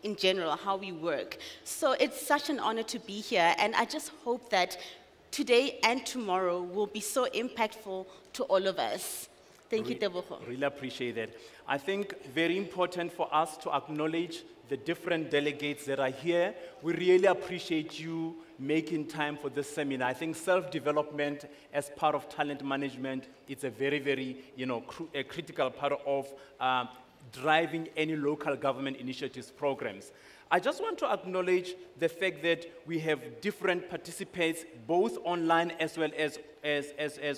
in general, how we work. So it's such an honor to be here, and I just hope that today and tomorrow will be so impactful to all of us. Thank you, Tebogo. Really appreciate that. I think very important for us to acknowledge the different delegates that are here. We really appreciate you making time for this seminar. I think self-development as part of talent management, it's a very, very, a critical part of driving any local government initiatives programs. I just want to acknowledge the fact that we have different participants, both online as well as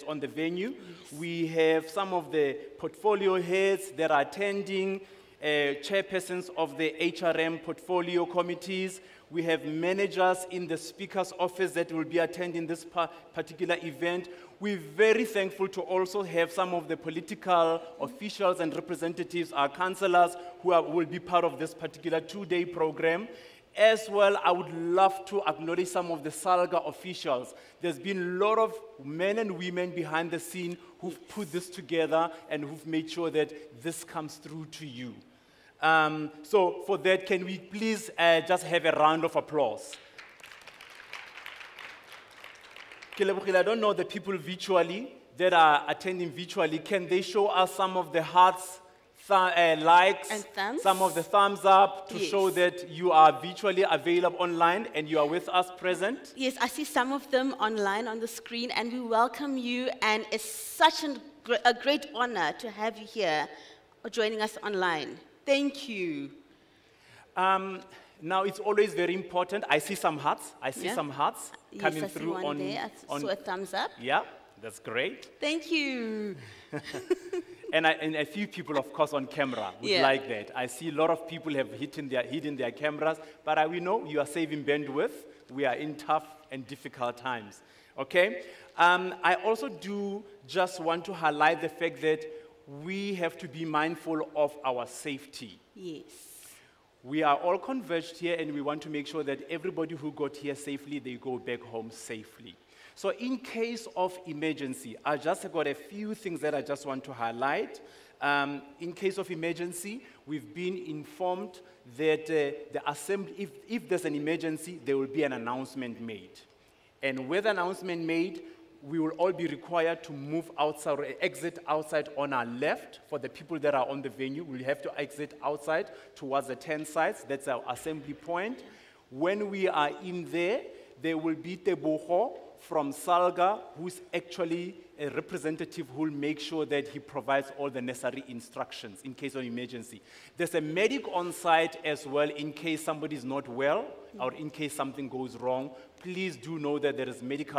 on the venue. Yes. We have some of the portfolio heads that are attending, chairpersons of the HRM portfolio committees. We have managers in the Speaker's office that will be attending this particular event. We're very thankful to also have some of the political officials and representatives, our councillors, who will be part of this particular two-day program. As well, I would love to acknowledge some of the SALGA officials. There's been a lot of men and women behind the scene who've put this together and who've made sure that this comes through to you. So for that, can we please just have a round of applause? I don't know the people virtually that are attending virtually. Can they show us some of the hearts, likes, and thumbs? Some of the thumbs up to show that you are virtually available online and you are with us present? Yes, I see some of them online on the screen, and we welcome you, and it's such a great honor to have you here or joining us online. Thank you. Now, it's always very important. I see some hearts. I see some hearts coming through on there. I saw a thumbs up. Yeah, that's great. Thank you. and a few people, of course, on camera would like that. I see a lot of people have hidden their cameras, but we know you are saving bandwidth. We are in tough and difficult times. Okay? I also do just want to highlight the fact that we have to be mindful of our safety. Yes. We are all converged here, and we want to make sure that everybody who got here safely, they go back home safely. So in case of emergency, I just got a few things that I just want to highlight. In case of emergency, we've been informed that the assembly, if there's an emergency, there will be an announcement made. And with an announcement made, we will all be required to move outside or exit outside on our left. For the people that are on the venue, we'll have to exit outside towards the tent sites. That's our assembly point. When we are in there, there will be Tebogo from SALGA, who's actually a representative who will make sure that he provides all the necessary instructions in case of emergency. There's a medic on site as well in case somebody's not well or in case something goes wrong. Please do know that there is medic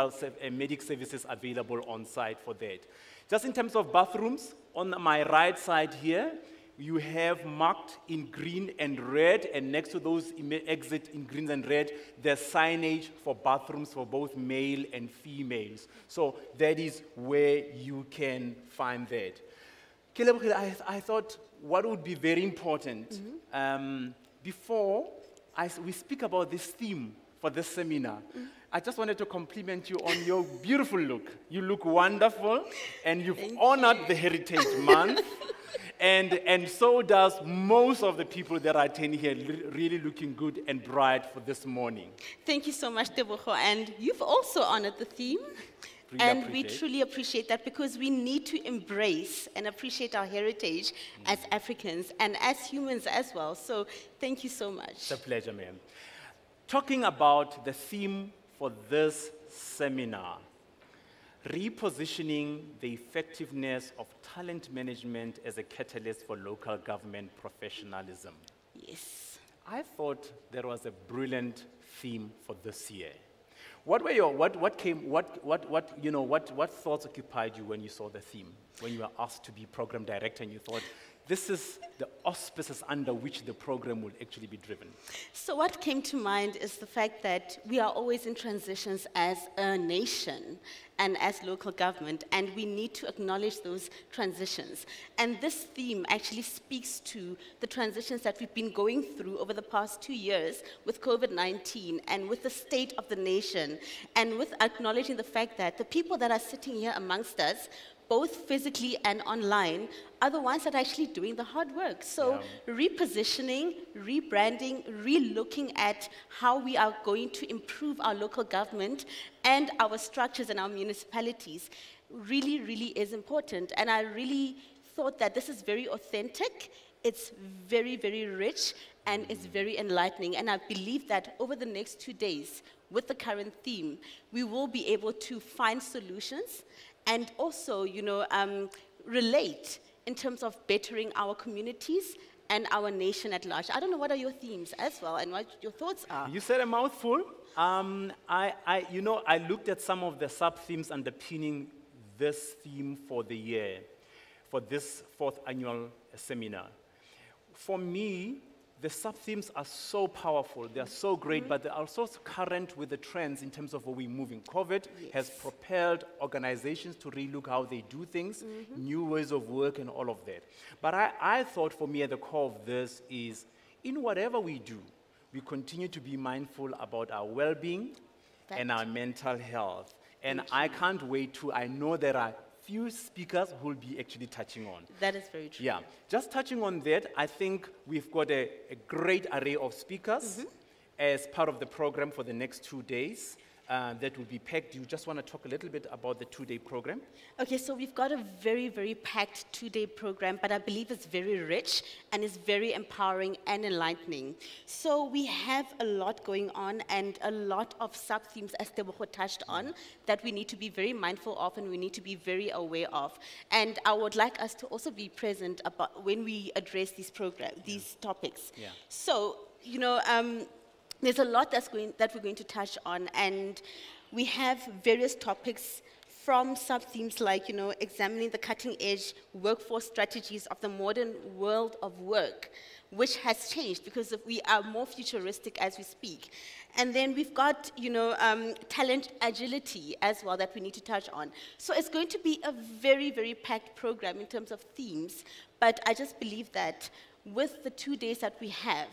services available on site for that. Just in terms of bathrooms, on my right side here, you have marked in green and red, and next to those exit in green and red, there's signage for bathrooms for both male and females. So that is where you can find that. I thought what would be very important, before we speak about this theme for this seminar, I just wanted to compliment you on your beautiful look. You look wonderful, and you've honored the Heritage Month. And so does most of the people that are attending here, really looking good and bright for this morning. Thank you so much, Tebogo. And you've also honored the theme. And we truly appreciate that, because we need to embrace and appreciate our heritage as Africans and as humans as well. So thank you so much. It's a pleasure, ma'am. Talking about the theme for this seminar, repositioning the effectiveness of talent management as a catalyst for local government professionalism. Yes. I thought that was a brilliant theme for this year. What were your, what thoughts occupied you when you saw the theme, when you were asked to be program director and you thought, this is the auspices under which the program will actually be driven? So what came to mind is the fact that we are always in transitions as a nation and as local government, and we need to acknowledge those transitions. And this theme actually speaks to the transitions that we've been going through over the past 2 years with COVID-19 and with the state of the nation, and with acknowledging the fact that the people that are sitting here amongst us, both physically and online, are the ones that are actually doing the hard work. So repositioning, rebranding, re-looking at how we are going to improve our local government and our structures and our municipalities really, really is important. And I really thought that this is very authentic, it's very, very rich, and it's very enlightening. And I believe that over the next 2 days, with the current theme, we will be able to find solutions and also, relate in terms of bettering our communities and our nation at large. I don't know, what are your themes as well and what your thoughts are? You said a mouthful. I looked at some of the sub-themes underpinning this theme for the year, for this 4th annual seminar. For me, the sub-themes are so powerful, they're so great, but they're also current with the trends in terms of where we're moving. COVID has propelled organizations to relook how they do things, new ways of work and all of that. But I thought for me at the core of this is, in whatever we do, we continue to be mindful about our well-being and our mental health. And I can't wait I know there are few speakers who will be actually touching on. That is very true. Yeah, just touching on that, I think we've got a great array of speakers as part of the program for the next 2 days that will be packed. Do you just want to talk a little bit about the 2-day program? Okay, so we've got a very, very packed 2-day program, but I believe it's very rich and it's very empowering and enlightening. So we have a lot going on and a lot of sub-themes, as Tebogo touched on, that we need to be very mindful of and we need to be very aware of. And I would like us to also be present about when we address these topics. Yeah. So, there's a lot that we're going to touch on, and we have various topics from sub-themes like, examining the cutting-edge workforce strategies of the modern world of work, which has changed because we are more futuristic as we speak. And then we've got, talent agility as well that we need to touch on. So it's going to be a very, very packed program in terms of themes, but I just believe that with the 2 days that we have,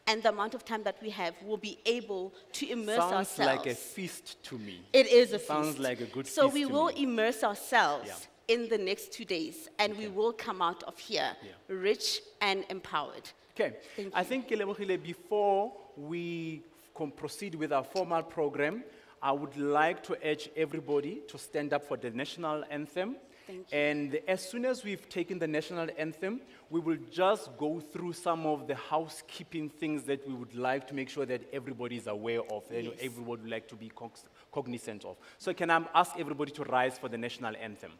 and the amount of time that we have, we'll be able to immerse ourselves. Sounds like a feast to me. It is a feast. Sounds like a good feast So we to will me. immerse ourselves in the next 2 days, and we will come out of here rich and empowered. Okay, Thank I you. think, Kelebogile, before we proceed with our formal program, I would like to urge everybody to stand up for the national anthem. Thank you. And as soon as we've taken the national anthem, we will just go through some of the housekeeping things that we would like to make sure that everybody is aware of, and everybody would like to be cognizant of. So can I ask everybody to rise for the national anthem?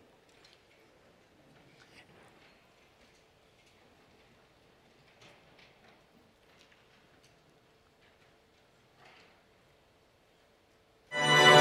Amen.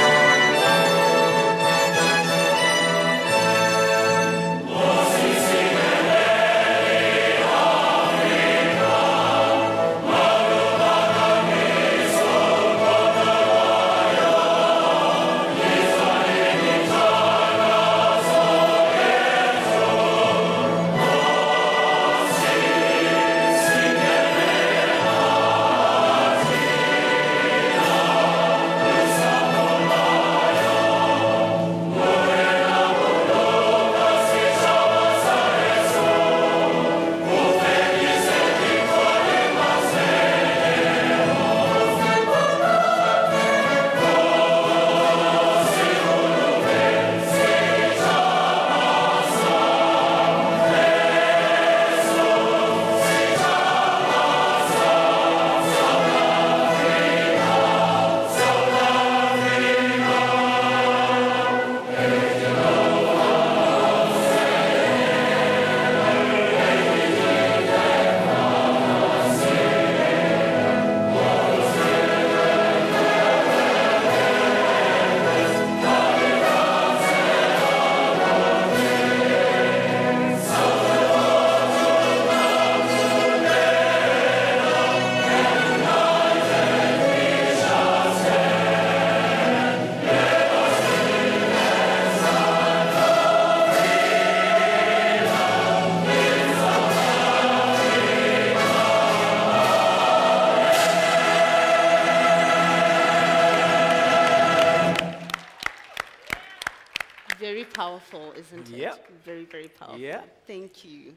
powerful, isn't it? Yep. Very, very powerful. Yeah. Thank you.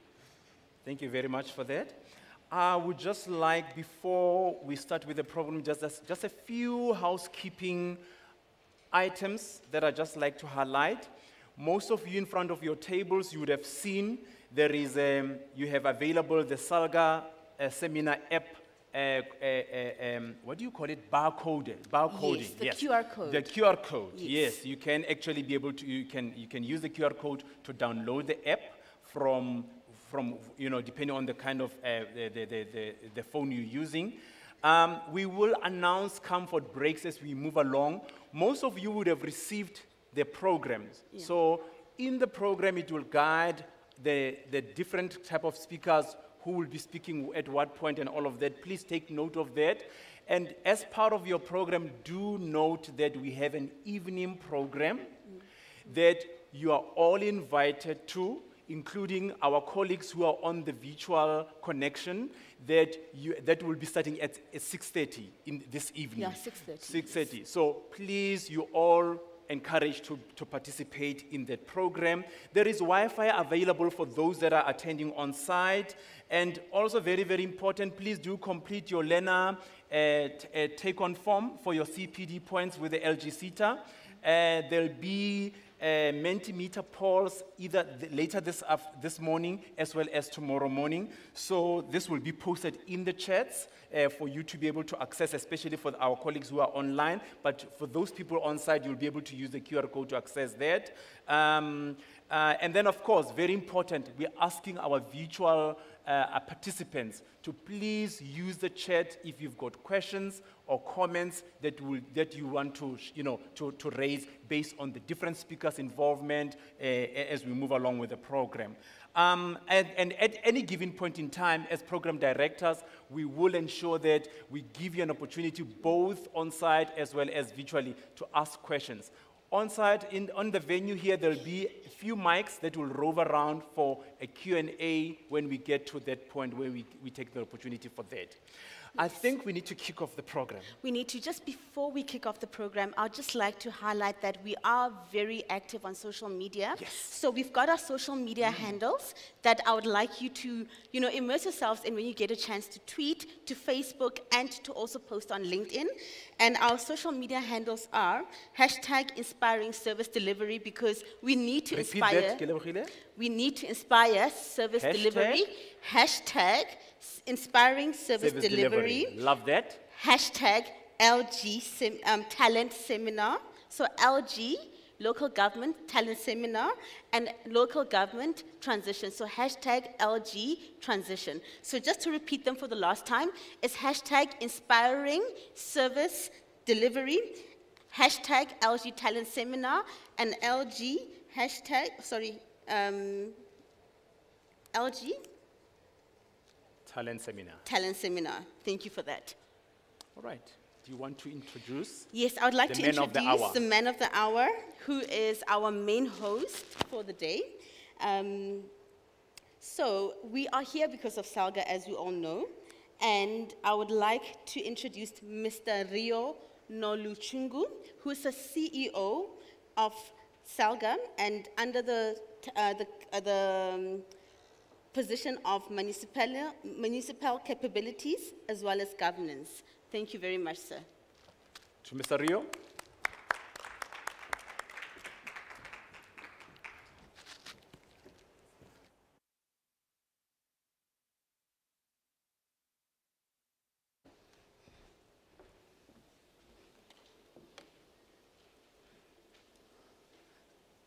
Thank you very much for that. I would just like, before we start with the program, just a few housekeeping items that I'd just like to highlight. Most of you in front of your tables, you would have seen there is, you have available the SALGA seminar app, what do you call it? Barcoding. Yes, the QR code. The QR code, Yes. yes. You can actually be able to, you can use the QR code to download the app from depending on the kind of the phone you're using. We will announce comfort breaks as we move along. Most of you would have received the programs. Yeah. So in the program, it will guide the different type of speakers who will be speaking at what point and all of that. Please take note of that. And as part of your program, do note that we have an evening program that you are all invited to, including our colleagues who are on the virtual connection, that will be starting at 6:30 in this evening. Yeah, 6:30. 6:30. So please, you all encouraged to participate in that program. There is Wi-Fi available for those that are attending on site. And also very, very important, please do complete your learner take-on form for your CPD points with the LG CETA. There'll be Mentimeter polls either later this morning as well as tomorrow morning. So this will be posted in the chats for you to be able to access, especially for our colleagues who are online. But for those people on site, you'll be able to use the QR code to access that. And then, of course, very important, we're asking our virtual participants to please use the chat if you've got questions or comments that you want to raise based on the different speakers' involvement as we move along with the program. And at any given point in time, as program directors, we will ensure that we give you an opportunity both on-site as well as virtually to ask questions. On-site, on the venue here, there'll be a few mics that will rove around for a Q&A when we get to that point where we take the opportunity for that. I think we need to kick off the program. We need to, just before we kick off the program, I'd just like to highlight that we are very active on social media. Yes. So we've got our social media handles that I would like you to, immerse yourselves in when you get a chance to tweet, to Facebook, and to also post on LinkedIn. And our social media handles are #InspiringServiceDelivery, because we need to inspire. Repeat that. We need to inspire service delivery. #Inspiring Service Delivery. Love that. #LG Talent Seminar. So LG, Local Government Talent Seminar, and Local Government Transition. So #LG Transition. So just to repeat them for the last time, it's #Inspiring Service Delivery, #LG Talent Seminar, and LG, LG Talent Seminar. Talent Seminar. Thank you for that. All right. Do you want to introduce? Yes, I would like to the man of the introduce hour? the man of the hour, who is our main host for the day. So we are here because of SALGA, as you all know, and I would like to introduce Mr. Rio Noluchungu, who is the CEO of SALGA, and under the position of municipal capabilities as well as governance. Thank you very much, sir. To Mr. Rio.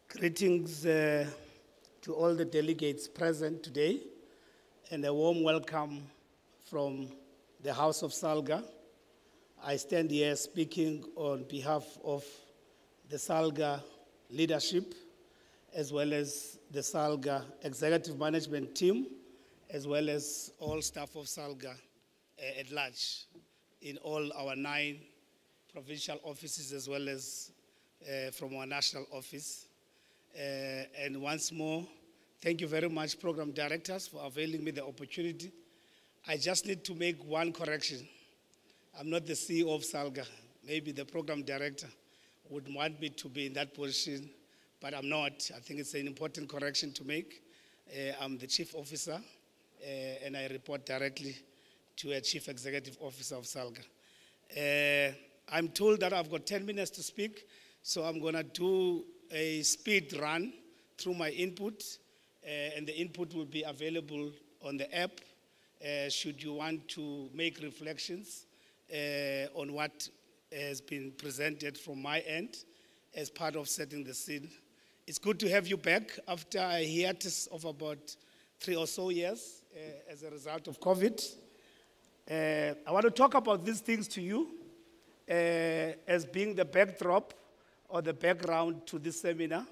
Greetings to all the delegates present today, and a warm welcome from the House of SALGA. I stand here speaking on behalf of the SALGA leadership, as well as the SALGA executive management team, as well as all staff of SALGA at large in all our 9 provincial offices, as well as from our national office. And once more, thank you very much, program directors, for availing me the opportunity. I just need to make one correction. I'm not the CEO of SALGA. Maybe the program director would want me to be in that position, but I'm not. I think it's an important correction to make. I'm the chief officer, and I report directly to a chief executive officer of SALGA. I'm told that I've got 10 minutes to speak, so I'm going to do a speed run through my input, and the input will be available on the app should you want to make reflections on what has been presented from my end as part of setting the scene. It's good to have you back after a hiatus of about 3 or so years as a result of COVID. I want to talk about these things to you as being the backdrop or the background to this seminar,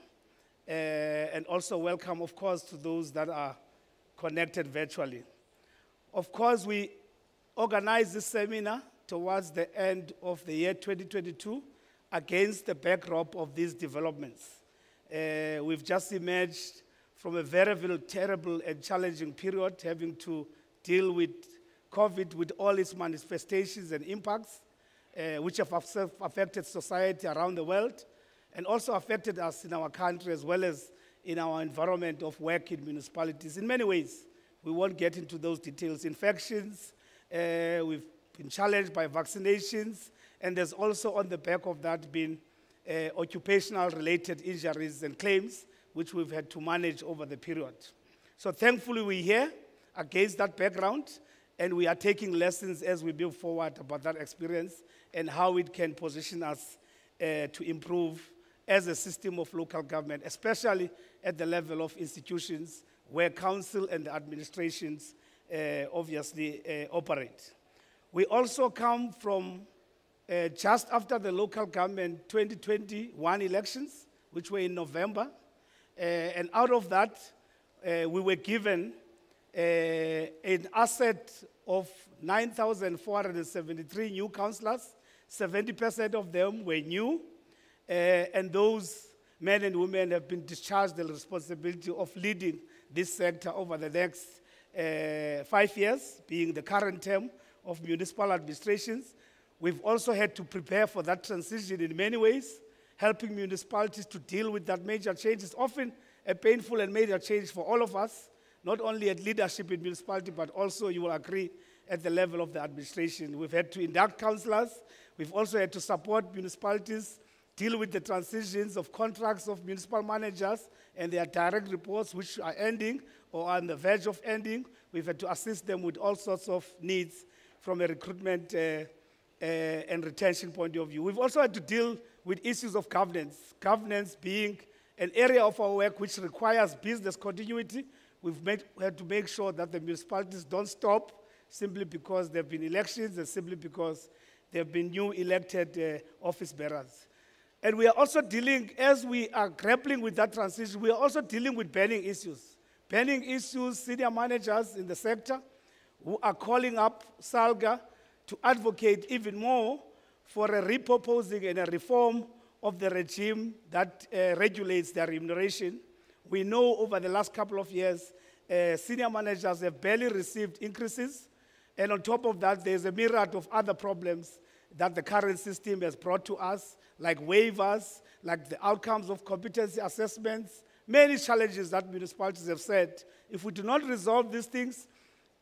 and also welcome, of course, to those that are connected virtually. Of course, we organized this seminar towards the end of the year 2022 against the backdrop of these developments. We've just emerged from a very, very terrible and challenging period, having to deal with COVID with all its manifestations and impacts, which have affected society around the world, and also affected us in our country as well as in our environment of work in municipalities in many ways. We won't get into those details. Infections, we've been challenged by vaccinations, and there's also on the back of that been occupational-related injuries and claims, which we've had to manage over the period. So thankfully we're here against that background, and we are taking lessons as we move forward about that experience and how it can position us to improve as a system of local government, especially at the level of institutions where council and the administrations obviously operate. We also come from just after the local government 2021 elections, which were in November, and out of that, we were given an asset of 9,473 new councillors. 70% of them were new, and those men and women have been discharged the responsibility of leading this sector over the next 5 years, being the current term of municipal administrations. We've also had to prepare for that transition in many ways, helping municipalities to deal with that major change. It's often a painful and major change for all of us, not only at leadership in municipality, but also, you will agree, at the level of the administration. We've had to induct councillors. We've also had to support municipalities, deal with the transitions of contracts of municipal managers and their direct reports, which are ending or are on the verge of ending. We've had to assist them with all sorts of needs from a recruitment and retention point of view. We've also had to deal with issues of governance. Governance being an area of our work which requires business continuity. We've had to make sure that the municipalities don't stop simply because there have been elections and simply because there have been new elected office bearers. And we are also dealing, as we are grappling with that transition, we are also dealing with burning issues. Burning issues, senior managers in the sector who are calling up SALGA to advocate even more for a repurposing and a reform of the regime that regulates their remuneration. We know over the last couple of years, senior managers have barely received increases, and on top of that, there's a myriad of other problems that the current system has brought to us, like waivers, like the outcomes of competency assessments, many challenges that municipalities have said. If we do not resolve these things,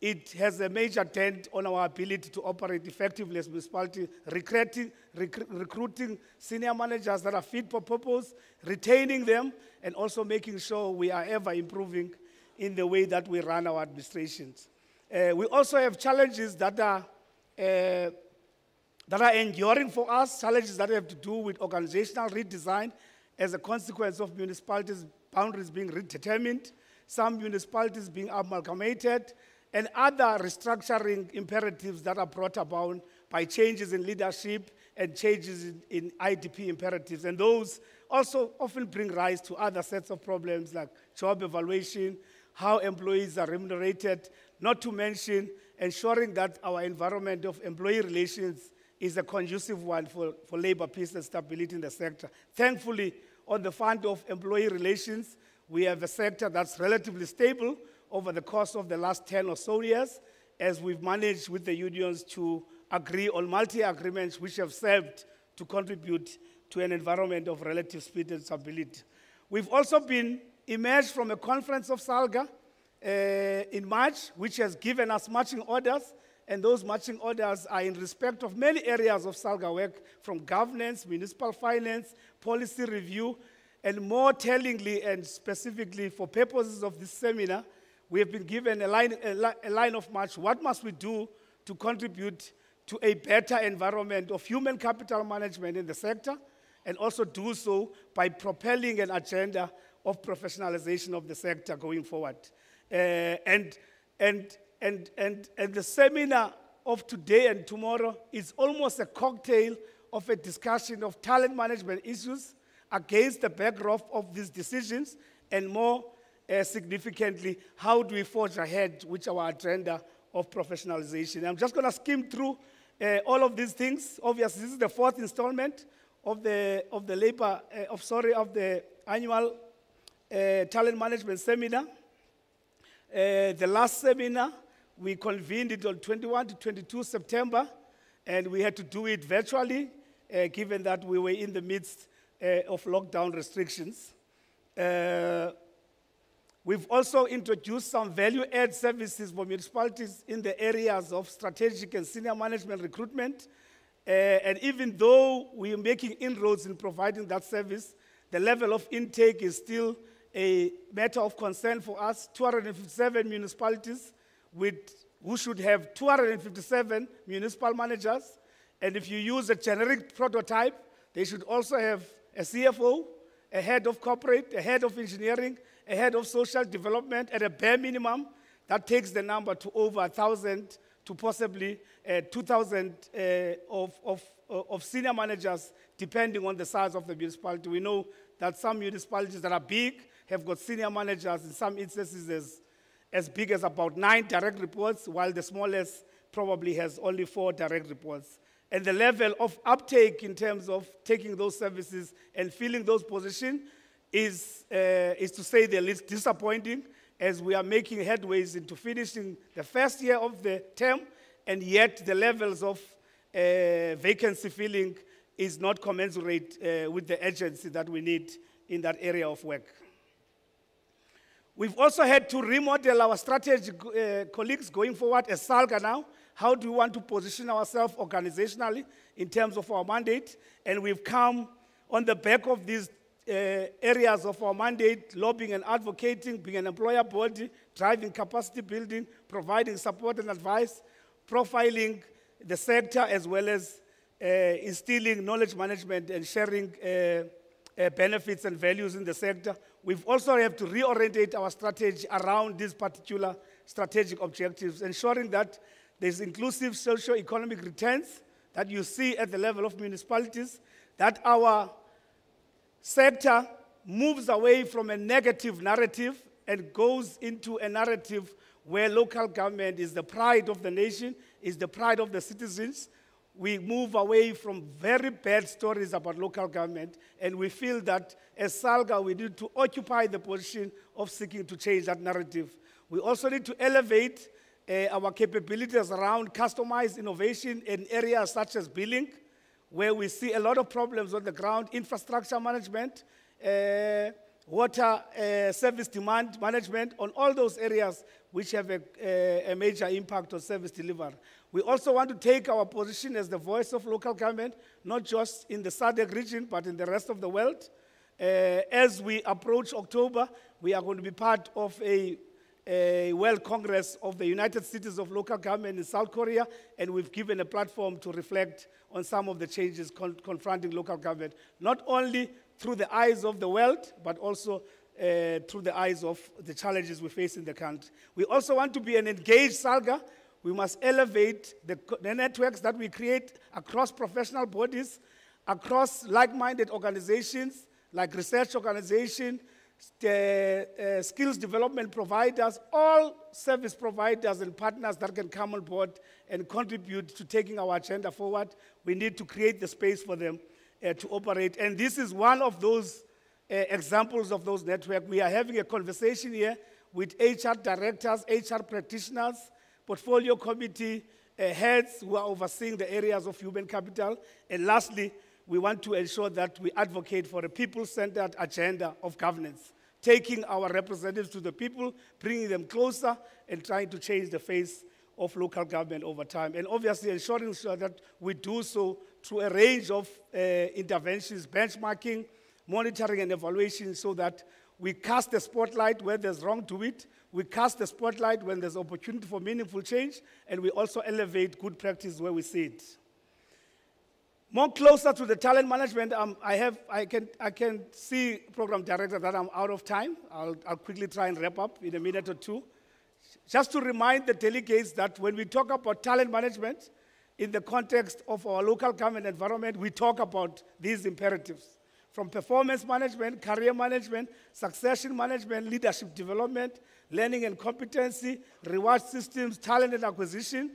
it has a major dent on our ability to operate effectively as municipality, recruiting senior managers that are fit for purpose, retaining them, and also making sure we are ever improving in the way that we run our administrations. We also have challenges that are enduring for us, challenges that have to do with organizational redesign as a consequence of municipalities' boundaries being redetermined, some municipalities being amalgamated, and other restructuring imperatives that are brought about by changes in leadership and changes in IDP imperatives. And those also often bring rise to other sets of problems like job evaluation, how employees are remunerated, not to mention ensuring that our environment of employee relations is a conducive one for labor peace and stability in the sector. Thankfully, on the front of employee relations, we have a sector that's relatively stable over the course of the last 10 or so years, as we've managed with the unions to agree on multi-agreements which have served to contribute to an environment of relative speed and stability. We've also been emerged from a conference of SALGA in March, which has given us marching orders, and those marching orders are in respect of many areas of SALGA work, from governance, municipal finance, policy review, and more tellingly and specifically for purposes of this seminar, we have been given a line of march. What must we do to contribute to a better environment of human capital management in the sector, and also do so by propelling an agenda of professionalization of the sector going forward. And the seminar of today and tomorrow is almost a cocktail of a discussion of talent management issues against the backdrop of these decisions, and more significantly, how do we forge ahead with our agenda of professionalization. I'm just going to skim through all of these things. Obviously, this is the fourth installment of the annual talent management seminar. The last seminar, we convened it on 21 to 22 September, and we had to do it virtually, given that we were in the midst of lockdown restrictions. We've also introduced some value-add services for municipalities in the areas of strategic and senior management recruitment. And even though we are making inroads in providing that service, the level of intake is still a matter of concern for us. 257 municipalities who should have 257 municipal managers. And if you use a generic prototype, they should also have a CFO, a head of corporate, a head of engineering, a head of social development. At a bare minimum, that takes the number to over 1,000 to possibly 2,000 of senior managers, depending on the size of the municipality. We know that some municipalities that are big have got senior managers, in some instances as big as about 9 direct reports, while the smallest probably has only 4 direct reports. And the level of uptake in terms of taking those services and filling those positions is to say the least disappointing, as we are making headways into finishing the first year of the term, and yet the levels of vacancy filling is not commensurate with the urgency that we need in that area of work. We've also had to remodel our strategy, colleagues, going forward as SALGA now. How do we want to position ourselves organizationally in terms of our mandate? And we've come on the back of these areas of our mandate: lobbying and advocating, being an employer body, driving capacity building, providing support and advice, profiling the sector, as well as instilling knowledge management and sharing benefits and values in the sector. We've also have to reorientate our strategy around these particular strategic objectives, ensuring that there's inclusive socio-economic returns that you see at the level of municipalities, that our sector moves away from a negative narrative and goes into a narrative where local government is the pride of the nation, is the pride of the citizens. We move away from very bad stories about local government, and we feel that as SALGA, we need to occupy the position of seeking to change that narrative. We also need to elevate our capabilities around customized innovation in areas such as billing, where we see a lot of problems on the ground: infrastructure management, water service demand management, on all those areas which have a major impact on service delivery. We also want to take our position as the voice of local government, not just in the SADC region, but in the rest of the world. As we approach October, we are going to be part of a World Congress of the United Cities of Local Government in South Korea, and we've given a platform to reflect on some of the changes confronting local government, not only through the eyes of the world, but also through the eyes of the challenges we face in the country. We also want to be an engaged SALGA. We must elevate the networks that we create across professional bodies, across like-minded organizations, like research organizations, skills development providers, all service providers and partners that can come on board and contribute to taking our agenda forward. We need to create the space for them to operate. And this is one of those examples of those networks. We are having a conversation here with HR directors, HR practitioners, portfolio committee heads who are overseeing the areas of human capital. And lastly, we want to ensure that we advocate for a people-centered agenda of governance, taking our representatives to the people, bringing them closer, and trying to change the face of local government over time. And obviously ensuring that we do so through a range of interventions, benchmarking, monitoring and evaluation, so that we cast the spotlight where there's wrong to it, we cast the spotlight when there's opportunity for meaningful change, and we also elevate good practice where we see it. More closer to the talent management, I can see program director that I'm out of time. I'll quickly try and wrap up in a minute or two. Just to remind the delegates that when we talk about talent management in the context of our local government environment, we talk about these imperatives. From performance management, career management, succession management, leadership development, learning and competency, reward systems, talent and acquisition,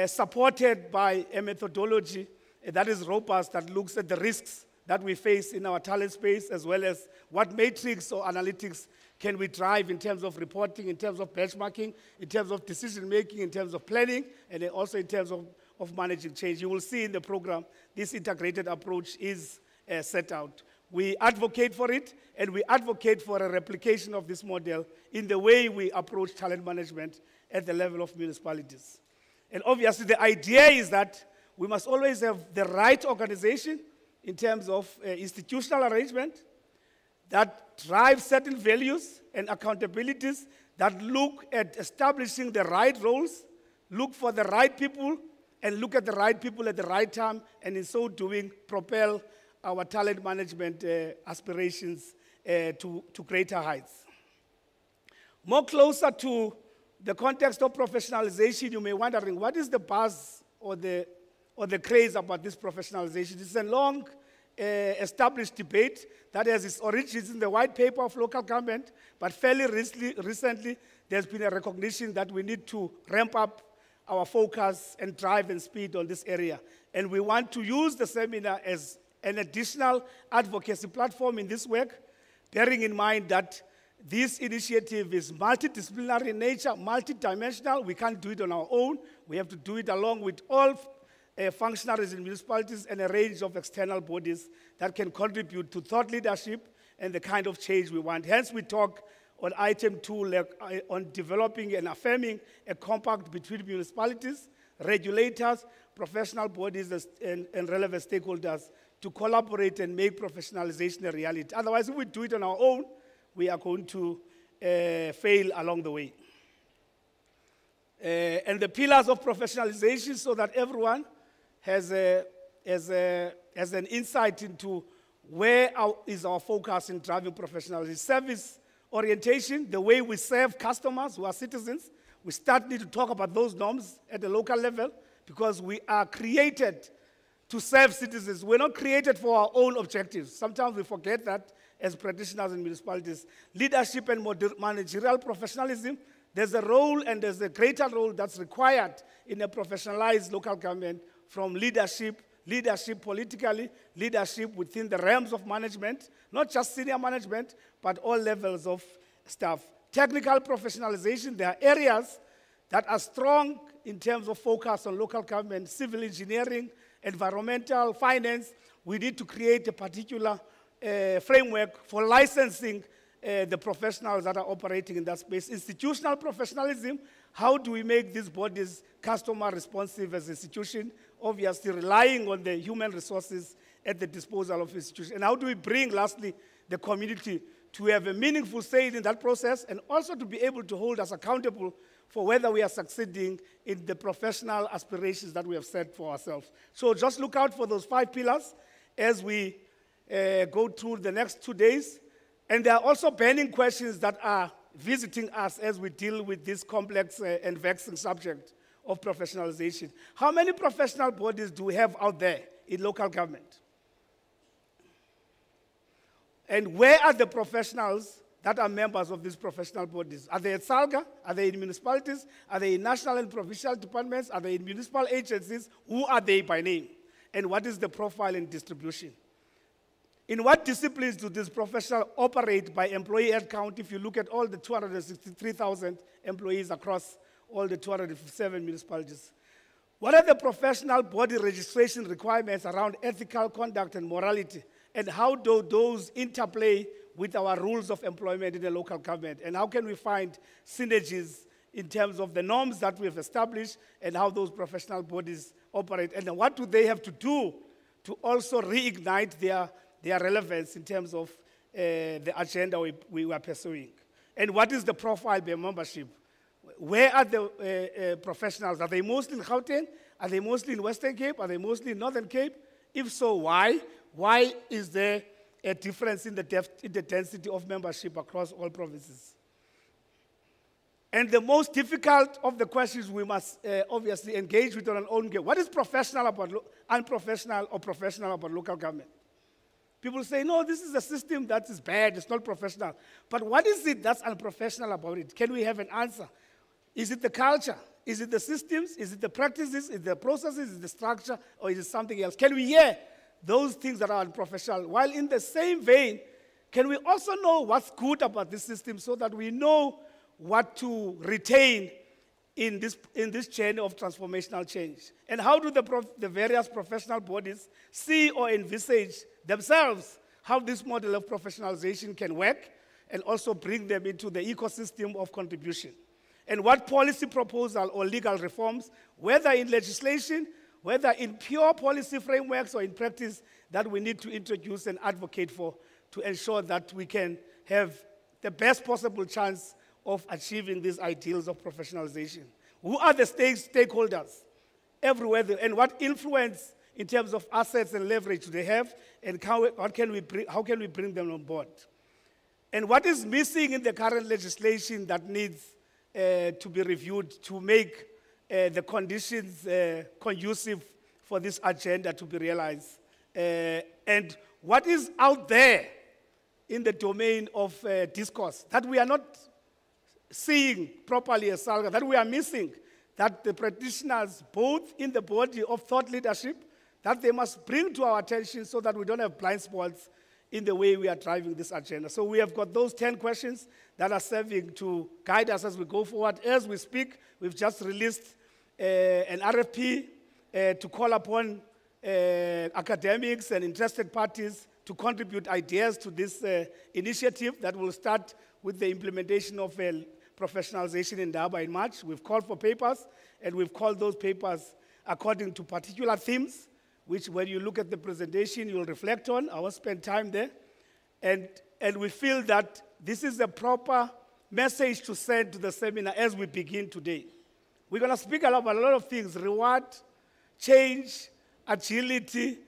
supported by a methodology that is robust, that looks at the risks that we face in our talent space, as well as what matrix or analytics can we drive in terms of reporting, in terms of benchmarking, in terms of decision-making, in terms of planning, and then also in terms of managing change. You will see in the program, this integrated approach is set out. We advocate for it, and we advocate for a replication of this model in the way we approach talent management at the level of municipalities. And obviously, the idea is that we must always have the right organization in terms of institutional arrangement that drives certain values and accountabilities, that look at establishing the right roles, look for the right people, and look at the right people at the right time, and in so doing, propel our talent management aspirations to greater heights. More closer to the context of professionalization, you may be wondering, what is the buzz or the craze about this professionalization? It's a long established debate that has its origins in the white paper of local government, but fairly recently there's been a recognition that we need to ramp up our focus and drive and speed on this area. And we want to use the seminar as an additional advocacy platform in this work, bearing in mind that this initiative is multidisciplinary in nature, multidimensional. We can't do it on our own. We have to do it along with all functionaries in municipalities and a range of external bodies that can contribute to thought leadership and the kind of change we want. Hence, we talk on item 2 on developing and affirming a compact between municipalities, regulators, professional bodies, and relevant stakeholders to collaborate and make professionalization a reality. Otherwise, if we do it on our own, we are going to fail along the way. And the pillars of professionalization, so that everyone has an insight into where is our focus in driving professionalization. Service orientation, the way we serve customers who are citizens. We need to talk about those norms at the local level, because we are created to serve citizens. We're not created for our own objectives. Sometimes we forget that as practitioners in municipalities. Leadership and managerial professionalism, there's a role and there's a greater role that's required in a professionalized local government, from leadership politically, leadership within the realms of management, not just senior management, but all levels of staff. Technical professionalization, there are areas that are strong in terms of focus on local government, civil engineering, environmental, finance. We need to create a particular framework for licensing the professionals that are operating in that space. Institutional professionalism, how do we make these bodies customer responsive as an institution, obviously relying on the human resources at the disposal of institutions. And how do we bring, lastly, the community to have a meaningful say in that process, and also to be able to hold us accountable for whether we are succeeding in the professional aspirations that we have set for ourselves. So just look out for those 5 pillars as we go through the next 2 days. And there are also burning questions that are visiting us as we deal with this complex and vexing subject of professionalization. How many professional bodies do we have out there in local government? And where are the professionals that are members of these professional bodies? Are they at SALGA? Are they in municipalities? Are they in national and provincial departments? Are they in municipal agencies? Who are they by name? And what is the profile and distribution? In what disciplines do these professionals operate by employee head count, if you look at all the 263,000 employees across all the 257 municipalities? What are the professional body registration requirements around ethical conduct and morality? And how do those interplay with our rules of employment in the local government? And how can we find synergies in terms of the norms that we have established and how those professional bodies operate? And what do they have to do to also reignite their relevance in terms of the agenda we are pursuing? And what is the profile by membership? Where are the professionals? Are they mostly in Gauteng? Are they mostly in Western Cape? Are they mostly in Northern Cape? If so, why? Why is there a difference in the density of membership across all provinces? And the most difficult of the questions we must obviously engage with on an own game. What is professional about unprofessional or professional about local government? People say, no, this is a system that is bad, it's not professional. But what is it that's unprofessional about it? Can we have an answer? Is it the culture? Is it the systems? Is it the practices? Is it the processes? Is it the structure? Or is it something else? Can we hear those things that are unprofessional? While in the same vein, can we also know what's good about this system so that we know what to retain in this journey of transformational change? And how do the various professional bodies see or envisage themselves how this model of professionalization can work and also bring them into the ecosystem of contribution? And what policy proposal or legal reforms, whether in legislation, whether in pure policy frameworks or in practice, that we need to introduce and advocate for to ensure that we can have the best possible chance of achieving these ideals of professionalization? Who are the stakeholders everywhere, and what influence in terms of assets and leverage do they have, and how can we bring them on board? And what is missing in the current legislation that needs to be reviewed to make the conditions conducive for this agenda to be realized? And what is out there in the domain of discourse that we are not seeing properly as SALGA, that we are missing, that the practitioners, both in the body of thought leadership, that they must bring to our attention so that we don't have blind spots in the way we are driving this agenda. So we have got those 10 questions that are serving to guide us as we go forward. As we speak, we've just released an RFP to call upon academics and interested parties to contribute ideas to this initiative that will start with the implementation of professionalization in Daba in March. We've called for papers, and we've called those papers according to particular themes, which when you look at the presentation, you'll reflect on. I will spend time there. And we feel that this is a proper message to send to the seminar as we begin today. We're going to speak about a lot of things: reward, change, agility,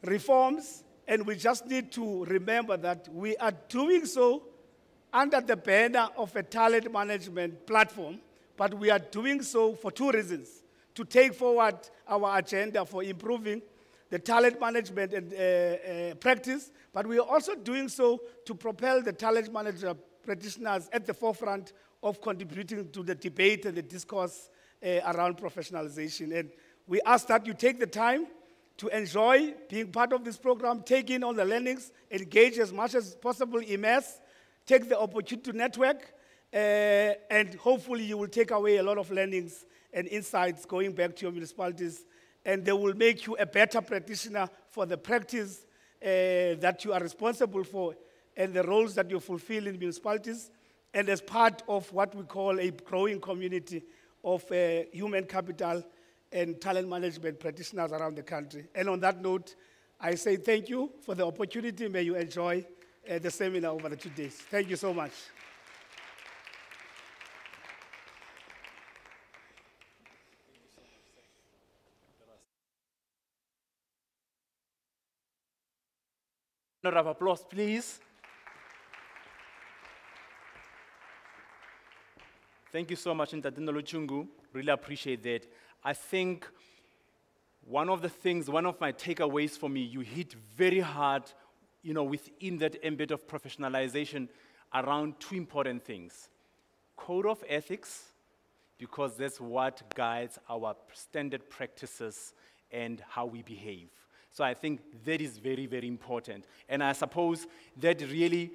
reforms, and we just need to remember that we are doing so under the banner of a talent management platform, but we are doing so for two reasons: to take forward our agenda for improving the talent management and practice, but we are also doing so to propel the talent manager practitioners at the forefront of contributing to the debate and the discourse around professionalization. And we ask that you take the time to enjoy being part of this program, take in all the learnings, engage as much as possible, immerse, take the opportunity to network, and hopefully you will take away a lot of learnings and insights going back to your municipalities, and they will make you a better practitioner for the practice that you are responsible for and the roles that you fulfill in municipalities, and as part of what we call a growing community of human capital and talent management practitioners around the country. And on that note, I say thank you for the opportunity. May you enjoy the seminar over the 2 days. Thank you so much. Round of applause, please. Thank you so much, Ntate Nolochungu. Really appreciate that. I think one of my takeaways for me, you hit very hard, within that ambit of professionalization around two important things. Code of ethics, because that's what guides our standard practices and how we behave. So I think that is very, very important. And I suppose that really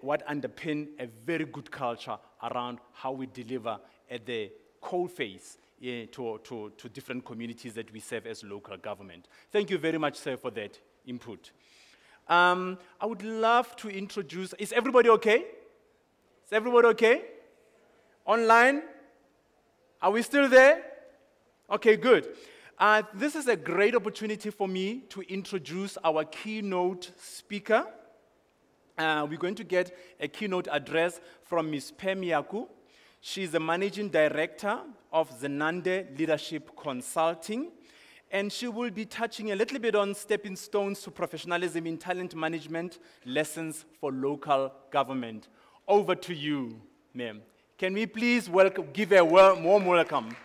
what underpins a very good culture around how we deliver at the coal face to different communities that we serve as local government. Thank you very much, sir, for that input. I would love to introduce, is everybody okay? Is everybody okay? Online? Are we still there? Okay, good. This is a great opportunity for me to introduce our keynote speaker. We're going to get a keynote address from Ms. Pemiaku. She's the Managing Director of Zenande Leadership Consulting, and she will be touching a little bit on stepping stones to professionalism in talent management, lessons for local government. Over to you, ma'am. Can we please give a warm welcome?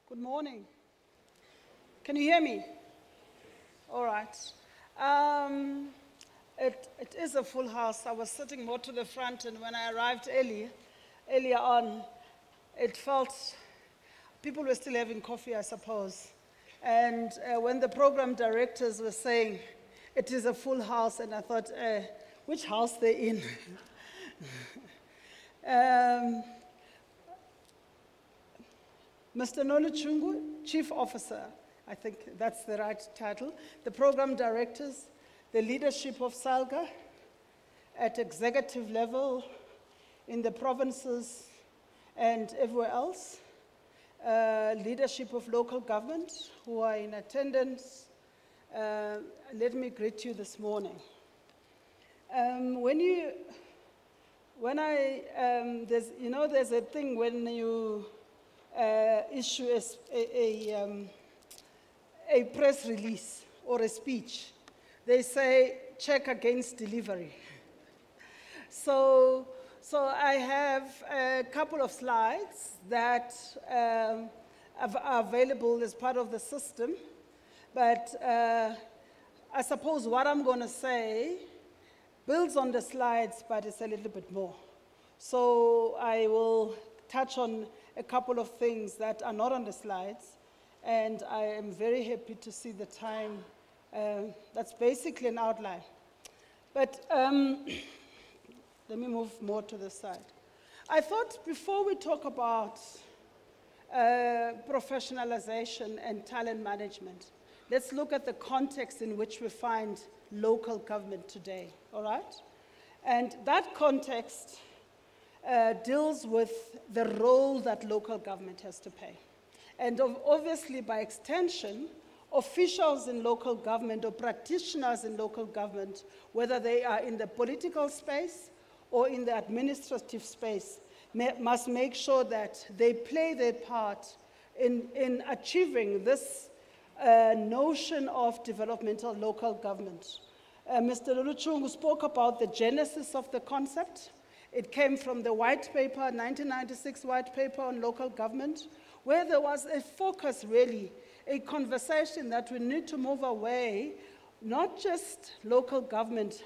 Good morning. Can you hear me? All right. It is a full house. I was sitting more to the front, and when I arrived earlier on, it felt people were still having coffee, I suppose. And when the program directors were saying it is a full house, and I thought, which house they're in? Mr. Noluchungu, Chief Officer, I think that's the right title, the program directors, the leadership of SALGA at executive level in the provinces and everywhere else, leadership of local government who are in attendance, let me greet you this morning. There's a thing when you issue a press release or a speech, they say check against delivery. So I have a couple of slides that are available as part of the system, but I suppose what I'm going to say builds on the slides, but it's a little bit more. So I will touch on a couple of things that are not on the slides, and I am very happy to see the time. That's basically an outline. But let me move more to the side. I thought before we talk about professionalization and talent management, let's look at the context in which we find local government today, all right? And that context deals with the role that local government has to play. And obviously, by extension, officials in local government or practitioners in local government, whether they are in the political space or in the administrative space, must make sure that they play their part in achieving this notion of developmental local government. Mr. Luluchungu spoke about the genesis of the concept. It came from the white paper, 1996 white paper on local government, where there was a focus, really, a conversation that we need to move away, not just local government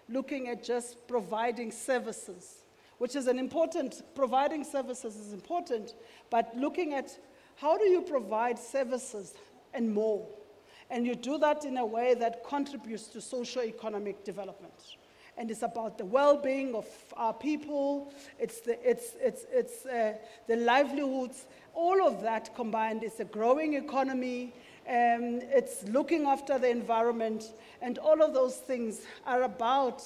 looking at just providing services, which is providing services is important, but looking at how do you provide services and more, and you do that in a way that contributes to socio-economic development. And it's about the well-being of our people, it's the livelihoods, all of that combined. It's a growing economy, it's looking after the environment, and all of those things are about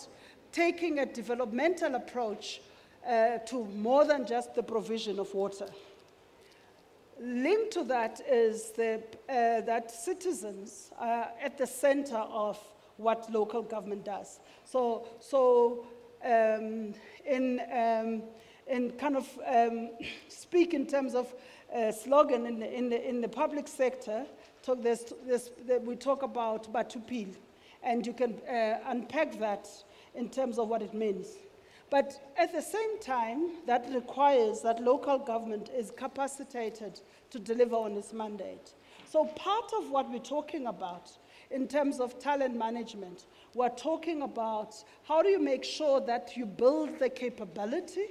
taking a developmental approach to more than just the provision of water. Linked to that is that citizens are at the center of what local government does. Speak in terms of slogan in the public sector, we talk about Batupil, and you can unpack that in terms of what it means. But at the same time, that requires that local government is capacitated to deliver on its mandate. So part of what we're talking about in terms of talent management, we're talking about how do you make sure that you build the capability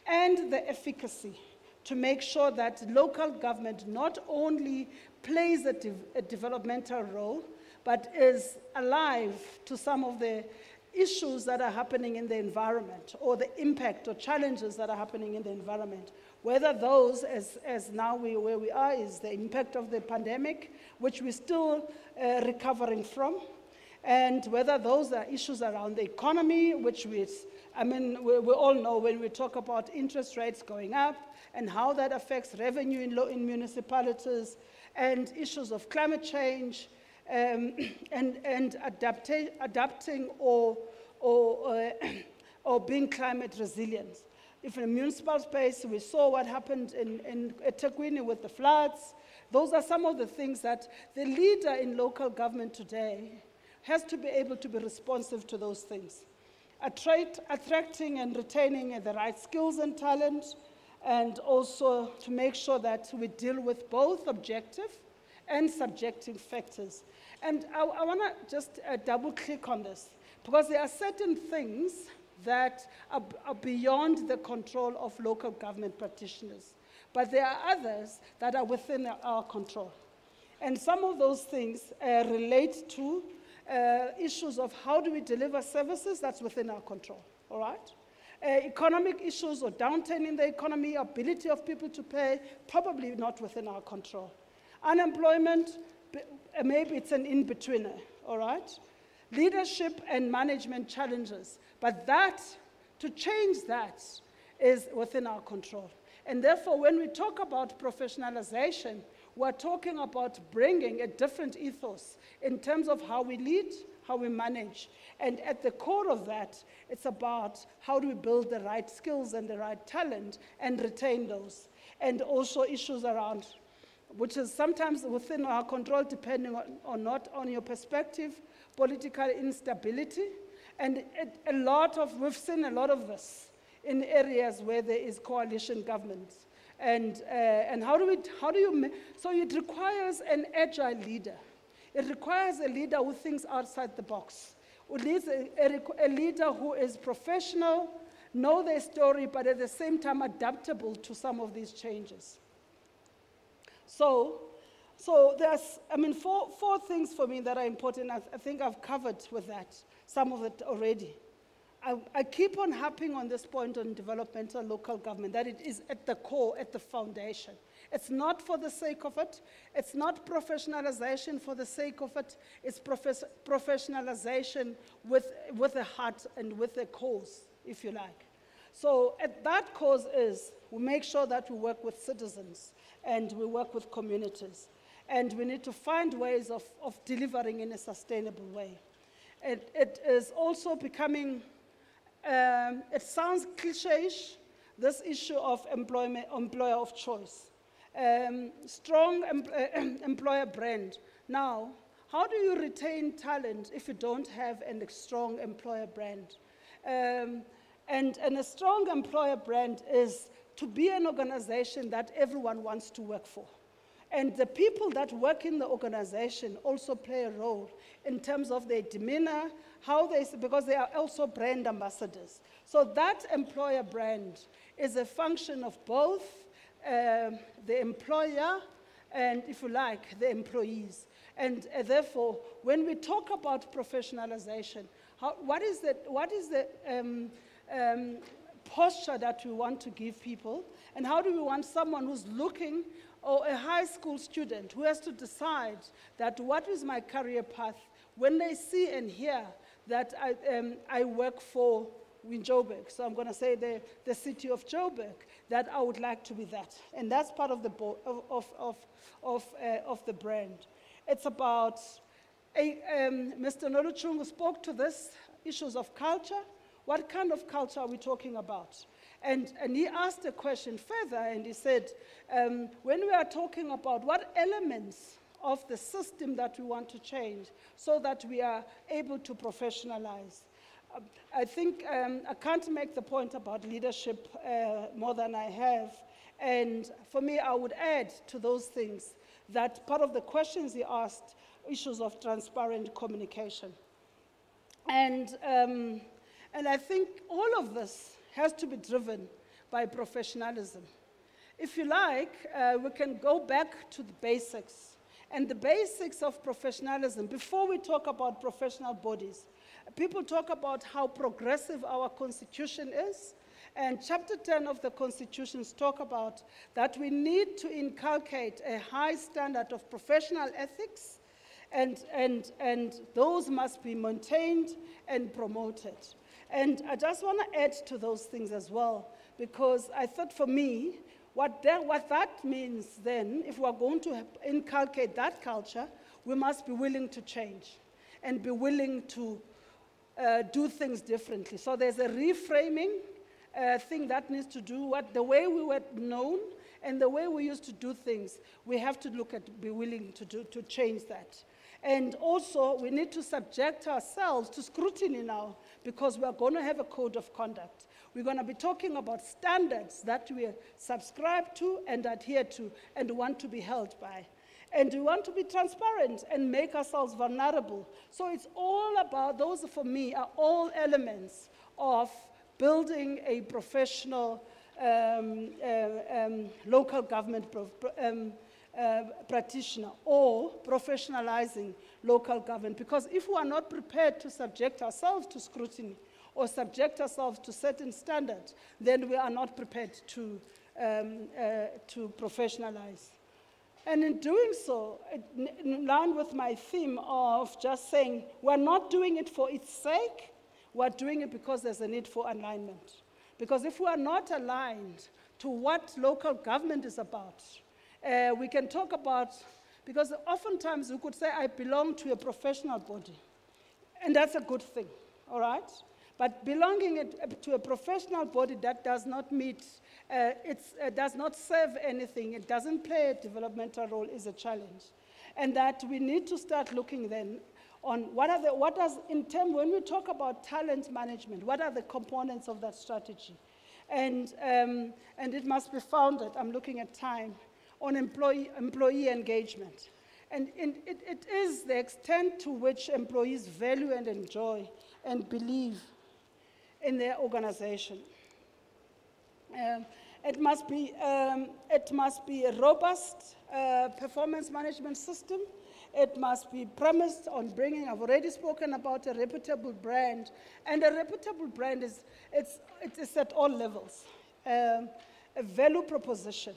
and the efficacy to make sure that local government not only plays a developmental role, but is alive to some of the issues that are happening in the environment, or the impact or challenges that are happening in the environment. Whether those, as now where we are, is the impact of the pandemic, which we're still recovering from, and whether those are issues around the economy, which we all know when we talk about interest rates going up and how that affects revenue in municipalities, and issues of climate change, and adapting or being climate resilient. If in a municipal space, we saw what happened in eThekwini with the floods. Those are some of the things that the leader in local government today has to be able to be responsive to those things. Attracting and retaining the right skills and talent, and also to make sure that we deal with both objective and subjective factors. And I want to just double click on this, because there are certain things that are beyond the control of local government practitioners, but there are others that are within our control. And some of those things relate to issues of how do we deliver services that's within our control, all right? Economic issues or downturn in the economy, ability of people to pay, probably not within our control. Unemployment, maybe it's an in-betweener, all right? Leadership and management challenges, but to change that is within our control. And therefore, when we talk about professionalization, we're talking about bringing a different ethos in terms of how we lead, how we manage. And at the core of that, it's about how do we build the right skills and the right talent and retain those. And also issues around, which is sometimes within our control, depending on your perspective, political instability. And we've seen a lot of this in areas where there is coalition government. And so it requires an agile leader. It requires a leader who thinks outside the box, who leads a leader who is professional, know their story, but at the same time adaptable to some of these changes. So there's, four things for me that are important. I think I've covered with that, some of it already. I keep on harping on this point on developmental local government, that it is at the core, at the foundation. It's not for the sake of it. It's not professionalization for the sake of it. It's professionalization with a heart and with a cause, if you like. So at that cause is, we make sure that we work with citizens and we work with communities. And we need to find ways of delivering in a sustainable way. It is also becoming, it sounds cliche-ish, this issue of employer of choice. Strong employer brand. Now, how do you retain talent if you don't have a strong employer brand? And a strong employer brand is to be an organization that everyone wants to work for. And the people that work in the organization also play a role in terms of their demeanor, because they are also brand ambassadors. So that employer brand is a function of both the employer and, if you like, the employees. And therefore, when we talk about professionalization, what is the posture that we want to give people, and how do we want someone who's looking, or a high school student who has to decide that what is my career path, when they see and hear that I work for Joburg, so I'm going to say the city of Joburg, that I would like to be that. And that's part of the the brand. It's about, Mr. Noluchungu spoke to this, issues of culture. What kind of culture are we talking about? And he asked a question further, and he said, when we are talking about what elements of the system that we want to change so that we are able to professionalize, I think I can't make the point about leadership more than I have. And for me, I would add to those things that part of the questions he asked, issues of transparent communication. And I think all of this has to be driven by professionalism. If you like, we can go back to the basics. And the basics of professionalism, before we talk about professional bodies, people talk about how progressive our Constitution is. And Chapter 10 of the Constitutions talk about that we need to inculcate a high standard of professional ethics, and those must be maintained and promoted. And I just want to add to those things as well, because I thought for me, what that means then, if we're going to inculcate that culture, we must be willing to change and be willing to do things differently. So there's a reframing thing that needs to do the way we were known and the way we used to do things. We have to look at, be willing to change that. And also, we need to subject ourselves to scrutiny now, because we are going to have a code of conduct. We're going to be talking about standards that we subscribe to and adhere to and want to be held by. And we want to be transparent and make ourselves vulnerable. So it's all about, those for me are all elements of building a professional local government practitioner, or professionalizing local government. Because if we are not prepared to subject ourselves to scrutiny or subject ourselves to certain standards, then we are not prepared to professionalize. And in doing so, in line with my theme of just saying, we're not doing it for its sake, we're doing it because there's a need for alignment. Because if we are not aligned to what local government is about, we can talk about, because oftentimes we could say, I belong to a professional body, and that's a good thing, all right? But belonging to a professional body that does not meet, does not serve anything, it doesn't play a developmental role, is a challenge. And that we need to start looking then on when we talk about talent management, what are the components of that strategy? And it must be founded, I'm looking at time, on employee engagement. And it is the extent to which employees value and enjoy and believe in their organization. It must be a robust performance management system. It must be premised on bringing, I've already spoken about a reputable brand, and a reputable brand is at all levels, a value proposition.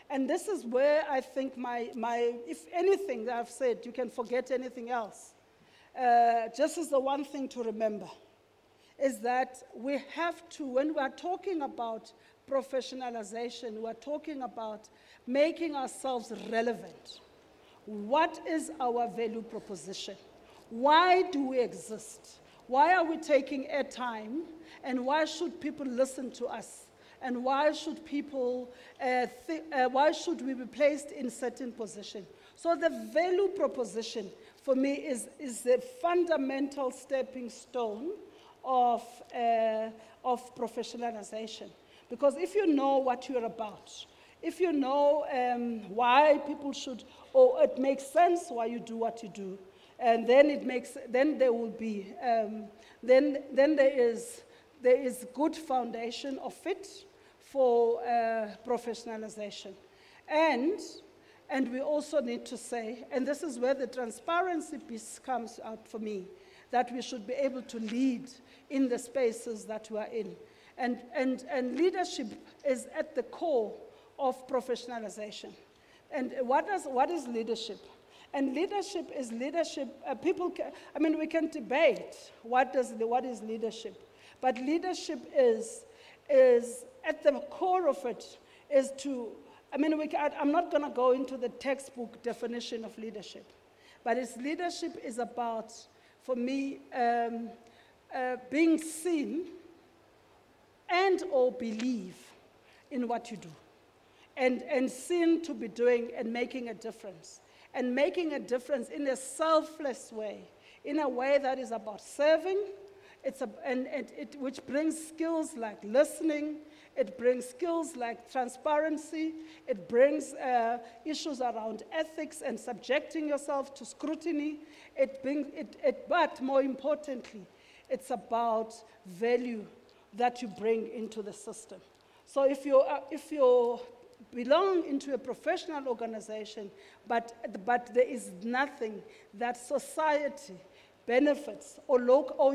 And this is where I think if anything that I've said, you can forget anything else. Just as the one thing to remember is that we have to, when we are talking about professionalization, we're talking about making ourselves relevant. What is our value proposition? Why do we exist? Why are we taking airtime? And why should people listen to us? And why should people, why should we be placed in certain position? So the value proposition for me is the fundamental stepping stone of professionalization. Because if you know what you're about, if you know why people should, or it makes sense why you do what you do, and then there will be, then there is good foundation of fit for professionalization. And we also need to say, and this is where the transparency piece comes out for me, that we should be able to lead in the spaces that we are in. And leadership is at the core of professionalization. And what is leadership? And leadership is leadership. We can debate what is leadership, but leadership is at the core of it is to. I'm not going to go into the textbook definition of leadership, but leadership is about, for me, being seen and or believe in what you do, and seen to be doing and making a difference, and making a difference in a selfless way, in a way that is about serving, which brings skills like listening, it brings skills like transparency, it brings issues around ethics and subjecting yourself to scrutiny, but more importantly, it's about value that you bring into the system. So if your belong into a professional organization, but there is nothing that society benefits, or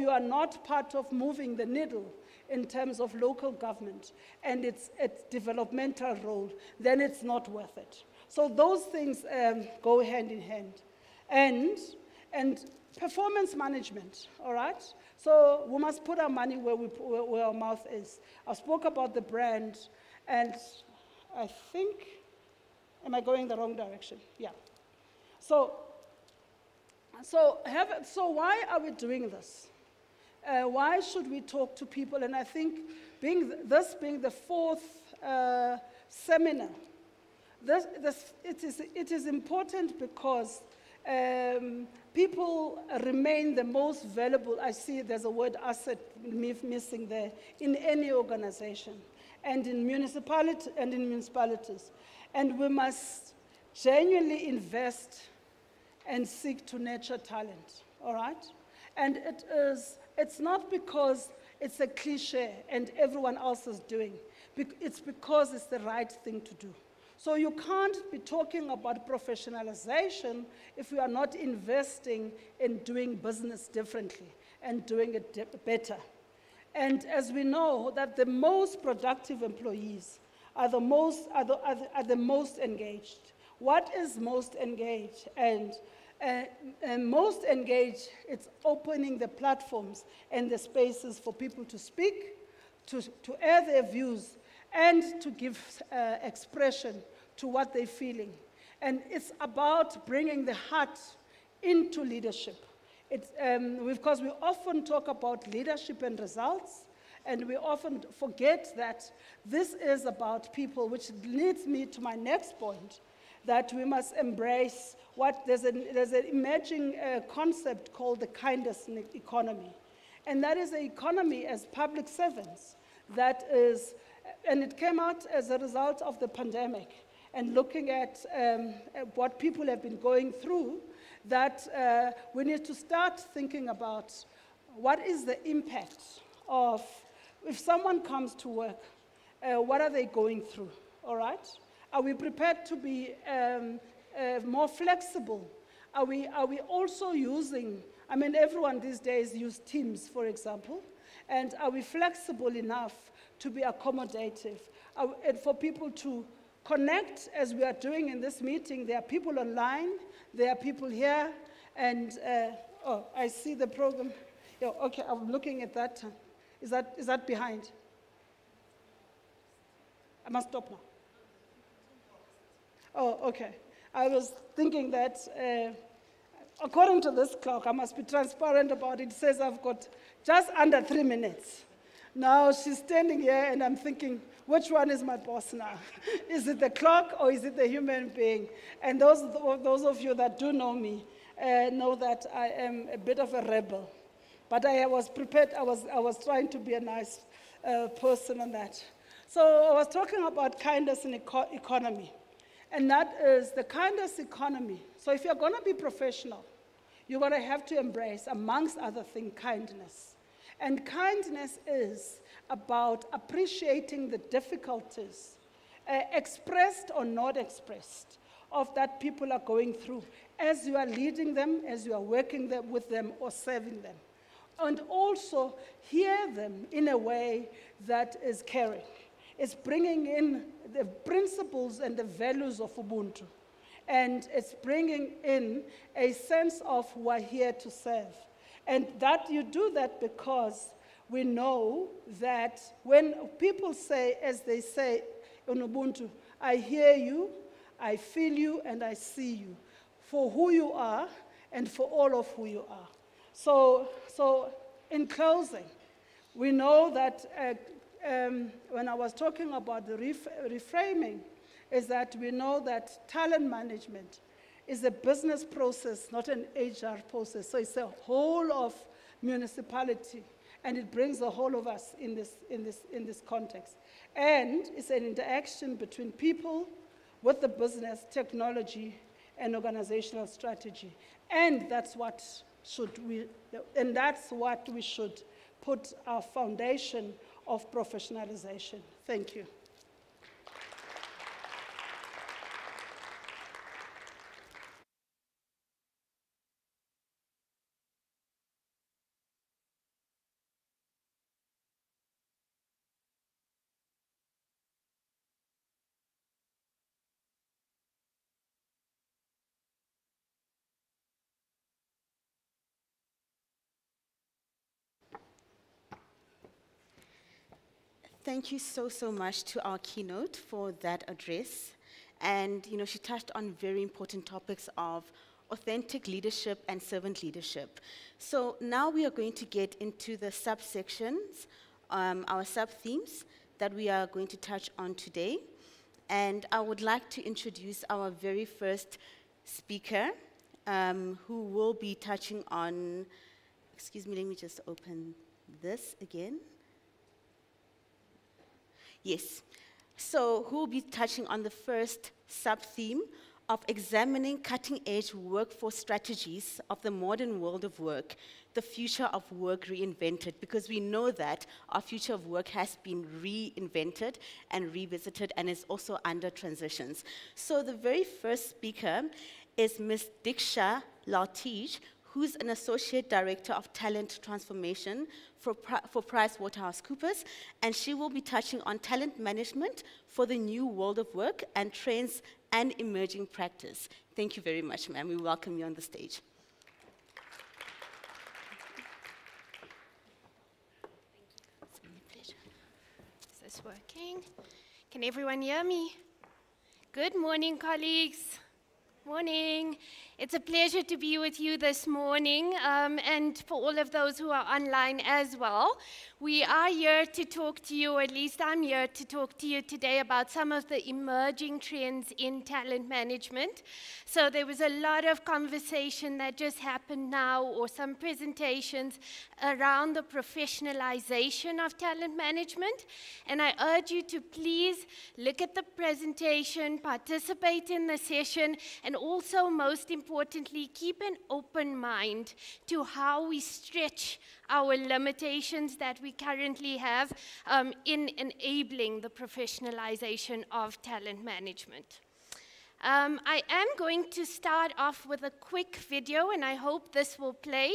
you are not part of moving the needle in terms of local government and its developmental role, then it's not worth it. So those things go hand in hand. And performance management, all right? So we must put our money where our mouth is. I spoke about the brand, and I think, am I going the wrong direction? Yeah. So why are we doing this? Why should we talk to people? And I think this being the fourth seminar, it is important because people remain the most valuable. I see there's a word asset missing there in any organization and in municipalities. And we must genuinely invest and seek to nurture talent, all right? And it's not because it's a cliche and everyone else is doing. It's because it's the right thing to do. So you can't be talking about professionalization if we are not investing in doing business differently and doing it better. And as we know that the most productive employees are the most engaged. What is most engaged? And most engaged, it's opening the platforms and the spaces for people to speak, to air their views, and to give expression to what they're feeling. And it's about bringing the heart into leadership. Because we often talk about leadership and results, and we often forget that this is about people, which leads me to my next point, that we must embrace there's an emerging concept called the kindness economy. And that is an economy as public servants that is, and it came out as a result of the pandemic and looking at what people have been going through, that we need to start thinking about what is the impact of, if someone comes to work, what are they going through, all right? Are we prepared to be more flexible? Are we also using, I mean, everyone these days use Teams, for example, and are we flexible enough to be accommodative? And for people to connect as we are doing in this meeting, there are people online, there are people here, and, oh, I see the program. Yeah, okay, I'm looking at that. Is that behind? I must stop now. Oh, okay. I was thinking that according to this clock, I must be transparent about it. It says I've got just under 3 minutes. Now she's standing here and I'm thinking, which one is my boss now? Is it the clock or is it the human being? And those of you that do know me know that I am a bit of a rebel. But I was prepared, I was trying to be a nice person on that. So I was talking about kindness in economy. And that is the kindness economy. So if you're going to be professional, you're going to have to embrace, amongst other things, kindness. And kindness is about appreciating the difficulties, expressed or not expressed, of that people are going through as you are leading them, as you are working with them or serving them. And also hear them in a way that is caring. It's bringing in the principles and the values of Ubuntu. And it's bringing in a sense of we're here to serve. And that you do that because we know that when people say, as they say in Ubuntu, I hear you, I feel you, and I see you, for who you are and for all of who you are. So in closing, we know that when I was talking about the reframing, is that we know that talent management is a business process, not an HR process. So it's a whole of municipality, and it brings the whole of us in this context. And it's an interaction between people with the business, technology, and organizational strategy. And that's what we should put our foundation of professionalization. Thank you. Thank you so much to our keynote for that address. And, she touched on very important topics of authentic leadership and servant leadership. So now we are going to get into the subsections, our sub-themes that we are going to touch on today. And I would like to introduce our very first speaker, who will be touching on, excuse me, let me just open this again. Yes. So who will be touching on the first sub-theme of examining cutting-edge workforce strategies of the modern world of work, the future of work reinvented, because we know that our future of work has been reinvented and revisited and is also under transitions. So the very first speaker is Ms. Diksha Laltij, who's an Associate Director of Talent Transformation for PricewaterhouseCoopers, and she will be touching on talent management for the new world of work and trends and emerging practice. Thank you very much, ma'am. We welcome you on the stage. It's my pleasure. Is this working? Can everyone hear me? Good morning, colleagues. Morning. It's a pleasure to be with you this morning, and for all of those who are online as well. We are here to talk to you, or at least I'm here to talk to you today about some of the emerging trends in talent management. So there was a lot of conversation that just happened now, or some presentations around the professionalization of talent management. And I urge you to please look at the presentation, participate in the session, and also, most importantly, keep an open mind to how we stretch our limitations that we currently have in enabling the professionalization of talent management. I am going to start off with a quick video, and I hope this will play,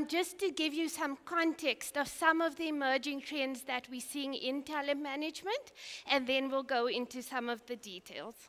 just to give you some context of some of the emerging trends that we're seeing in talent management, and then we'll go into some of the details.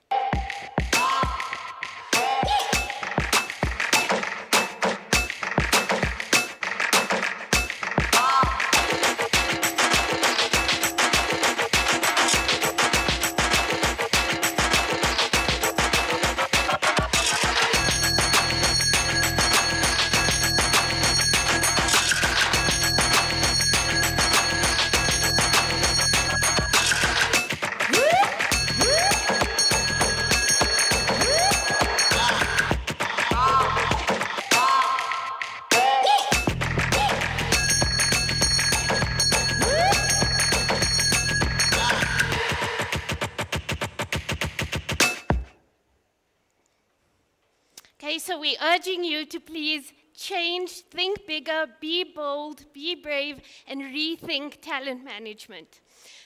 So we're urging you to please change, think bigger, be bold, be brave, and rethink talent management.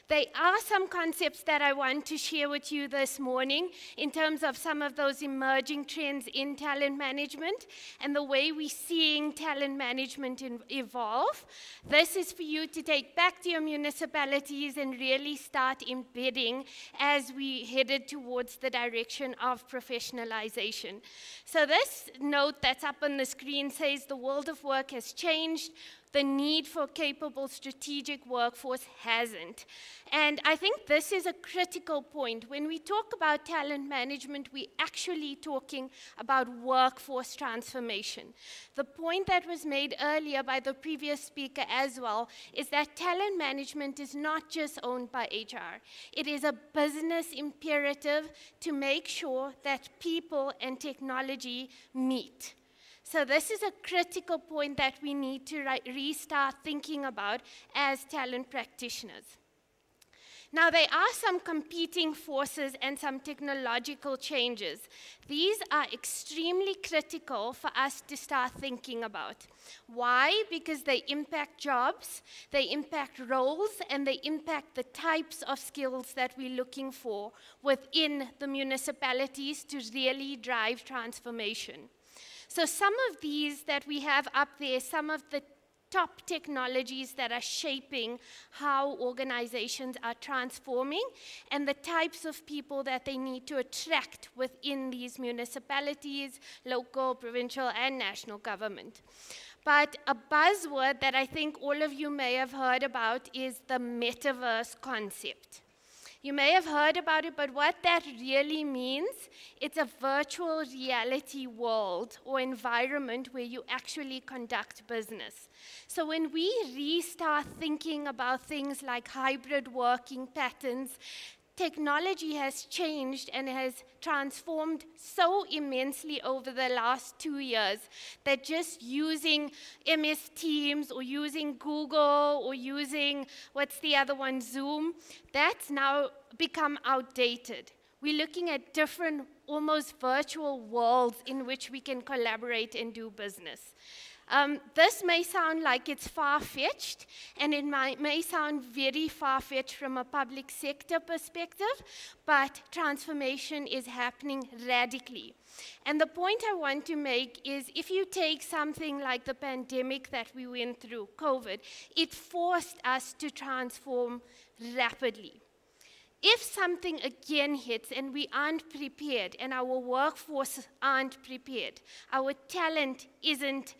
There are some concepts that I want to share with you this morning in terms of some of those emerging trends in talent management and the way we're seeing talent management evolve. This is for you to take back to your municipalities and really start embedding as we headed towards the direction of professionalization. So this note that's up on the screen says the world of work has changed. The need for capable strategic workforce hasn't. And I think this is a critical point. When we talk about talent management, we're actually talking about workforce transformation. The point that was made earlier by the previous speaker as well is that talent management is not just owned by HR. It is a business imperative to make sure that people and technology meet. So this is a critical point that we need to restart thinking about as talent practitioners. Now, there are some competing forces and some technological changes. These are extremely critical for us to start thinking about. Why? Because they impact jobs, they impact roles, and they impact the types of skills that we're looking for within the municipalities to really drive transformation. So some of these that we have up there, some of the top technologies that are shaping how organizations are transforming and the types of people that they need to attract within these municipalities, local, provincial, and national government. But a buzzword that I think all of you may have heard about is the metaverse concept. You may have heard about it, but what that really means, it's a virtual reality world or environment where you actually conduct business. So when we restart thinking about things like hybrid working patterns, technology has changed and has transformed so immensely over the last 2 years that just using MS Teams or using Google or using, what's the other one, Zoom, that's now become outdated. We're looking at different, almost virtual worlds in which we can collaborate and do business. This may sound like it's far-fetched, and it may sound very far-fetched from a public sector perspective, but transformation is happening radically. And the point I want to make is if you take something like the pandemic that we went through, COVID, it forced us to transform rapidly. If something again hits and we aren't prepared and our workforce aren't prepared, our talent isn't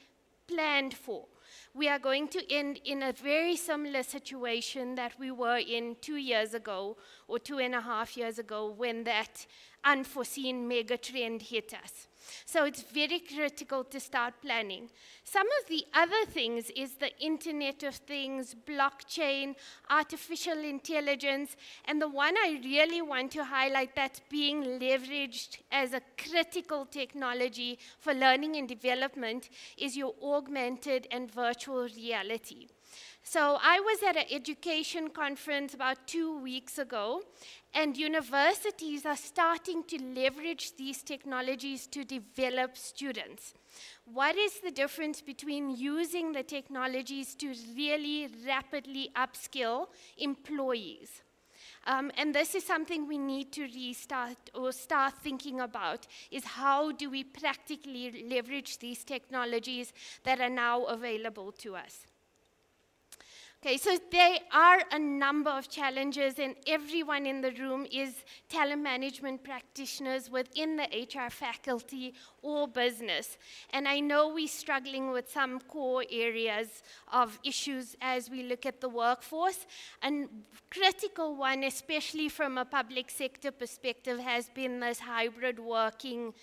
planned for, we are going to end in a very similar situation that we were in 2 years ago or 2.5 years ago when that unforeseen mega trend hit us. So it's very critical to start planning. Some of the other things is the Internet of Things, blockchain, artificial intelligence, and the one I really want to highlight that's being leveraged as a critical technology for learning and development is your augmented and virtual reality. So I was at an education conference about 2 weeks ago, and universities are starting to leverage these technologies to develop students. What is the difference between using the technologies to really rapidly upskill employees? And this is something we need to restart or start thinking about, is how do we practically leverage these technologies that are now available to us? Okay, so there are a number of challenges, and everyone in the room is talent management practitioners within the HR faculty or business. And I know we're struggling with some core areas of issues as we look at the workforce. And critical one, especially from a public sector perspective, has been this hybrid working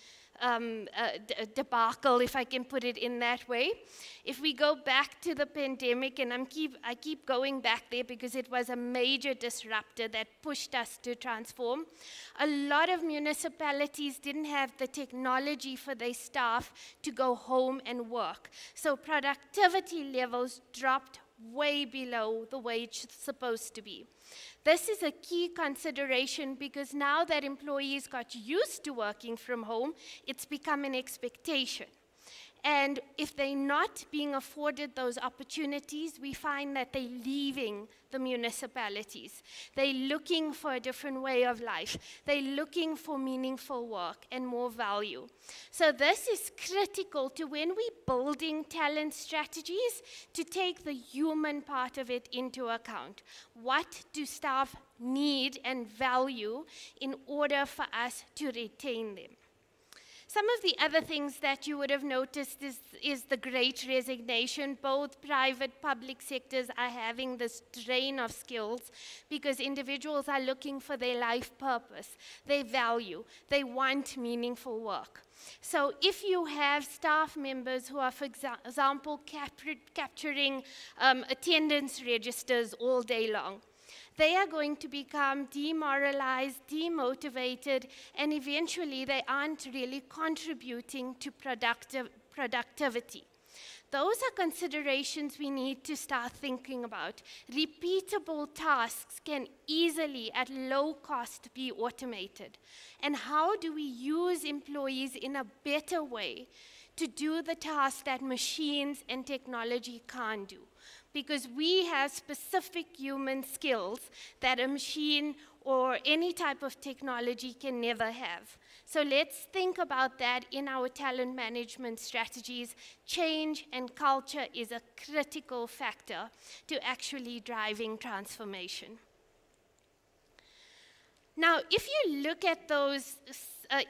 debacle, if I can put it in that way. If we go back to the pandemic, and I keep going back there because it was a major disruptor that pushed us to transform, a lot of municipalities didn't have the technology for their staff to go home and work. So productivity levels dropped way below the way it's supposed to be. This is a key consideration because now that employees got used to working from home, it's become an expectation. And if they're not being afforded those opportunities, we find that they're leaving the municipalities. They're looking for a different way of life. They're looking for meaningful work and more value. So this is critical to when we're building talent strategies to take the human part of it into account. What do staff need and value in order for us to retain them? Some of the other things that you would have noticed is the great resignation. Both private, public sectors are having this drain of skills because individuals are looking for their life purpose, their value. They want meaningful work. So if you have staff members who are, for example, capturing attendance registers all day long, they are going to become demoralized, demotivated, and eventually they aren't really contributing to productivity. Those are considerations we need to start thinking about. Repeatable tasks can easily, at low cost, be automated. And how do we use employees in a better way to do the tasks that machines and technology can't do? Because we have specific human skills that a machine or any type of technology can never have. So let's think about that in our talent management strategies. Change and culture is a critical factor to actually driving transformation. Now, if you look at those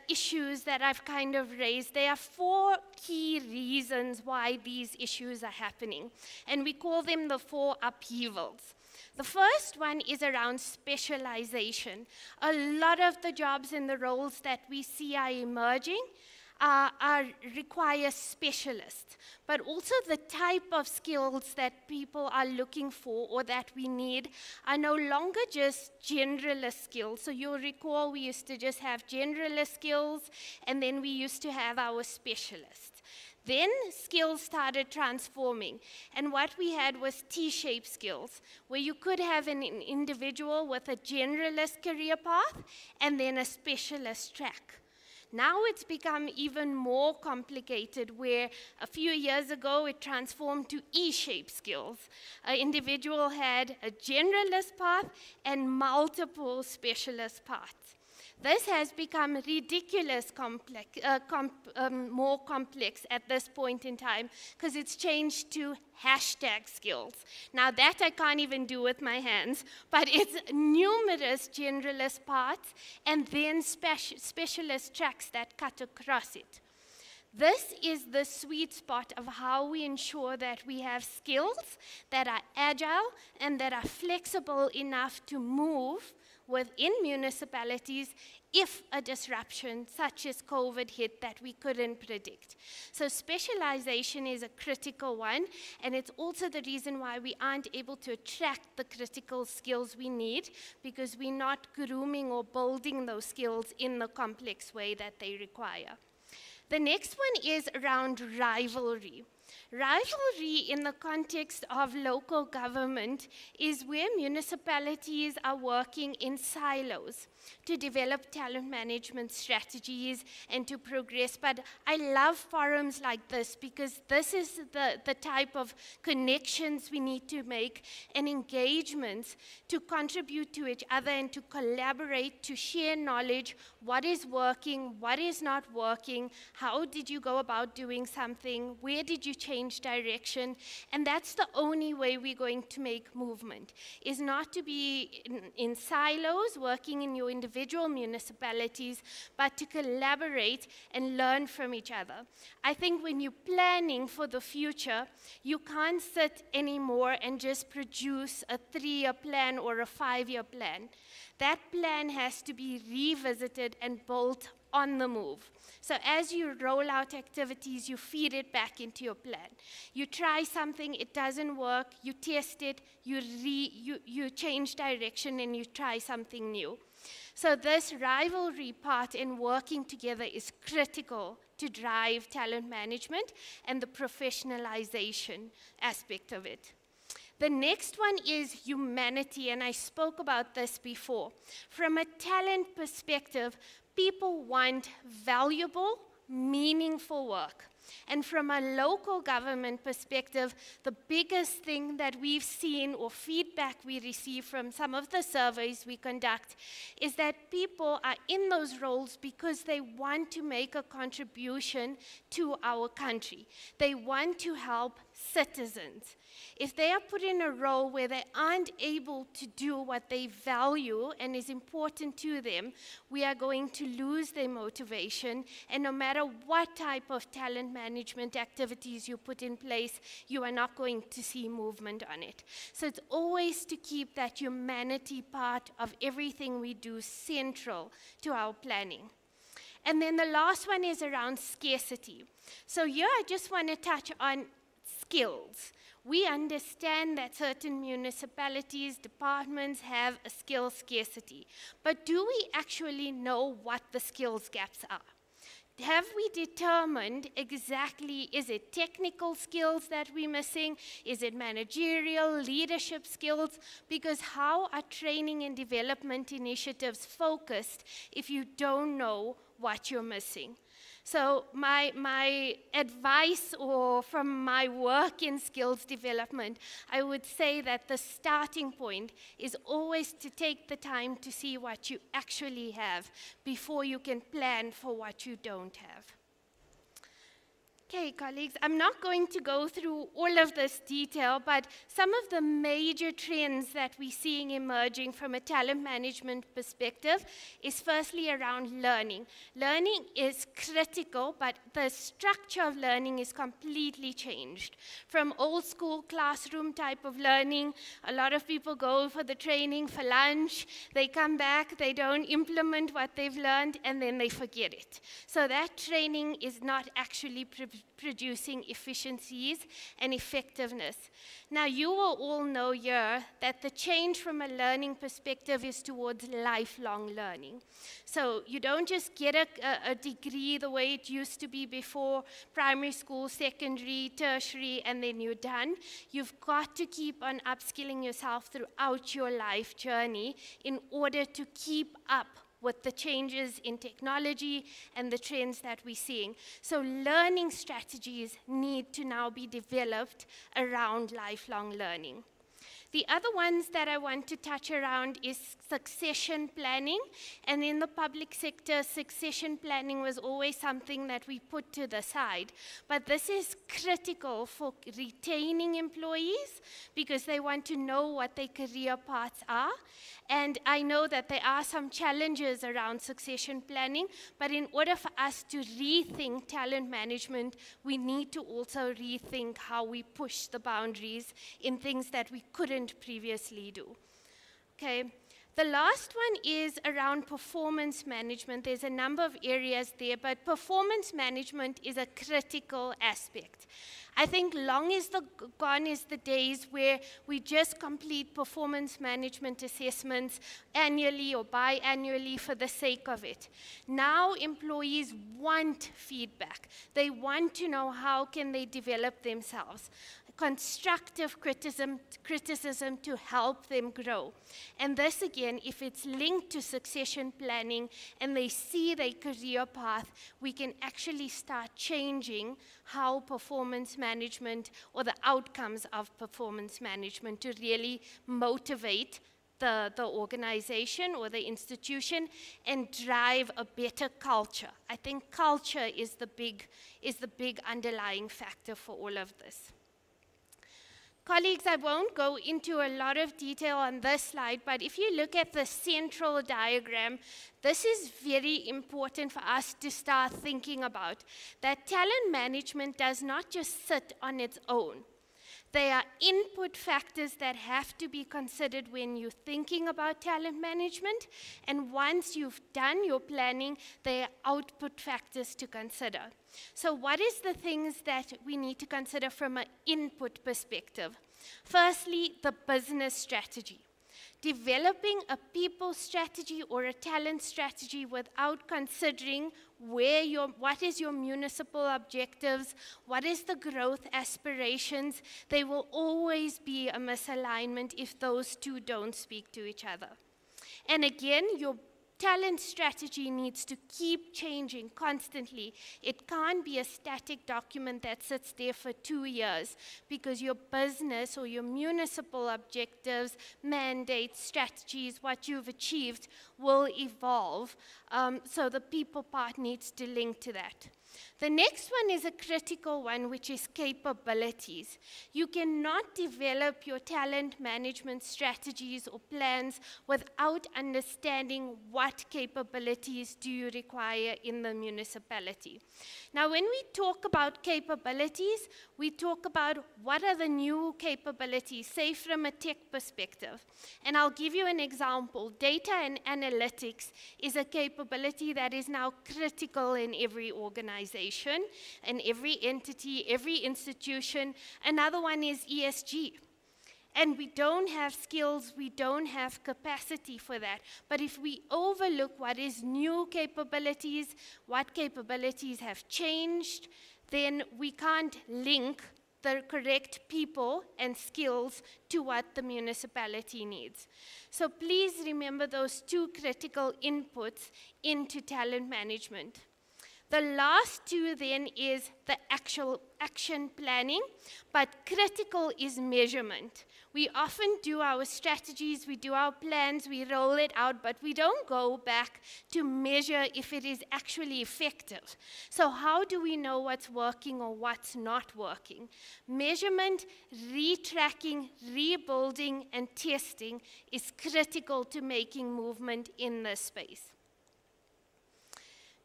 issues that I've kind of raised, there are 4 key reasons why these issues are happening, and we call them the 4 upheavals. The first one is around specialization. A lot of the jobs and the roles that we see are emerging require specialists, but also the type of skills that people are looking for or that we need are no longer just generalist skills. So you'll recall we used to just have generalist skills, and then we used to have our specialists. Then skills started transforming, and what we had was T-shaped skills, where you could have an individual with a generalist career path and then a specialist track. Now it's become even more complicated, where a few years ago it transformed to E-shaped skills. An individual had a generalist path and multiple specialist paths. This has become ridiculous more complex at this point in time, because it's changed to hashtag skills. Now that I can't even do with my hands, but it's numerous generalist paths and then specialist tracks that cut across it. This is the sweet spot of how we ensure that we have skills that are agile and that are flexible enough to move within municipalities if a disruption such as COVID hit that we couldn't predict. So specialization is a critical one, and it's also the reason why we aren't able to attract the critical skills we need, because we're not grooming or building those skills in the complex way that they require. The next one is around rivalry. Rivalry in the context of local government is where municipalities are working in silos to develop talent management strategies and to progress. But I love forums like this, because this is the type of connections we need to make and engagements to contribute to each other and to collaborate, to share knowledge, what is working, what is not working, how did you go about doing something, where did you change direction. And that's the only way we're going to make movement, is not to be in silos working in your individual municipalities, but to collaborate and learn from each other. I think when you're planning for the future, you can't sit anymore and just produce a 3-year plan or a 5-year plan. That plan has to be revisited and built on the move. So as you roll out activities, you feed it back into your plan. You try something, it doesn't work, you test it, you change direction, and you try something new. So this rivalry part in working together is critical to drive talent management and the professionalization aspect of it. The next one is humanity, and I spoke about this before. From a talent perspective, people want valuable, meaningful work. And from a local government perspective, the biggest thing that we've seen or feedback we receive from some of the surveys we conduct is that people are in those roles because they want to make a contribution to our country. They want to help citizens. If they are put in a role where they aren't able to do what they value and is important to them, we are going to lose their motivation. And no matter what type of talent management activities you put in place, you are not going to see movement on it. So it's always to keep that humanity part of everything we do central to our planning. And then the last one is around scarcity. So here I just want to touch on skills. We understand that certain municipalities, departments have a skill scarcity. But do we actually know what the skills gaps are? Have we determined exactly, is it technical skills that we're missing? Is it managerial, leadership skills? Because how are training and development initiatives focused if you don't know what you're missing? So my advice, or from my work in skills development, I would say that the starting point is always to take the time to see what you actually have before you can plan for what you don't have. Okay, colleagues, I'm not going to go through all of this detail, but some of the major trends that we're seeing emerging from a talent management perspective is firstly around learning. Learning is critical, but the structure of learning is completely changed. From old school classroom type of learning, a lot of people go for the training for lunch, they come back, they don't implement what they've learned, and then they forget it. So that training is not actually producing efficiencies and effectiveness. Now, you will all know here that the change from a learning perspective is towards lifelong learning. So you don't just get a degree the way it used to be before, primary school, secondary, tertiary, and then you're done. You've got to keep on upskilling yourself throughout your life journey in order to keep up with the changes in technology and the trends that we're seeing. So learning strategies need to now be developed around lifelong learning. The other ones that I want to touch around is succession planning. And in the public sector, succession planning was always something that we put to the side. But this is critical for retaining employees because they want to know what their career paths are. And I know that there are some challenges around succession planning, but in order for us to rethink talent management, we need to also rethink how we push the boundaries in things that we couldn't previously do. Okay. The last one is around performance management. There's a number of areas there, but performance management is a critical aspect. I think gone is the days where we just complete performance management assessments annually or biannually for the sake of it. Now employees want feedback. They want to know how can they develop themselves. Constructive criticism to help them grow. And this again, if it's linked to succession planning and they see their career path, we can actually start changing how performance management or the outcomes of performance management to really motivate the organization or the institution and drive a better culture. I think culture is the big underlying factor for all of this. Colleagues, I won't go into a lot of detail on this slide, but if you look at the central diagram, this is very important for us to start thinking about, that talent management does not just sit on its own. There are input factors that have to be considered when you're thinking about talent management, and once you've done your planning, there are output factors to consider. So what is the things that we need to consider from an input perspective? Firstly, the business strategy. Developing a people strategy or a talent strategy without considering what is your municipal objectives, what is the growth aspirations, there will always be a misalignment if those two don't speak to each other. And again, your talent strategy needs to keep changing constantly. It can't be a static document that sits there for 2 years because your business or your municipal objectives, mandates, strategies, what you've achieved will evolve. So the people part needs to link to that. The next one is a critical one, which is capabilities. You cannot develop your talent management strategies or plans without understanding what capabilities do you require in the municipality. Now, when we talk about capabilities, we talk about what are the new capabilities, say from a tech perspective. And I'll give you an example. Data and analytics is a capability that is now critical in every organization, in every entity, every institution. Another one is ESG. And we don't have skills, we don't have capacity for that. But if we overlook what is new capabilities, what capabilities have changed, then we can't link the correct people and skills to what the municipality needs. So please remember those two critical inputs into talent management. The last two then is the actual action planning, but critical is measurement. We often do our strategies, we do our plans, we roll it out, but we don't go back to measure if it is actually effective. So how do we know what's working or what's not working? Measurement, retracking, rebuilding, and testing is critical to making movement in this space.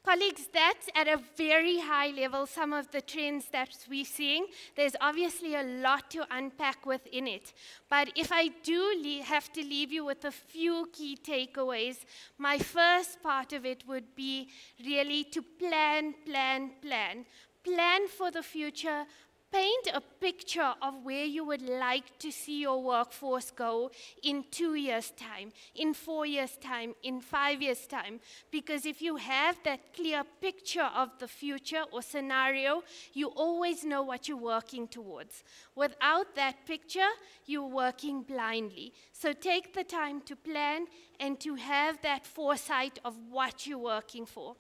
Colleagues, that's at a very high level some of the trends that we're seeing. There's obviously a lot to unpack within it. But if I do have to leave you with a few key takeaways, my first part of it would be really to plan, plan, plan. Plan for the future. Paint a picture of where you would like to see your workforce go in 2 years' time, in 4 years' time, in 5 years' time. Because if you have that clear picture of the future or scenario, you always know what you're working towards. Without that picture, you're working blindly. So take the time to plan and to have that foresight of what you're working for.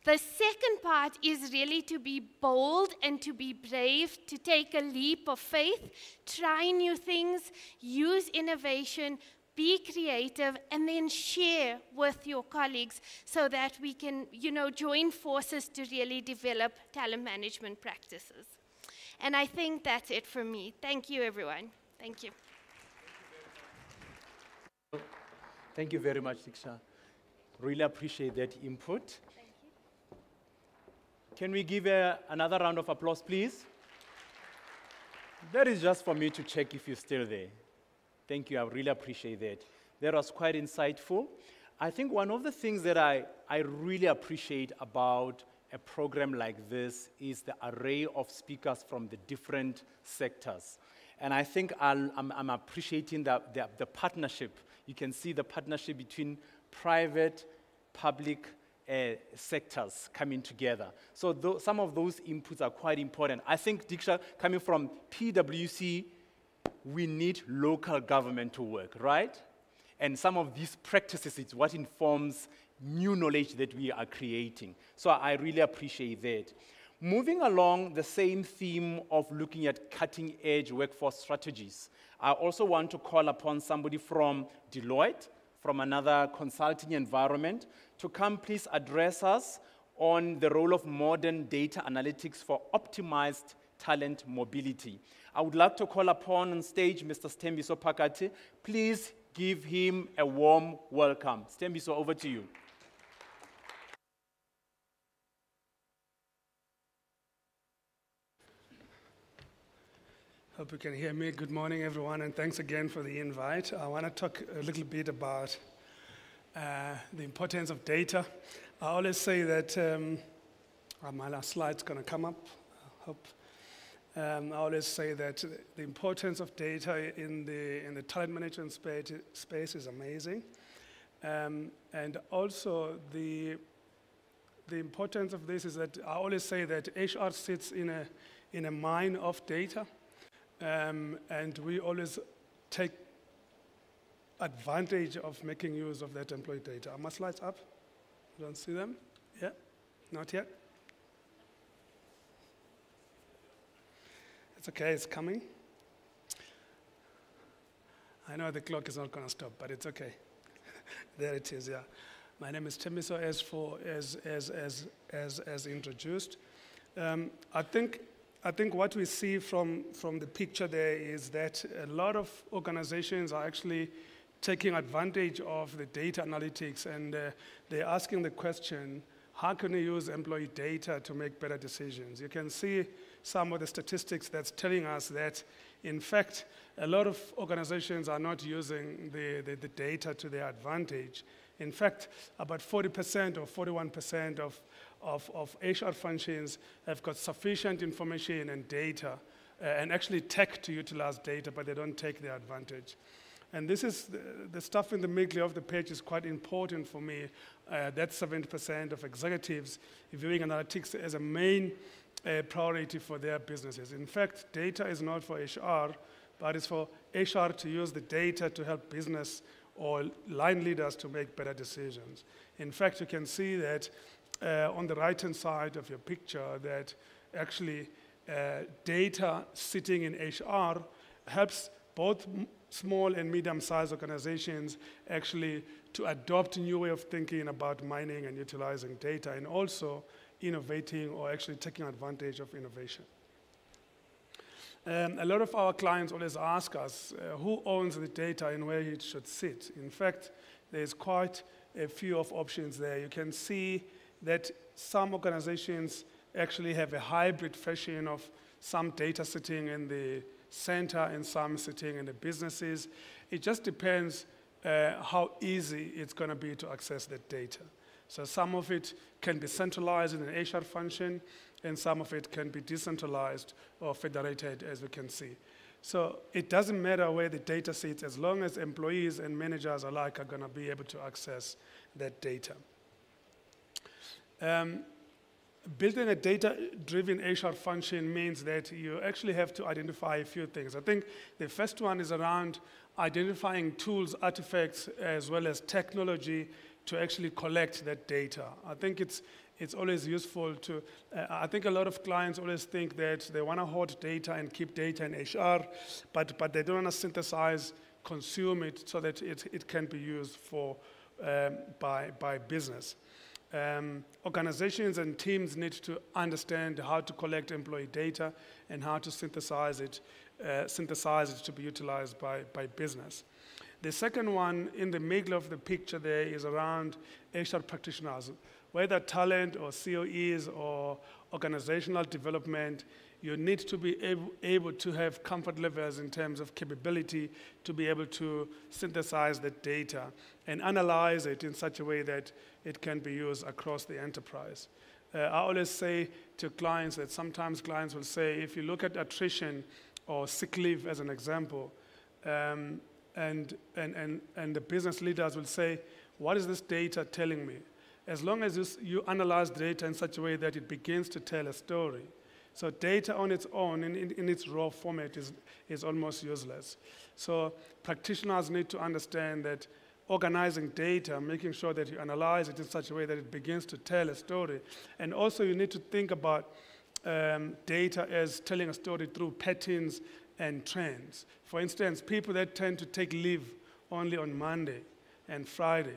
The second part is really to be bold and to be brave, to take a leap of faith, try new things, use innovation, be creative, and then share with your colleagues so that we can, join forces to really develop talent management practices. And I think that's it from me. Thank you, everyone. Thank you. Thank you very much, Diksha. Really appreciate that input. Can we give another round of applause, please? That is just for me to check if you're still there. Thank you, I really appreciate that. That was quite insightful. I think one of the things that I really appreciate about a program like this is the array of speakers from the different sectors. And I think I'm appreciating the partnership. You can see the partnership between private, public, sectors coming together. So some of those inputs are quite important. I think, Diksha, coming from PwC, we need local government to work, right? And some of these practices is what informs new knowledge that we are creating. So I really appreciate that. Moving along the same theme of looking at cutting-edge workforce strategies, I also want to call upon somebody from Deloitte, from another consulting environment, to come please address us on the role of modern data analytics for optimized talent mobility. I would like to call upon on stage Mr. Sthembiso Phakathi. Please give him a warm welcome. Sthembiso, over to you. Hope you can hear me. Good morning, everyone, and thanks again for the invite. I want to talk a little bit about the importance of data. I always say that, my last slide's going to come up, I hope. I always say that the importance of data in the talent management space is amazing. And also the importance of this is that I always say that HR sits in a mine of data. And we always take advantage of making use of that employee data. Are my slides up? You don't see them? Yeah? Not yet? It's okay, it's coming. I know the clock is not going to stop, but it's okay. There it is, yeah. My name is Sthembiso, as introduced. I think what we see from the picture there is that a lot of organizations are actually taking advantage of the data analytics, and they're asking the question, how can we use employee data to make better decisions? You can see some of the statistics that's telling us that, in fact, a lot of organizations are not using the data to their advantage. In fact, about 40% or 41% of HR functions have got sufficient information and data, and actually tech to utilize data, but they don't take their advantage. And this is, the stuff in the middle of the page is quite important for me. That's 70% of executives viewing analytics as a main priority for their businesses. In fact, data is not for HR, but it's for HR to use the data to help business or line leaders to make better decisions. In fact, you can see that on the right-hand side of your picture that actually data sitting in HR helps both small and medium-sized organizations actually to adopt a new way of thinking about mining and utilizing data, and also innovating or actually taking advantage of innovation. A lot of our clients always ask us who owns the data and where it should sit. In fact, there's quite a few of options there. You can see that some organizations actually have a hybrid fashion of some data sitting in the center and some sitting in the businesses. It just depends how easy it's going to be to access that data. So some of it can be centralized in an HR function, and some of it can be decentralized or federated, as we can see. So it doesn't matter where the data sits, as long as employees and managers alike are going to be able to access that data. Building a data-driven HR function means that you actually have to identify a few things. I think the first one is around identifying tools, artifacts, as well as technology to actually collect that data. I think it's always useful to, I think a lot of clients always think that they want to hoard data and keep data in HR, but they don't want to synthesize, consume it so that it can be used for, by business. Organizations and teams need to understand how to collect employee data and how to synthesize it to be utilized by business. The second one in the middle of the picture there is around HR practitioners. Whether talent or COEs or organizational development, you need to be able to have comfort levels in terms of capability to be able to synthesize the data and analyze it in such a way that it can be used across the enterprise. I always say to clients that sometimes clients will say, if you look at attrition or sick leave as an example, and the business leaders will say, what is this data telling me? As long as you analyze data in such a way that it begins to tell a story. So data on its own, in its raw format, is almost useless. So practitioners need to understand that organizing data, making sure that you analyze it in such a way that it begins to tell a story. And also you need to think about data as telling a story through patterns and trends. For instance, people that tend to take leave only on Monday and Friday,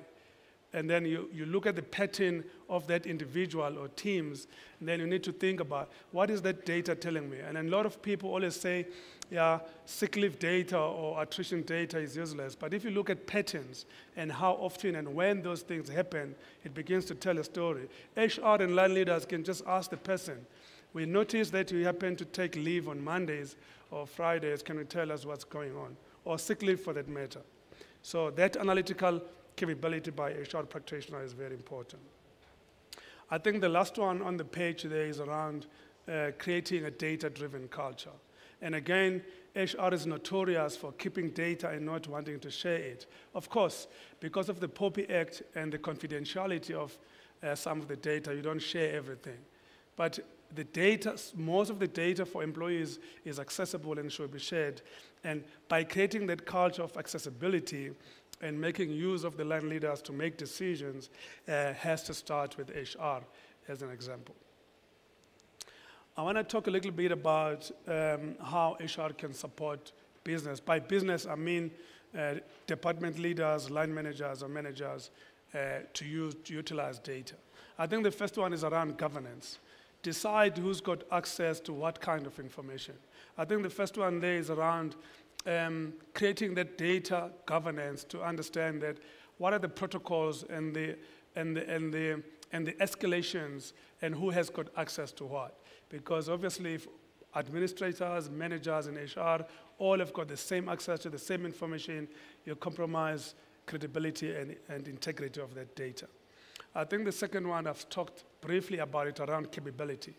and then you look at the pattern of that individual or teams, and then you need to think about, what is that data telling me? And a lot of people always say, yeah, sick leave data or attrition data is useless. But if you look at patterns and how often and when those things happen, it begins to tell a story. HR and line leaders can just ask the person, we noticed that you happen to take leave on Mondays or Fridays, can you tell us what's going on? Or sick leave for that matter. So that analytical capability by HR practitioner is very important. I think the last one on the page there is around creating a data-driven culture. And again, HR is notorious for keeping data and not wanting to share it. Of course, because of the POPI Act and the confidentiality of some of the data, you don't share everything. But the data, most of the data for employees is accessible and should be shared. And by creating that culture of accessibility and making use of the line leaders to make decisions has to start with HR as an example. I want to talk a little bit about how HR can support business. By business, I mean department leaders, line managers, or managers to utilize data. I think the first one is around governance. Decide who's got access to what kind of information. I think the first one there is around creating that data governance to understand that what are the protocols and the escalations and who has got access to what. Because obviously if administrators, managers, and HR all have got the same access to the same information, you compromise credibility and integrity of that data. I think the second one, I've talked briefly about it around capability.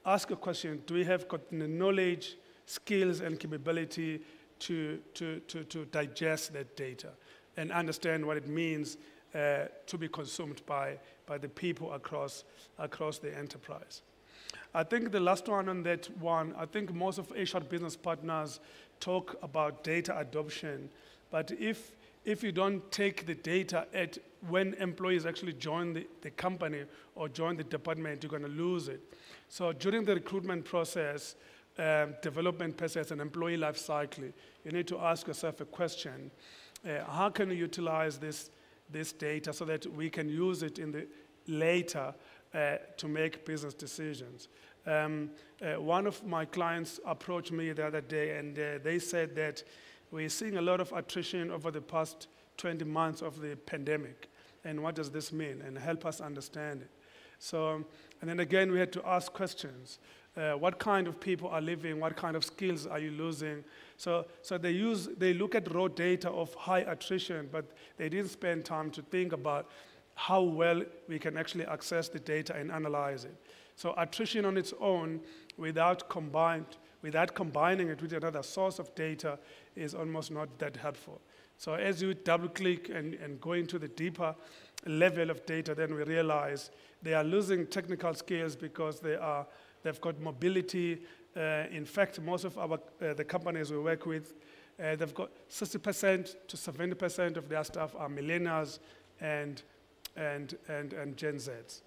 Ask a question, do we have got the knowledge, skills, and capability to digest that data and understand what it means to be consumed by the people across the enterprise? I think the last one on that one, I think most of HR business partners talk about data adoption, but if if you don't take the data at when employees actually join the company or join the department, you're going to lose it. So during the recruitment process, development process, and employee life cycle, you need to ask yourself a question. How can we utilize this data so that we can use it in the later to make business decisions? One of my clients approached me the other day, and they said that we're seeing a lot of attrition over the past 20 months of the pandemic. And what does this mean? And help us understand it. So, and then again, we had to ask questions. What kind of people are leaving? What kind of skills are you losing? So they look at raw data of high attrition, but they didn't spend time to think about how well we can actually access the data and analyze it. So attrition on its own, without combining it with another source of data, is almost not that helpful. So as you double-click and go into the deeper level of data, then we realize they are losing technical skills because they've got mobility. In fact, most of the companies we work with, they've got 60% to 70% of their staff are millennials and Gen Zs.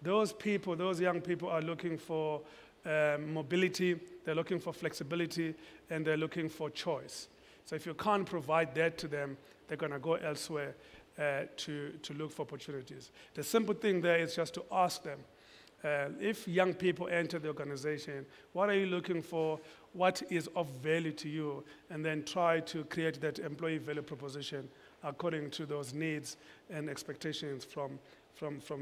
Those people, those young people are looking for mobility, they're looking for flexibility, and they're looking for choice. So if you can't provide that to them, they're going to go elsewhere to look for opportunities. The simple thing there is just to ask them, if young people enter the organization, what are you looking for? What is of value to you? And then try to create that employee value proposition according to those needs and expectations from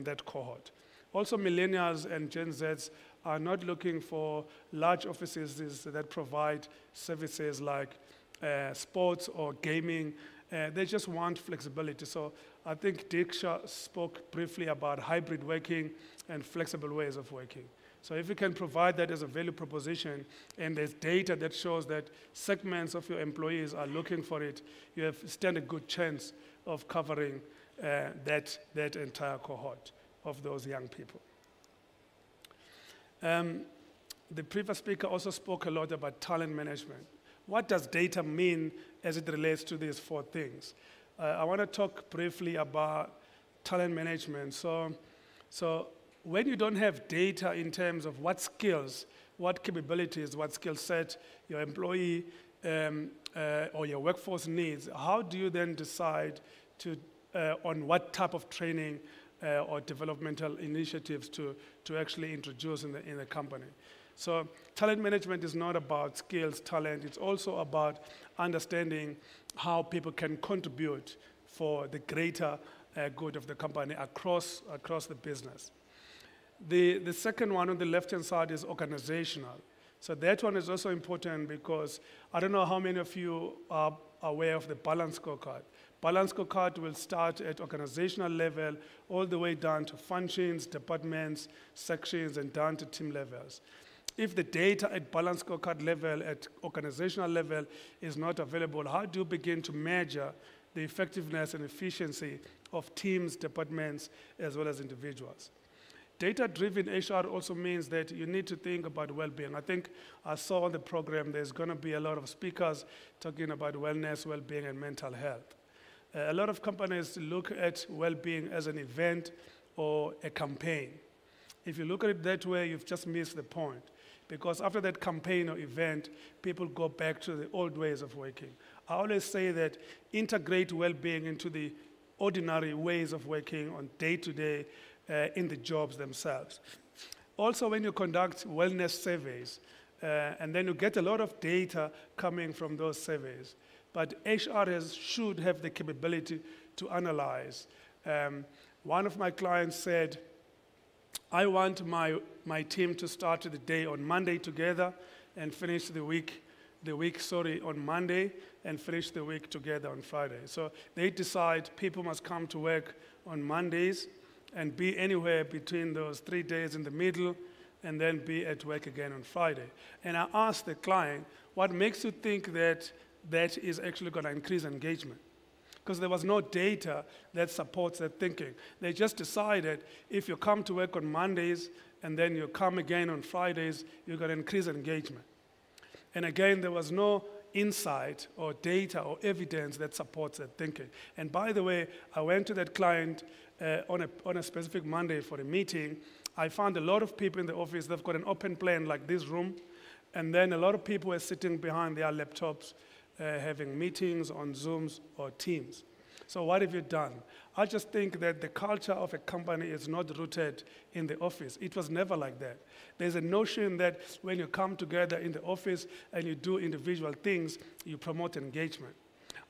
that cohort. Also, millennials and Gen Zs are not looking for large offices that provide services like sports or gaming. They just want flexibility. So I think Diksha spoke briefly about hybrid working and flexible ways of working. So if you can provide that as a value proposition, and there's data that shows that segments of your employees are looking for it, you stand a good chance of covering that entire cohort of those young people. The previous speaker also spoke a lot about talent management. What does data mean as it relates to these four things? I want to talk briefly about talent management. So when you don't have data in terms of what skills, what capabilities, what skill set your employee or your workforce needs, how do you then decide on what type of training or developmental initiatives to actually introduce in the company? So talent management is not about skills, talent. It's also about understanding how people can contribute for the greater good of the company across the business. The second one on the left-hand side is organizational. So that one is also important because I don't know how many of you are aware of the Balanced Scorecard. Balanced Scorecard will start at organizational level all the way down to functions, departments, sections, and down to team levels. If the data at Balanced Scorecard level, at organizational level, is not available, how do you begin to measure the effectiveness and efficiency of teams, departments, as well as individuals? Data-driven HR also means that you need to think about well-being. I think I saw on the program there's going to be a lot of speakers talking about wellness, well-being, and mental health. A lot of companies look at well-being as an event or a campaign. If you look at it that way, you've just missed the point. Because after that campaign or event, people go back to the old ways of working. I always say that integrate well-being into the ordinary ways of working on day-to-day in the jobs themselves. Also, when you conduct wellness surveys, and then you get a lot of data coming from those surveys, but HR should have the capability to analyze. One of my clients said, I want my team to start the day on Monday together and finish the week on Monday and finish the week together on Friday. So they decide people must come to work on Mondays and be anywhere between those 3 days in the middle and then be at work again on Friday. And I asked the client, what makes you think that that is actually going to increase engagement? Because there was no data that supports that thinking. They just decided if you come to work on Mondays and then you come again on Fridays, you're going to increase engagement. And again, there was no insight or data or evidence that supports that thinking. And by the way, I went to that client on a specific Monday for a meeting. I found a lot of people in the office, they've got an open plan like this room, and then a lot of people were sitting behind their laptops having meetings on Zooms or Teams. So what have you done? I just think that the culture of a company is not rooted in the office. It was never like that. There's a notion that when you come together in the office and you do individual things, you promote engagement.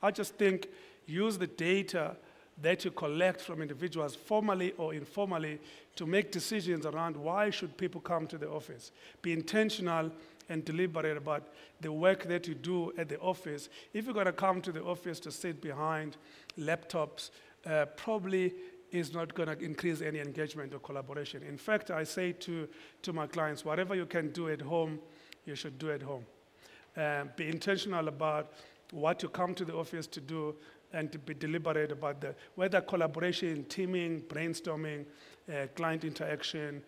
I just think use the data that you collect from individuals formally or informally to make decisions around why should people come to the office. Be intentional and deliberate about the work that you do at the office. If you're going to come to the office to sit behind laptops, probably is not going to increase any engagement or collaboration. In fact, I say to my clients, whatever you can do at home, you should do at home. Be intentional about what you come to the office to do, and to be deliberate about whether collaboration, teaming, brainstorming, client interaction,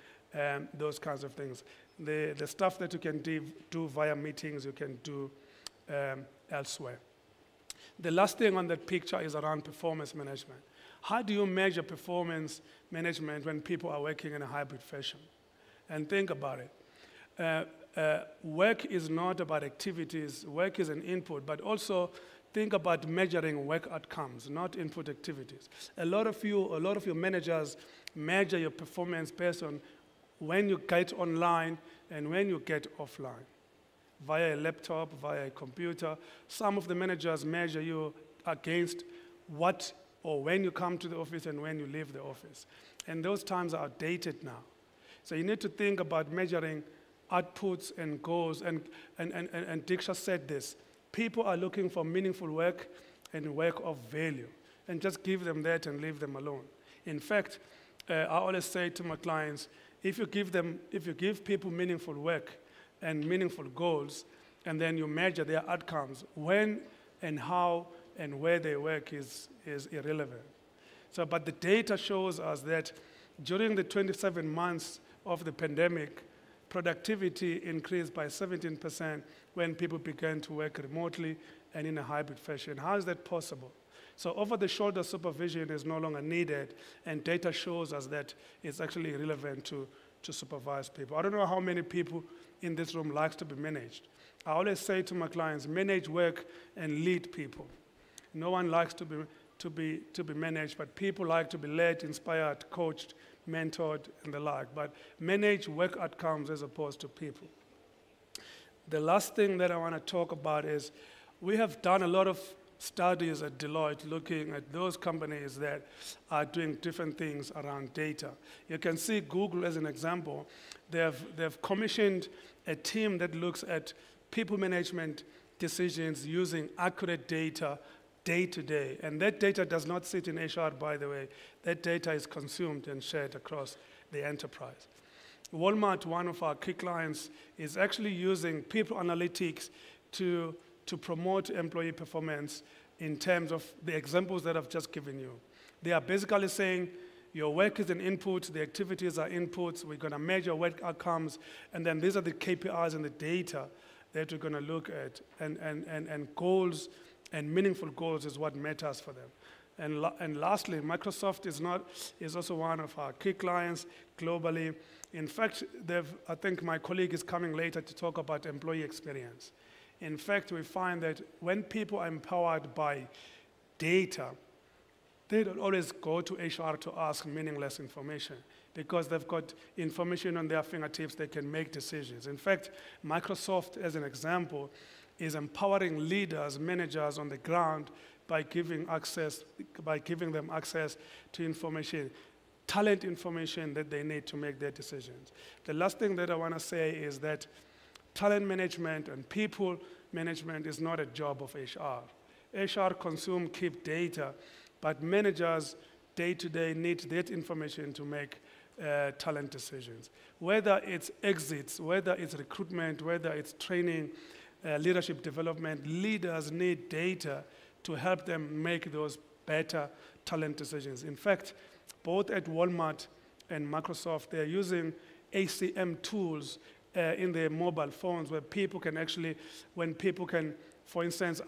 those kinds of things. The stuff that you can do via meetings, you can do elsewhere. The last thing on that picture is around performance management. How do you measure performance management when people are working in a hybrid fashion? And think about it. Work is not about activities. Work is an input, but also think about measuring work outcomes, not input activities. A lot of your managers measure your performance based on when you get online and when you get offline, via a laptop, via a computer. Some of the managers measure you against what or when you come to the office and when you leave the office. And those times are outdated now. So you need to think about measuring outputs and goals. And Diksha said this, people are looking for meaningful work and work of value. And just give them that and leave them alone. In fact, I always say to my clients, if you give people meaningful work and meaningful goals, and then you measure their outcomes, when and how and where they work is irrelevant. So, but the data shows us that during the 27 months of the pandemic, productivity increased by 17% when people began to work remotely and in a hybrid fashion. How is that possible? So over-the-shoulder supervision is no longer needed, and data shows us that it's actually relevant to supervise people. I don't know how many people in this room likes to be managed. I always say to my clients, manage work and lead people. No one likes to be managed, but people like to be led, inspired, coached, mentored, and the like. But manage work outcomes as opposed to people. The last thing that I want to talk about is we have done a lot of studies at Deloitte looking at those companies that are doing different things around data. You can see Google as an example. They've commissioned a team that looks at people management decisions using accurate data day to day. And that data does not sit in HR, by the way. That data is consumed and shared across the enterprise. Walmart, one of our key clients, is actually using people analytics to promote employee performance in terms of the examples that I've just given you. They are basically saying, your work is an input, the activities are inputs, we're going to measure work outcomes, and then these are the KPIs and the data that we're going to look at, and goals and meaningful goals is what matters for them. And lastly, Microsoft is also one of our key clients globally. In fact, I think my colleague is coming later to talk about employee experience. In fact, we find that when people are empowered by data, they don't always go to HR to ask meaningless information because they've got information on their fingertips, they can make decisions. In fact, Microsoft, as an example, is empowering leaders, managers on the ground by giving them access to information, talent information that they need to make their decisions. The last thing that I want to say is that talent management and people management is not a job of HR. HR consume, keep data, but managers day-to-day need that information to make talent decisions. Whether it's exits, whether it's recruitment, whether it's training, leadership development, leaders need data to help them make those better talent decisions. In fact, both at Walmart and Microsoft, they're using ACM tools in their mobile phones where people can actually, when people can For instance,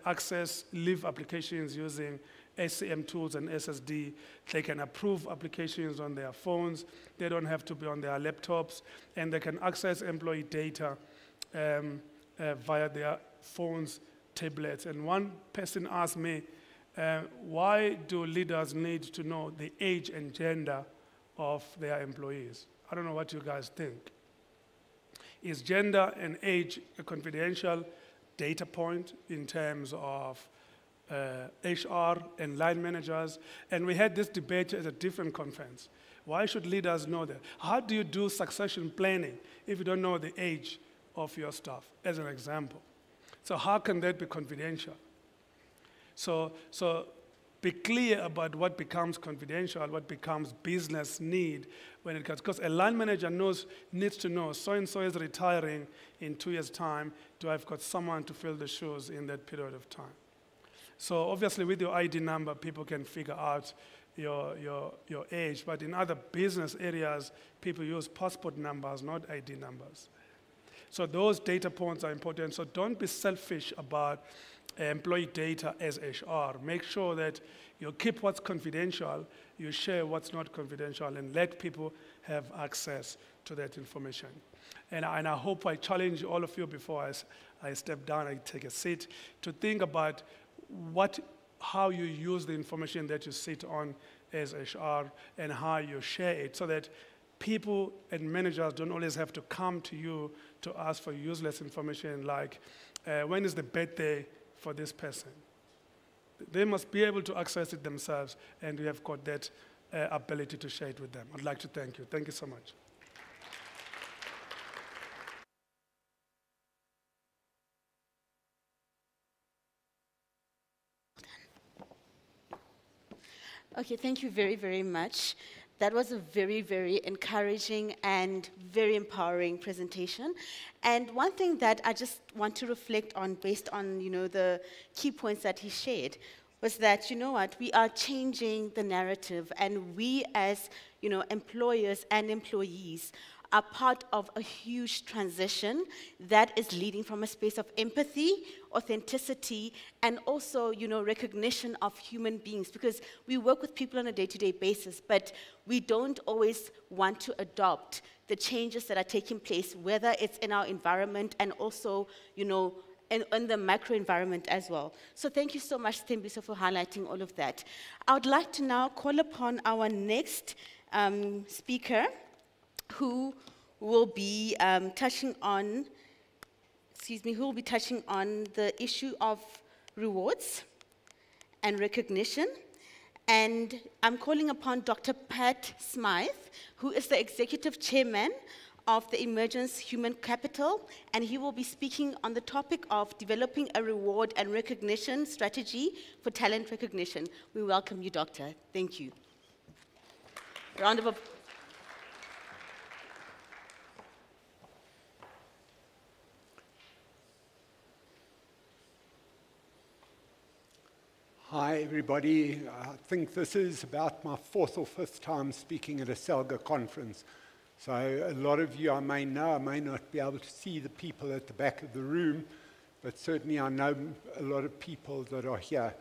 access leave applications using SCM tools and SSD. They can approve applications on their phones. They don't have to be on their laptops. And they can access employee data via their phones, tablets. And one person asked me, why do leaders need to know the age and gender of their employees? I don't know what you guys think. Is gender and age a confidential data point in terms of HR and line managers? And we had this debate at a different conference. Why should leaders know that? How do you do succession planning if you don't know the age of your staff, as an example? So how can that be confidential? So be clear about what becomes confidential, what becomes business need when it comes, because a line manager needs to know, so-and-so is retiring in 2 years' time, do I've got someone to fill the shoes in that period of time? So obviously with your ID number, people can figure out your age, but in other business areas, people use passport numbers, not ID numbers. So those data points are important, so don't be selfish about employee data as HR. Make sure that you keep what's confidential, you share what's not confidential, and let people have access to that information. And I hope I challenge all of you before I step down, I take a seat, to think about how you use the information that you sit on as HR and how you share it, so that people and managers don't always have to come to you to ask for useless information like, when is the birthday for this person? They must be able to access it themselves, and we have got that ability to share it with them. I'd like to thank you. Thank you so much. Okay, thank you very, very much. That was a very, very encouraging and very empowering presentation. And one thing that I just want to reflect on based on, the key points that he shared was that, we are changing the narrative, and we as, employers and employees are part of a huge transition that is leading from a space of empathy, authenticity, and also, recognition of human beings, because we work with people on a day-to-day basis, but we don't always want to adopt the changes that are taking place, whether it's in our environment and also, in the macro environment as well. So thank you so much, Thembiso, for highlighting all of that. I would like to now call upon our next speaker, who will be touching on the issue of rewards and recognition. And I'm calling upon Dr. Pat Smythe, who is the Executive Chairman of the Emergence Human Capital, and he will be speaking on the topic of developing a reward and recognition strategy for talent recognition. We welcome you, Doctor. Thank you. Round of applause. Hi, everybody. I think this is about my 4th or 5th time speaking at a SALGA conference. So a lot of you I may know, I may not be able to see the people at the back of the room, but certainly I know a lot of people that are here.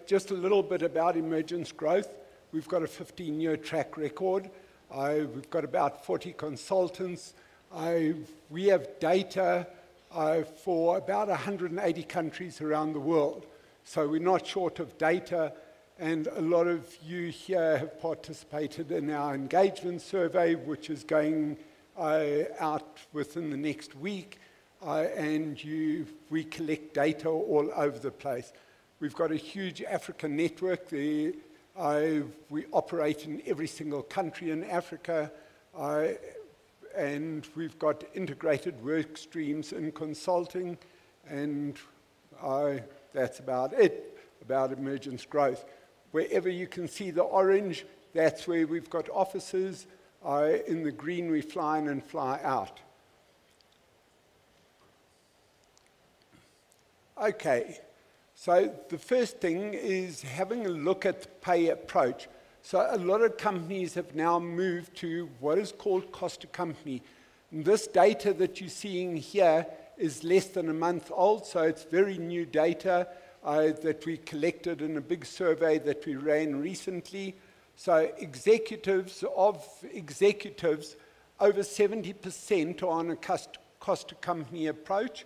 Just a little bit about Emergence Growth. We've got a 15-year track record. We've got about 40 consultants. We have data for about 180 countries around the world. So we're not short of data, and a lot of you here have participated in our engagement survey, which is going out within the next week, and we collect data all over the place. We've got a huge African network. We operate in every single country in Africa, and we've got integrated work streams in consulting, and that's about it, about Emergence Growth. Wherever you can see the orange, that's where we've got offices. In the green, we fly in and fly out. Okay, so the first thing is having a look at the pay approach. So a lot of companies have now moved to what is called cost to company. This data that you're seeing here is less than a month old, so it's very new data that we collected in a big survey that we ran recently. So executives, over 70% are on a cost-to-company approach.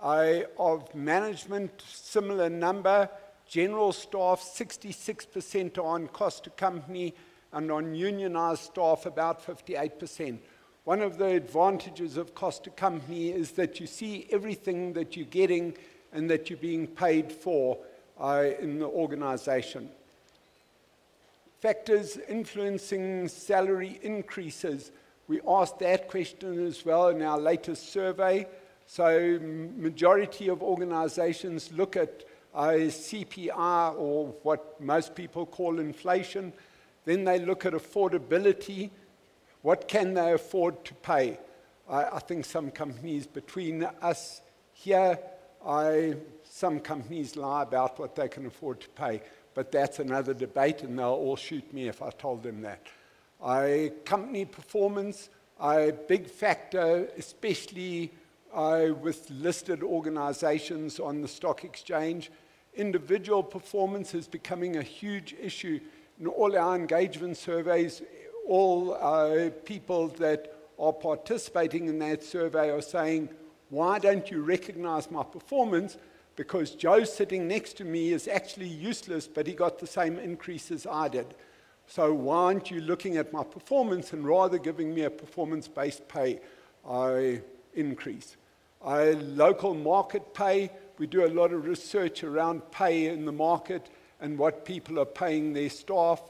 Of management, similar number. General staff, 66% are on cost-to-company, and on unionized staff, about 58%. One of the advantages of cost-to-company is that you see everything that you're getting and that you're being paid for in the organization. Factors influencing salary increases. We asked that question as well in our latest survey. So majority of organizations look at CPI, or what most people call inflation. Then they look at affordability. What can they afford to pay? I think some companies between us here, some companies lie about what they can afford to pay. But that's another debate, and they'll all shoot me if I told them that. Company performance, a big factor, especially with listed organizations on the stock exchange. Individual performance is becoming a huge issue. In all our engagement surveys, all people that are participating in that survey are saying, why don't you recognize my performance? Because Joe sitting next to me is actually useless, but he got the same increase as I did. So why aren't you looking at my performance and rather giving me a performance-based pay increase? Local market pay, we do a lot of research around pay in the market and what people are paying their staff.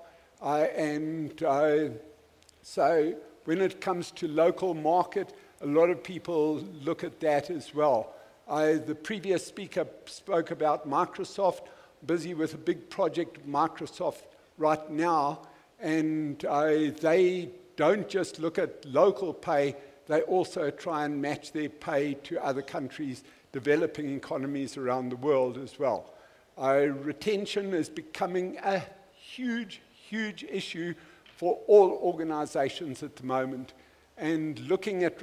So when it comes to local market, a lot of people look at that as well. The previous speaker spoke about Microsoft, busy with a big project with Microsoft right now, and they don't just look at local pay, they also try and match their pay to other countries, developing economies around the world as well. Retention is becoming a huge, huge issue for all organizations at the moment. And looking at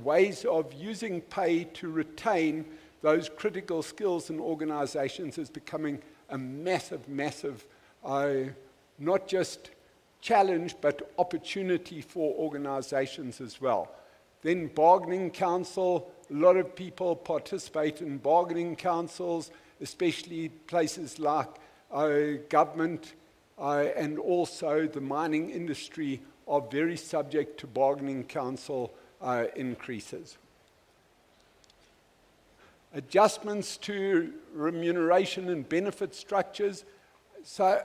ways of using pay to retain those critical skills in organizations is becoming a massive, massive, not just challenge, but opportunity for organizations as well. Then bargaining council, a lot of people participate in bargaining councils, especially places like government and also the mining industry are very subject to bargaining council increases. Adjustments to remuneration and benefit structures. So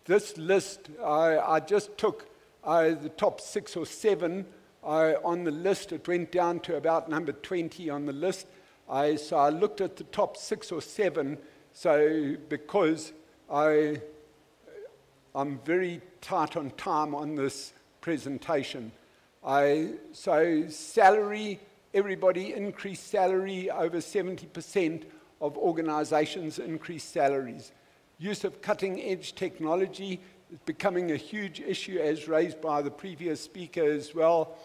this list, I just took the top 6 or 7 on the list. It went down to about number 20 on the list. So I looked at the top 6 or 7, so because I'm very tight on time on this presentation. So salary, everybody increased salary, over 70% of organizations increased salaries. Use of cutting-edge technology is becoming a huge issue, as raised by the previous speaker as well,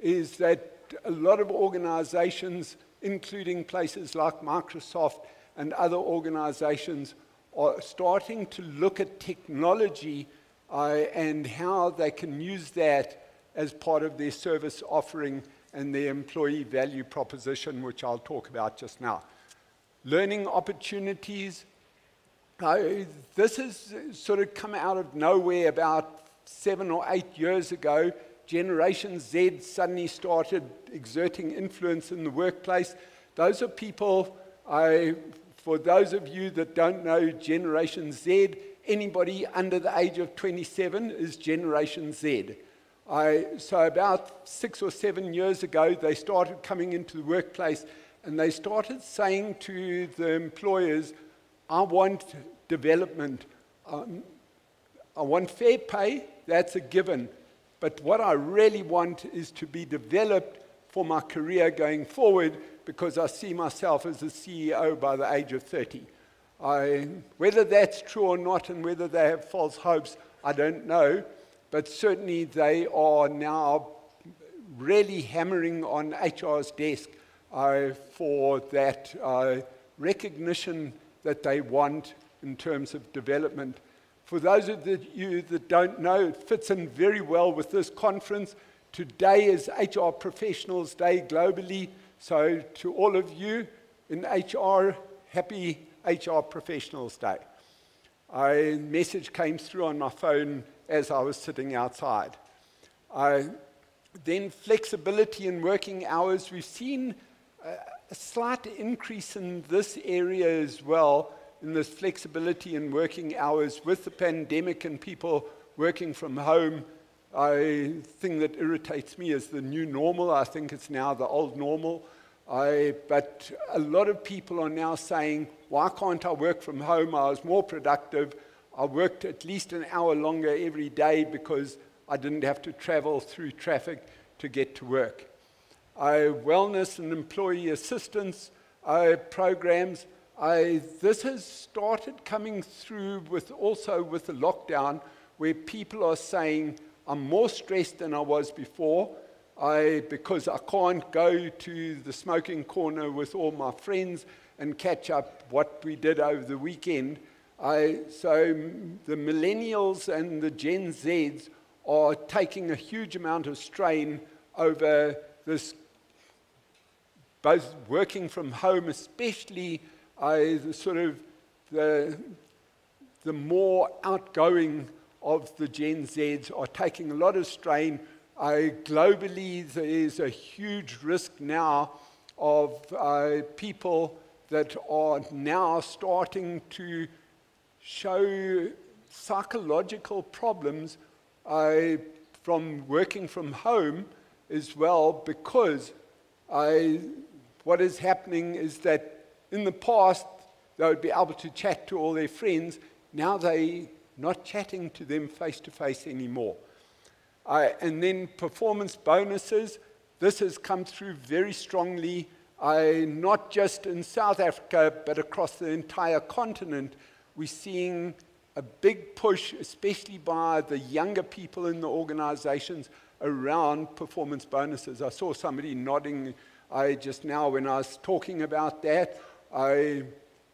is that a lot of organizations, including places like Microsoft and other organizations, are starting to look at technology and how they can use that as part of their service offering and their employee value proposition, which I'll talk about just now. Learning opportunities. This has sort of come out of nowhere about 7 or 8 years ago. Generation Z suddenly started exerting influence in the workplace. Those are people, for those of you that don't know Generation Z, anybody under the age of 27 is Generation Z. So about 6 or 7 years ago, they started coming into the workplace and they started saying to the employers, I want development. I want fair pay, that's a given. But what I really want is to be developed for my career going forward, because I see myself as a CEO by the age of 30. Whether that's true or not, and whether they have false hopes, I don't know. But certainly they are now really hammering on HR's desk for that recognition that they want in terms of development. For those of you that don't know, it fits in very well with this conference. Today is HR Professionals Day globally. So to all of you in HR, happy HR Professionals Day. A message came through on my phone as I was sitting outside. Then flexibility in working hours. We've seen a slight increase in this area as well, in this flexibility in working hours with the pandemic and people working from home. A thing that irritates me is the new normal. I think it's now the old normal. But a lot of people are now saying, why can't I work from home? I was more productive. I worked at least an hour longer every day because I didn't have to travel through traffic to get to work. Wellness and employee assistance programs. This has started coming through also with the lockdown, where people are saying, I'm more stressed than I was before because I can't go to the smoking corner with all my friends and catch up what we did over the weekend. So the millennials and the Gen Zs are taking a huge amount of strain over this, both working from home, especially the more outgoing of the Gen Zs are taking a lot of strain. Globally, there is a huge risk now of people that are now starting to show psychological problems from working from home as well, because what is happening is that in the past, they would be able to chat to all their friends. Now they're not chatting to them face-to-face anymore. And then performance bonuses. This has come through very strongly, not just in South Africa, but across the entire continent. We're seeing a big push, especially by the younger people in the organizations, around performance bonuses. I saw somebody nodding just now when I was talking about that.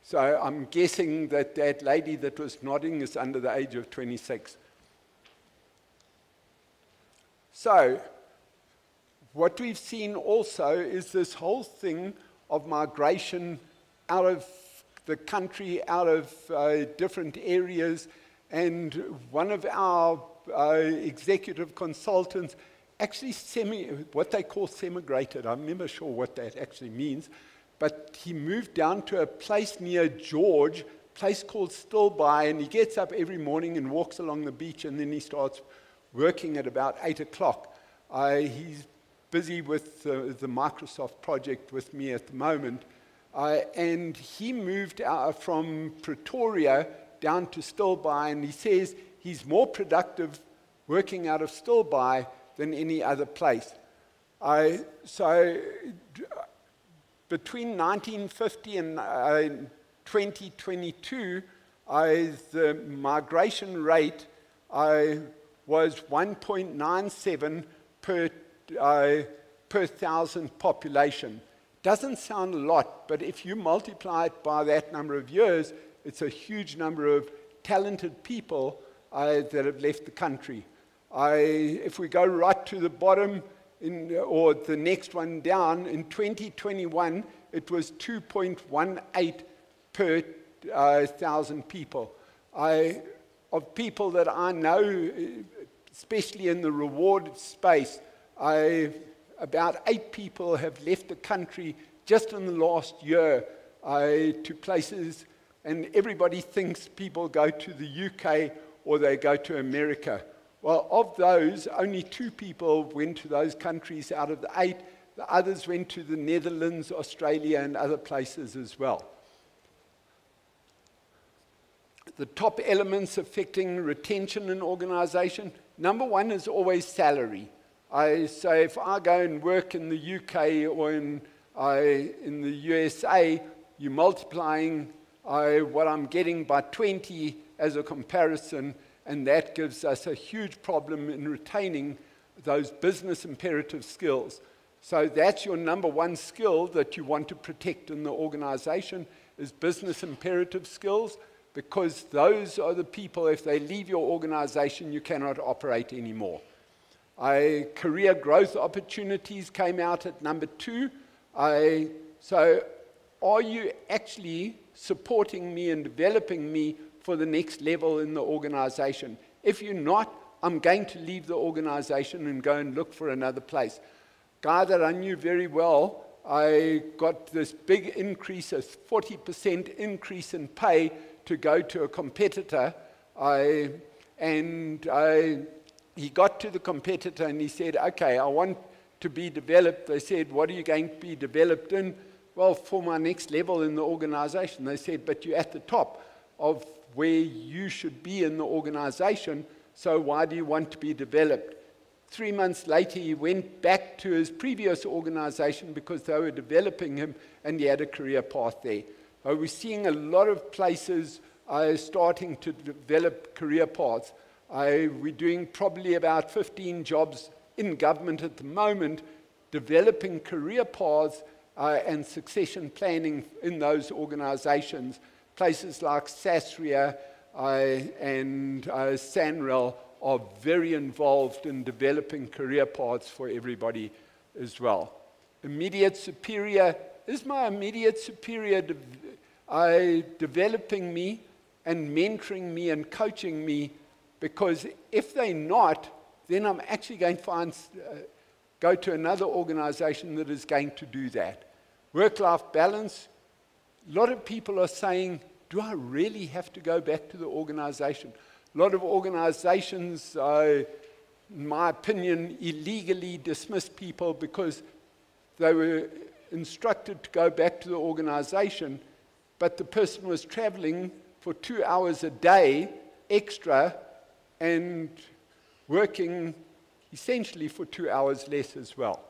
So I'm guessing that that lady that was nodding is under the age of 26. So what we've seen also is this whole thing of migration out of the country, out of different areas. And one of our executive consultants actually what they call semigrated. I'm never sure what that actually means. But he moved down to a place near George, a place called Stilbaai, and he gets up every morning and walks along the beach, and then he starts working at about 8 o'clock. He's busy with the Microsoft project with me at the moment. And he moved from Pretoria down to Stilbaai, and he says he's more productive working out of Stilbaai than any other place. So between 1950 and 2022, the migration rate was 1.97 per thousand population. Doesn't sound a lot, but if you multiply it by that number of years, it's a huge number of talented people that have left the country. If we go right to the bottom, or the next one down, in 2021, it was 2.18 per thousand people. Of people that I know, especially in the reward space, about 8 people have left the country just in the last year to places, and everybody thinks people go to the UK or they go to America. Well, of those, only 2 people went to those countries out of the 8. The others went to the Netherlands, Australia, and other places as well. The top elements affecting retention in organization, number 1 is always salary. So if I go and work in the UK or in the USA, you're multiplying what I'm getting by 20 as a comparison, and that gives us a huge problem in retaining those business imperative skills. So that's your number one skill that you want to protect in the organization, is business imperative skills, because those are the people, if they leave your organization, you cannot operate anymore. Career growth opportunities came out at number 2. So are you actually supporting me and developing me for the next level in the organization? If you're not, I'm going to leave the organization and go and look for another place. Guy that I knew very well, I got this big increase, a 40% increase in pay to go to a competitor. He got to the competitor and he said, okay, I want to be developed. They said, what are you going to be developed in? Well, for my next level in the organization. They said, but you're at the top of where you should be in the organization, so why do you want to be developed? 3 months later, he went back to his previous organization because they were developing him, and he had a career path there. We're seeing a lot of places starting to develop career paths. We're doing probably about 15 jobs in government at the moment, developing career paths and succession planning in those organizations. Places like Sasria and Sanral are very involved in developing career paths for everybody as well. Immediate superior, is my immediate superior developing me and mentoring me and coaching me? Because if they're not, then I'm actually going to go to another organization that is going to do that. Work-life balance, a lot of people are saying, do I really have to go back to the organization? A lot of organizations, in my opinion, illegally dismiss people because they were instructed to go back to the organization, but the person was traveling for 2 hours a day extra and working essentially for 2 hours less as well.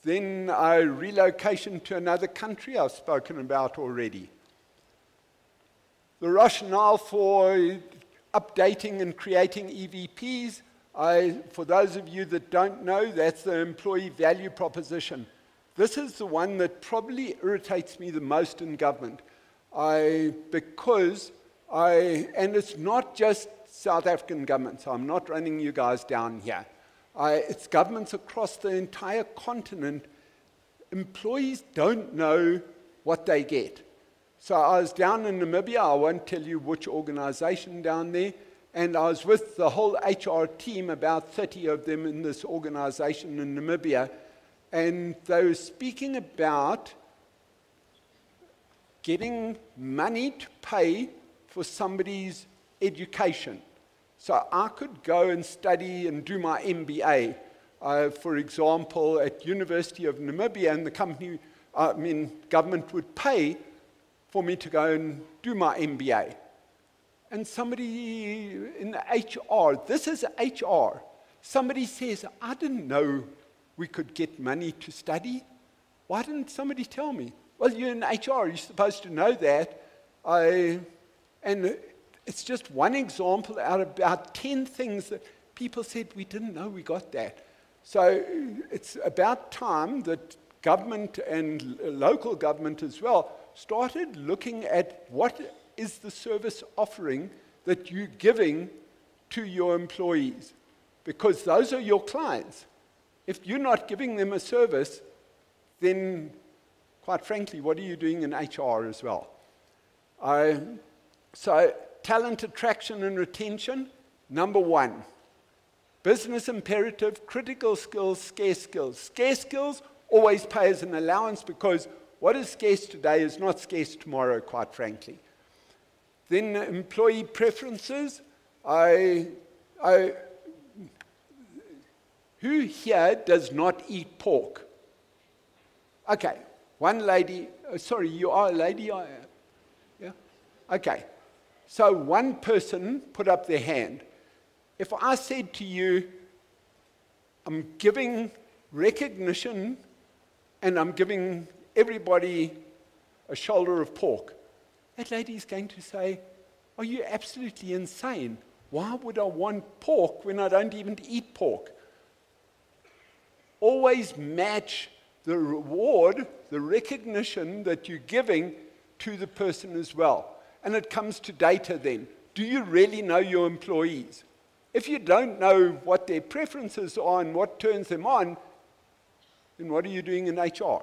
Then relocation to another country, I've spoken about already. The rationale for updating and creating EVPs, for those of you that don't know, that's the employee value proposition. This is the one that probably irritates me the most in government, and it's not just South African governments. I'm not running you guys down here. It's governments across the entire continent. Employees don't know what they get. So I was down in Namibia. I won't tell you which organization down there. And I was with the whole HR team, about 30 of them in this organization in Namibia. And they were speaking about getting money to pay for somebody's education. So I could go and study and do my MBA, for example, at University of Namibia, and the government would pay for me to go and do my MBA. And somebody in HR, this is HR, somebody says, I didn't know we could get money to study. Why didn't somebody tell me? Well, you're in HR, you're supposed to know that. And it's just one example out of about 10 things that people said, we didn't know we got that. So it's about time that government and local government as well started looking at what is the service offering that you're giving to your employees, because those are your clients. If you're not giving them a service, then quite frankly, what are you doing in HR as well? So talent attraction and retention, number 1. Business imperative, critical skills, scarce skills. Scarce skills always pay as an allowance, because what is scarce today is not scarce tomorrow, quite frankly. Then employee preferences. Who here does not eat pork? Okay, one lady, sorry, you are a lady? Yeah? Okay. So one person put up their hand. If I said to you, I'm giving recognition and I'm giving everybody a shoulder of pork, that lady is going to say, are you absolutely insane? Why would I want pork when I don't even eat pork? Always match the reward, the recognition that you're giving to the person as well. And it comes to data then. Do you really know your employees? If you don't know what their preferences are and what turns them on, then what are you doing in HR?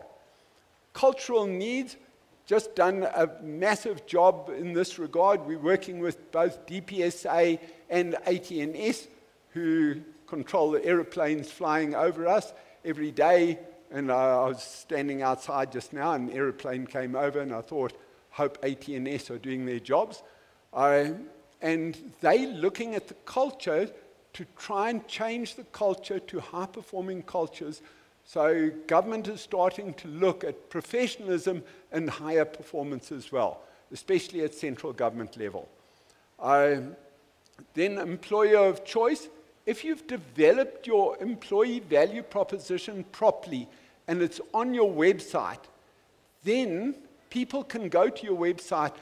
Cultural needs, just done a massive job in this regard. We're working with both DPSA and AT&S, who control the aeroplanes flying over us every day. And I was standing outside just now, and an aeroplane came over, and I thought, hope AT&S are doing their jobs. And they looking at the culture to try and change the culture to high-performing cultures. So government is starting to look at professionalism and higher performance as well, especially at central government level. Then employer of choice. If you've developed your employee value proposition properly and it's on your website, then people can go to your website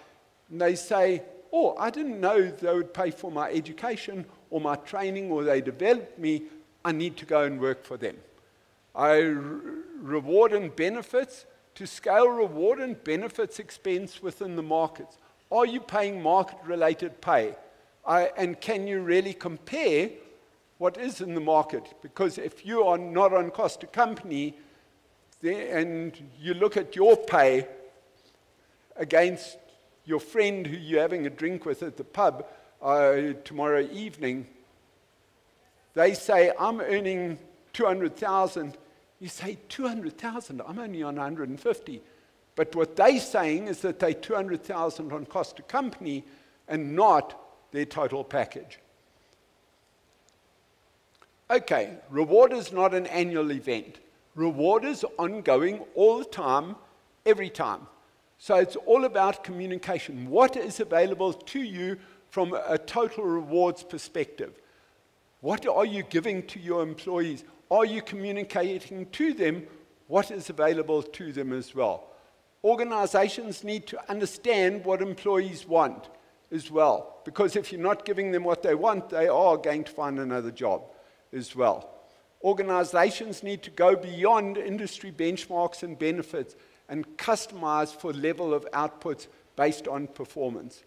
and they say, oh, I didn't know they would pay for my education or my training, or they developed me. I need to go and work for them. Reward and benefits. To scale reward and benefits expense within the markets. Are you paying market-related pay? And can you really compare what is in the market? Because if you are not on cost to company, and you look at your pay against your friend who you're having a drink with at the pub tomorrow evening, they say, I'm earning 200,000. You say, 200,000? I'm only on 150. But what they're saying is that they're 200,000 on cost to company and not their total package. Okay, reward is not an annual event. Reward is ongoing all the time, every time. So it's all about communication. What is available to you from a total rewards perspective? What are you giving to your employees? Are you communicating to them what is available to them as well? Organizations need to understand what employees want as well, because if you're not giving them what they want, they are going to find another job as well. Organizations need to go beyond industry benchmarks and benefits and customize for level of outputs based on performance.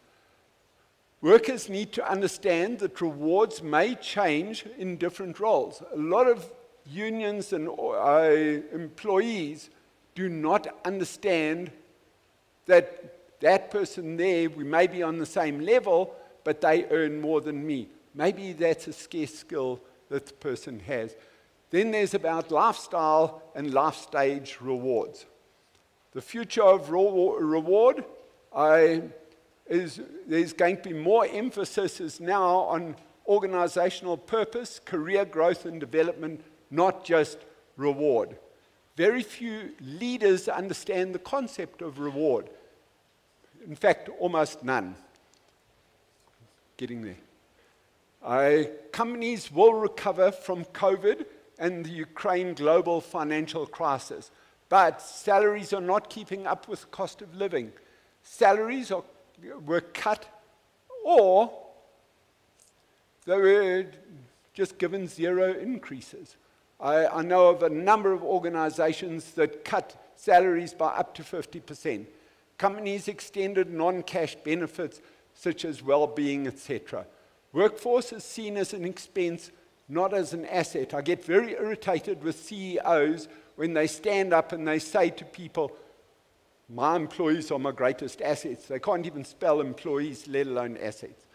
Workers need to understand that rewards may change in different roles. A lot of unions and employees do not understand that that person there, we may be on the same level, but they earn more than me. Maybe that's a scarce skill that the person has. Then there's about lifestyle and life stage rewards. The future of reward is there's going to be more emphasis now on organizational purpose, career growth and development, not just reward. Very few leaders understand the concept of reward. In fact, almost none. Getting there. Companies will recover from COVID and the Ukraine global financial crisis, but salaries are not keeping up with the cost of living. Salaries were cut, or they were just given zero increases. I know of a number of organizations that cut salaries by up to 50%. Companies extended non-cash benefits such as well-being, etc. Workforce is seen as an expense, not as an asset. I get very irritated with CEOs when they stand up and they say to people, my employees are my greatest assets. They can't even spell employees, let alone assets.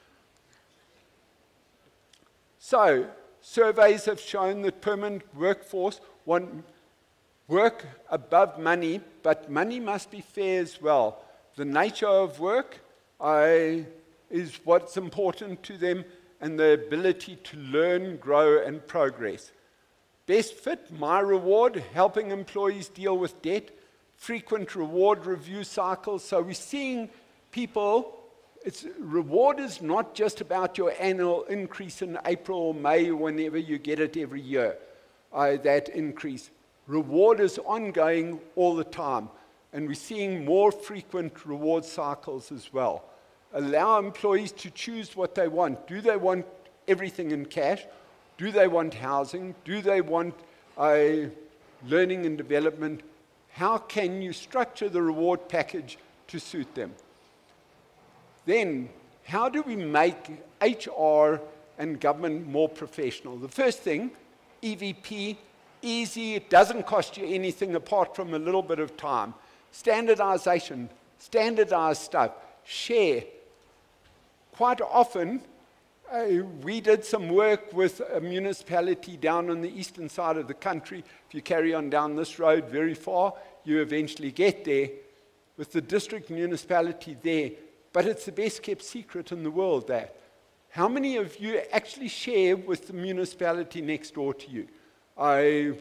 So, surveys have shown that permanent workforce want work above money, but money must be fair as well. The nature of work is what's important to them, and the ability to learn, grow, and progress. Best fit, my reward, helping employees deal with debt, frequent reward review cycles. So we're seeing people, reward is not just about your annual increase in April or May, whenever you get it every year, that increase. Reward is ongoing all the time, and we're seeing more frequent reward cycles as well. Allow employees to choose what they want. Do they want everything in cash? Do they want housing? Do they want learning and development? How can you structure the reward package to suit them? Then, how do we make HR and government more professional? The first thing, EVP, easy, it doesn't cost you anything apart from a little bit of time. Standardization, standardize stuff, share. Quite often, we did some work with a municipality down on the eastern side of the country. If you carry on down this road very far, you eventually get there with the district municipality there. But it's the best kept secret in the world, that. How many of you actually share with the municipality next door to you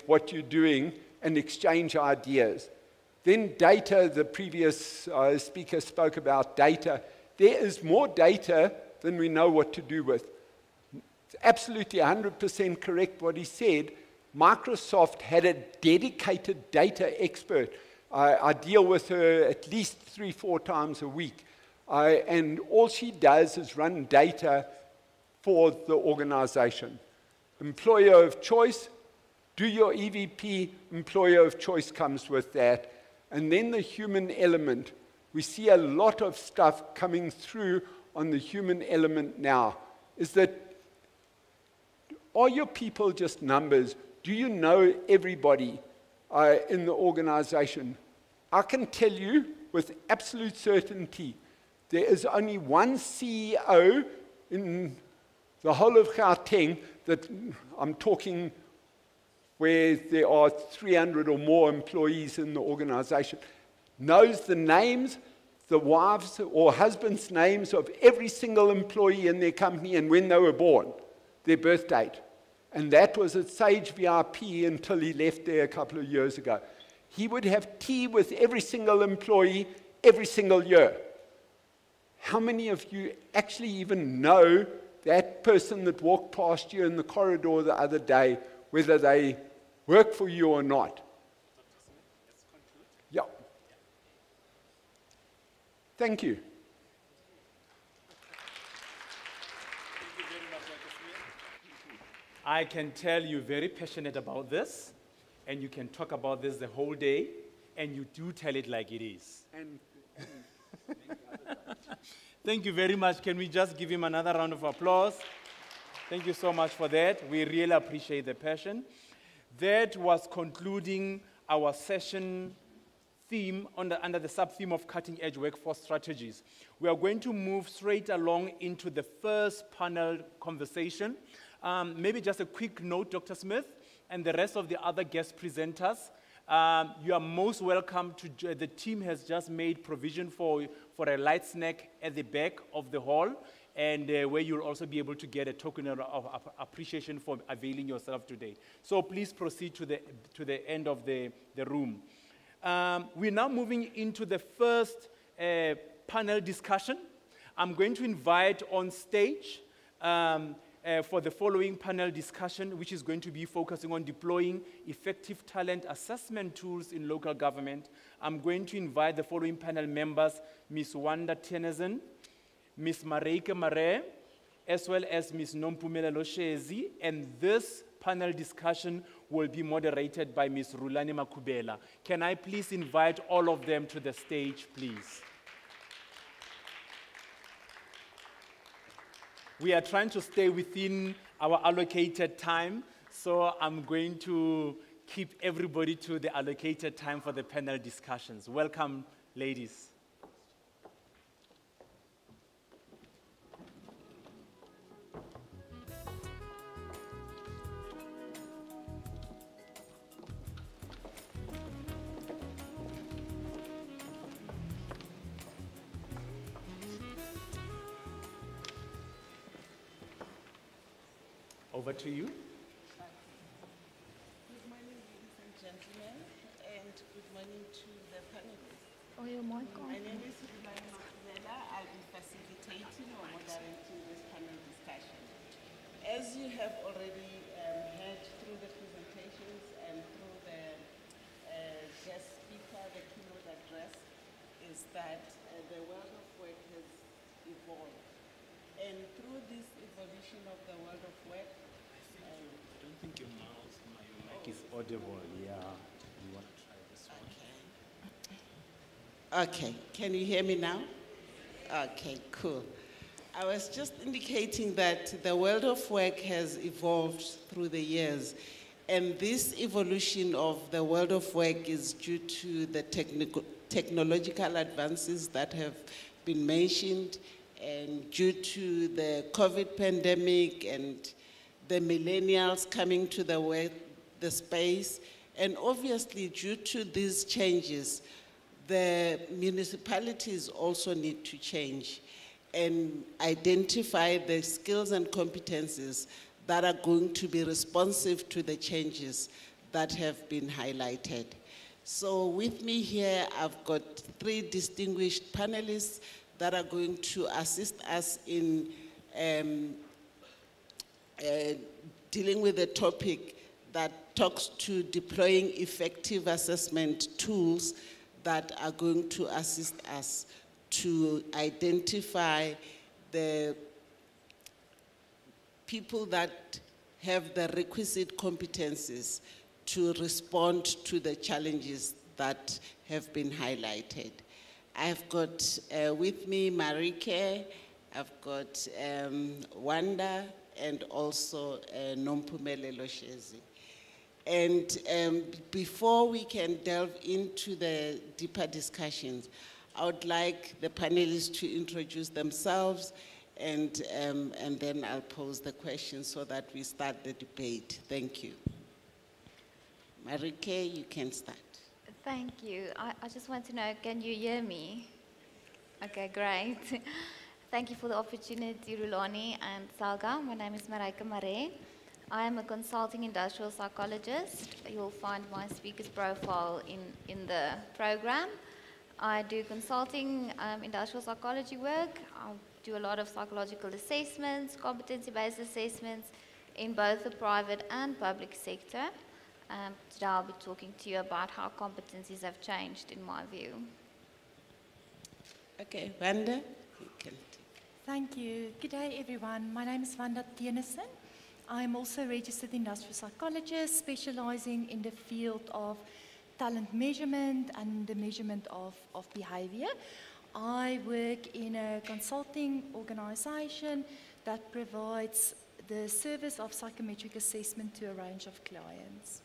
what you're doing and exchange ideas? Then data, the previous speaker spoke about data. There is more data than we know what to do with. It's absolutely 100% correct what he said. Microsoft had a dedicated data expert. I deal with her at least 3-4 times a week. And all she does is run data for the organization. Employer of choice, do your EVP, employer of choice comes with that. And then the human element. We see a lot of stuff coming through on the human element now. Is that, are your people just numbers? Do you know everybody in the organization? I can tell you with absolute certainty, there is only one CEO in the whole of Gauteng that I'm talking where there are 300 or more employees in the organization, knows the names, the wives or husbands' names of every single employee in their company and when they were born, their birth date. And that was at Sage VIP until he left there a couple of years ago. He would have tea with every single employee every single year. How many of you actually even know that person that walked past you in the corridor the other day, whether they work for you or not? Yeah. Thank you. I can tell you're very passionate about this, and you can talk about this the whole day, and you do tell it like it is. Thank you very much. Can we just give him another round of applause? Thank you so much for that. We really appreciate the passion. That was concluding our session theme under the sub-theme of cutting-edge workforce strategies. We are going to move straight along into the first panel conversation. Maybe just a quick note, Dr. Smith, and the rest of the other guest presenters. You are most welcome to, the team has just made provision for a light snack at the back of the hall, and where you'll also be able to get a token of appreciation for availing yourself today. So please proceed to the end of the room. We're now moving into the first panel discussion. I'm going to invite on stage for the following panel discussion, which is going to be focusing on deploying effective talent assessment tools in local government. I'm going to invite the following panel members, Ms. Wanda Tennyson, Ms. Mareike Mare, as well as Ms. Nompumela Loshezi, and this panel discussion will be moderated by Ms. Rulani Makubela. Can I please invite all of them to the stage, please? We are trying to stay within our allocated time, so I'm going to keep everybody to the allocated time for the panel discussions. Welcome, ladies. Over to you. Good morning, ladies and gentlemen, and good morning to the panelists. Oh, you're my God. My name is Rulani Makubela. I'll be facilitating or moderating this panel discussion. As you have already heard through the presentations and through the guest speaker, the keynote address, is that the world of work has evolution of the world of work. I don't think your mic is audible. Yeah, you want to try this one? Okay, can you hear me now? Okay, cool. I was just indicating that the world of work has evolved through the years, and this evolution of the world of work is due to the technological advances that have been mentioned, and due to the COVID pandemic and the millennials coming to the space, and obviously due to these changes, the municipalities also need to change and identify the skills and competencies that are going to be responsive to the changes that have been highlighted. So with me here, I've got 3 distinguished panelists that are going to assist us in dealing with a topic that talks to deploying effective assessment tools that are going to assist us to identify the people that have the requisite competencies to respond to the challenges that have been highlighted. I've got with me Marike, I've got Wanda, and also Nompumele Loshezi. And before we can delve into the deeper discussions, I would like the panelists to introduce themselves, and then I'll pose the questions so that we start the debate. Thank you. Marike, you can start. Thank you. I just want to know, can you hear me? Okay, great. Thank you for the opportunity, Rulani and Salga. My name is Marike Mare. I am a consulting industrial psychologist. You'll find my speaker's profile in the program. I do consulting industrial psychology work. I do a lot of psychological assessments, competency-based assessments in both the private and public sector. Today I'll be talking to you about how competencies have changed in my view. Okay, Wanda, you can take. Thank you. Good day, everyone. My name is Wanda Tennyson. I'm also a registered industrial psychologist specializing in the field of talent measurement and the measurement of behavior. I work in a consulting organization that provides the service of psychometric assessment to a range of clients.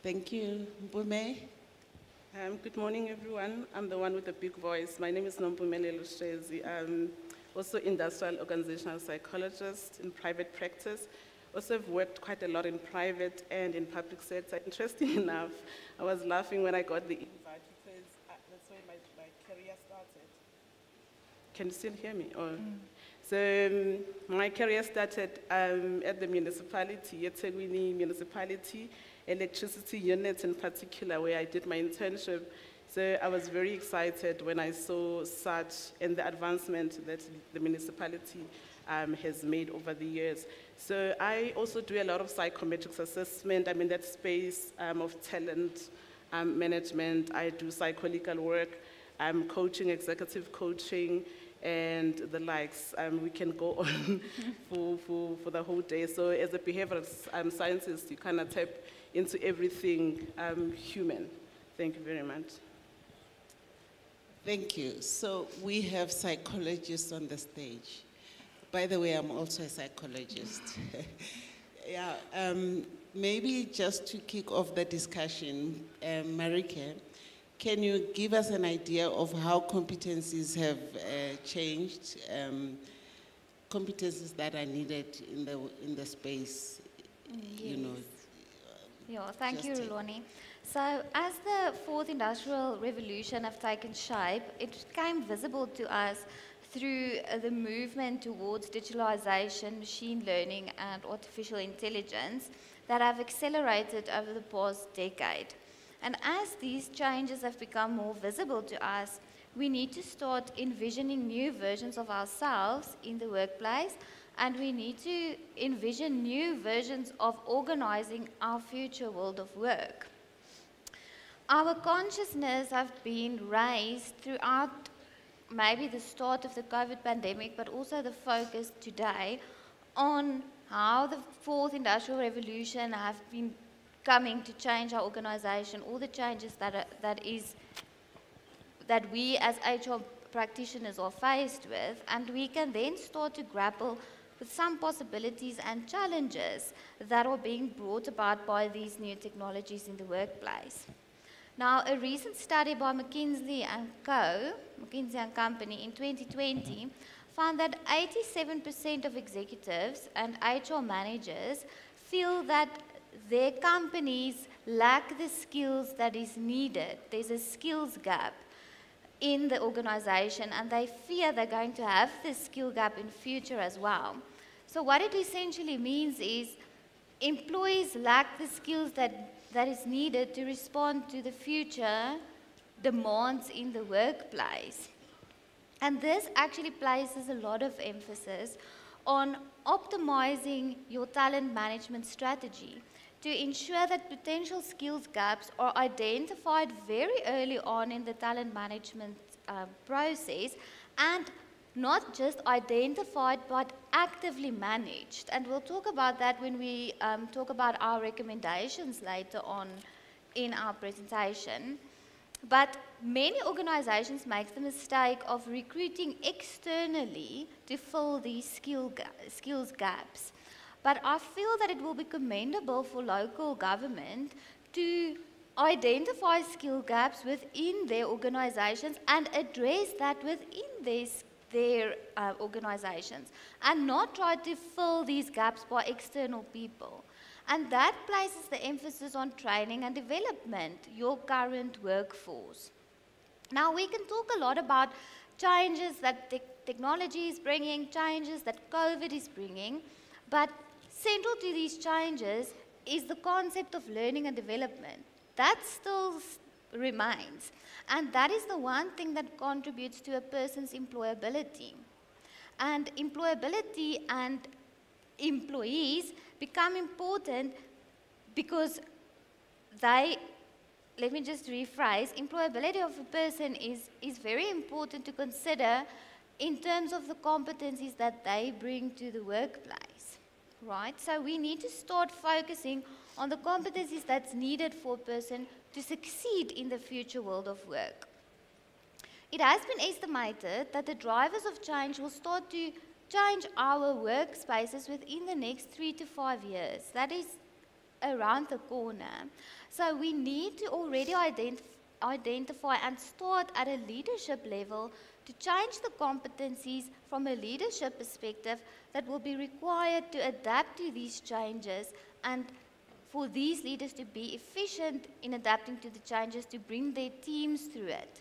Thank you. Mpume? Good morning, everyone. I'm the one with the big voice. My name is Nompumele Lushezi. I'm also industrial organizational psychologist in private practice. Also, I've worked quite a lot in private and in public sector. Interesting enough, I was laughing when I got the invite because that's where my career started. Can you still hear me? Or, So my career started at the municipality, eThekwini Municipality, electricity unit in particular, where I did my internship. So I was very excited when I saw such and the advancement that the municipality has made over the years. So I also do a lot of psychometrics assessment. I'm in that space of talent management. I do psychological work. I'm coaching, executive coaching, and the likes. We can go on for the whole day. So as a behavioral scientist, you kind of tap into everything human. Thank you very much. Thank you. So we have psychologists on the stage. By the way, I'm also a psychologist. Yeah, maybe just to kick off the discussion, Marike, can you give us an idea of how competencies have changed, competencies that are needed in the space, you know? Yeah, thank you, Rulani. So as the fourth industrial revolution have taken shape, it became visible to us through the movement towards digitalization, machine learning, and artificial intelligence that have accelerated over the past decade. And as these changes have become more visible to us, we need to start envisioning new versions of ourselves in the workplace, and we need to envision new versions of organizing our future world of work. Our consciousness have been raised throughout maybe the start of the COVID pandemic, but also the focus today on how the fourth industrial revolution have been coming to change our organization, all the changes that we as HR practitioners are faced with, and we can then start to grapple with some possibilities and challenges that are being brought about by these new technologies in the workplace. Now, a recent study by McKinsey and Company in 2020 found that 87% of executives and HR managers feel that their companies lack the skills that is needed. There's a skills gap in the organization, and they fear they're going to have this skill gap in future as well. So what it essentially means is employees lack the skills that is needed to respond to the future demands in the workplace. And this actually places a lot of emphasis on optimizing your talent management strategy to ensure that potential skills gaps are identified very early on in the talent management process, and not just identified but actively managed. And we'll talk about that when we talk about our recommendations later on in our presentation. But many organizations make the mistake of recruiting externally to fill these skills gaps. But I feel that it will be commendable for local government to identify skill gaps within their organizations and address that within their organizations, and not try to fill these gaps by external people. And that places the emphasis on training and development, your current workforce. Now, we can talk a lot about changes that technology is bringing, changes that COVID is bringing, but central to these changes is the concept of learning and development. That still remains. And that is the one thing that contributes to a person's employability. And employability and employees become important because let me just rephrase, employability of a person is very important to consider in terms of the competencies that they bring to the workplace, right? So we need to start focusing on the competencies that's needed for a person to succeed in the future world of work. It has been estimated that the drivers of change will start to change our workspaces within the next 3 to 5 years. That is around the corner. So we need to already identify and start at a leadership level to change the competencies from a leadership perspective that will be required to adapt to these changes, and for these leaders to be efficient in adapting to the changes to bring their teams through it.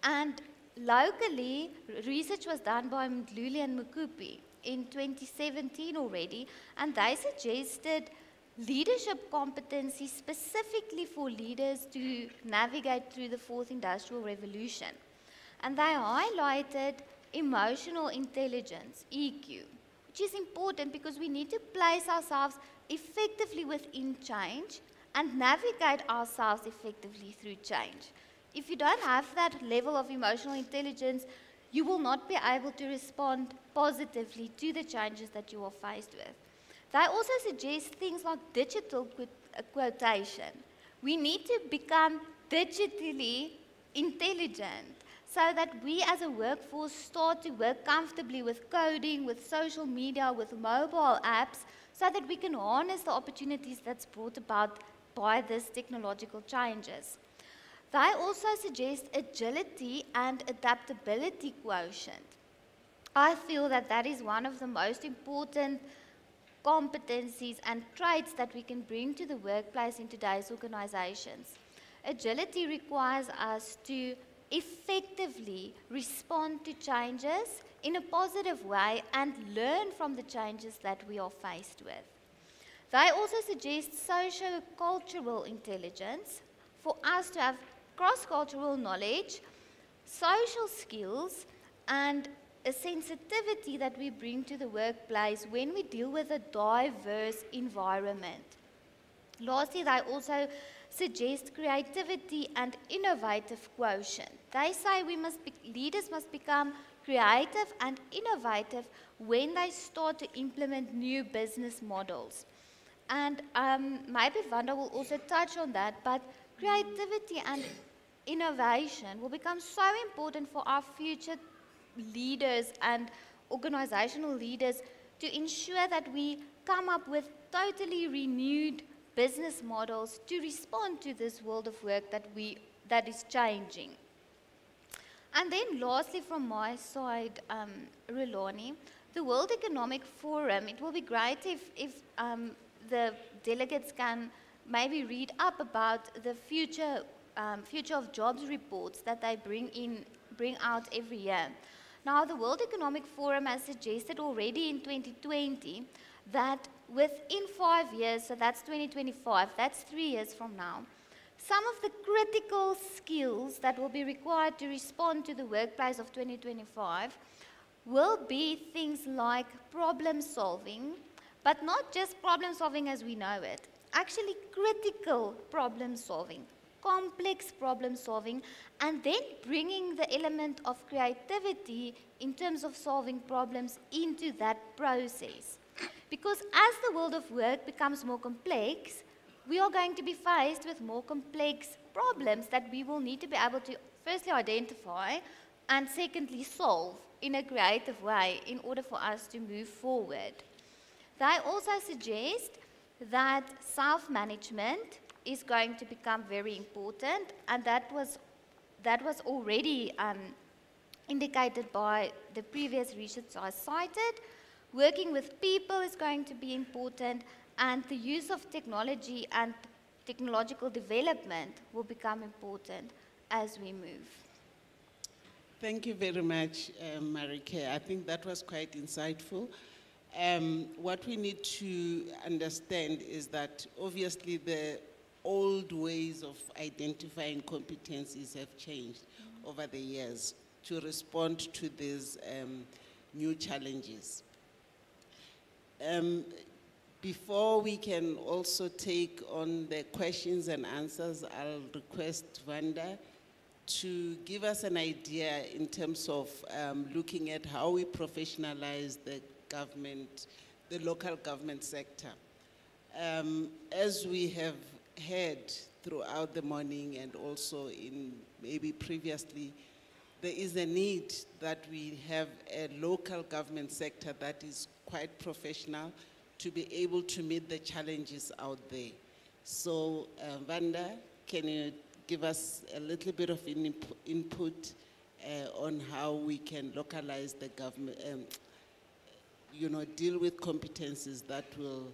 And locally, research was done by Mdluli and Mukupi in 2017 already, and they suggested leadership competencies specifically for leaders to navigate through the fourth industrial revolution. And they highlighted emotional intelligence, EQ, which is important because we need to place ourselves effectively within change and navigate ourselves effectively through change. If you don't have that level of emotional intelligence, you will not be able to respond positively to the changes that you are faced with. They also suggest things like digital quotation. We need to become digitally intelligent so that we as a workforce start to work comfortably with coding, with social media, with mobile apps, so that we can harness the opportunities that's brought about by these technological changes. They also suggest agility and adaptability quotient. I feel that that is one of the most important competencies and traits that we can bring to the workplace in today's organizations. Agility requires us to effectively respond to changes in a positive way and learn from the changes that we are faced with. They also suggest socio-cultural intelligence, for us to have cross-cultural knowledge, social skills, and a sensitivity that we bring to the workplace when we deal with a diverse environment. Lastly, they also suggest creativity and innovative quotient. They say leaders must become creative and innovative when they start to implement new business models. And maybe Wanda will also touch on that, but creativity and innovation will become so important for our future leaders and organizational leaders to ensure that we come up with totally renewed business models to respond to this world of work that is changing. And then lastly from my side, Rulani, the World Economic Forum, it will be great if the delegates can maybe read up about the future of jobs reports that they bring out every year. Now, the World Economic Forum has suggested already in 2020 that within 5 years, so that's 2025, that's 3 years from now, some of the critical skills that will be required to respond to the workplace of 2025 will be things like problem solving, but not just problem solving as we know it, actually critical problem solving, complex problem solving, and then bringing the element of creativity in terms of solving problems into that process. Because as the world of work becomes more complex, we are going to be faced with more complex problems that we will need to be able to firstly identify and secondly solve in a creative way in order for us to move forward. They also suggest that self-management is going to become very important, and that was already indicated by the previous research I cited. Working with people is going to be important, and the use of technology and technological development will become important as we move. Thank you very much, Marike. I think that was quite insightful. What we need to understand is that obviously the old ways of identifying competencies have changed over the years to respond to these new challenges. Before we can also take on the questions and answers, I'll request Wanda to give us an idea in terms of looking at how we professionalize the government, the local government sector. As we have heard throughout the morning and also in maybe previously, there is a need that we have a local government sector that is quite professional to be able to meet the challenges out there. So, Wanda, can you give us a little bit of input on how we can localize the government, deal with competencies that will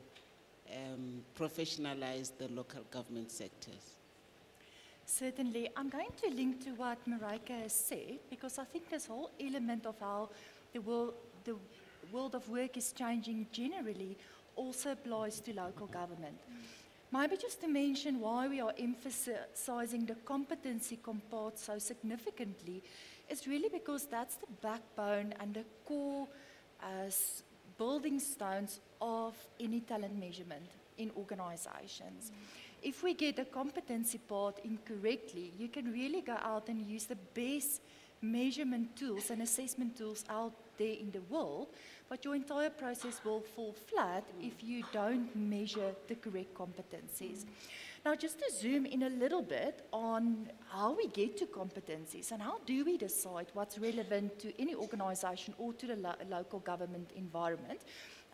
professionalize the local government sectors? Certainly. I'm going to link to what Marike has said, because I think this whole element of how the world of work is changing generally also applies to local government. Maybe just to mention why we are emphasizing the competency component so significantly, is really because that's the backbone and the core building stones of any talent measurement in organizations. If we get the competency part incorrectly, you can really go out and use the best measurement tools and assessment tools out there in the world, but your entire process will fall flat if you don't measure the correct competencies. Now, just to zoom in a little bit on how we get to competencies and how do we decide what's relevant to any organization or to the local government environment,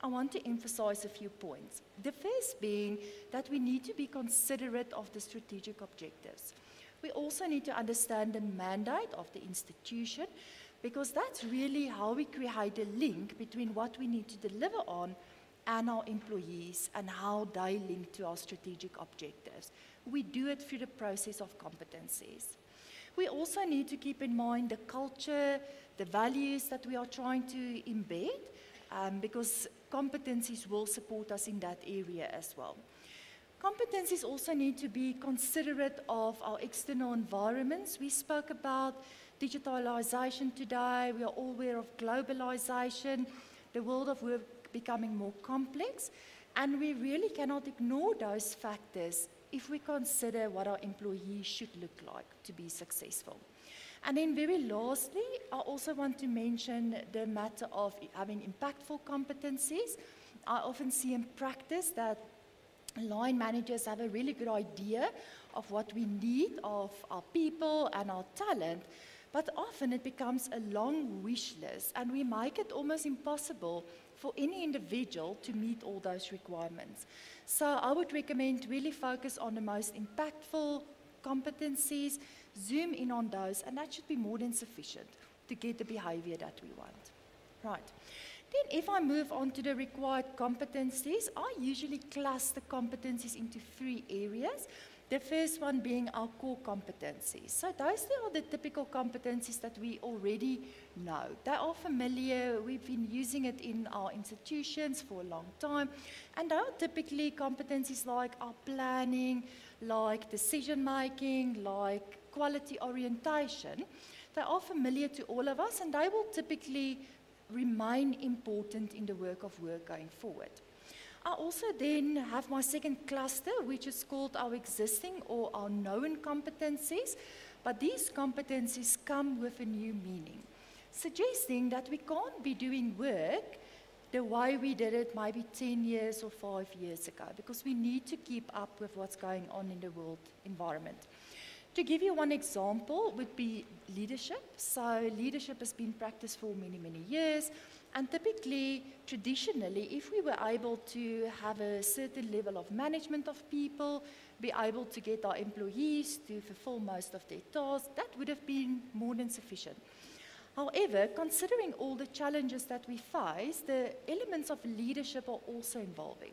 I want to emphasize a few points. The first being that we need to be considerate of the strategic objectives. We also need to understand the mandate of the institution, because that's really how we create a link between what we need to deliver on and our employees and how they link to our strategic objectives. We do it through the process of competencies. We also need to keep in mind the culture, the values that we are trying to embed, because competencies will support us in that area as well. Competencies also need to be considerate of our external environments. We spoke about digitalization today. We are all aware of globalization, the world of work becoming more complex, and we really cannot ignore those factors if we consider what our employees should look like to be successful. And then very lastly, I also want to mention the matter of having impactful competencies. I often see in practice that line managers have a really good idea of what we need of our people and our talent, but often it becomes a long wish list, and we make it almost impossible for any individual to meet all those requirements. So I would recommend really focus on the most impactful competencies, zoom in on those, and that should be more than sufficient to get the behavior that we want. Right. Then if I move on to the required competencies, I usually cluster competencies into 3 areas. The first one being our core competencies. So those are the typical competencies that we already know. They are familiar, we've been using it in our institutions for a long time, and they are typically competencies like our planning, like decision making, like quality orientation. They are familiar to all of us, and they will typically remain important in the work of work going forward. I also then have my second cluster, which is called our existing or our known competencies, but these competencies come with a new meaning, suggesting that we can't be doing work the way we did it maybe 10 years or 5 years ago, because we need to keep up with what's going on in the world environment. To give you one example would be leadership. So leadership has been practiced for many, many years. And typically, traditionally, if we were able to have a certain level of management of people, be able to get our employees to fulfill most of their tasks, that would have been more than sufficient. However, considering all the challenges that we face, the elements of leadership are also evolving.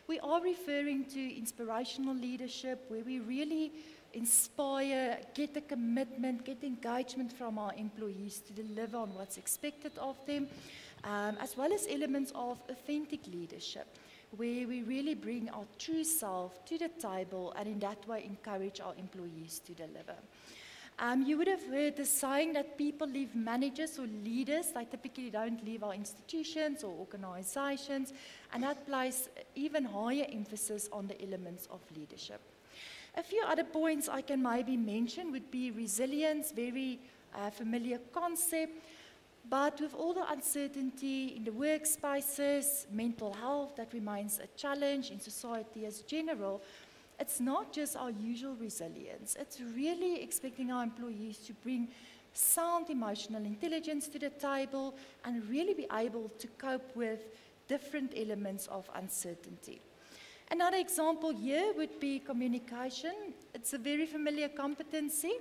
We are referring to inspirational leadership, where we really inspire, get the commitment, get engagement from our employees to deliver on what's expected of them, as well as elements of authentic leadership, where we really bring our true self to the table and in that way encourage our employees to deliver. You would have heard the saying that people leave managers or leaders. They typically don't leave our institutions or organizations, and that places even higher emphasis on the elements of leadership. A few other points I can maybe mention would be resilience, very familiar concept, but with all the uncertainty in the workspaces, mental health, that remains a challenge in society as general. It's not just our usual resilience. It's really expecting our employees to bring sound emotional intelligence to the table and really be able to cope with different elements of uncertainty. Another example here would be communication. It's a very familiar competency,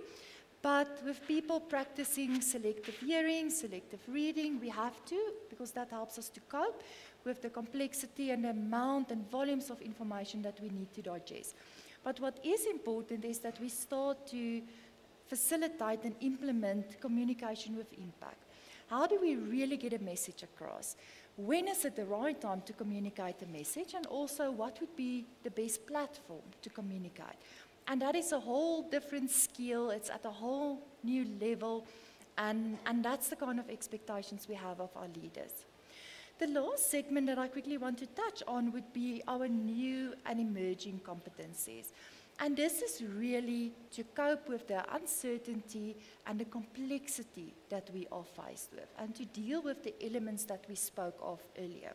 but with people practicing selective hearing, selective reading, we have to, because that helps us to cope with the complexity and the amount and volumes of information that we need to digest. But what is important is that we start to facilitate and implement communication with impact. How do we really get a message across? When is it the right time to communicate a message, and also what would be the best platform to communicate? And that is a whole different skill. It's at a whole new level, and that's the kind of expectations we have of our leaders. The last segment that I quickly want to touch on would be our new and emerging competencies. And this is really to cope with the uncertainty and the complexity that we are faced with, and to deal with the elements that we spoke of earlier.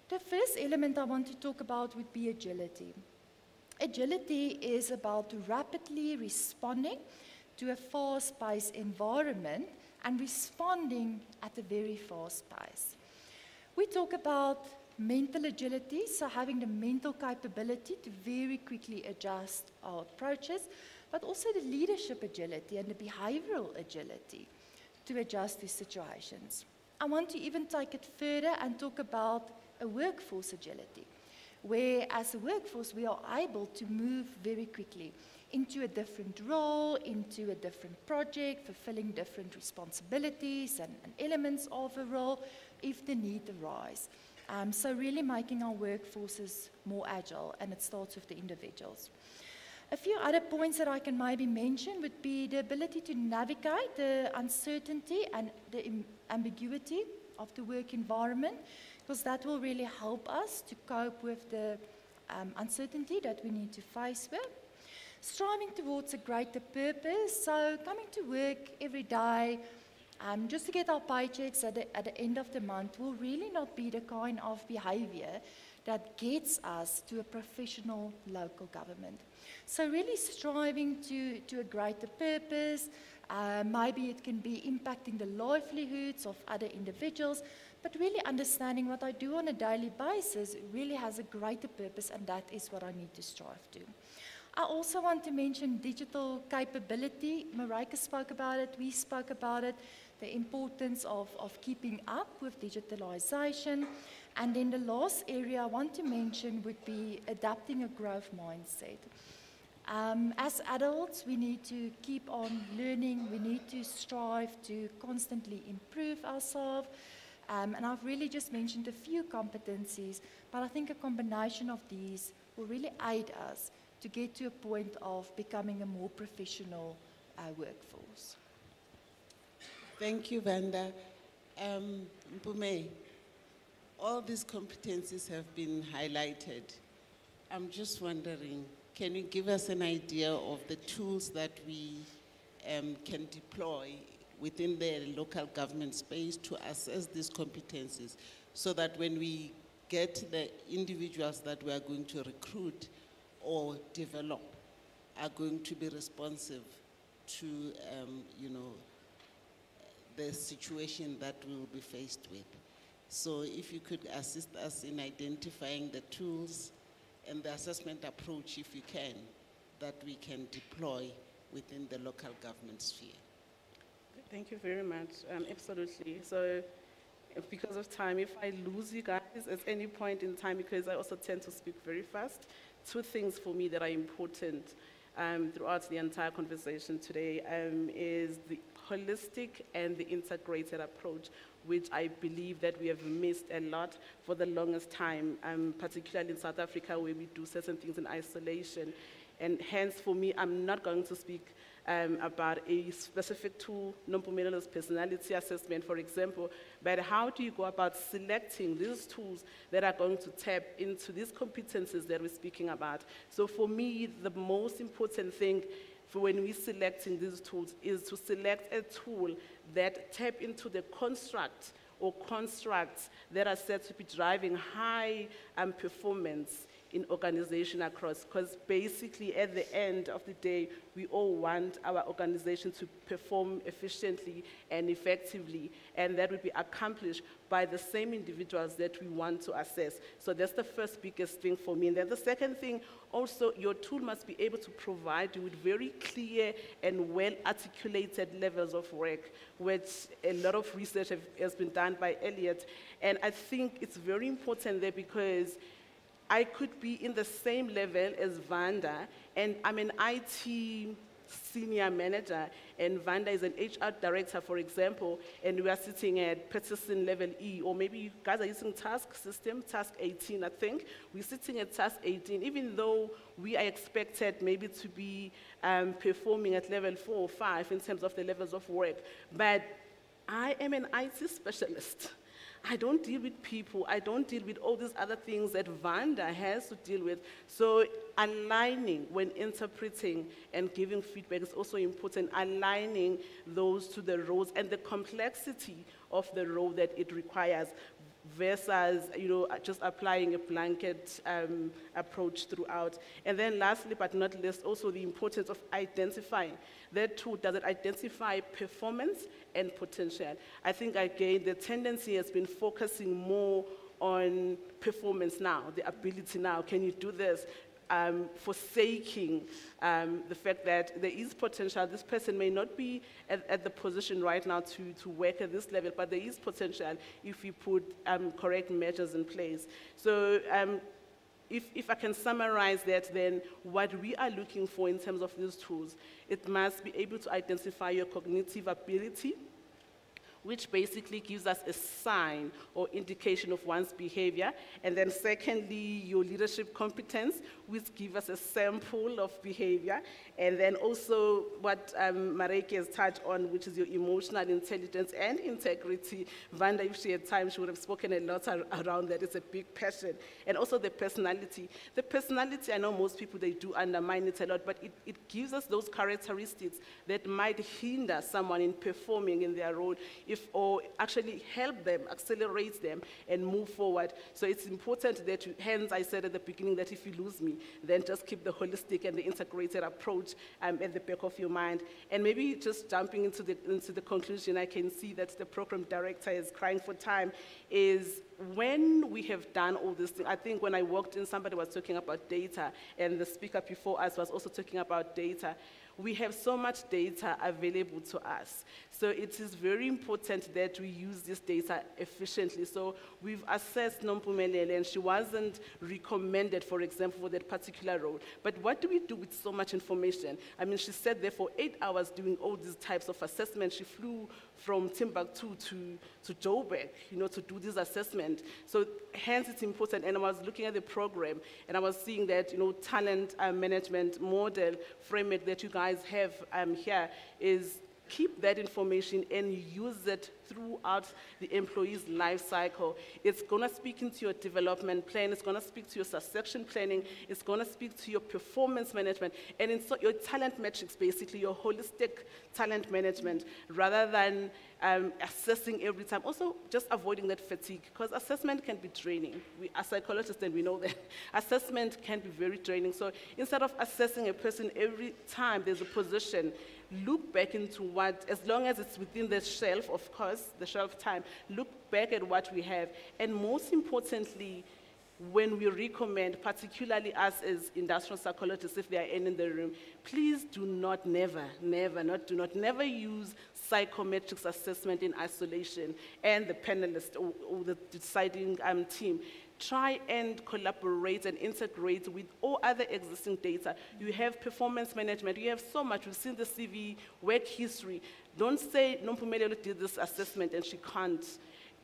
The first element I want to talk about would be agility. Agility is about rapidly responding to a fast-paced environment and responding at a very fast pace. We talk about mental agility, so having the mental capability to very quickly adjust our approaches, but also the leadership agility and the behavioral agility to adjust to situations. I want to even take it further and talk about a workforce agility, where as a workforce we are able to move very quickly into a different role, into a different project, fulfilling different responsibilities and elements of a role if the need arises. So really making our workforces more agile, and it starts with the individuals. A few other points that I can maybe mention would be the ability to navigate the uncertainty and the ambiguity of the work environment, because that will really help us to cope with the uncertainty that we need to face with. Striving towards a greater purpose, so coming to work every day just to get our paychecks at the end of the month will really not be the kind of behavior that gets us to a professional local government. So really striving to a greater purpose, maybe it can be impacting the livelihoods of other individuals, but really understanding what I do on a daily basis really has a greater purpose, and that is what I need to strive to. I also want to mention digital capability. Marika spoke about it, we spoke about it, the importance of keeping up with digitalization. And then the last area I want to mention would be adapting a growth mindset. As adults, we need to keep on learning, we need to strive to constantly improve ourselves. And I've really just mentioned a few competencies, but I think a combination of these will really aid us to get to a point of becoming a more professional workforce. Thank you, Vanda. Mpume, all these competencies have been highlighted. I'm just wondering, can you give us an idea of the tools that we can deploy within the local government space to assess these competencies, so that when we get the individuals that we are going to recruit or develop are going to be responsive to, the situation that we will be faced with. So if you could assist us in identifying the tools and the assessment approach, if you can, that we can deploy within the local government sphere. Thank you very much. Absolutely. So because of time, if I lose you guys at any point in time, because I also tend to speak very fast, two things for me that are important throughout the entire conversation today is the holistic and the integrated approach, which I believe that we have missed a lot for the longest time, particularly in South Africa, where we do certain things in isolation. And hence, for me, I'm not going to speak about a specific tool, Nompumelele's personality assessment, for example, but how do you go about selecting these tools that are going to tap into these competencies that we're speaking about? So for me, the most important thing for when we're selecting these tools is to select a tool that tap into the construct or constructs that are said to be driving high performance in organization across, because basically at the end of the day, we all want our organization to perform efficiently and effectively, and that will be accomplished by the same individuals that we want to assess. So that's the first biggest thing for me. And then the second thing, also, your tool must be able to provide you with very clear and well-articulated levels of work, which a lot of research has been done by Elliot. And I think it's very important there, because I could be in the same level as Vanda, and I'm an IT senior manager, and Vanda is an HR director, for example, and we are sitting at Peterson level E, or maybe you guys are using task system, task 18, I think. We're sitting at task 18, even though we are expected maybe to be performing at level 4 or 5 in terms of the levels of work. But I am an IT specialist. I don't deal with people. I don't deal with all these other things that Vanda has to deal with. So aligning when interpreting and giving feedback is also important, aligning those to the roles and the complexity of the role that it requires, versus just applying a blanket approach throughout. And then lastly but not least, also the importance of identifying that tool. Does it identify performance and potential? I think again the tendency has been focusing more on performance now, the ability now. Can you do this? Forsaking the fact that there is potential. This person may not be at the position right now to work at this level, but there is potential if we put correct measures in place. So if I can summarize that, then what we are looking for in terms of these tools, it must be able to identify your cognitive ability, which basically gives us a sign or indication of one's behavior. And then secondly, your leadership competence, which gives us a sample of behavior. And then also what Mareke has touched on, which is your emotional intelligence and integrity. Vanda, if she had time, she would have spoken a lot around that. It's a big passion. And also the personality. The personality, I know most people, they do undermine it a lot, but it gives us those characteristics that might hinder someone in performing in their role, or actually help them, accelerate them, and move forward. So it's important that hence I said at the beginning that if you lose me, then just keep the holistic and the integrated approach at the back of your mind. And maybe just jumping into the conclusion, I can see that the program director is crying for time, is when we have done all this thing. I think when I walked in, somebody was talking about data, and the speaker before us was also talking about data. We have so much data available to us. So it is very important that we use this data efficiently. So we've assessed Nompumelele, and she wasn't recommended, for example, for that particular role. But what do we do with so much information? I mean, she sat there for 8 hours doing all these types of assessments. She flew from Timbuktu to Joburg, to do this assessment. So hence it's important. And I was looking at the program, and I was seeing that, talent management model framework that you guys have here is keep that information and use it throughout the employee's life cycle. It's going to speak into your development plan, it's going to speak to your succession planning, it's going to speak to your performance management, and your talent metrics, basically your holistic talent management, rather than assessing every time. Also, just avoiding that fatigue, because assessment can be draining. We are psychologists and we know that. Assessment can be very draining. So instead of assessing a person every time there's a position, look back into what, as long as it's within the shelf, of course, the shelf time, look back at what we have. And most importantly, when we recommend, particularly us as industrial psychologists, if they are in the room, please do not, never use psychometrics assessment in isolation and the panelist or the deciding team. Try and collaborate and integrate with all other existing data. You have performance management, you have so much. We've seen the CV, work history. Don't say, Nompumelelo did this assessment and she can't.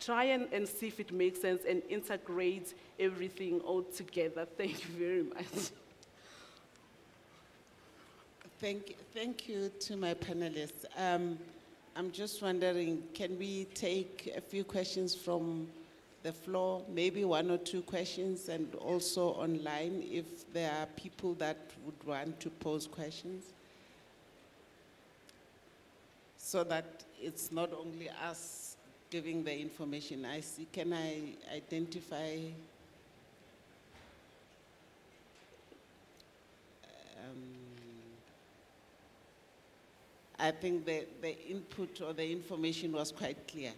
Try and see if it makes sense and integrate everything all together. Thank you very much. Thank you to my panelists. I'm just wondering, can we take a few questions from the floor, maybe 1 or 2 questions, and also online if there are people that would want to pose questions? So that it's not only us giving the information. Can I identify? I think the input or the information was quite clear.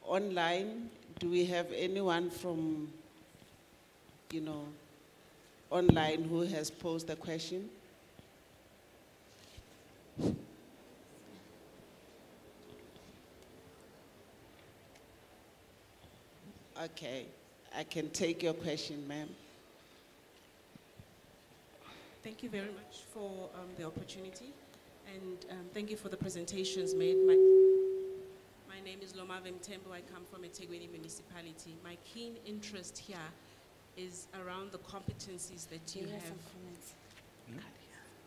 Online, do we have anyone from, online who has posed a question? Okay, I can take your question, ma'am. Thank you very much for the opportunity, and thank you for the presentations made. My name is Lomave Mtembu. I come from eThekwini municipality. My keen interest here is around the competencies that you have. Some comments.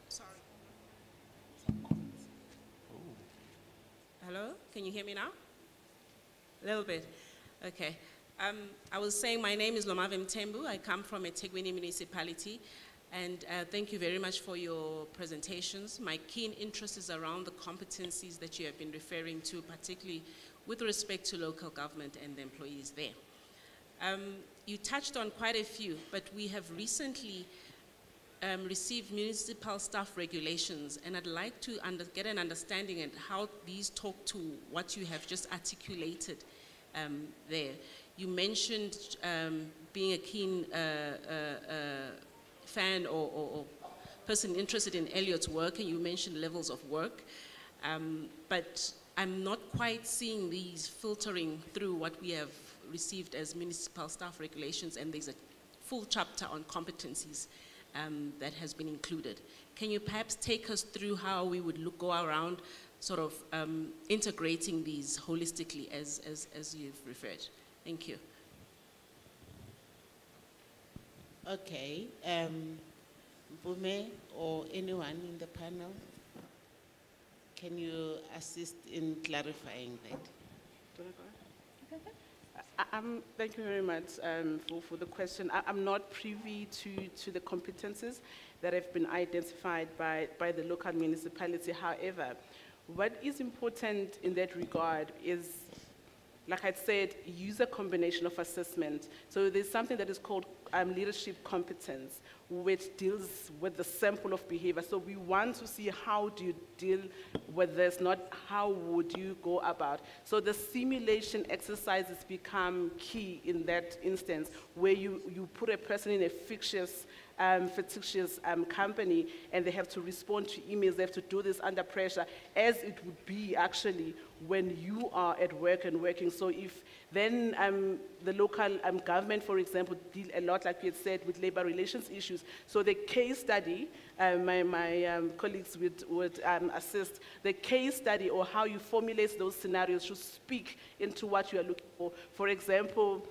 Sorry. Hello, can you hear me now? A little bit, okay. I was saying my name is Lomave Mtembu. I come from eThekwini municipality, and thank you very much for your presentations. My keen interest is around the competencies that you have been referring to, particularly with respect to local government and the employees there. You touched on quite a few, but we have recently received municipal staff regulations, and I'd like to get an understanding of how these talk to what you have just articulated there. You mentioned being a keen fan or person interested in Elliot's work, and you mentioned levels of work, but I'm not quite seeing these filtering through what we have received as municipal staff regulations, and there's a full chapter on competencies that has been included. Can you perhaps take us through how we would go around sort of integrating these holistically as you've referred? Thank you. Okay, Mpume or anyone in the panel, can you assist in clarifying that? Thank you very much for the question. I'm not privy to the competences that have been identified by the local municipality. However, what is important in that regard is, like I said, use a combination of assessment. So there's something that is called leadership competence, which deals with the sample of behavior. So we want to see how do you deal with this, not how would you go about. So the simulation exercises become key in that instance, where you put a person in a fictitious company, and they have to respond to emails. They have to do this under pressure, as it would be actually when you are at work and working. So if then the local government, for example, deal a lot, like we had said, with labor relations issues. So the case study, my colleagues would assist, the case study or how you formulate those scenarios should speak into what you are looking for. For example,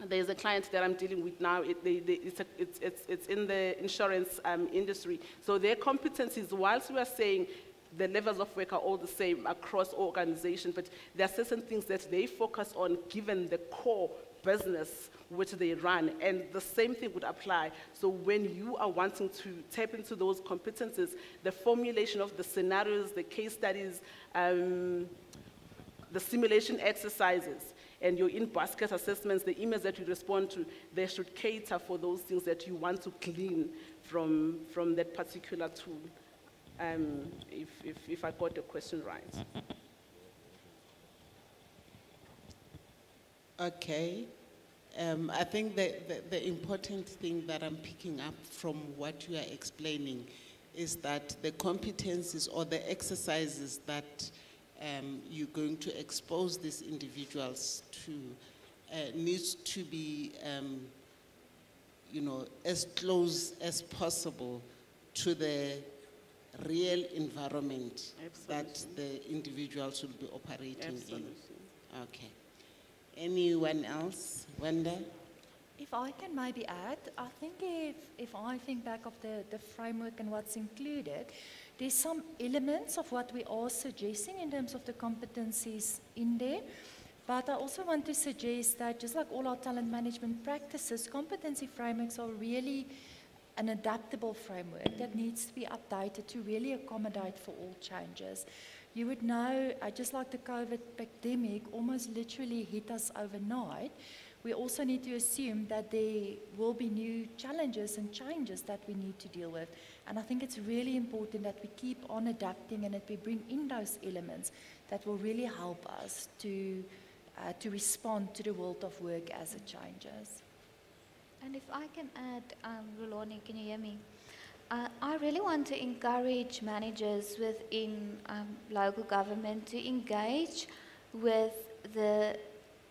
there's a client that I'm dealing with now. It's in the insurance industry. So their competencies, whilst we are saying the levels of work are all the same across organizations, but there are certain things that they focus on given the core business which they run, and the same thing would apply. So when you are wanting to tap into those competencies, the formulation of the scenarios, the case studies, the simulation exercises, and your in-basket assessments, the emails that you respond to, they should cater for those things that you want to glean from that particular tool, if I got the question right. Okay. I think the important thing that I'm picking up from what you are explaining is that the competencies or the exercises that you're going to expose these individuals to needs to be, as close as possible to the real environment that the individuals will be operating in. Okay. Anyone else? Wanda? If I can maybe add, I think if I think back of the framework and what's included, there's some elements of what we are suggesting in terms of the competencies in there. But I also want to suggest that just like all our talent management practices, competency frameworks are really an adaptable framework that needs to be updated to really accommodate for all changes. You would know, just like the COVID pandemic almost literally hit us overnight, we also need to assume that there will be new challenges and changes that we need to deal with. And I think it's really important that we keep on adapting and that we bring in those elements that will really help us to respond to the world of work as it changes. And if I can add, Rulani, can you hear me? I really want to encourage managers within local government to engage with the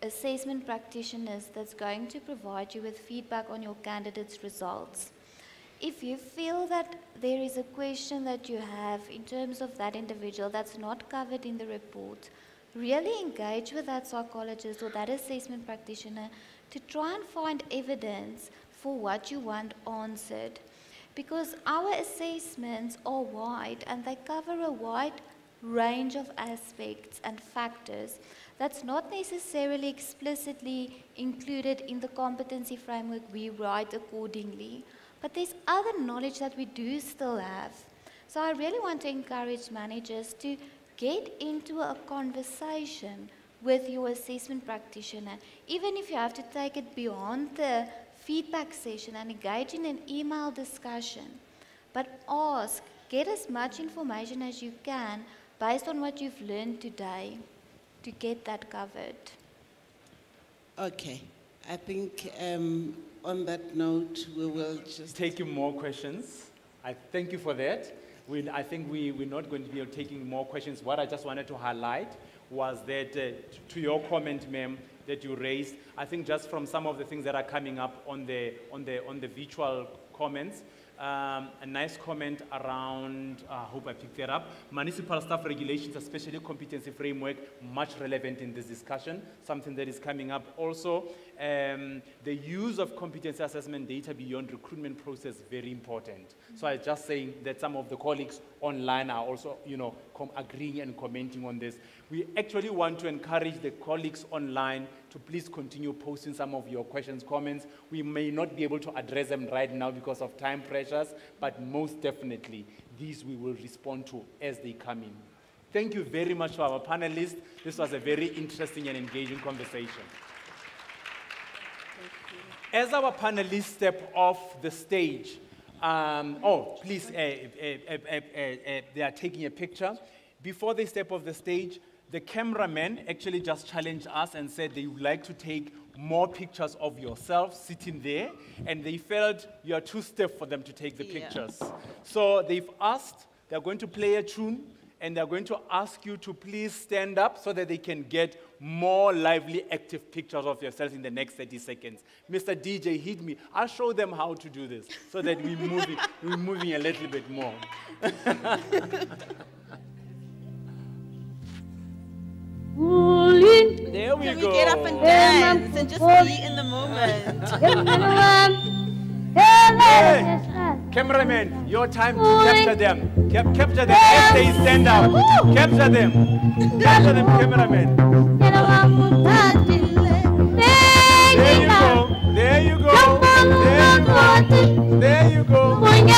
assessment practitioners that's going to provide you with feedback on your candidates' results. If you feel that there is a question that you have in terms of that individual that's not covered in the report, really engage with that psychologist or that assessment practitioner to try and find evidence for what you want answered. Because our assessments are wide and they cover a wide range of aspects and factors that's not necessarily explicitly included in the competency framework we write accordingly. But there's other knowledge that we do still have. So I really want to encourage managers to get into a conversation with your assessment practitioner, even if you have to take it beyond the feedback session and engage in an email discussion. But ask, get as much information as you can based on what you've learned today to get that covered. Okay. I think on that note, we will just... Taking more questions. I thank you for that. I think we're not going to be taking more questions. What I just wanted to highlight was that, to your comment, ma'am, that you raised, I think just from some of the things that are coming up on the virtual comments, a nice comment around, I hope I picked that up, municipal staff regulations, especially competency framework, much relevant in this discussion, something that is coming up also. The use of competency assessment data beyond recruitment process, very important. So I'm just saying that some of the colleagues online are also, agreeing and commenting on this. We actually want to encourage the colleagues online to please continue posting some of your questions, comments. We may not be able to address them right now because of time pressures, but most definitely, these we will respond to as they come in. Thank you very much to our panelists. This was a very interesting and engaging conversation. As our panelists step off the stage, please, they are taking a picture. Before they step off the stage, the cameraman actually just challenged us and said they would like to take more pictures of yourself sitting there, and they felt you are too stiff for them to take the pictures. So they've asked, they're going to play a tune, and they're going to ask you to please stand up so that they can get more lively, active pictures of yourselves in the next 30 seconds. Mr. DJ, hit me. I'll show them how to do this so that we're moving a little bit more. There we Can go. we get up and dance and just be in the moment? Hey, cameraman, your time to capture them. Capture them as they stand up. Capture them. Capture them, cameraman. There you go. There you go. There you go. There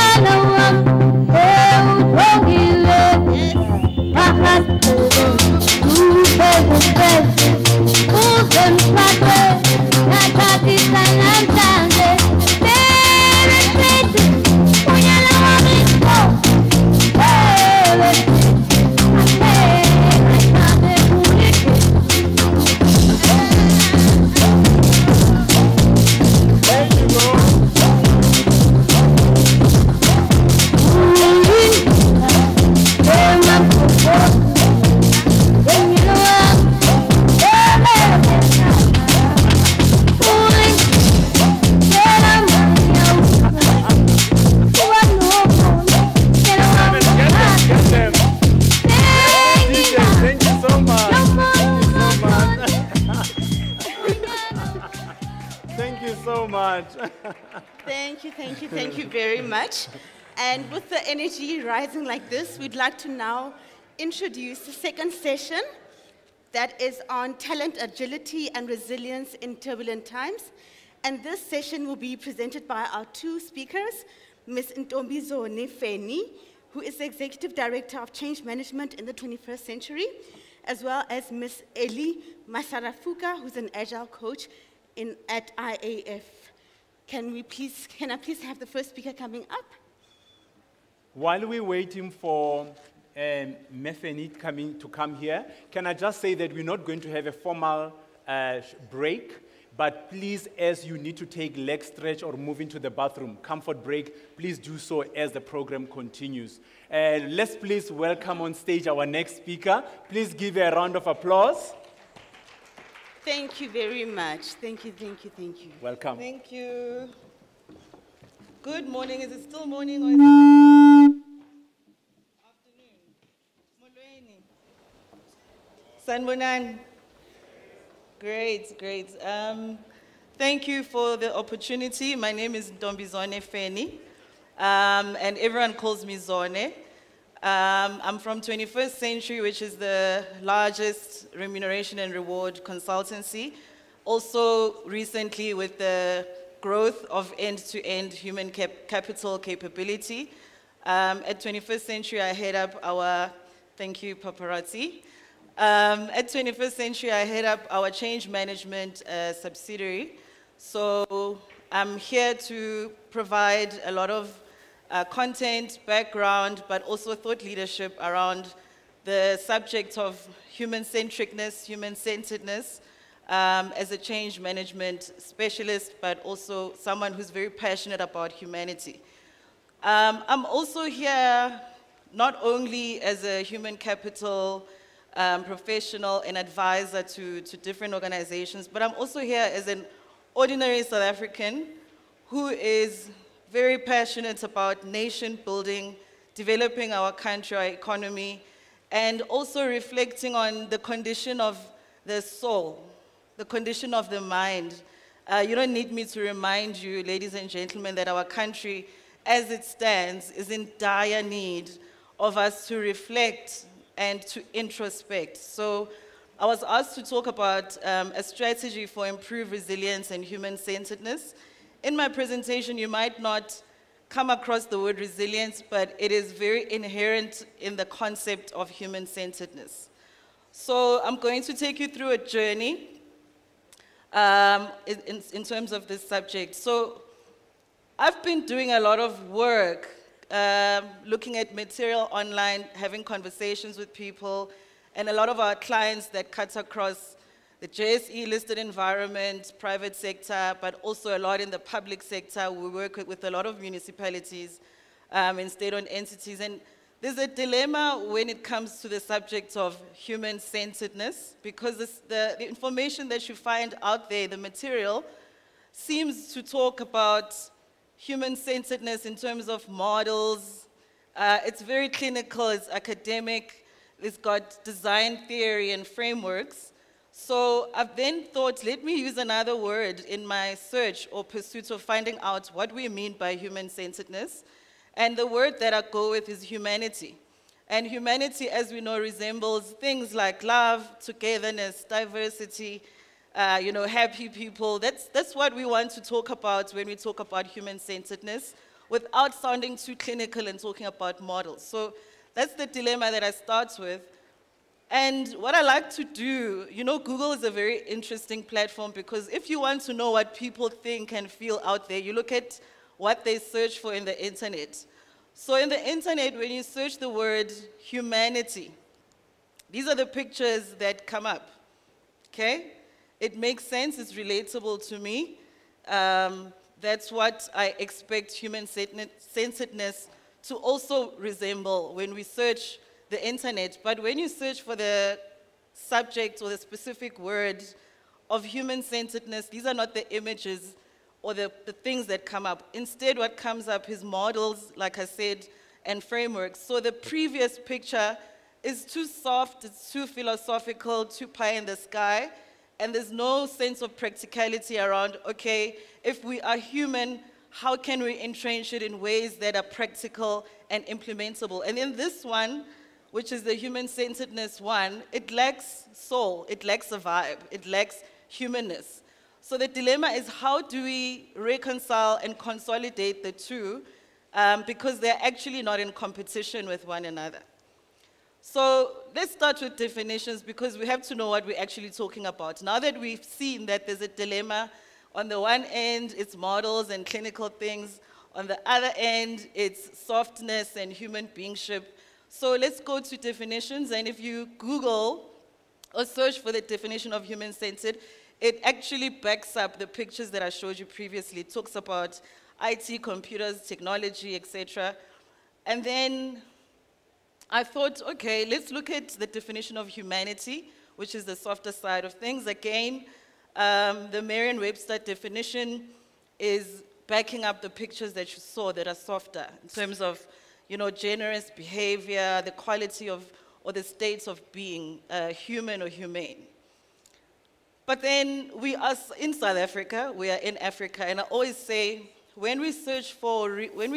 Thank you very much. And with the energy rising like this, we'd like to now introduce the second session that is on talent agility and resilience in turbulent times. And this session will be presented by our two speakers, Ms. Ntombizone Feni, who is the Executive Director of Change Management in the 21st Century, as well as Ms. Eli Masarafuka, who's an Agile coach at IAF. Can I please have the first speaker coming up? While we're waiting for Mefeni to come here, can I just say that we're not going to have a formal break, but please, as you need to take leg stretch or move into the bathroom, comfort break, please do so as the program continues. Let's please welcome on stage our next speaker. Please give a round of applause. Thank you very much. Thank you. Welcome. Thank you. Good morning. Is it still morning or is it afternoon? Molweni. Sanibonani. Great. Thank you for the opportunity. My name is Ntombizone Feni, and everyone calls me Zone. I'm from 21st Century, which is the largest remuneration and reward consultancy. Also, recently with the growth of end-to-end human capital capability. At 21st Century, I head up our, thank you, paparazzi. At 21st Century, I head up our change management subsidiary. So I'm here to provide a lot of content, background, but also thought leadership around the subject of human-centricness, human-centeredness, as a change management specialist, but also someone who's very passionate about humanity. I'm also here not only as a human capital professional and advisor to different organizations, but I'm also here as an ordinary South African who is very passionate about nation building, developing our country, our economy, and also reflecting on the condition of the soul, the condition of the mind. You don't need me to remind you, ladies and gentlemen, that our country, as it stands, is in dire need of us to reflect and to introspect. So I was asked to talk about a strategy for improved resilience and human-centeredness. In my presentation, you might not come across the word resilience, but it is very inherent in the concept of human-centeredness. So I'm going to take you through a journey in terms of this subject. So I've been doing a lot of work looking at material online, having conversations with people, and a lot of our clients that cut across the JSE-listed environment, private sector, but also a lot in the public sector. We work with a lot of municipalities and state-owned entities. And there's a dilemma when it comes to the subject of human-centeredness, because the information that you find out there, the material, seems to talk about human-centeredness in terms of models. It's very clinical, it's academic, it's got design theory and frameworks. So I've then thought, let me use another word in my search or pursuit of finding out what we mean by human-centeredness. And the word that I go with is humanity. And humanity, as we know, resembles things like love, togetherness, diversity, happy people. That's what we want to talk about when we talk about human-centeredness, without sounding too clinical and talking about models. So that's the dilemma that I start with. And what I like to do, Google is a very interesting platform, because if you want to know what people think and feel out there, you look at what they search for in the internet. So in the internet, when you search the word humanity, these are the pictures that come up, okay? It makes sense, it's relatable to me. That's what I expect human-centeredness to also resemble when we search the internet. But when you search for the subject or the specific word of human-centeredness, these are not the images or the things that come up. Instead, what comes up is models, like I said, and frameworks. So the previous picture is too soft, it's too philosophical, too pie in the sky, and there's no sense of practicality around, okay, if we are human, how can we entrench it in ways that are practical and implementable? And in this one, which is the human-centeredness one, it lacks soul, it lacks a vibe, it lacks humanness. So the dilemma is, how do we reconcile and consolidate the two, because they're actually not in competition with one another. So let's start with definitions, because we have to know what we're actually talking about. Now that we've seen that there's a dilemma, on the one end, it's models and clinical things. On the other end, it's softness and human beingship. So let's go to definitions. And if you Google or search for the definition of human-centered, it actually backs up the pictures that I showed you previously. It talks about IT, computers, technology, etc. And then I thought, okay, let's look at the definition of humanity, which is the softer side of things. Again, the Merriam-Webster definition is backing up the pictures that you saw that are softer in terms of, generous behavior, the quality of, or the states of being human or humane. But then we are in South Africa, we are in Africa, and I always say, when we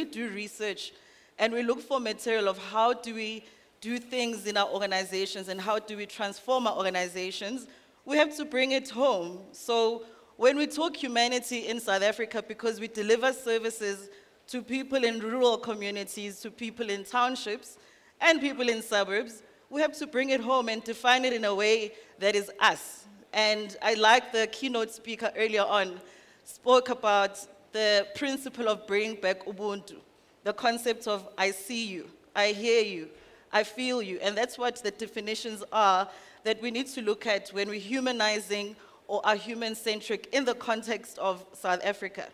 do research and we look for material of how do we do things in our organizations and how do we transform our organizations, we have to bring it home. So when we talk humanity in South Africa, because we deliver services to people in rural communities, to people in townships, and people in suburbs, we have to bring it home and define it in a way that is us. And I like the keynote speaker earlier on spoke about the principle of bringing back Ubuntu, the concept of I see you, I hear you, I feel you. And that's what the definitions are that we need to look at when we're humanizing or are human-centric in the context of South Africa.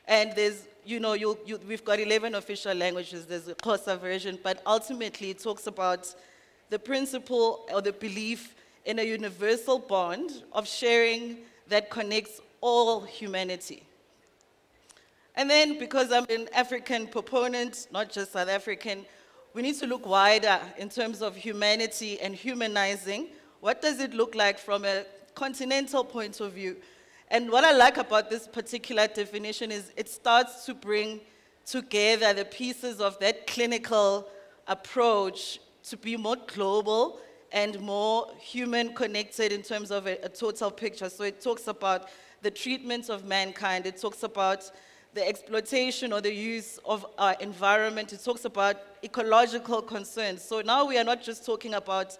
And there's, we've got 11 official languages, there's a Xhosa version, but ultimately it talks about the principle or the belief in a universal bond of sharing that connects all humanity. And then, because I'm an African proponent, not just South African, we need to look wider in terms of humanity and humanizing. What does it look like from a continental point of view? And what I like about this particular definition is it starts to bring together the pieces of that clinical approach to be more global and more human connected in terms of a total picture. So it talks about the treatment of mankind, it talks about the exploitation or the use of our environment, it talks about ecological concerns. So now we are not just talking about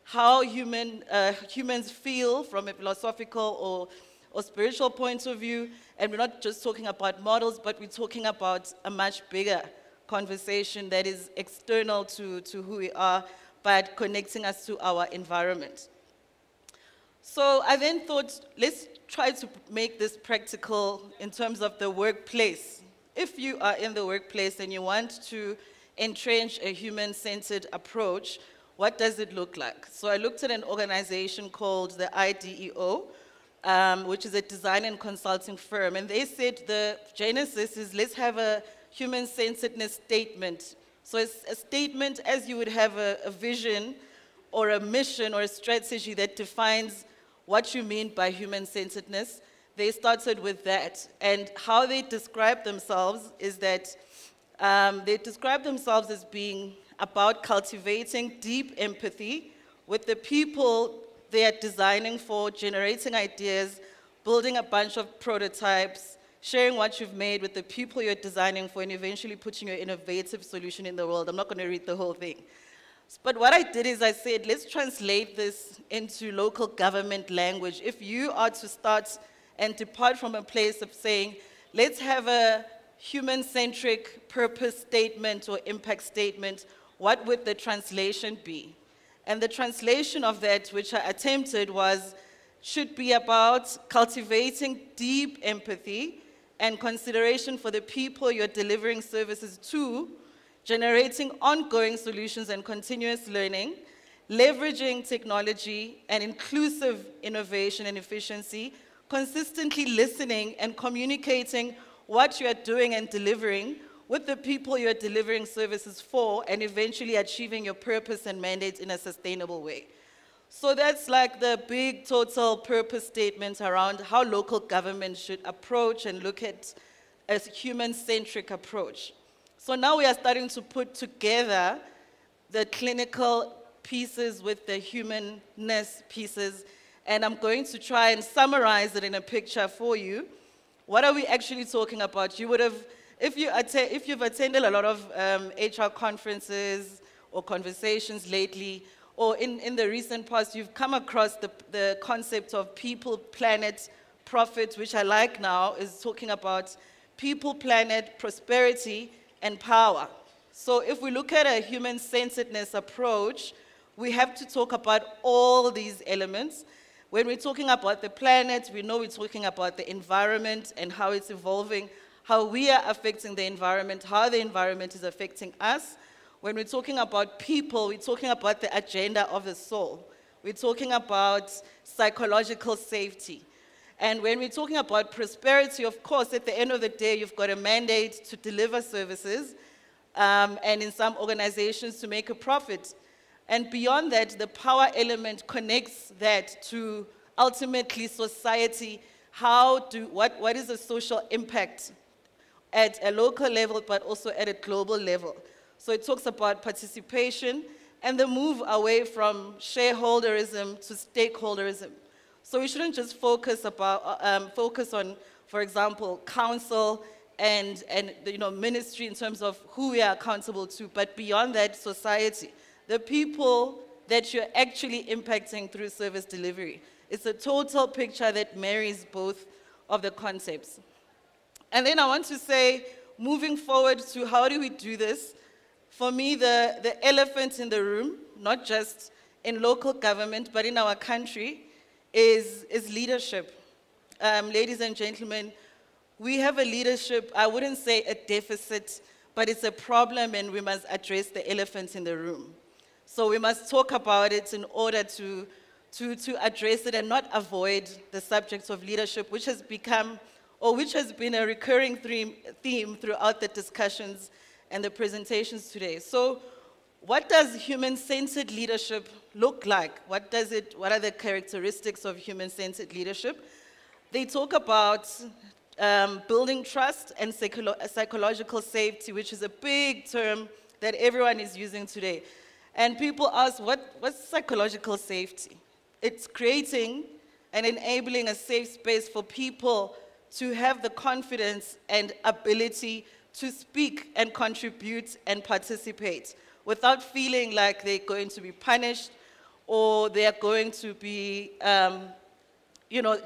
how humans feel from a philosophical or spiritual point of view, and we're not just talking about models, but we're talking about a much bigger conversation that is external to who we are, but connecting us to our environment. So I then thought, let's try to make this practical in terms of the workplace. If you are in the workplace and you want to entrench a human-centered approach, what does it look like? So I looked at an organization called the IDEO, which is a design and consulting firm, and they said the genesis is let's have a human-centeredness statement. So it's a statement as you would have a vision or a mission or a strategy that defines what you mean by human-centeredness. They started with that. And how they describe themselves is that they describe themselves as being about cultivating deep empathy with the people they are designing for, generating ideas, building a bunch of prototypes, sharing what you've made with the people you're designing for, and eventually putting your innovative solution in the world. I'm not going to read the whole thing. But what I did is I said, let's translate this into local government language. If you are to start and depart from a place of saying, let's have a human-centric purpose statement or impact statement, what would the translation be? And the translation of that, which I attempted, should be about cultivating deep empathy and consideration for the people you're delivering services to, generating ongoing solutions and continuous learning, leveraging technology and inclusive innovation and efficiency, consistently listening and communicating what you are doing and delivering with the people you're delivering services for, and eventually achieving your purpose and mandate in a sustainable way. So that's like the big total purpose statement around how local government should approach and look at a human-centric approach. So now we are starting to put together the clinical pieces with the humanness pieces, and I'm going to try and summarize it in a picture for you. What are we actually talking about? You would have, if you've attended a lot of HR conferences or conversations lately, or in the recent past, you've come across the concept of people, planet, profit, which I like now, is talking about people, planet, prosperity, and power. So if we look at a human-centeredness approach, we have to talk about all these elements. When we're talking about the planet, we know we're talking about the environment and how it's evolving, how we are affecting the environment, how the environment is affecting us. When we're talking about people, we're talking about the agenda of the soul. We're talking about psychological safety. And when we're talking about prosperity, of course, at the end of the day, you've got a mandate to deliver services, and in some organizations to make a profit. And beyond that, the power element connects that to ultimately society. What is the social impact at a local level, but also at a global level? So it talks about participation and the move away from shareholderism to stakeholderism. So we shouldn't just focus on, for example, council and ministry in terms of who we are accountable to, but beyond that, society, the people that you're actually impacting through service delivery. It's a total picture that marries both of the concepts. And then I want to say, moving forward to how do we do this? For me, the elephant in the room, not just in local government, but in our country, is leadership. Ladies and gentlemen, we have a leadership, I wouldn't say a deficit, but it's a problem, and we must address the elephant in the room. So we must talk about it in order to address it and not avoid the subject of leadership, which has become or which has been a recurring theme throughout the discussions and the presentations today. So what does human-centered leadership look like? What are the characteristics of human-centered leadership? They talk about building trust and psychological safety, which is a big term that everyone is using today. And people ask, what's psychological safety? It's creating and enabling a safe space for people to have the confidence and ability to speak and contribute and participate without feeling like they're going to be punished or they're going to be,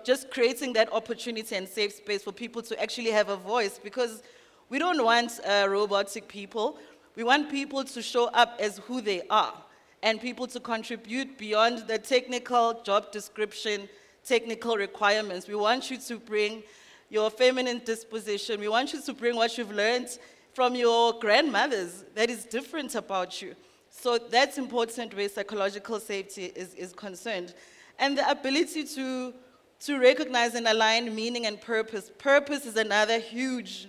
just creating that opportunity and safe space for people to actually have a voice, because we don't want robotic people. We want people to show up as who they are and people to contribute beyond the technical job description, technical requirements. We want you to bring your feminine disposition. We want you to bring what you've learned from your grandmothers that is different about you. So that's important where psychological safety is concerned. And the ability to recognize and align meaning and purpose. Purpose is another huge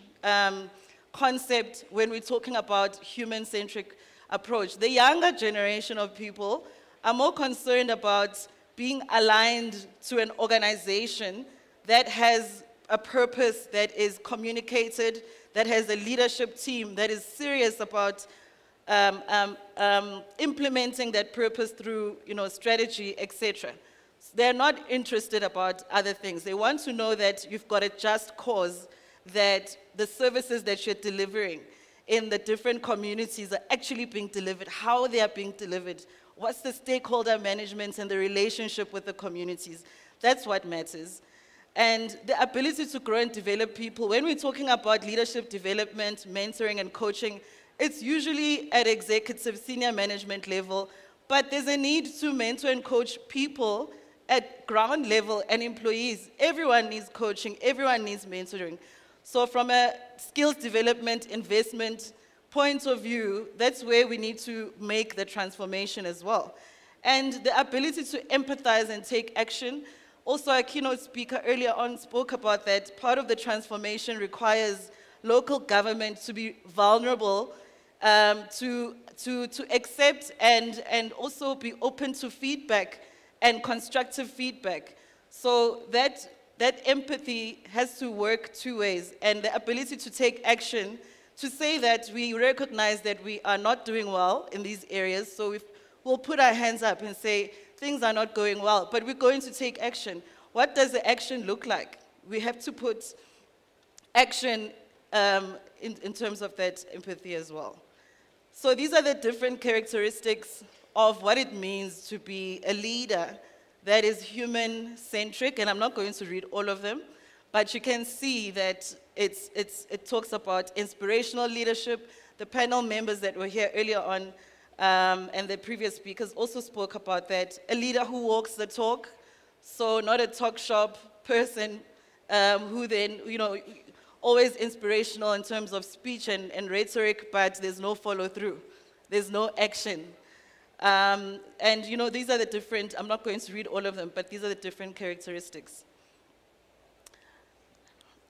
concept when we're talking about human-centric approach. The younger generation of people are more concerned about being aligned to an organization that has a purpose that is communicated, that has a leadership team that is serious about implementing that purpose through strategy, etc. They're not interested about other things. They want to know that you've got a just cause, that the services that you're delivering in the different communities are actually being delivered, how they are being delivered, what's the stakeholder management and the relationship with the communities. That's what matters. And the ability to grow and develop people. When we're talking about leadership development, mentoring and coaching, it's usually at executive senior management level, but there's a need to mentor and coach people at ground level and employees. Everyone needs coaching, everyone needs mentoring. So from a skills development investment point of view, that's where we need to make the transformation as well. And the ability to empathize and take action. Also, a keynote speaker earlier on spoke about that. Part of the transformation requires local government to be vulnerable, to accept and also be open to feedback and constructive feedback. So that empathy has to work two ways, and the ability to take action, to say that we recognize that we are not doing well in these areas, so we'll put our hands up and say, things are not going well, but we're going to take action. What does the action look like? We have to put action in terms of that empathy as well. So these are the different characteristics of what it means to be a leader that is human-centric, and I'm not going to read all of them, but you can see that it talks about inspirational leadership. The panel members that were here earlier on and the previous speakers also spoke about that. A leader who walks the talk, so not a talk shop person who then, always inspirational in terms of speech and rhetoric, but there's no follow-through. There's no action. And these are the different, I'm not going to read all of them, but these are the different characteristics.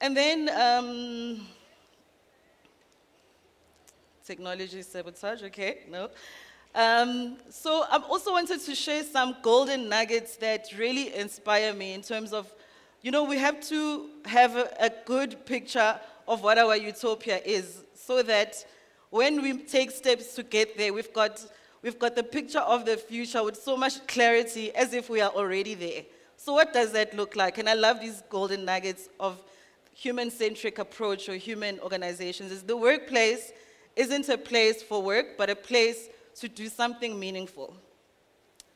And then, technology sabotage, okay, no. So I also wanted to share some golden nuggets that really inspire me in terms of, we have to have a good picture of what our utopia is, so that when we take steps to get there, we've got the picture of the future with so much clarity as if we are already there. So what does that look like? And I love these golden nuggets of human-centric approach or human organizations. The workplace isn't a place for work, but a place to do something meaningful.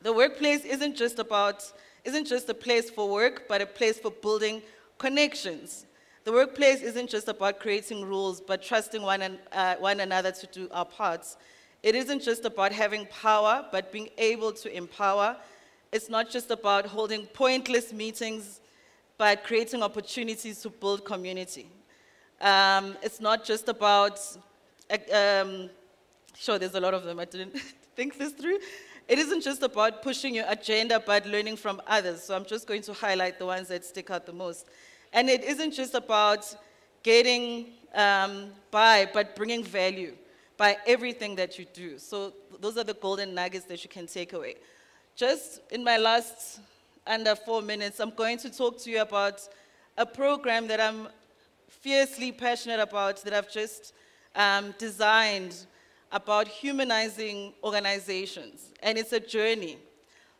The workplace isn't just a place for work, but a place for building connections. The workplace isn't just about creating rules, but trusting one another to do our parts. It isn't just about having power, but being able to empower. It's not just about holding pointless meetings, but creating opportunities to build community. It's not just about, sure, there's a lot of them, I didn't think this through. It isn't just about pushing your agenda, but learning from others. So I'm just going to highlight the ones that stick out the most. And it isn't just about getting by, but bringing value by everything that you do. So those are the golden nuggets that you can take away. Just in my last under 4 minutes, I'm going to talk to you about a program that I'm fiercely passionate about, that I've just designed, about humanizing organizations. And it's a journey.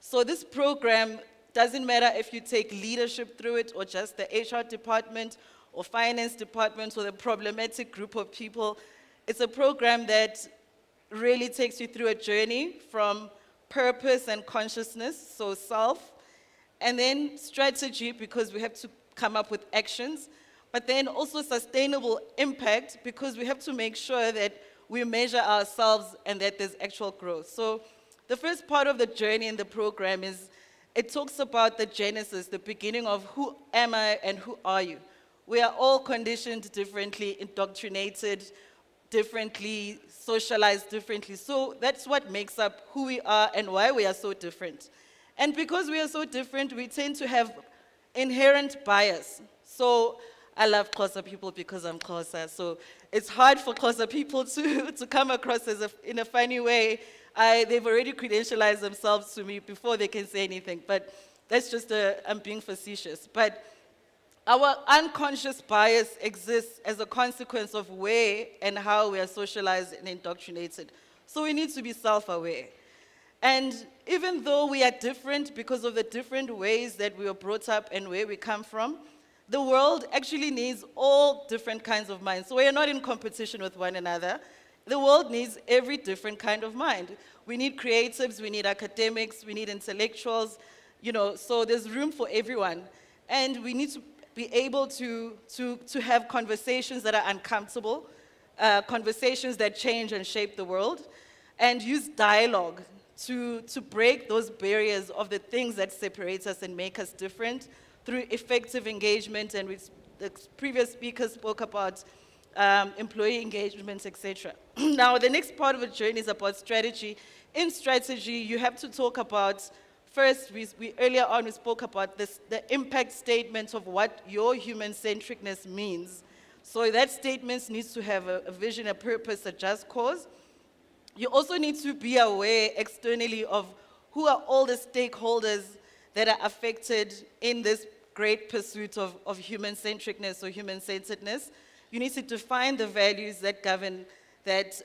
So this program doesn't matter if you take leadership through it, or just the HR department, or finance department, or the problematic group of people. It's a program that really takes you through a journey from purpose and consciousness, so self, and then strategy, because we have to come up with actions, but then also sustainable impact, because we have to make sure that we measure ourselves and that there's actual growth. So the first part of the journey in the program is, it talks about the genesis, the beginning of who am I and who are you. We are all conditioned differently, indoctrinated differently, socialized differently. So that's what makes up who we are and why we are so different. And because we are so different, we tend to have inherent bias. So I love Xhosa people because I'm Xhosa. So it's hard for Xhosa people to come across as in a funny way. They've already credentialized themselves to me before they can say anything. But that's just I'm being facetious. But our unconscious bias exists as a consequence of where and how we are socialized and indoctrinated. So we need to be self-aware. And even though we are different because of the different ways that we were brought up and where we come from, the world actually needs all different kinds of minds. So we are not in competition with one another. The world needs every different kind of mind. We need creatives, we need academics, we need intellectuals, so there's room for everyone. And we need to be able to have conversations that are uncomfortable, conversations that change and shape the world, and use dialogue to break those barriers of the things that separate us and make us different through effective engagement. And the previous speaker spoke about employee engagement, etc. Now, the next part of the journey is about strategy. In strategy, you have to talk about, first, earlier on we spoke about the impact statement of what your human-centricness means. So that statement needs to have a vision, a purpose, a just cause. You also need to be aware externally of who are all the stakeholders that are affected in this great pursuit of human-centricness or human-centeredness. You need to define the values that govern that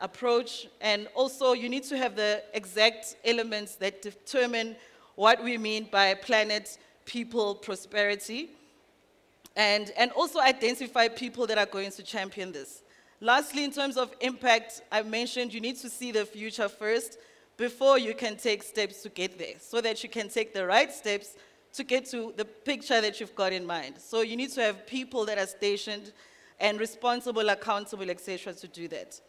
approach, and also you need to have the exact elements that determine what we mean by planet, people, prosperity, and also identify people that are going to champion this. Lastly, in terms of impact, I mentioned you need to see the future first before you can take steps to get there, so that you can take the right steps to get to the picture that you've got in mind. So you need to have people that are stationed and responsible, accountable, etc., to do that.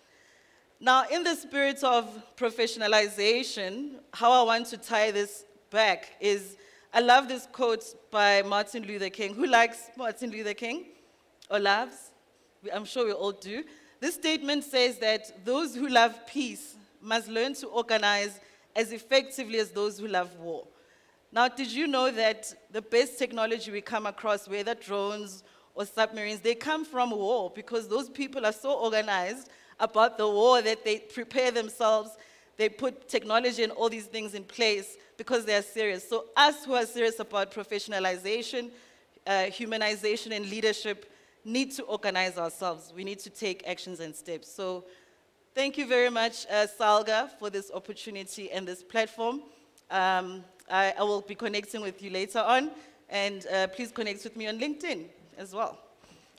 Now, in the spirit of professionalization, how I want to tie this back is, I love this quote by Martin Luther King. Who likes Martin Luther King or loves? I'm sure we all do. This statement says that those who love peace must learn to organize as effectively as those who love war. Now, did you know that the best technology we come across, whether drones or submarines, they come from war, because those people are so organized about the war that they prepare themselves, they put technology and all these things in place because they are serious. So us who are serious about professionalization, humanization, and leadership need to organize ourselves. We need to take actions and steps. So thank you very much, Salga, for this opportunity and this platform. I will be connecting with you later on, and please connect with me on LinkedIn as well.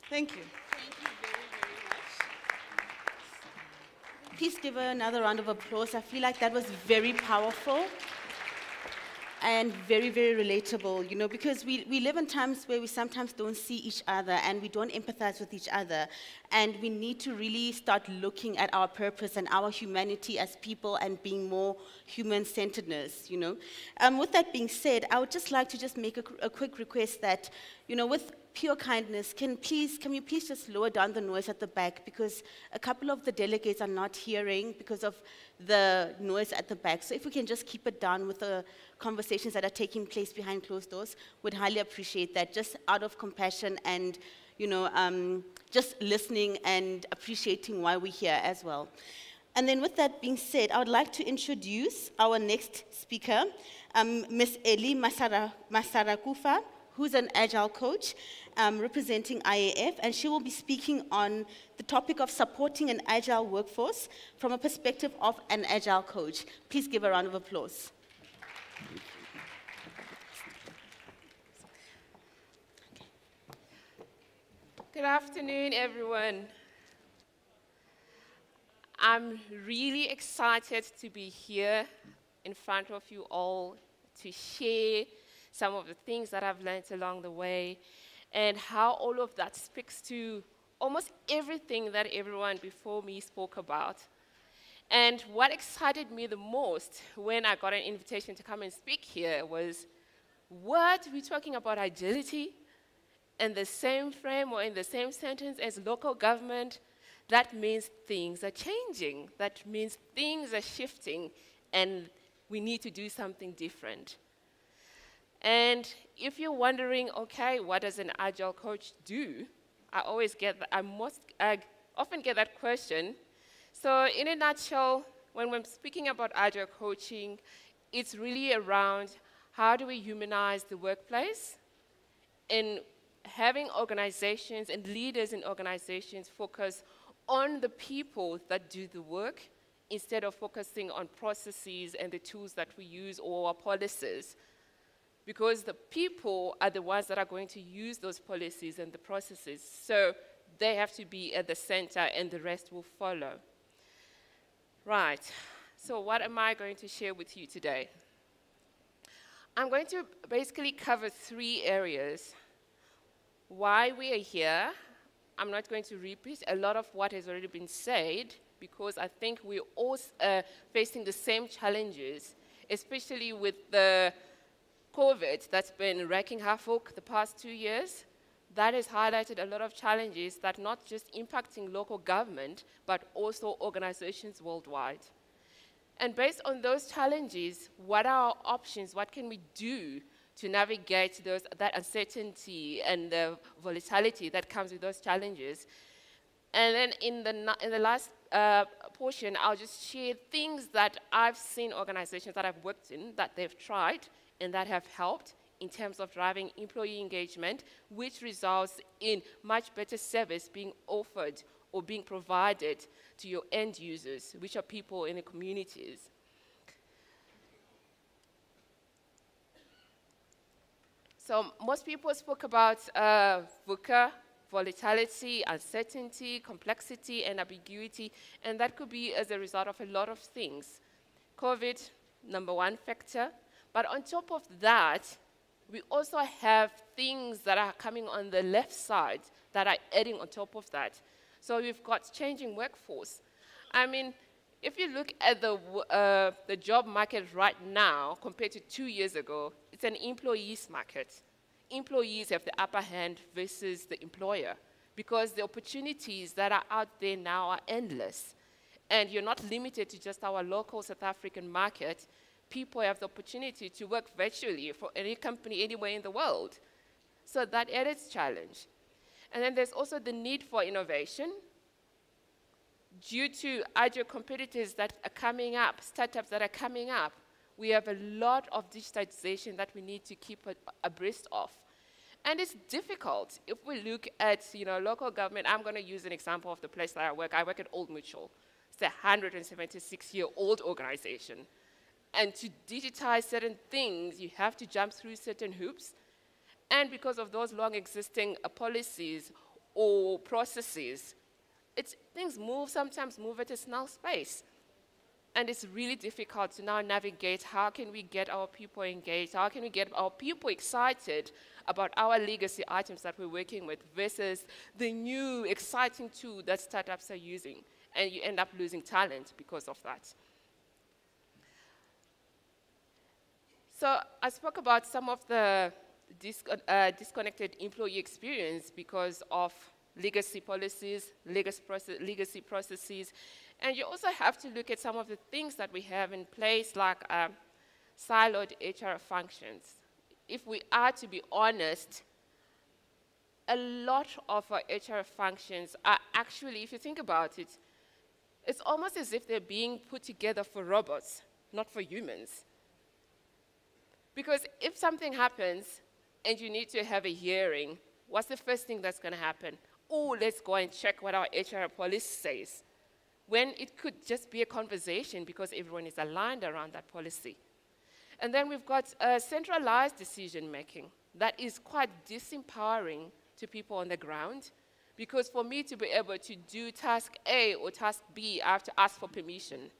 Thank you. Thank you very, very much. Please give her another round of applause. I feel like that was very powerful and very, very relatable, because we live in times where we sometimes don't see each other and we don't empathize with each other. And we need to really start looking at our purpose and our humanity as people and being more human-centeredness, With that being said, I would just like to make a quick request that, with pure kindness, can you please just lower down the noise at the back, because a couple of the delegates are not hearing because of the noise at the back. So if we can just keep it down with the conversations that are taking place behind closed doors, would highly appreciate that, just out of compassion and, just listening and appreciating why we're here as well. And then with that being said, I would like to introduce our next speaker, Ms. Eli Masarakufa, who's an Agile coach representing IAF, and she will be speaking on the topic of supporting an Agile workforce from a perspective of an Agile coach. Please give a round of applause. Good afternoon, everyone. I'm really excited to be here in front of you all to share some of the things that I've learned along the way and how all of that speaks to almost everything that everyone before me spoke about. And what excited me the most when I got an invitation to come and speak here was, what we're talking about agility in the same frame or in the same sentence as local government. That means things are changing. That means things are shifting, and we need to do something different. And if you're wondering, okay, what does an Agile coach do? I often get that question. So in a nutshell, when we're speaking about Agile coaching, it's really around how do we humanize the workplace, and having organizations and leaders in organizations focus on the people that do the work instead of focusing on processes and the tools that we use or our policies. Because the people are the ones that are going to use those policies and the processes. So they have to be at the center and the rest will follow. Right, so what am I going to share with you today? I'm going to basically cover 3 areas. Why we are here. I'm not going to repeat a lot of what has already been said, because I think we're all facing the same challenges, especially with the COVID that's been wreaking havoc the past 2 years. That has highlighted a lot of challenges that not just impacting local government, but also organizations worldwide. And based on those challenges, what are our options? What can we do to navigate that uncertainty and the volatility that comes with those challenges? And then in the last portion, I'll just share things that I've seen organizations that I've worked in that they've tried and that have helped in terms of driving employee engagement, which results in much better service being offered or being provided to your end users, which are people in the communities. So most people spoke about VUCA, volatility, uncertainty, complexity, and ambiguity, and that could be as a result of a lot of things. COVID, number one factor, but on top of that, we also have things that are coming on the left side that are adding on top of that. So we've got changing workforce. I mean, if you look at the job market right now compared to 2 years ago, it's an employees market. Employees have the upper hand versus the employer, because the opportunities that are out there now are endless. And you're not limited to just our local South African market. People have the opportunity to work virtually for any company anywhere in the world. So that added challenge. And then there's also the need for innovation. Due to agile competitors that are coming up, startups that are coming up, we have a lot of digitization that we need to keep abreast of. And it's difficult. If we look at local government, I'm going to use an example of the place that I work. I work at Old Mutual. It's a 176-year-old organization. And to digitize certain things, you have to jump through certain hoops. And because of those long existing policies or processes, things sometimes move at a snail pace. And it's really difficult to now navigate how can we get our people engaged, how can we get our people excited about our legacy items that we're working with versus the new exciting tool that startups are using. And you end up losing talent because of that. So I spoke about some of the disconnected employee experience because of legacy policies, legacy processes. And you also have to look at some of the things that we have in place, like siloed HR functions. If we are to be honest, a lot of our HR functions are actually, if you think about it, it's almost as if they're being put together for robots, not for humans. Because if something happens and you need to have a hearing, what's the first thing that's going to happen? Oh, let's go and check what our HR policy says. When it could just be a conversation because everyone is aligned around that policy. And then we've got centralized decision-making. That is quite disempowering to people on the ground, because for me to be able to do task A or task B, I have to ask for permission.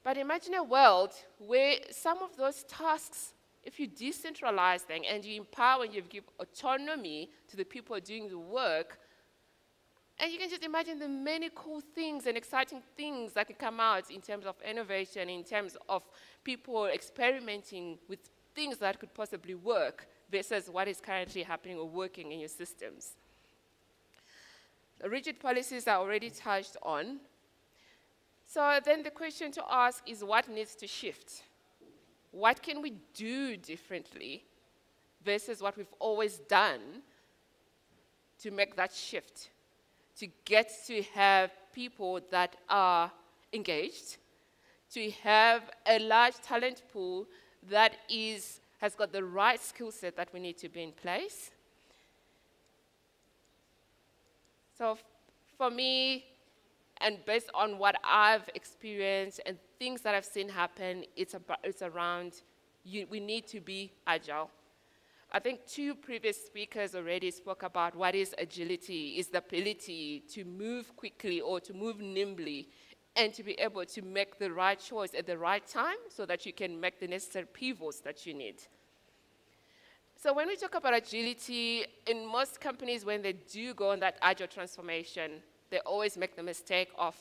But imagine a world where some of those tasks, if you decentralize them and you empower and you give autonomy to the people doing the work, and you can just imagine the many cool things and exciting things that can come out in terms of innovation, in terms of people experimenting with things that could possibly work versus what is currently happening or working in your systems. The rigid policies are already touched on. So then the question to ask is, what needs to shift? What can we do differently versus what we've always done to make that shift? To get to have people that are engaged, to have a large talent pool that has got the right skill set that we need to be in place. So for me, and based on what I've experienced and things that I've seen happen, it's around we need to be agile. I think 2 previous speakers already spoke about what is agility, is the ability to move quickly or to move nimbly and to be able to make the right choice at the right time so that you can make the necessary pivots that you need. So when we talk about agility, in most companies, when they do go on that agile transformation, they always make the mistake of,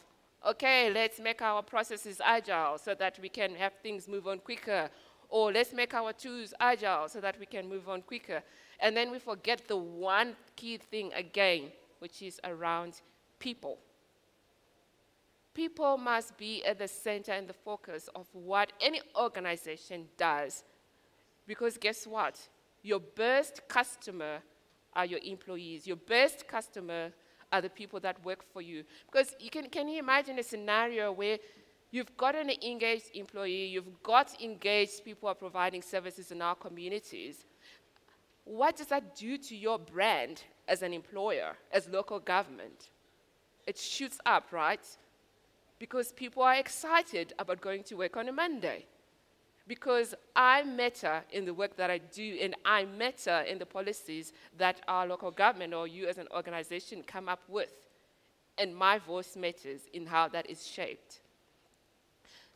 okay, let's make our processes agile so that we can have things move on quicker. Or let's make our tools agile so that we can move on quicker. And then we forget the one key thing again, which is around people. People must be at the center and the focus of what any organization does. Because guess what? Your best customer are your employees. Your best customer are the people that work for you. Because can you imagine a scenario where you've got an engaged employee, you've got engaged people who are providing services in our communities. What does that do to your brand as an employer, as local government? It shoots up, right? Because people are excited about going to work on a Monday. Because I matter in the work that I do, and I matter in the policies that our local government or you as an organization come up with. And my voice matters in how that is shaped.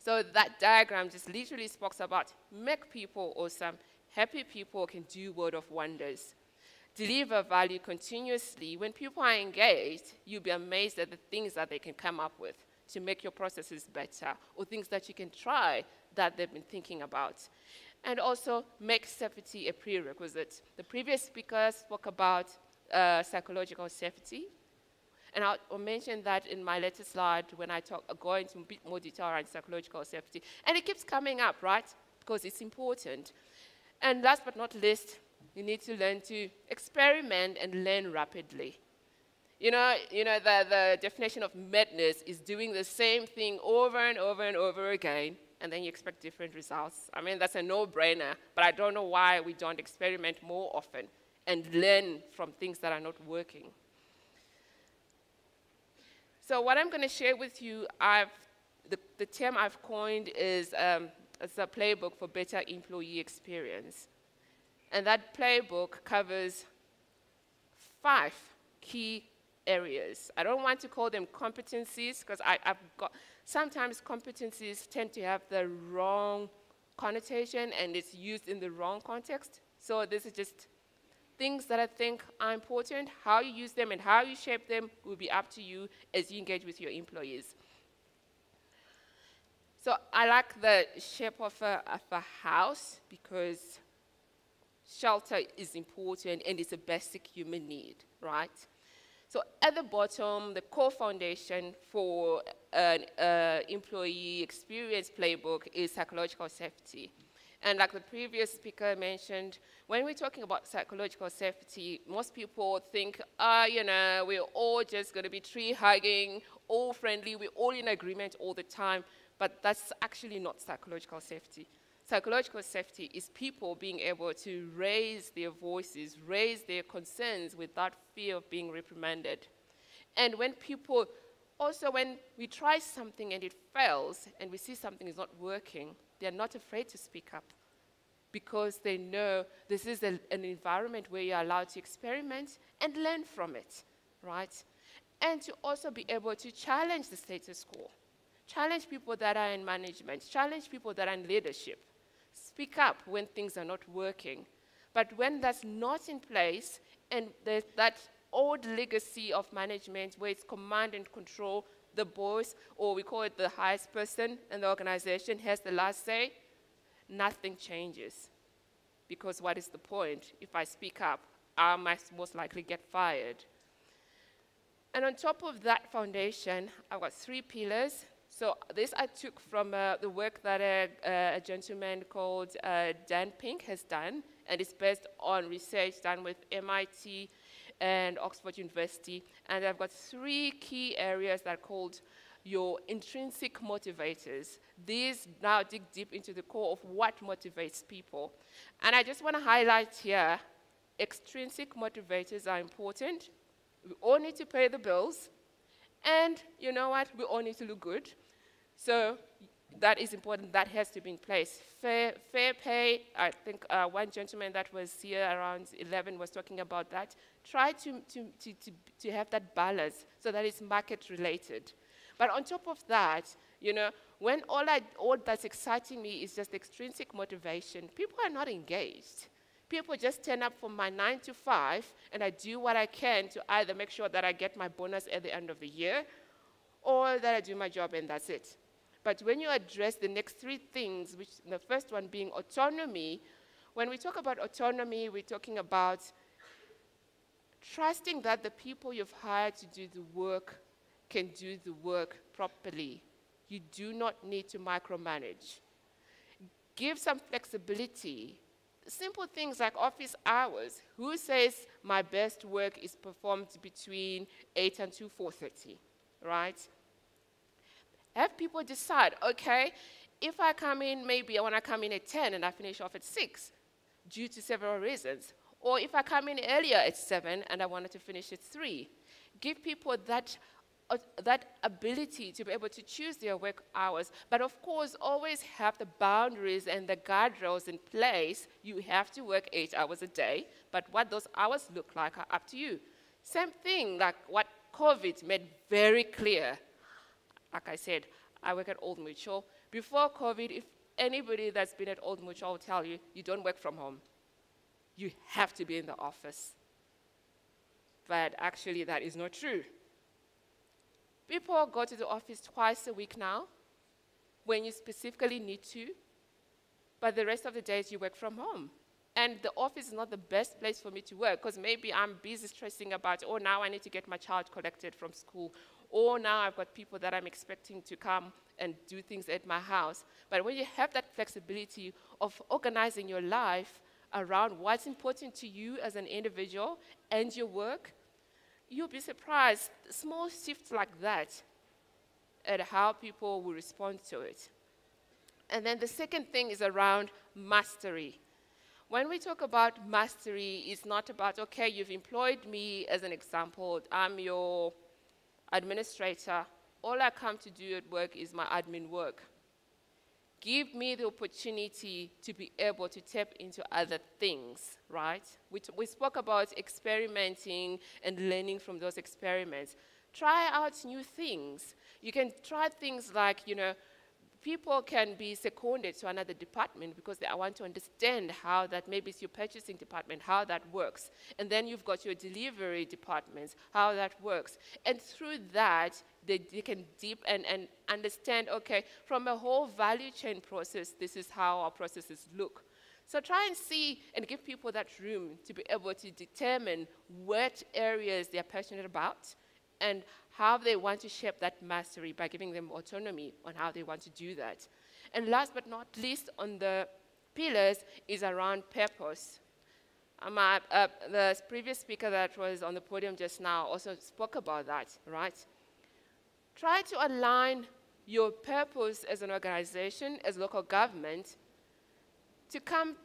So that diagram just literally speaks about make people awesome. Happy people can do world of wonders. Deliver value continuously. When people are engaged, you'll be amazed at the things that they can come up with to make your processes better, or things that you can try that they've been thinking about. And also make safety a prerequisite. The previous speaker spoke about psychological safety. And I'll mention that in my later slide when I go into a bit more detail around psychological safety. And it keeps coming up, right? Because it's important. And last but not least, you need to learn to experiment and learn rapidly. You know the definition of madness is doing the same thing over and over and over again, and then you expect different results. I mean, that's a no-brainer, but I don't know why we don't experiment more often and learn from things that are not working. So what I'm going to share with you, the term I've coined is it's a playbook for better employee experience. And that playbook covers 5 key areas. I don't want to call them competencies because sometimes competencies tend to have the wrong connotation and it's used in the wrong context. So this is just things that I think are important. How you use them and how you shape them will be up to you as you engage with your employees. So I like the shape of a house because Shelter is important and it's a basic human need, right? So at the bottom, the core foundation for an employee experience playbook is psychological safety. And like the previous speaker mentioned, when we're talking about psychological safety, most people think, you know, we're all just going to be tree hugging, all friendly, we're all in agreement all the time, but that's actually not psychological safety. Psychological safety is people being able to raise their voices, raise their concerns without fear of being reprimanded. And when people, also when we try something and it fails, and we see something is not working, they're not afraid to speak up because they know this is an environment where you're allowed to experiment and learn from it, right? And to also be able to challenge the status quo, challenge people that are in management, challenge people that are in leadership. Speak up when things are not working. But when that's not in place, and there's that old legacy of management where it's command and control, the boss, or we call it the highest person in the organization, has the last say, nothing changes. Because what is the point? If I speak up, I must most likely get fired. And on top of that foundation, I've got 3 pillars. So this I took from the work that a gentleman called Dan Pink has done, and it's based on research done with MIT and Oxford University. And I've got 3 key areas that are called your intrinsic motivators. These now dig deep into the core of what motivates people. And I just want to highlight here, extrinsic motivators are important. We all need to pay the bills. And you know what? We all need to look good. So that is important. That has to be in place. Fair pay. I think one gentleman that was here around 11 was talking about that. Try to have that balance so that it's market related. But on top of that, you know, when all that's exciting me is just extrinsic motivation, people are not engaged. People just turn up for my 9 to 5, and I do what I can to either make sure that I get my bonus at the end of the year, or that I do my job and that's it. But when you address the next 3 things, which the first one being autonomy, when we talk about autonomy, we're talking about trusting that the people you've hired to do the work can do the work properly. You do not need to micromanage. Give some flexibility. Simple things like office hours. Who says my best work is performed between 8 and 4:30, right? Have people decide, okay, if I come in, maybe I want to come in at 10 and I finish off at 6 due to several reasons. Or if I come in earlier at 7 and I wanted to finish at 3. Give people that ability to be able to choose their work hours. But of course, always have the boundaries and the guardrails in place. You have to work 8 hours a day, but what those hours look like are up to you. Same thing, like what COVID made very clear. Like I said, I work at Old Mutual. Before COVID, if anybody that's been at Old Mutual will tell you, you don't work from home. You have to be in the office. But actually, that is not true. People go to the office twice a week now, when you specifically need to, but the rest of the days you work from home. And the office is not the best place for me to work, because maybe I'm busy stressing about, oh, now I need to get my child collected from school, or now I've got people that I'm expecting to come and do things at my house. But when you have that flexibility of organizing your life around what's important to you as an individual and your work, you'll be surprised, small shifts like that, at how people will respond to it. And then the second thing is around mastery. When we talk about mastery, it's not about, okay, you've employed me as an example, I'm your administrator, all I come to do at work is my admin work. Give me the opportunity to be able to tap into other things, right? We spoke about experimenting and learning from those experiments. Try out new things. You can try things like, you know, people can be seconded to another department because they want to understand how that, maybe it's your purchasing department, how that works. And then you've got your delivery departments, how that works. And through that, they can deep and understand, okay, from a whole value chain process, this is how our processes look. So try and see and give people that room to be able to determine what areas they're passionate about and how they want to shape that mastery by giving them autonomy on how they want to do that. And last but not least on the pillars is around purpose. The previous speaker that was on the podium just now also spoke about that, right? Try to align your purpose as an organization, as local government, to come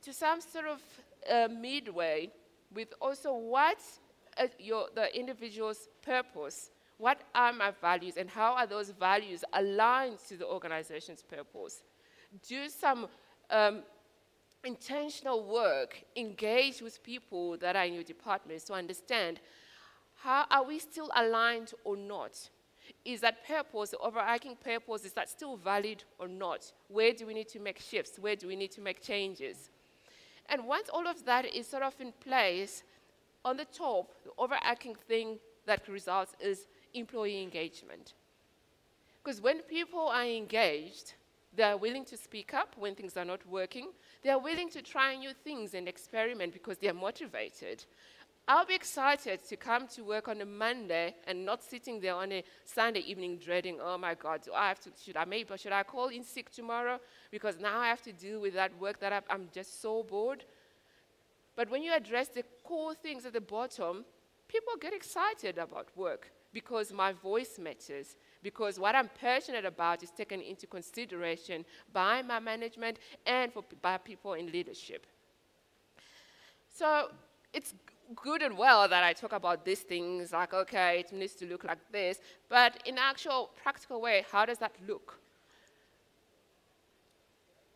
to some sort of midway with also what's the individual's purpose. What are my values and how are those values aligned to the organization's purpose? Do some intentional work, engage with people that are in your departments to understand how are we still aligned or not? Is that purpose, the overarching purpose, is that still valid or not? Where do we need to make shifts? Where do we need to make changes? And once all of that is sort of in place, on the top, the overarching thing that results is employee engagement. Because when people are engaged, they are willing to speak up when things are not working. They are willing to try new things and experiment because they are motivated. I'll be excited to come to work on a Monday and not sitting there on a Sunday evening dreading, oh my God, should I call in sick tomorrow? Because now I have to deal with that work that I'm just so bored. But when you address the core things at the bottom, people get excited about work because my voice matters, because what I'm passionate about is taken into consideration by my management and by people in leadership. So it's good and well that I talk about these things, like, okay, it needs to look like this, but in actual practical way, how does that look?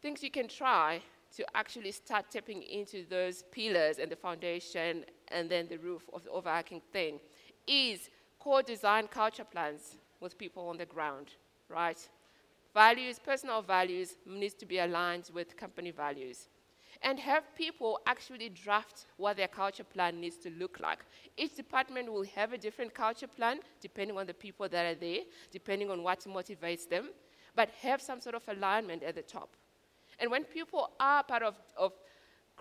Things you can try to actually start tapping into those pillars and the foundation and then the roof of the overarching thing is co-design culture plans with people on the ground, right? Values, personal values needs to be aligned with company values. And have people actually draft what their culture plan needs to look like. Each department will have a different culture plan depending on the people that are there, depending on what motivates them, but have some sort of alignment at the top. And when people are part of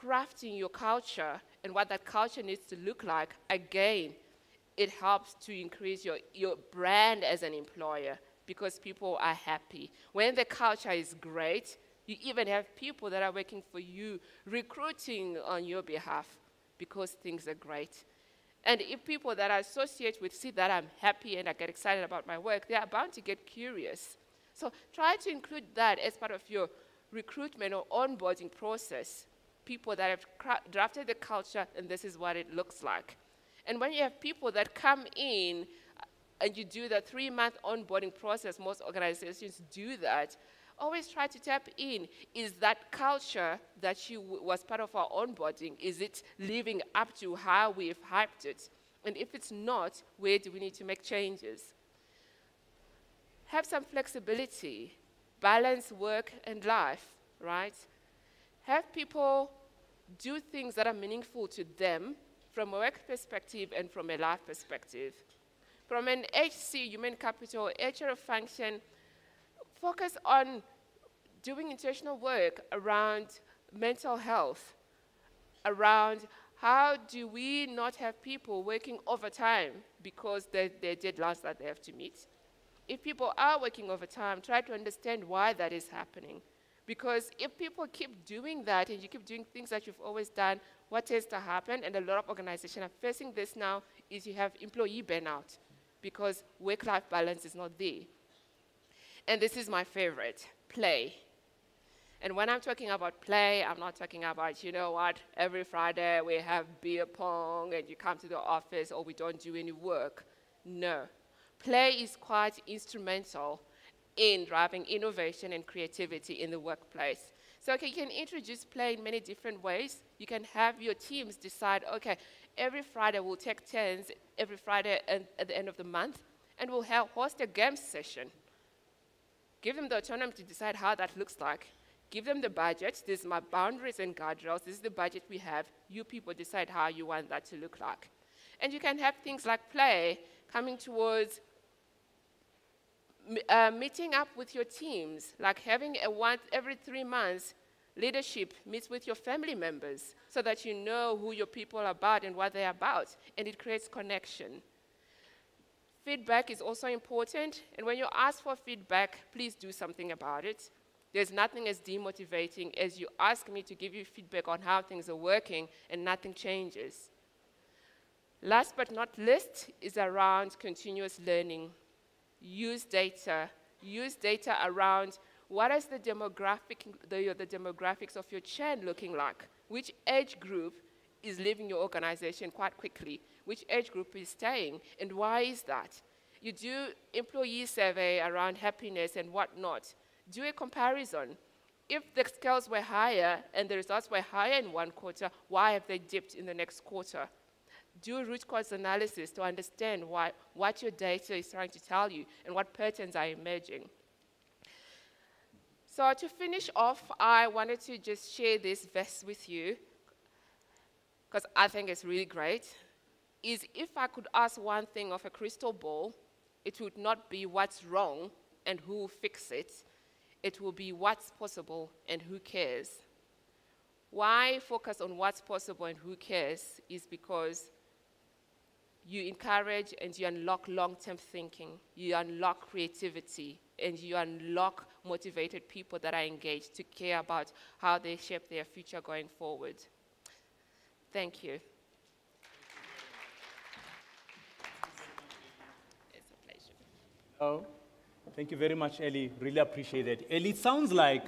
crafting your culture and what that culture needs to look like, again, it helps to increase your brand as an employer because people are happy. When the culture is great, you even have people that are working for you, recruiting on your behalf because things are great. And if people that I associate with see that I'm happy and I get excited about my work, they are bound to get curious. So try to include that as part of your recruitment or onboarding process. People that have drafted the culture and this is what it looks like. And when you have people that come in and you do the 3-month onboarding process, most organizations do that, always try to tap in. Is that culture that was part of our onboarding, is it living up to how we've hyped it? And if it's not, where do we need to make changes? Have some flexibility, balance work and life, right? Have people do things that are meaningful to them from a work perspective and from a life perspective. From an HC, human capital, HR function, focus on doing intentional work around mental health, around how do we not have people working overtime because they're deadlines that they have to meet. If people are working overtime, try to understand why that is happening. Because if people keep doing that and you keep doing things that you've always done, what tends to happen, and a lot of organizations are facing this now, is you have employee burnout because work-life balance is not there. And this is my favorite, play. And when I'm talking about play, I'm not talking about, you know what, every Friday we have beer pong and you come to the office or we don't do any work. No. Play is quite instrumental in driving innovation and creativity in the workplace. So okay, you can introduce play in many different ways. You can have your teams decide, okay, every Friday we'll take turns, every Friday at the end of the month, and we'll host a games session. Give them the autonomy to decide how that looks like. Give them the budget. These are my boundaries and guardrails. This is the budget we have. You people decide how you want that to look like. And you can have things like play coming towards meeting up with your teams, like having a once every 3 months, Leadership meets with your family members so that you know who your people are about and what they're about, and it creates connection. Feedback is also important, and when you ask for feedback, please do something about it. There's nothing as demotivating as you ask me to give you feedback on how things are working and nothing changes. Last but not least is around continuous learning. Use data. Use data around what is the demographics of your churn looking like? Which age group is leaving your organization quite quickly? Which age group is staying? And why is that? You do employee survey around happiness and whatnot. Do a comparison. If the scales were higher and the results were higher in one quarter, why have they dipped in the next quarter? Do root cause analysis to understand what your data is trying to tell you and what patterns are emerging. So to finish off, I wanted to just share this verse with you, because I think it's really great, is if I could ask one thing of a crystal ball, it would not be what's wrong and who will fix it. It will be what's possible and who cares. Why focus on what's possible and who cares is because you encourage and you unlock long-term thinking, you unlock creativity, and you unlock motivated people that are engaged to care about how they shape their future going forward. Thank you. It's a pleasure. Oh, thank you very much, Ellie. Really appreciate it. Ellie, it sounds like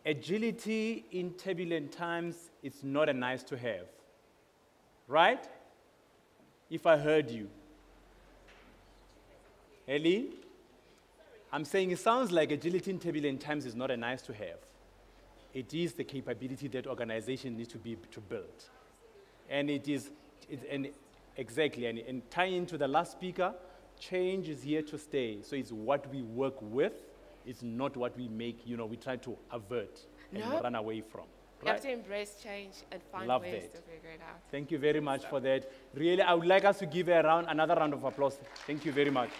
agility in turbulent times is not a nice to have, right? If I heard you. Ellie? I'm saying it sounds like agility in turbulent times is not a nice to have. It is the capability that organizations need to build. And exactly, and tying into the last speaker, change is here to stay. So it's what we work with, it's not what we make, we try to avert and run away from. You have to embrace change and find ways to figure it out. Thank you very much for that. Really, I would like us to give another round of applause. Thank you very much.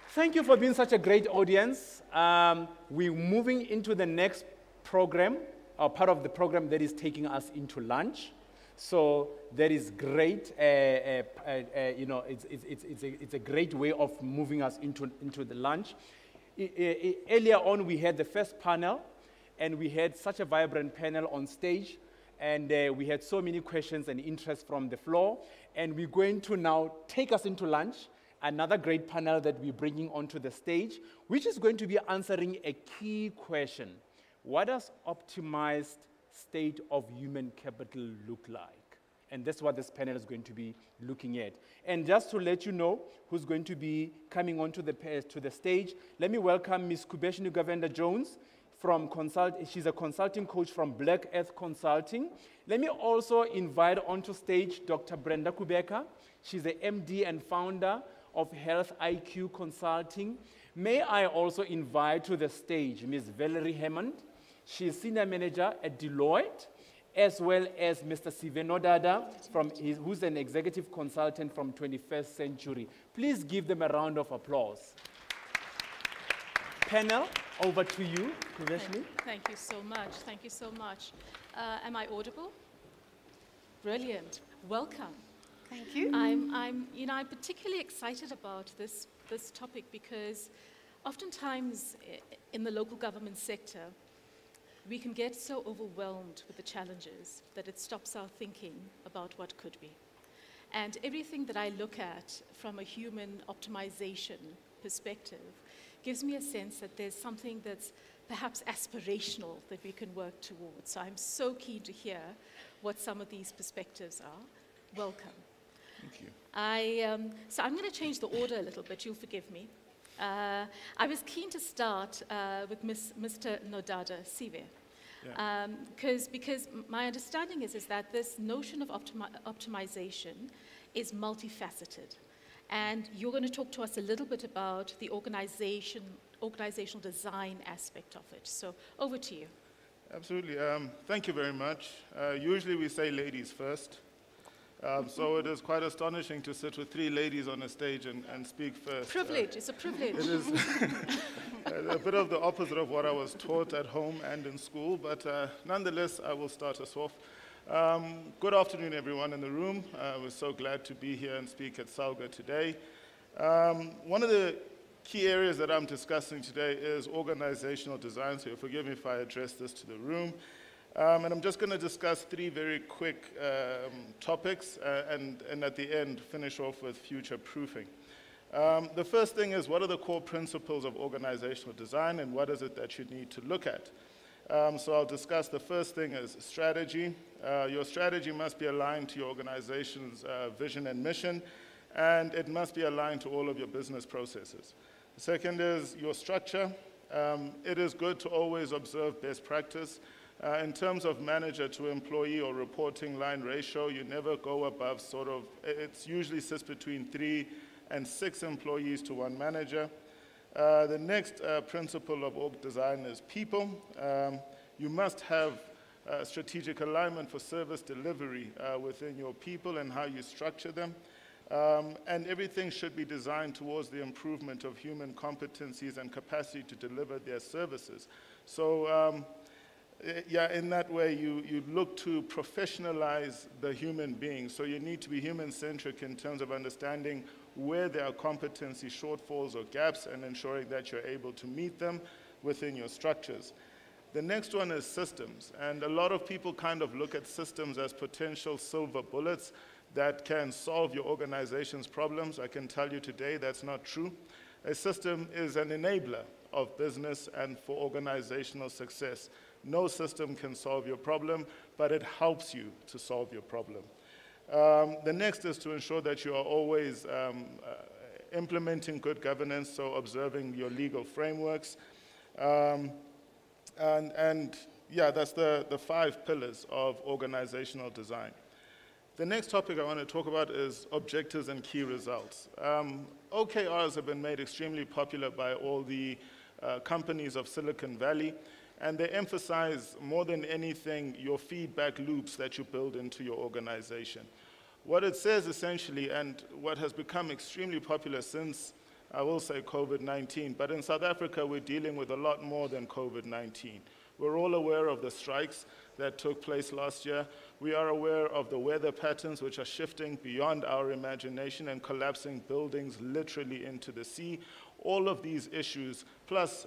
Thank you for being such a great audience. We're moving into the next program, or part of the program that is taking us into lunch. So that is great. It's a great way of moving us into the lunch. Earlier on, we had the first panel, and we had such a vibrant panel on stage, and we had so many questions and interest from the floor. And we're going to now take us into lunch, another great panel that we're bringing onto the stage, which is going to be answering a key question. What does optimized state of human capital look like? And that's what this panel is going to be looking at. And just to let you know who's going to be coming onto the stage, let me welcome Ms. Kubeshni Govender-Jones. She's a consulting coach from Black Earth Consulting. Let me also invite onto stage Dr. Brenda Kubeka. She's the MD and founder of Health IQ Consulting. May I also invite to the stage Ms. Valerie Hammond. She's senior manager at Deloitte, as well as Mr. Siveno Dada, who's an executive consultant from 21st Century. Please give them a round of applause. Panel, over to you, Kubeshni. Thank you so much. Thank you so much. Am I audible? Brilliant. Welcome. Thank you. I'm particularly excited about this topic because oftentimes in the local government sector, we can get so overwhelmed with the challenges that it stops our thinking about what could be. And everything that I look at from a human optimization perspective gives me a sense that there's something that's perhaps aspirational that we can work towards. So I'm so keen to hear what some of these perspectives are. Welcome. Thank you. So I'm going to change the order a little bit, you'll forgive me. I was keen to start with Mr. Nodada Sive. Yeah. Because my understanding is that this notion of optimization is multifaceted. And you're going to talk to us a little bit about the organizational design aspect of it. So over to you. Absolutely. Thank you very much. Usually we say ladies first. So it is quite astonishing to sit with 3 ladies on a stage and speak first. Privilege, it's a privilege. It is a bit of the opposite of what I was taught at home and in school, but nonetheless, I will start us off. Good afternoon, everyone in the room. We're so glad to be here and speak at SALGA today. One of the key areas that I'm discussing today is organizational design, so forgive me if I address this to the room. And I'm just going to discuss 3 very quick topics and at the end finish off with future proofing. The first thing is, what are the core principles of organizational design and what is it that you need to look at? So I'll discuss the first thing is strategy. Your strategy must be aligned to your organization's vision and mission, and it must be aligned to all of your business processes. The second is your structure. It is good to always observe best practice. In terms of manager to employee or reporting line ratio, you never go above it usually sits between 3 and 6 employees to 1 manager. The next principle of org design is people. You must have strategic alignment for service delivery within your people and how you structure them. And everything should be designed towards the improvement of human competencies and capacity to deliver their services. So, yeah, in that way, you look to professionalize the human being. So you need to be human-centric in terms of understanding where there are competency shortfalls or gaps and ensuring that you're able to meet them within your structures. The next one is systems. And a lot of people kind of look at systems as potential silver bullets that can solve your organization's problems. I can tell you today that's not true. A system is an enabler of business and for organizational success. No system can solve your problem, but it helps you to solve your problem. The next is to ensure that you are always implementing good governance, so observing your legal frameworks. And yeah, that's the 5 pillars of organizational design. The next topic I want to talk about is objectives and key results. OKRs have been made extremely popular by all the companies of Silicon Valley, and they emphasize more than anything your feedback loops that you build into your organization. What it says essentially, and what has become extremely popular since, I will say, COVID-19, but in South Africa we're dealing with a lot more than COVID-19. We're all aware of the strikes that took place last year. We are aware of the weather patterns which are shifting beyond our imagination and collapsing buildings literally into the sea. All of these issues, plus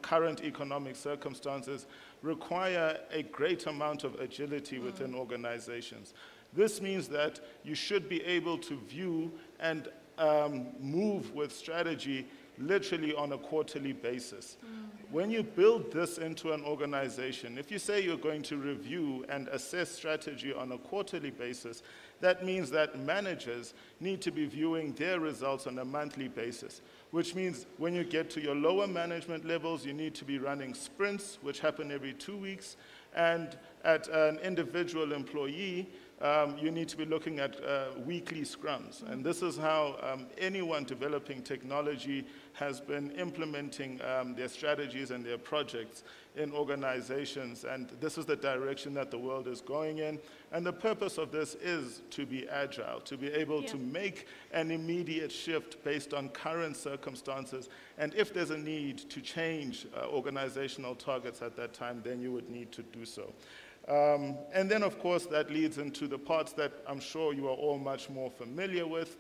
current economic circumstances, require a great amount of agility within organizations. This means that you should be able to view and move with strategy literally on a quarterly basis. When you build this into an organization, if you say you're going to review and assess strategy on a quarterly basis, that means that managers need to be viewing their results on a monthly basis, which means when you get to your lower management levels, you need to be running sprints, which happen every 2 weeks, and at an individual employee, you need to be looking at weekly scrums. And this is how anyone developing technology has been implementing their strategies and their projects in organizations. And this is the direction that the world is going in. And the purpose of this is to be agile, to be able to make an immediate shift based on current circumstances. And if there's a need to change organizational targets at that time, then you would need to do so. And then, of course, that leads into the parts that I'm sure you are all much more familiar with,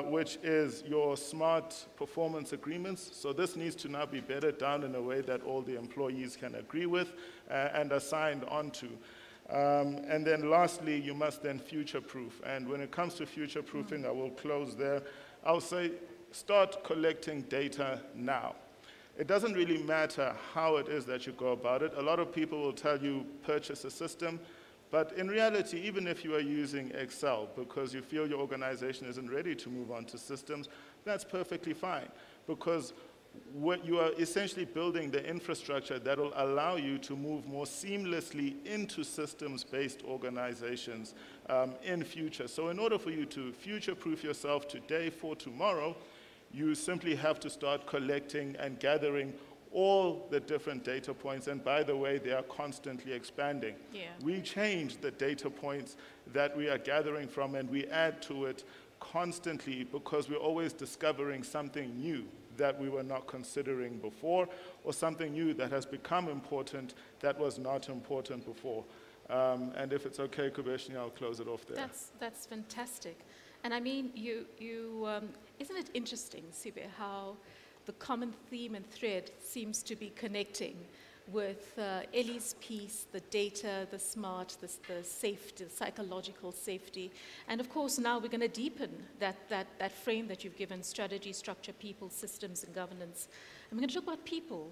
which is your smart performance agreements. So this needs to now be bedded down in a way that all the employees can agree with and are signed onto. And then lastly, you must then future-proof. And when it comes to future-proofing, I will close there. I'll say start collecting data now. It doesn't really matter how it is that you go about it. A lot of people will tell you purchase a system, but in reality, even if you are using Excel because you feel your organization isn't ready to move on to systems, that's perfectly fine, because what you are essentially building the infrastructure that will allow you to move more seamlessly into systems-based organizations in future. So in order for you to future-proof yourself today for tomorrow, you simply have to start collecting and gathering all the different data points, and by the way, they are constantly expanding. Yeah. We change the data points that we are gathering from, and we add to it constantly because we're always discovering something new that we were not considering before, or something new that has become important that was not important before. And if it's okay, Kubeshni, I'll close it off there. That's fantastic. And I mean, isn't it interesting, Sibe, how the common theme and thread seems to be connecting with Ellie's piece, the data, the smart, the safety, the psychological safety. And of course, now we're going to deepen that frame that you've given: strategy, structure, people, systems, and governance. And we're going to talk about people,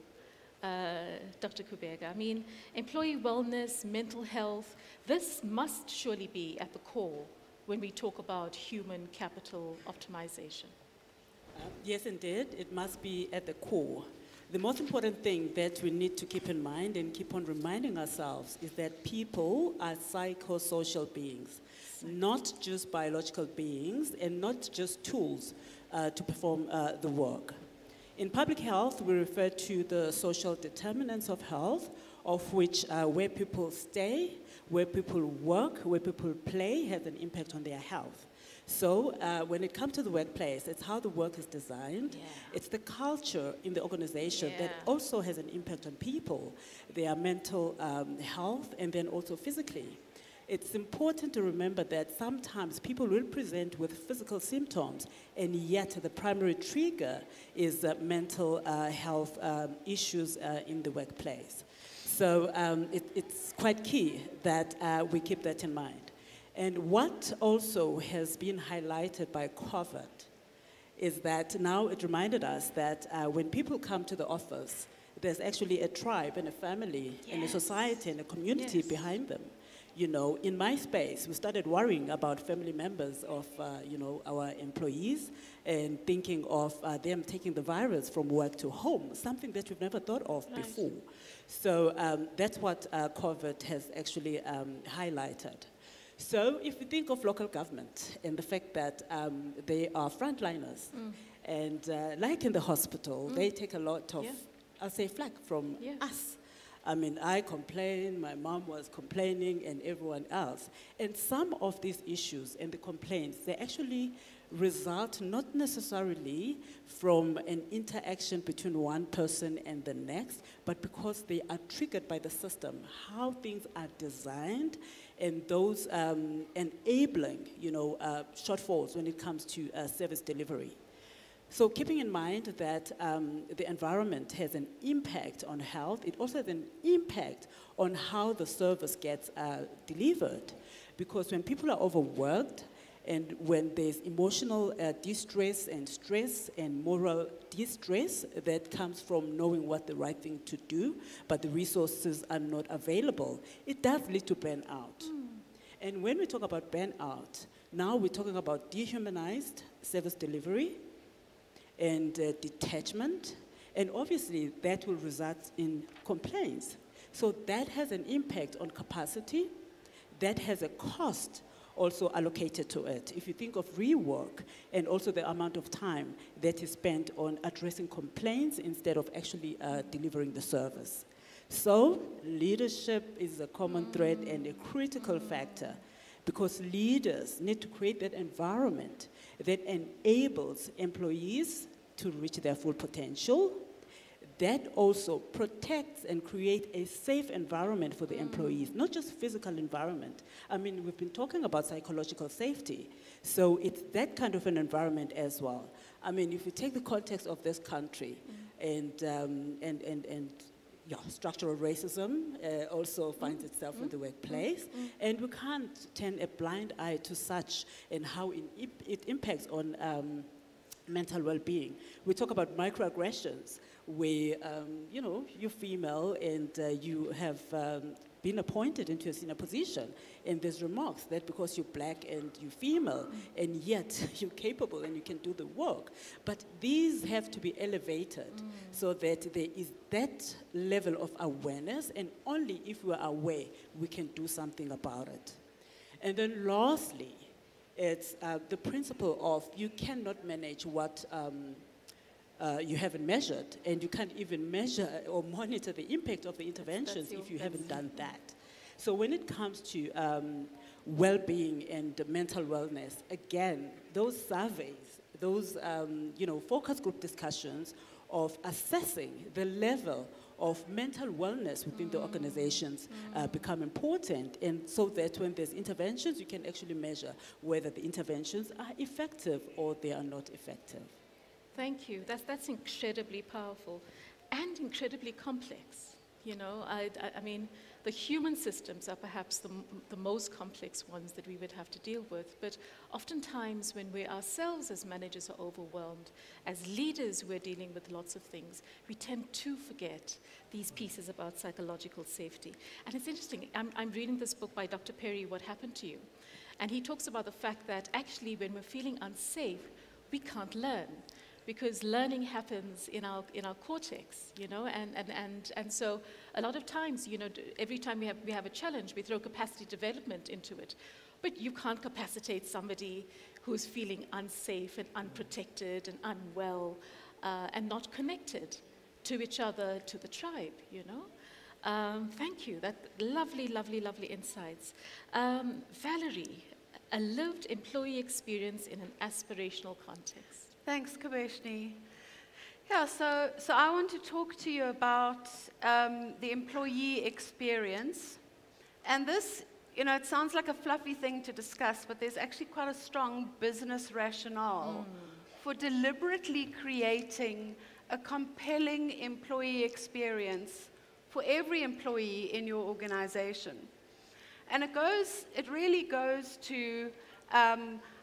Dr. Kubega. I mean, employee wellness, mental health, this must surely be at the core when we talk about human capital optimization. Yes, indeed, it must be at the core. The most important thing that we need to keep in mind and keep on reminding ourselves is that people are psychosocial beings, not just biological beings and not just tools to perform the work. In public health, we refer to the social determinants of health, of which where people stay, where people work, where people play has an impact on their health. So when it comes to the workplace, it's how the work is designed. Yeah. It's the culture in the organization that also has an impact on people, their mental health, and then also physically. It's important to remember that sometimes people will present with physical symptoms, and yet the primary trigger is mental health issues in the workplace. So it's quite key that we keep that in mind. And what also has been highlighted by COVID is that now it reminded us that when people come to the office, there's actually a tribe and a family and a society and a community behind them. You know, in my space, we started worrying about family members of, our employees and thinking of them taking the virus from work to home, something that we've never thought of before. So that's what COVID has actually highlighted. So if we think of local government and the fact that they are frontliners, and like in the hospital, they take a lot of, I'll say, flack from us. I mean, I complain, my mom was complaining, and everyone else. And some of these issues and the complaints, they actually result not necessarily from an interaction between one person and the next, but because they are triggered by the system, how things are designed, and those enabling, shortfalls when it comes to service delivery. So keeping in mind that the environment has an impact on health, it also has an impact on how the service gets delivered. Because when people are overworked, and when there's emotional distress and stress and moral distress that comes from knowing what the right thing to do, but the resources are not available, it does lead to burnout. And when we talk about burnout, now we're talking about dehumanized service delivery and detachment, and obviously that will result in complaints. So that has an impact on capacity, that has a cost also allocated to it. If you think of rework and also the amount of time that is spent on addressing complaints instead of actually delivering the service. So leadership is a common thread and a critical factor, because leaders need to create that environment that enables employees to reach their full potential, that also protects and creates a safe environment for the employees, not just physical environment. I mean, we've been talking about psychological safety, so it's that kind of an environment as well. I mean, if you take the context of this country, and structural racism also finds itself in the workplace, and we can't turn a blind eye to such and how it impacts on mental well-being. We talk about microaggressions, where you're female and you have been appointed into a senior position, and there's remarks that because you're black and you're female, and yet you're capable and you can do the work. But these have to be elevated so that there is that level of awareness, and only if we're aware, we can do something about it. And then lastly, it's the principle of you cannot manage what you haven't measured, and you can't even measure or monitor the impact of the interventions if you haven't done that. So when it comes to well-being and mental wellness, again, those surveys, those focus group discussions of assessing the level of mental wellness within the organizations become important, and so that when there's interventions, you can actually measure whether the interventions are effective or they are not effective. Thank you. That's incredibly powerful and incredibly complex. You know, I mean, the human systems are perhaps the most complex ones that we would have to deal with. But oftentimes when we ourselves as managers are overwhelmed, as leaders we're dealing with lots of things, we tend to forget these pieces about psychological safety. And it's interesting, I'm reading this book by Dr. Perry, What Happened to You? And he talks about the fact that actually when we're feeling unsafe, we can't learn, because learning happens in our cortex, you know, and so a lot of times, you know, every time we have a challenge, we throw capacity development into it, but you can't capacitate somebody who's feeling unsafe and unprotected and unwell and not connected to each other, to the tribe, you know. Thank you. That lovely, lovely, lovely insights. Valerie, a lived employee experience in an aspirational context. Thanks, Kabeshni. Yeah, so I want to talk to you about the employee experience. And this, you know, it sounds like a fluffy thing to discuss, but there's actually quite a strong business rationale for deliberately creating a compelling employee experience for every employee in your organization. And it really goes to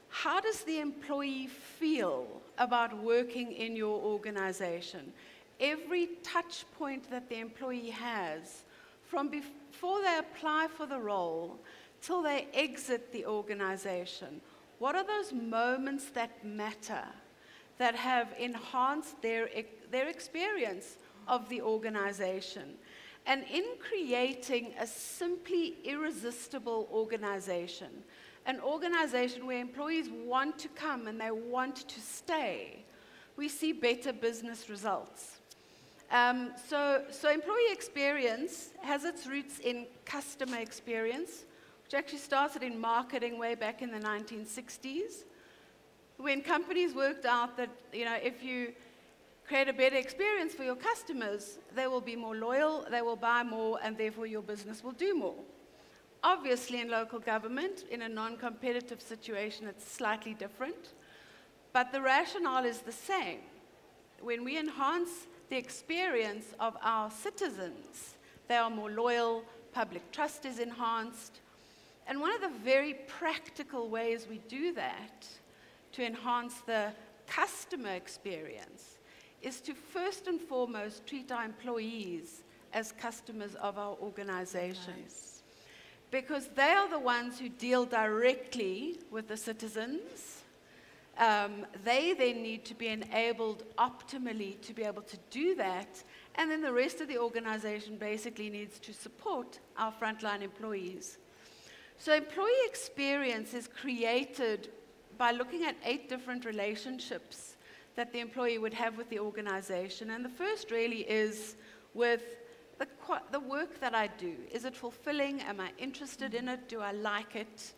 how does the employee feel about working in your organization? Every touch point that the employee has, from before they apply for the role till they exit the organization, what are those moments that matter, that have enhanced their experience of the organization? And in creating a simply irresistible organization, an organization where employees want to come and they want to stay, we see better business results. So employee experience has its roots in customer experience, which actually started in marketing way back in the 1960s, when companies worked out that, you know, if you create a better experience for your customers, they will be more loyal, they will buy more, and therefore your business will do more. Obviously, in local government, in a non-competitive situation, it's slightly different, but the rationale is the same. When we enhance the experience of our citizens, they are more loyal, public trust is enhanced, and one of the very practical ways we do that to enhance the customer experience is to first and foremost treat our employees as customers of our organization. Nice. Because they are the ones who deal directly with the citizens. They then need to be enabled optimally to be able to do that, and then the rest of the organization basically needs to support our frontline employees. So employee experience is created by looking at 8 different relationships that the employee would have with the organization, and the first really is with the work that I do. Is it fulfilling? Am I interested in it? Do I like it?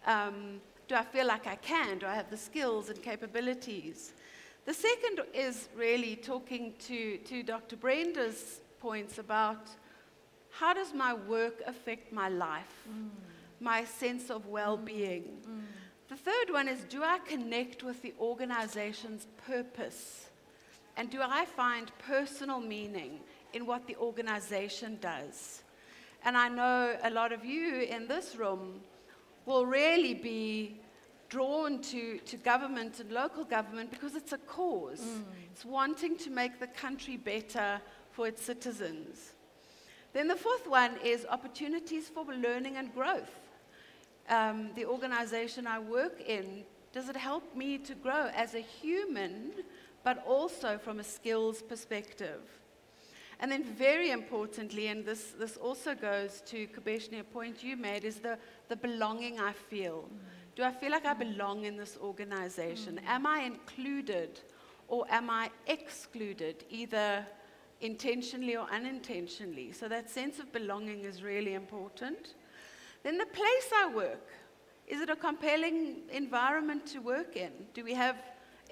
Do I feel like I can? Do I have the skills and capabilities? The second is really talking to Dr. Brenda's points about how does my work affect my life, my sense of well-being. The third one is, do I connect with the organization's purpose? And do I find personal meaning in what the organization does? And I know a lot of you in this room will really be drawn to government and local government because it's a cause. It's wanting to make the country better for its citizens. Then the fourth one is opportunities for learning and growth. The organization I work in, does it help me to grow as a human, but also from a skills perspective? And then very importantly, and this also goes to Kabeshni, a point you made, is the belonging I feel. Do I feel like I belong in this organization? Am I included? or am I excluded, either intentionally or unintentionally? So that sense of belonging is really important. Then the place I work. Is it a compelling environment to work in? Do we have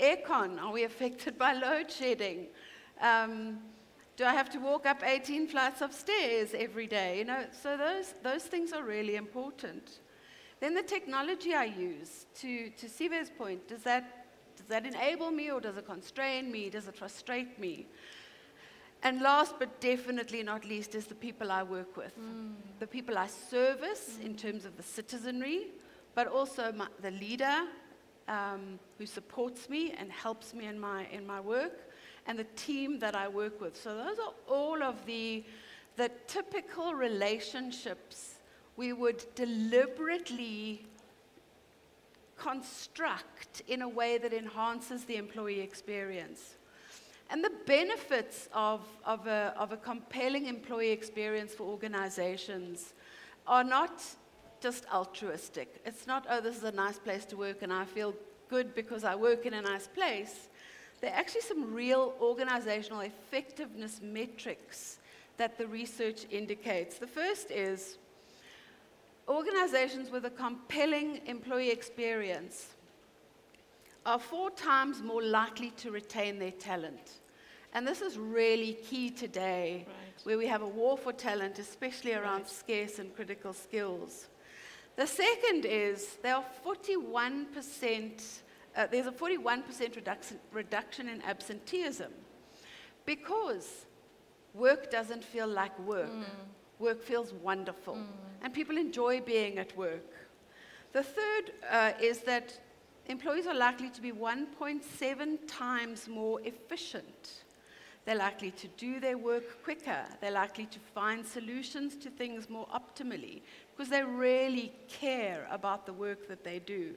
aircon? Are we affected by load shedding? Do I have to walk up 18 flights of stairs every day? You know, so those things are really important. Then the technology I use, to Sive's point, does that enable me or does it constrain me? Does it frustrate me? And last but definitely not least is the people I work with. The people I service in terms of the citizenry, but also the leader who supports me and helps me in my work, and the team that I work with. So those are all of the typical relationships we would deliberately construct in a way that enhances the employee experience. And the benefits of a compelling employee experience for organizations are not just altruistic. It's not, oh, this is a nice place to work and I feel good because I work in a nice place. There are actually some real organizational effectiveness metrics that the research indicates. The first is organizations with a compelling employee experience are 4 times more likely to retain their talent. And this is really key today, where we have a war for talent, especially around scarce and critical skills. The second is there's a 41% reduction in absenteeism because work doesn't feel like work. Work feels wonderful, and people enjoy being at work. The third is that employees are likely to be 1.7 times more efficient. They're likely to do their work quicker. They're likely to find solutions to things more optimally because they really care about the work that they do.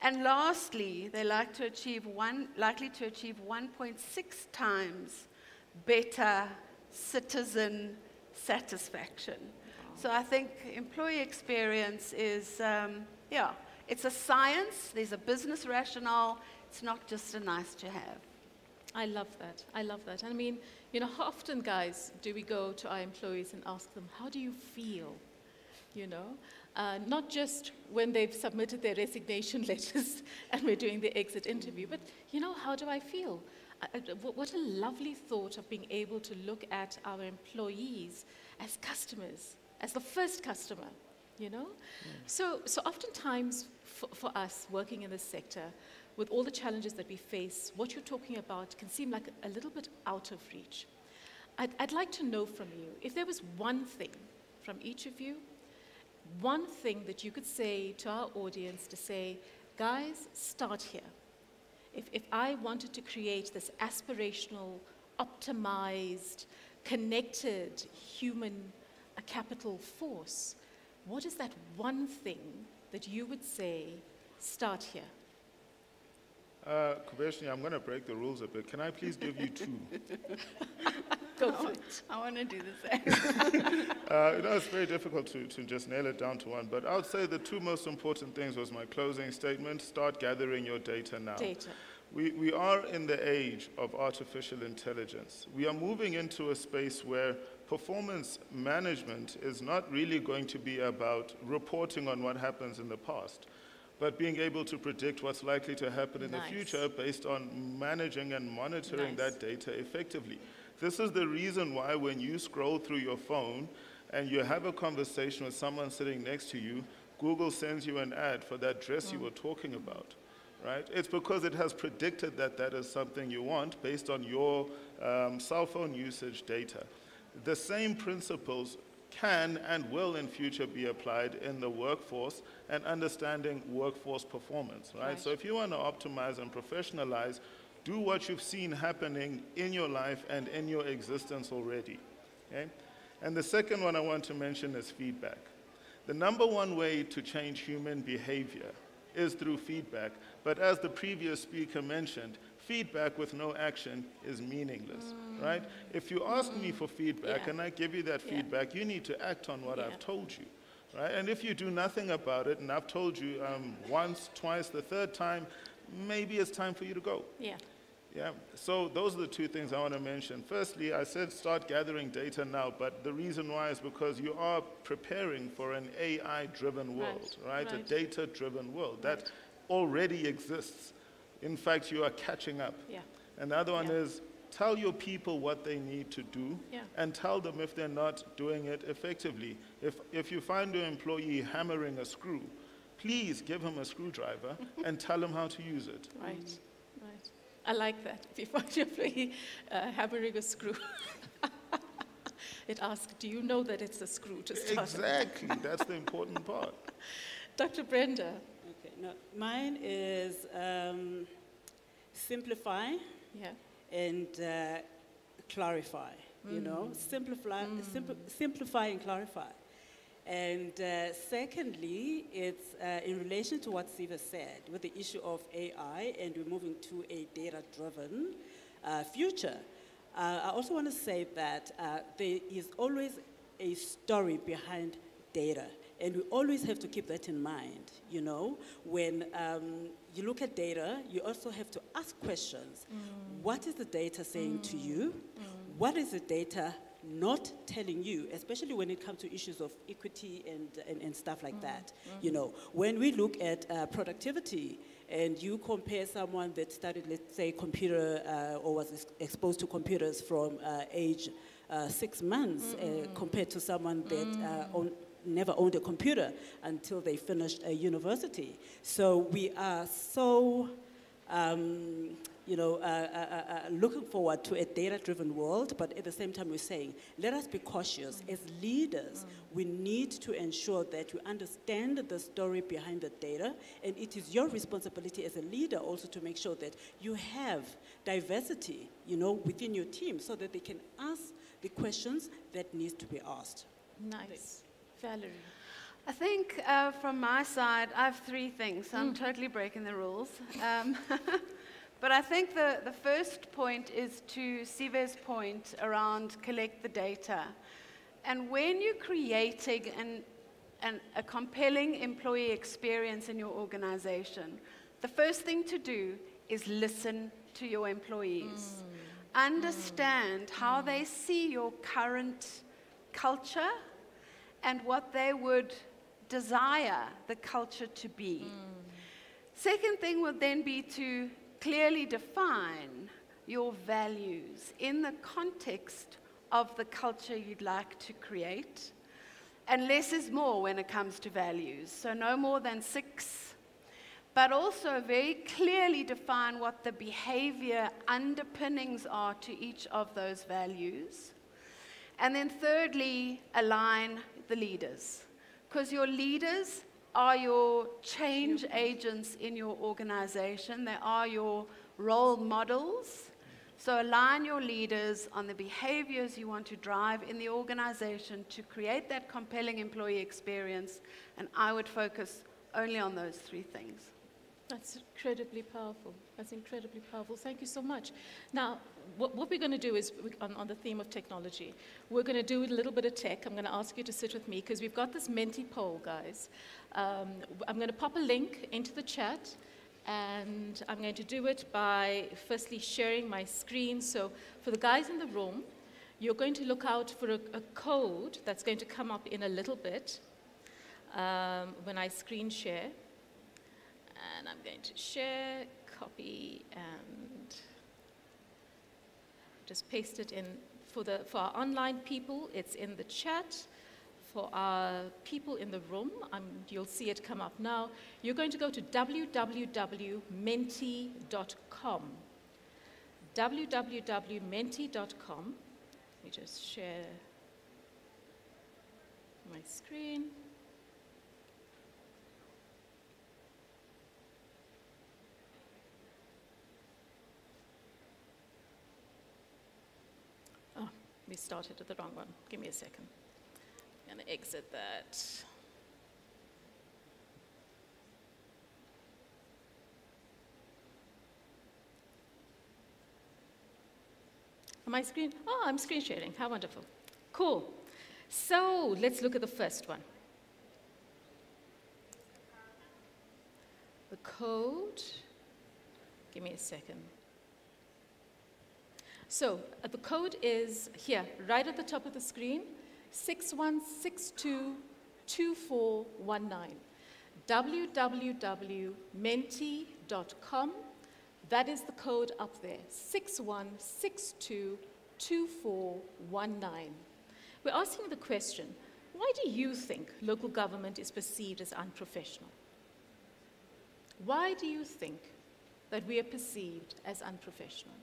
And lastly, they're likely to achieve 1.6 times better citizen satisfaction. So I think employee experience is, it's a science. There's a business rationale. It's not just a nice to have. I love that. I love that. I mean, you know, how often, guys, do we go to our employees and ask them, how do you feel? You know, not just when they've submitted their resignation letters and we're doing the exit interview, but, you know, how do I feel? What a lovely thought of being able to look at our employees as customers, as the first customer, you know? So oftentimes for us working in this sector, with all the challenges that we face, what you're talking about can seem like a little bit out of reach. I'd like to know from you, if there was one thing from each of you, one thing that you could say to our audience to say, guys, start here. If I wanted to create this aspirational, optimized, connected human capital force, what is that one thing that you would say, start here? Kubeshni, I'm going to break the rules a bit. Can I please give you 2? Go for it. I want to do the same. You know, it's very difficult to just nail it down to one, but I would say the 2 most important things was my closing statement: start gathering your data now. Data. We are in the age of artificial intelligence. We are moving into a space where performance management is not really going to be about reporting on what happens in the past, but being able to predict what's likely to happen in the future based on managing and monitoring that data effectively. This is the reason why when you scroll through your phone and you have a conversation with someone sitting next to you, Google sends you an ad for that dress you were talking about, right? It's because it has predicted that that is something you want based on your cell phone usage data. The same principles can and will in future be applied in the workforce and understanding workforce performance, right? So if you want to optimize and professionalize, do what you've seen happening in your life and in your existence already, okay? And the second one I want to mention is feedback. The number one way to change human behavior is through feedback, but as the previous speaker mentioned, feedback with no action is meaningless, right? If you ask me for feedback and I give you that feedback, you need to act on what I've told you, right? And if you do nothing about it, and I've told you once, twice, the third time, maybe it's time for you to go. Yeah, so those are the two things I want to mention. Firstly, I said start gathering data now, but the reason why is because you are preparing for an AI-driven world, right? A data-driven world that already exists. In fact, you are catching up. Yeah. And the other one is tell your people what they need to do and tell them if they're not doing it effectively. If you find your employee hammering a screw, please give him a screwdriver and tell him how to use it. Right, right. I like that. If you find your employee hammering a screw, it asks, do you know that it's a screw to start? Exactly, that's the important part. Dr. Brenda. Okay, no, mine is simplify and clarify, you know, simplify and clarify. And secondly, it's in relation to what Siva said with the issue of AI, and we're moving to a data-driven future. I also want to say that there is always a story behind data, and we always have to keep that in mind. You know, when you look at data, you also have to ask questions. What is the data saying to you? What is the data not telling you, especially when it comes to issues of equity and stuff like that? You know, when we look at productivity and you compare someone that studied, let's say, computer or was exposed to computers from age 6 months compared to someone that never owned a computer until they finished a university. So we are so you know, looking forward to a data-driven world, but at the same time we're saying, let us be cautious. As leaders, we need to ensure that you understand the story behind the data, and it is your responsibility as a leader also to make sure that you have diversity, you know, within your team so that they can ask the questions that need to be asked. Nice. Valerie. I think from my side, I have 3 things. So I'm totally breaking the rules. But I think the first point is to Sive's point around collect the data. And when you're creating a compelling employee experience in your organization, the first thing to do is listen to your employees. Understand how they see your current culture and what they would desire the culture to be. Second thing would then be to clearly define your values in the context of the culture you'd like to create. And less is more when it comes to values. So no more than 6, but also very clearly define what the behavior underpinnings are to each of those values. And then thirdly, align the leaders. Because your leaders are your change agents in your organization. They are your role models. So align your leaders on the behaviors you want to drive in the organization to create that compelling employee experience. And I would focus only on those 3 things. That's incredibly powerful. That's incredibly powerful. Thank you so much. Now, what we're going to do is, on the theme of technology, we're going to do a little bit of tech. I'm going to ask you to sit with me because we've got this Menti poll, guys. I'm going to pop a link into the chat, and I'm going to do it by firstly sharing my screen. So for the guys in the room, you're going to look out for a code that's going to come up in a little bit when I screen share. And I'm going to share, copy, and just paste it in. For our online people, it's in the chat. For our people in the room, you'll see it come up now. You're going to go to www.menti.com. www.menti.com. Let me just share my screen. We started at the wrong one. Give me a second. I'm going to exit that. Am I screen? Oh, I'm screen sharing. How wonderful. Cool. So let's look at the first one. The code. Give me a second. So the code is here, right at the top of the screen, 61622419. www.menti.com. That is the code up there, 61622419. We're asking the question, why do you think local government is perceived as unprofessional? Why do you think that we are perceived as unprofessional?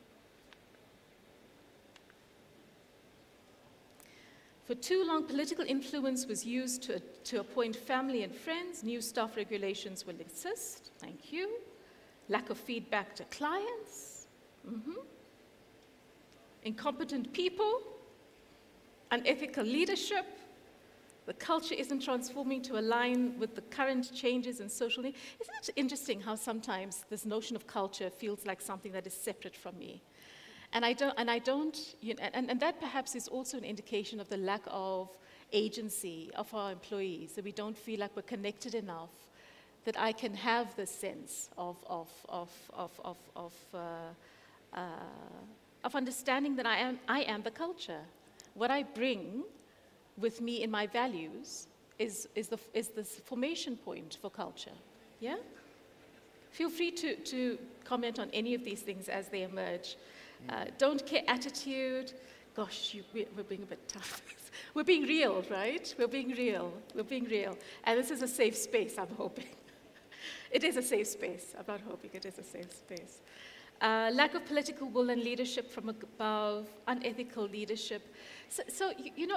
For too long, political influence was used to appoint family and friends. New staff regulations will insist. Thank you. Lack of feedback to clients. Incompetent people. Unethical leadership. The culture isn't transforming to align with the current changes in social needs. Isn't it interesting how sometimes this notion of culture feels like something that is separate from me? And that perhaps is also an indication of the lack of agency of our employees, that we don't feel like we're connected enough, that I can have this sense of understanding that I am the culture. What I bring with me in my values is the formation point for culture. Yeah? Feel free to comment on any of these things as they emerge. Don't care attitude. Gosh, we're being a bit tough. We're being real, right? We're being real. We're being real. And this is a safe space, I'm hoping. It is a safe space. I'm not hoping it is a safe space. Lack of political will and leadership from above, unethical leadership. So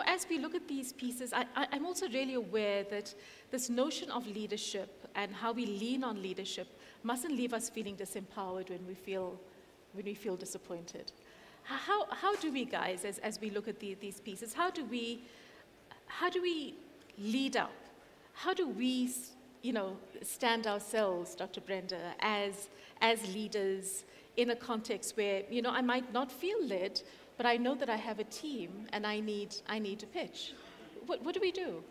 as we look at these pieces, I'm also really aware that this notion of leadership and how we lean on leadership mustn't leave us feeling disempowered when we feel disappointed. How do we, guys, as we look at these pieces, how do we lead up? How do we, stand ourselves, Dr. Brenda, as leaders in a context where, I might not feel led, but I know that I have a team and I need to pitch? What do we do?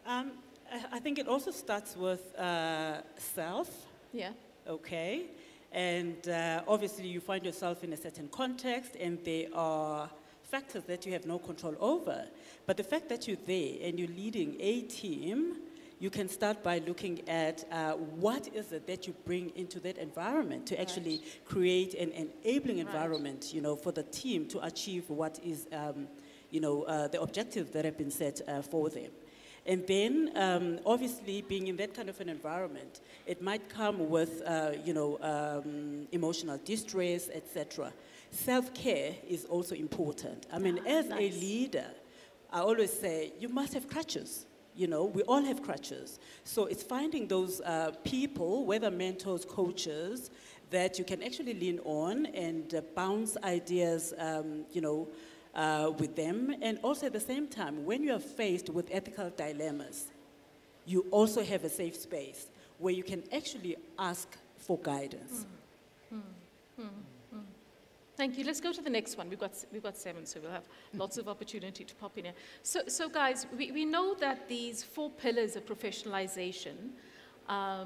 I think it also starts with self. Yeah. Okay. And obviously you find yourself in a certain context and there are factors that you have no control over. But the fact that you're there and you're leading a team, you can start by looking at what is it that you bring into that environment to actually create an enabling environment, for the team to achieve what is, the objectives that have been set for them. And then, obviously, being in that kind of an environment, it might come with, emotional distress, etc. Self-care is also important. I mean, as a leader, I always say, you must have crutches. We all have crutches. So it's finding those people, whether mentors, coaches, that you can actually lean on and bounce ideas, with them. And also at the same time, when you are faced with ethical dilemmas, you also have a safe space where you can actually ask for guidance. Thank you. Let's go to the next one. We've got 7, so we'll have lots of opportunity to pop in here. So guys, we know that these 4 pillars of professionalization are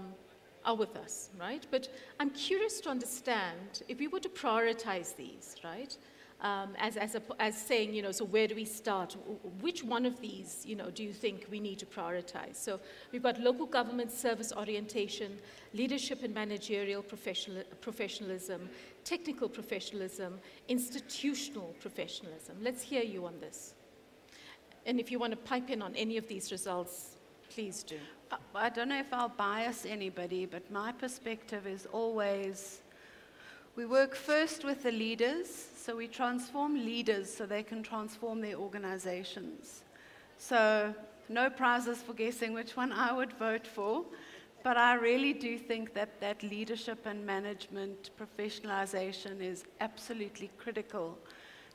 with us, right? But I'm curious to understand, if we were to prioritize these, right? As saying, so where do we start? Which one of these, do you think we need to prioritize? So we've got local government service orientation, leadership and managerial professionalism, technical professionalism, institutional professionalism. Let's hear you on this. And if you want to pipe in on any of these results, please do. I don't know if I'll bias anybody, but my perspective is always, we work first with the leaders, so we transform leaders so they can transform their organizations. So no prizes for guessing which one I would vote for, but I really do think that leadership and management professionalization is absolutely critical,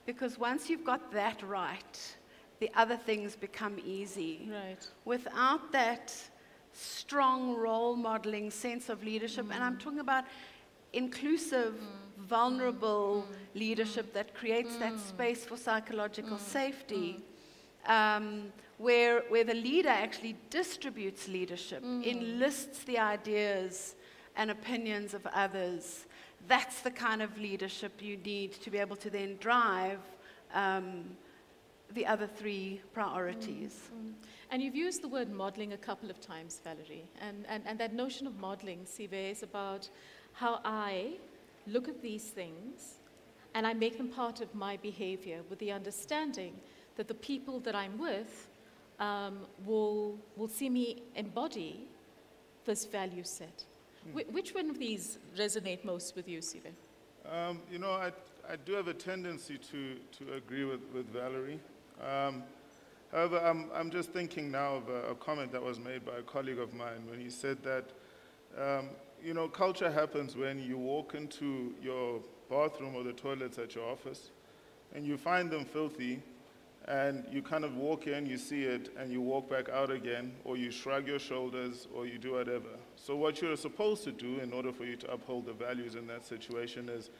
because once you've got that right, the other things become easy. Right. Without that strong role modeling sense of leadership, and I'm talking about inclusive, vulnerable leadership that creates that space for psychological safety, where the leader actually distributes leadership, enlists the ideas and opinions of others, that's the kind of leadership you need to be able to then drive the other three priorities. And you've used the word modeling a couple of times, Valerie. And that notion of modeling, Sive, is about how I look at these things and I make them part of my behavior with the understanding that the people that I'm with will see me embody this value set. Which one of these resonate most with you, Sive? You know, I do have a tendency to agree with Valerie. However, I'm just thinking now of a comment that was made by a colleague of mine when he said that, you know, culture happens when you walk into your bathroom or the toilets at your office and you find them filthy and you kind of walk in, you see it, and you walk back out again, or you shrug your shoulders, or you do whatever. So what you're supposed to do in order for you to uphold the values in that situation is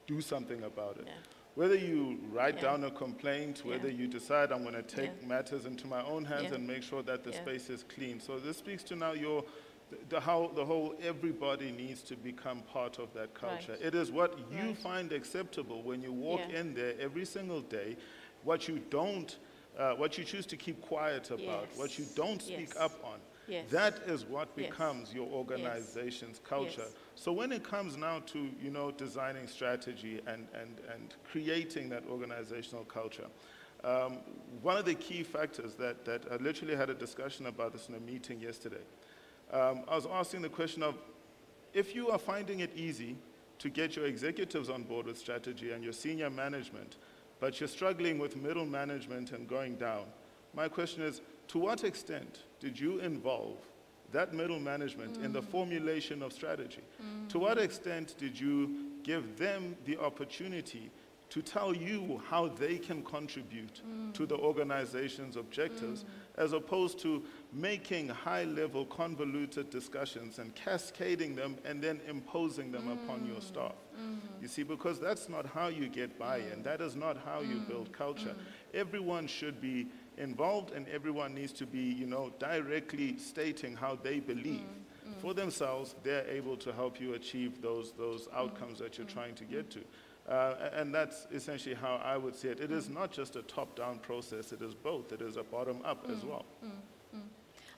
do something about it. Yeah. Whether you write down a complaint, whether you decide I'm going to take matters into my own hands and make sure that the space is clean. So this speaks to now the whole everybody needs to become part of that culture. Right. It is what you find acceptable when you walk in there every single day. What you don't, what you choose to keep quiet about, what you don't speak up on, that is what becomes your organization's culture. So when it comes now to, you know, designing strategy and creating that organizational culture, one of the key factors that I literally had a discussion about this in a meeting yesterday, I was asking the question of, if you are finding it easy to get your executives on board with strategy and your senior management, but you're struggling with middle management and going down. My question is, to what extent did you involve that middle management in the formulation of strategy? To what extent did you give them the opportunity to tell you how they can contribute to the organization's objectives, as opposed to making high-level convoluted discussions and cascading them and then imposing them upon your staff? You see, because that's not how you get buy-in. That is not how you build culture. Everyone should be involved, and everyone needs to be, you know, directly stating how they believe. For themselves, they're able to help you achieve those outcomes that you're trying to get to. And that's essentially how I would see it. It is not just a top-down process, it is both. It is a bottom-up as well.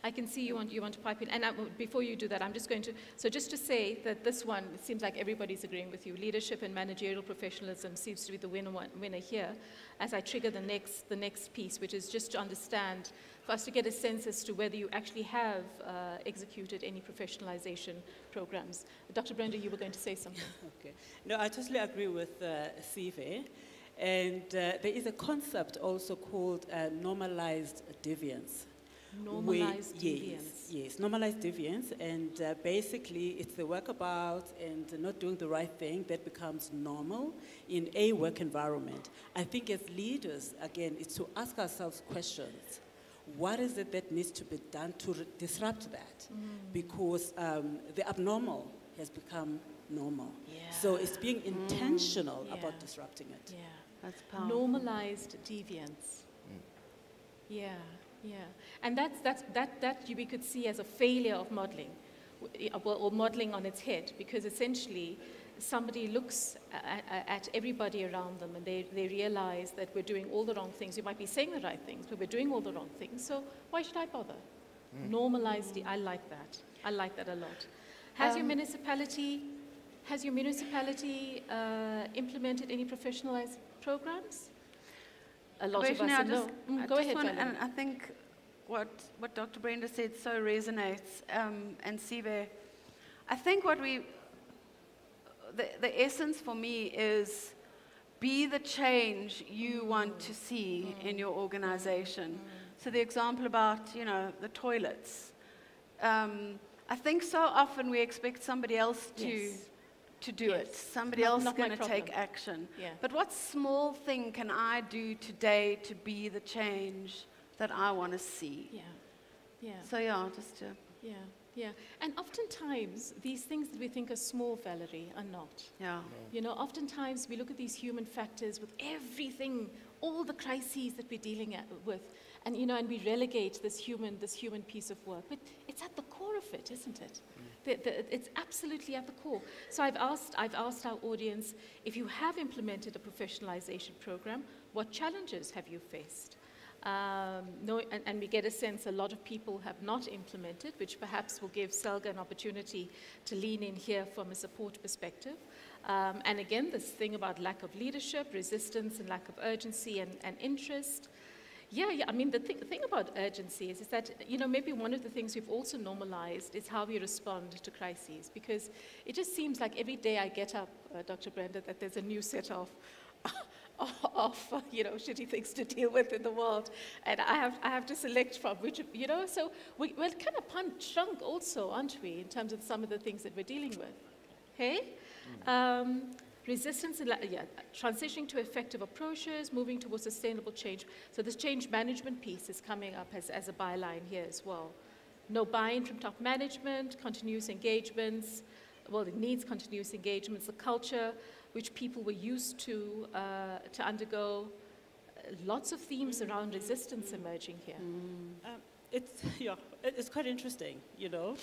I can see you want to pipe in. And before you do that, I'm just going to, so just to say that this one, it seems like everybody's agreeing with you. Leadership and managerial professionalism seems to be the winner here, as I trigger the next piece, which is just to understand, for us to get a sense as to whether you actually have executed any professionalization programs. Dr. Brenda, you were going to say something. Okay. No, I totally agree with Sive. And there is a concept also called normalized deviance. Normalized deviance. Yes, normalized deviance, and basically it's the workabout and not doing the right thing that becomes normal in a work environment. I think as leaders, again, it's to ask ourselves questions. What is it that needs to be done to disrupt that? Because the abnormal has become normal. So it's being intentional about disrupting it. That's powerful. Normalized deviance. Yeah. And that we could see as a failure of modeling, or modeling on its head, because essentially somebody looks at everybody around them and they realize that we're doing all the wrong things. We might be saying the right things, but we're doing all the wrong things, so why should I bother? Normalized, I like that. I like that a lot. Has your municipality implemented any professionalized programs? A lot of us know. Go ahead, and I think what Dr. Brenda said so resonates, and Sive, I think the essence for me is be the change you want to see in your organization. So the example about, you know, the toilets. I think so often we expect somebody else to do it. Somebody else is going to take action. But what small thing can I do today to be the change that I want to see? So just to... And oftentimes, these things that we think are small, Valerie, are not. You know, oftentimes we look at these human factors with everything, all the crises that we're dealing with, and, you know, and we relegate this human piece of work. But it's at the core of it, isn't it? It's absolutely at the core. So I've asked our audience, if you have implemented a professionalization program, what challenges have you faced? And we get a sense a lot of people have not implemented, which perhaps will give SALGA an opportunity to lean in here from a support perspective. And again, this thing about lack of leadership, resistance, and lack of urgency and interest. Yeah, I mean, the thing about urgency is that, you know, maybe one of the things we've also normalized is how we respond to crises, because it just seems like every day I get up, Dr. Brenda, that there's a new set of you know, shitty things to deal with in the world, and I have to select from which, you know, so we're kind of shrunk also, aren't we, in terms of some of the things that we're dealing with. Hey? Resistance, transitioning to effective approaches, moving towards sustainable change. So this change management piece is coming up as a byline here as well. No buy-in from top management, continuous engagements. Well, it needs continuous engagements. The culture which people were used to undergo. Lots of themes around resistance emerging here. It's quite interesting, you know.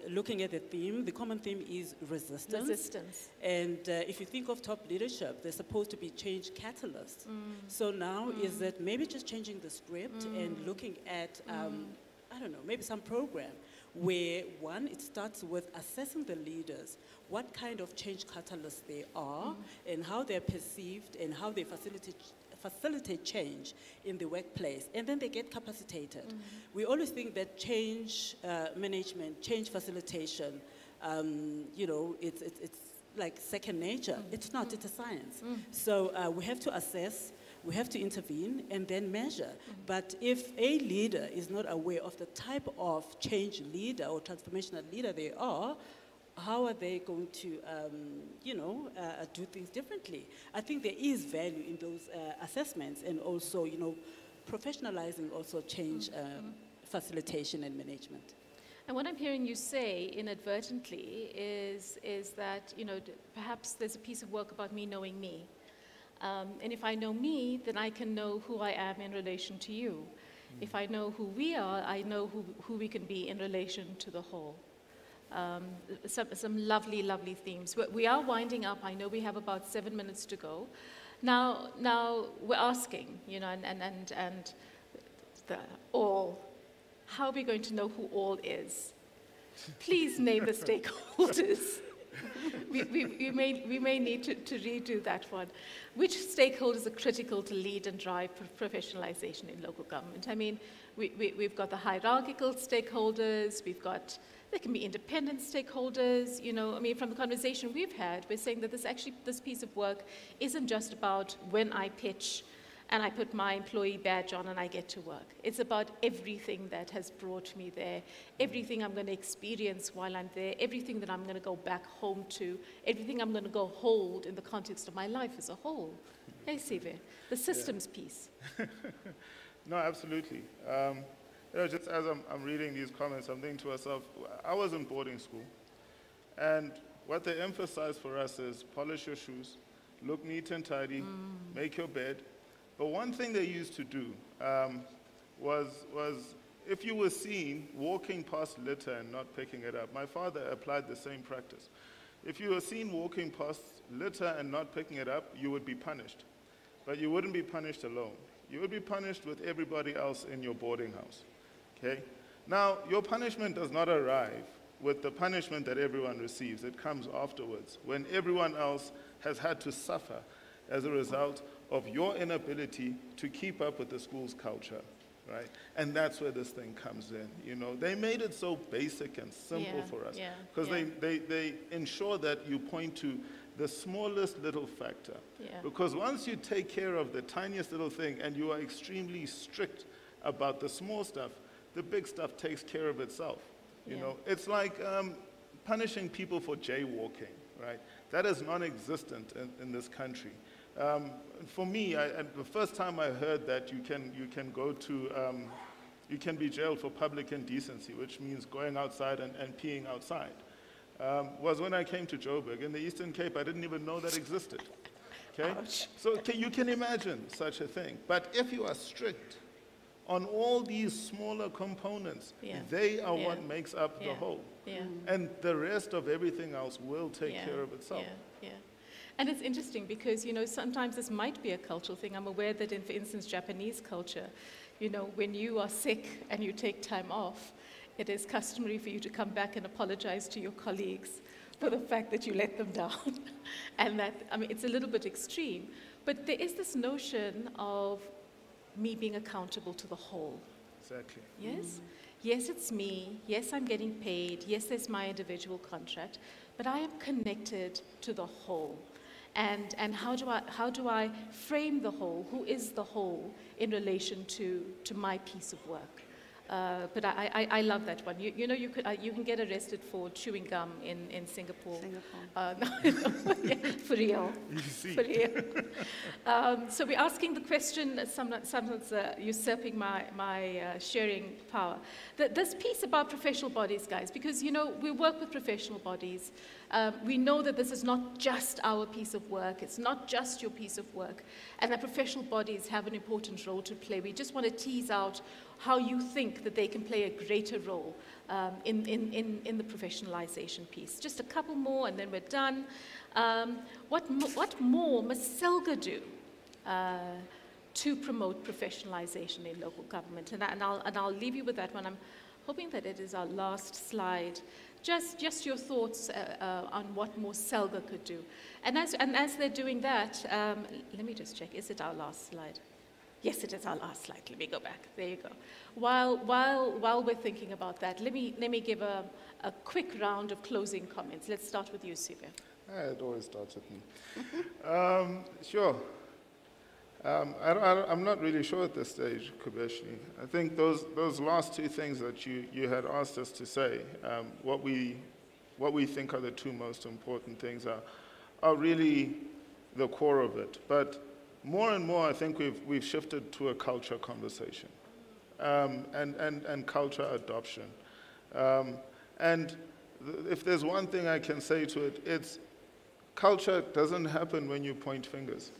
Looking at the theme, the common theme is resistance. Resistance. And if you think of top leadership, they're supposed to be change catalysts. So now is that maybe just changing the script and looking at, I don't know, maybe some program where, one, it starts with assessing the leaders, what kind of change catalysts they are, and how they're perceived, and how they facilitate change in the workplace, and then they get capacitated. We always think that change management, change facilitation, you know, it's like second nature. It's not, it's a science. So we have to assess, we have to intervene, and then measure. But if a leader is not aware of the type of change leader or transformational leader they are, how are they going to, you know, do things differently? I think there is value in those assessments, and also, you know, professionalizing also change facilitation and management. And what I'm hearing you say inadvertently is that, you know, perhaps there's a piece of work about me knowing me. And if I know me, then I can know who I am in relation to you. If I know who we are, I know who we can be in relation to the whole. Some lovely, lovely themes. We are winding up. I know we have about 7 minutes to go. Now we're asking, you know, and the all. How are we going to know who all is? Please name the stakeholders. we may need to redo that one. Which stakeholders are critical to lead and drive professionalization in local government? I mean, we've got the hierarchical stakeholders, there can be independent stakeholders, you know. I mean, from the conversation we've had, we're saying that this piece of work isn't just about when I pitch and I put my employee badge on and I get to work. It's about everything that has brought me there, everything I'm going to experience while I'm there, everything that I'm going to go back home to, everything I'm going to go hold in the context of my life as a whole. Hey, Sive, the systems piece. No, absolutely. You know, just as I'm reading these comments, I'm thinking to myself, I was in boarding school, and what they emphasize for us is polish your shoes, look neat and tidy, make your bed. But one thing they used to do was if you were seen walking past litter and not picking it up, my father applied the same practice. If you were seen walking past litter and not picking it up, you would be punished. But you wouldn't be punished alone. You would be punished with everybody else in your boarding house. Okay? Now, your punishment does not arrive with the punishment that everyone receives. It comes afterwards, when everyone else has had to suffer as a result of your inability to keep up with the school's culture, right? And that's where this thing comes in, you know. They made it so basic and simple for us, because they ensure that you point to the smallest little factor. Because once you take care of the tiniest little thing and you are extremely strict about the small stuff, the big stuff takes care of itself, you know. It's like punishing people for jaywalking, right? That is non-existent in this country. For me, the first time I heard that you can go to, you can be jailed for public indecency, which means going outside and peeing outside, was when I came to Joburg. In the Eastern Cape, I didn't even know that existed. Okay? So you can imagine such a thing. But if you are strict on all these smaller components. Yeah. They are Yeah. what makes up the Yeah. whole. Yeah. And the rest of everything else will take care of itself. Yeah, yeah. And it's interesting because, you know, sometimes this might be a cultural thing. I'm aware that in, for instance, Japanese culture, you know, when you are sick and you take time off, it is customary for you to come back and apologize to your colleagues for the fact that you let them down. And that, I mean, it's a little bit extreme. But there is this notion of me being accountable to the whole. Exactly. Yes? Yes, it's me. Yes, I'm getting paid. Yes, there's my individual contract. But I am connected to the whole. And how do I frame the whole? Who is the whole in relation to my piece of work? But I love that one. You know, you can get arrested for chewing gum in Singapore. No, yeah, for real. You see. For real. So we're asking the question, someone's usurping my sharing power. This piece about professional bodies, guys, because, you know, we work with professional bodies. We know that this is not just our piece of work, it's not just your piece of work, and that professional bodies have an important role to play. We just want to tease out how you think that they can play a greater role in the professionalization piece. Just a couple more and then we're done. What more must SELGA do to promote professionalization in local government? And I'll leave you with that one. I'm hoping that it is our last slide. Just your thoughts on what more SELGA could do. And as they're doing that, let me just check, is it our last slide? Yes, it is our last slide. Let me go back. There you go. While we're thinking about that, let me give a quick round of closing comments. Let's start with you, Sylvia. It always starts with me. Sure. I'm not really sure at this stage, Kubeshni. I think those last two things that you had asked us to say, what we think are the two most important things are really the core of it. But more and more, I think we've shifted to a culture conversation and culture adoption. And if there's one thing I can say to it, it's culture doesn't happen when you point fingers.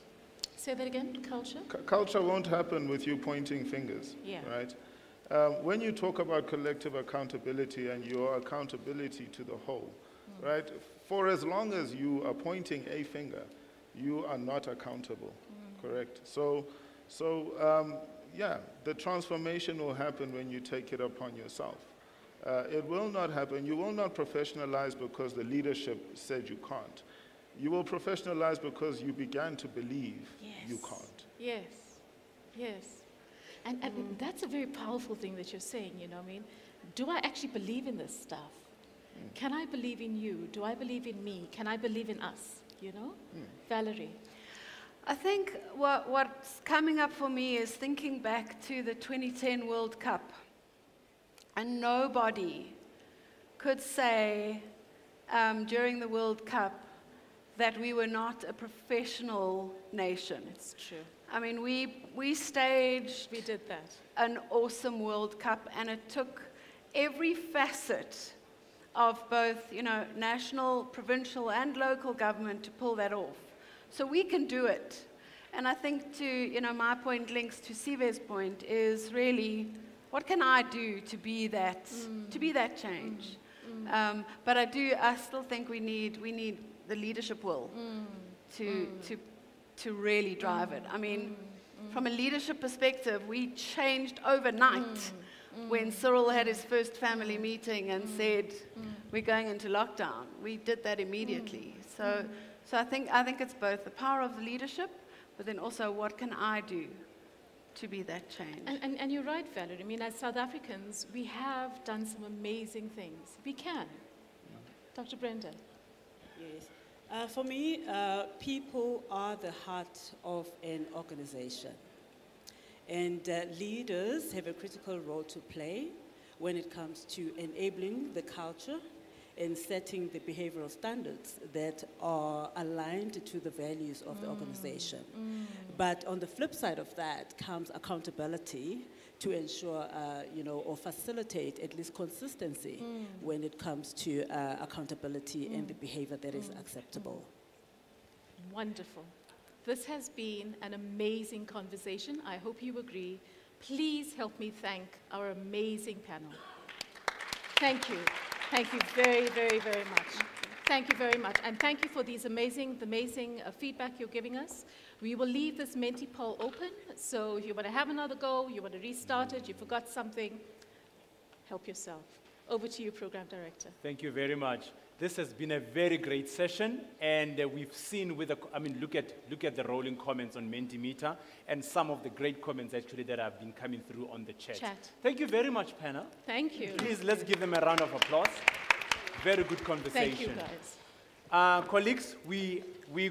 Say that again, culture? Culture won't happen with you pointing fingers, Yeah. right? When you talk about collective accountability and your accountability to the whole, right? For as long as you are pointing a finger, you are not accountable, correct? So yeah, the transformation will happen when you take it upon yourself. It will not happen. You will not professionalize because the leadership said you can't. You will professionalize because you began to believe you can't. Yes, yes. And that's a very powerful thing that you're saying, you know what I mean? Do I actually believe in this stuff? Can I believe in you? Do I believe in me? Can I believe in us, you know? Valerie. I think what's coming up for me is thinking back to the 2010 World Cup. And nobody could say during the World Cup that we were not a professional nation. It's true. I mean, we staged we did that. An awesome World Cup, and it took every facet of both, you know, national, provincial, and local government to pull that off. So we can do it. And I think to, you know, my point links to Sive's point is really, what can I do to be that, change? But I still think we need the leadership will to really drive it. I mean, from a leadership perspective, we changed overnight when Cyril had his first family meeting and said, we're going into lockdown. We did that immediately. So I think it's both the power of the leadership, but then also what can I do to be that change? And you're right, Valerie. I mean, as South Africans, we have done some amazing things. We can. Dr. Brenda. Yes. For me, people are the heart of an organization. And leaders have a critical role to play when it comes to enabling the culture and setting the behavioral standards that are aligned to the values of the organization. But on the flip side of that comes accountability to ensure, or facilitate at least consistency when it comes to accountability and the behavior that is acceptable. Wonderful. This has been an amazing conversation. I hope you agree. please help me thank our amazing panel. Thank you. Thank you very, very, very much. Thank you very much. And thank you for these amazing feedback you're giving us. We will leave this Menti poll open. So if you want to have another go, you want to restart it, you forgot something, help yourself. Over to you, Program Director. Thank you very much. This has been a very great session, and we've seen with look at the rolling comments on Mentimeter and some of the great comments actually that have been coming through on the chat. Thank you very much, panel. Thank you. Please, let's give them a round of applause. Very good conversation. Thank you, guys. Colleagues, we're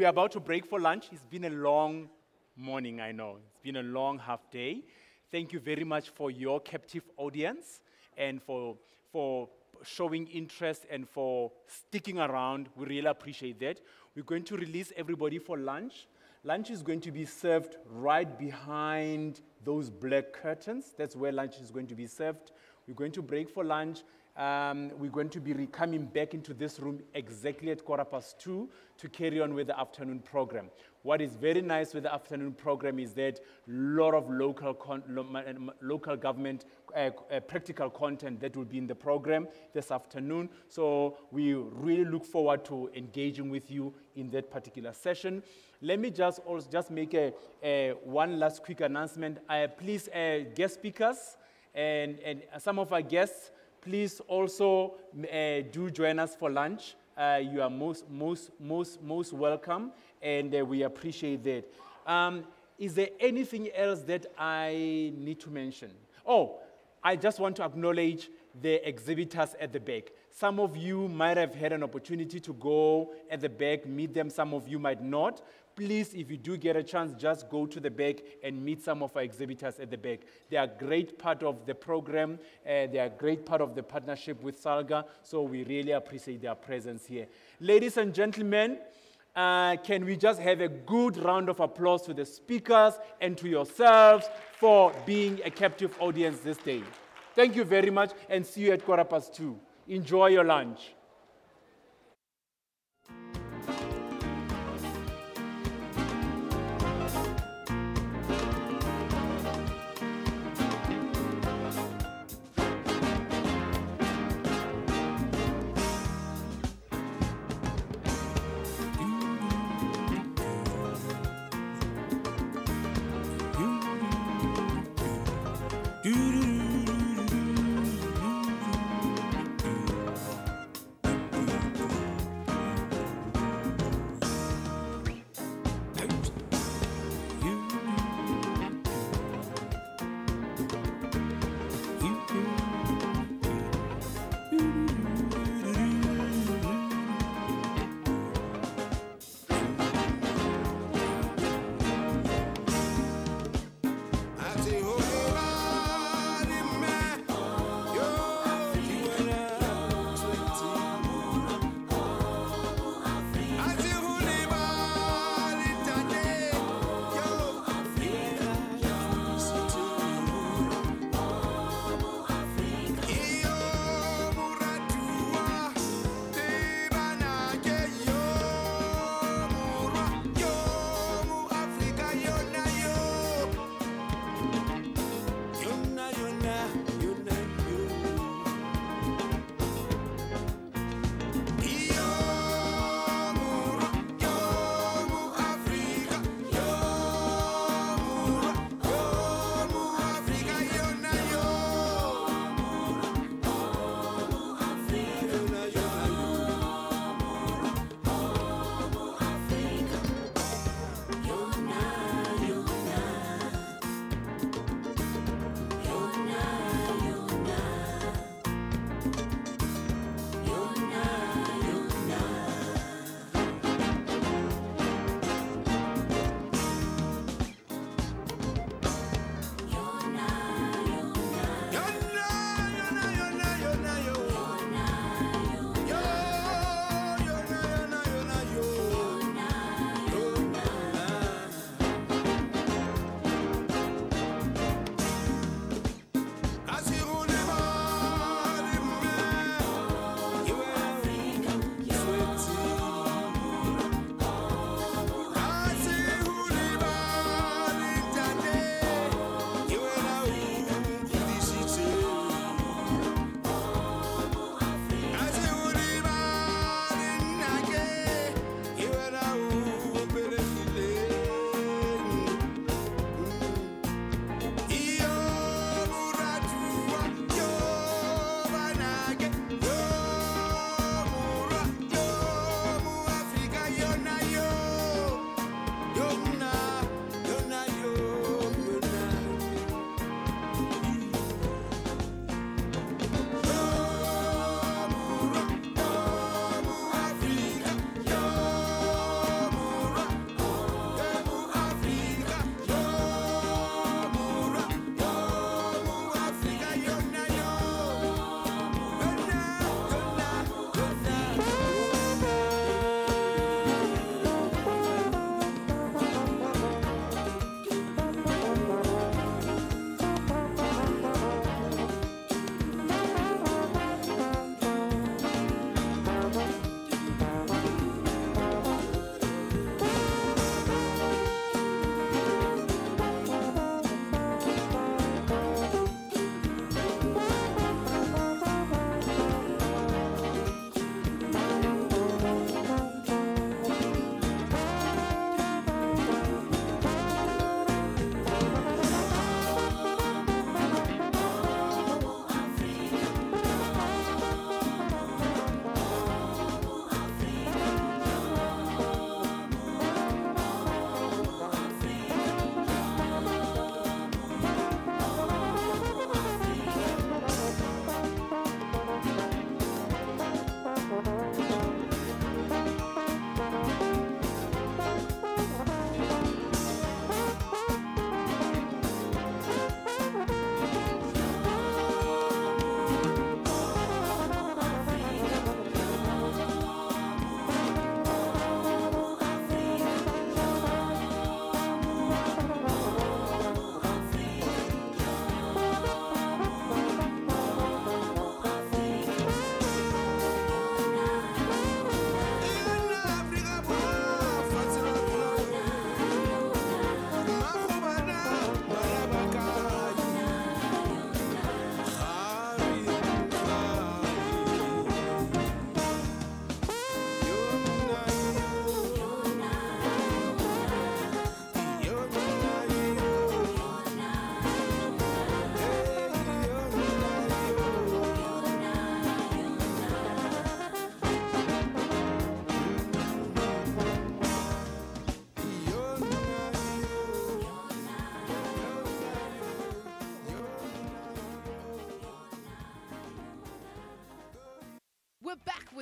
about to break for lunch. It's been a long morning, I know. It's been a long half day. Thank you very much for your captive audience and for showing interest and for sticking around. We really appreciate that. We're going to release everybody for lunch. Lunch is going to be served right behind those black curtains. That's where lunch is going to be served. We're going to break for lunch. We're going to be coming back into this room exactly at 2:15 to carry on with the afternoon program. What is very nice with the afternoon program is that a lot of local government practical content that will be in the program this afternoon. So we really look forward to engaging with you in that particular session. Let me just make one last quick announcement. Please, guest speakers and some of our guests, please also do join us for lunch. You are most welcome, and we appreciate that. Is there anything else that I need to mention? Oh, I just want to acknowledge the exhibitors at the back. Some of you might have had an opportunity to go at the back, meet them. Some of you might not. Please, if you do get a chance, just go to the back and meet some of our exhibitors at the back. They are a great part of the program. They are a great part of the partnership with SALGA, so we really appreciate their presence here. Ladies and gentlemen, can we just have a good round of applause to the speakers and to yourselves for being a captive audience this day. Thank you very much, and see you at 2:15. Enjoy your lunch.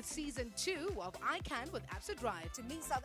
with Season 2 of I Can with Absa Drive. To me, South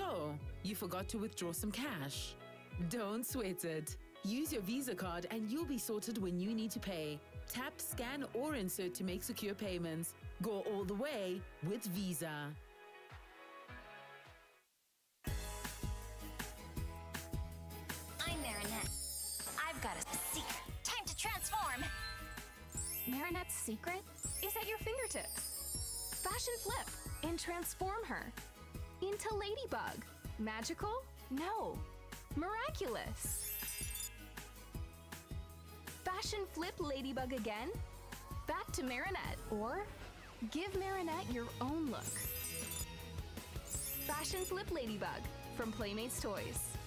Oh, you forgot to withdraw some cash. Don't sweat it. Use your Visa card and you'll be sorted when you need to pay. Tap, scan, or insert to make secure payments. Go all the way with Visa. I'm Marinette. I've got a secret. Time to transform. Marinette's secret is at your fingertips. Fashion flip and transform her into Ladybug. Magical? No. Miraculous. Fashion flip Ladybug again? Back to Marinette, or give Marinette your own look. Fashion flip Ladybug from Playmates Toys.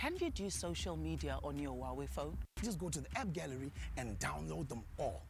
Can you do social media on your Huawei phone? Just go to the app gallery and download them all.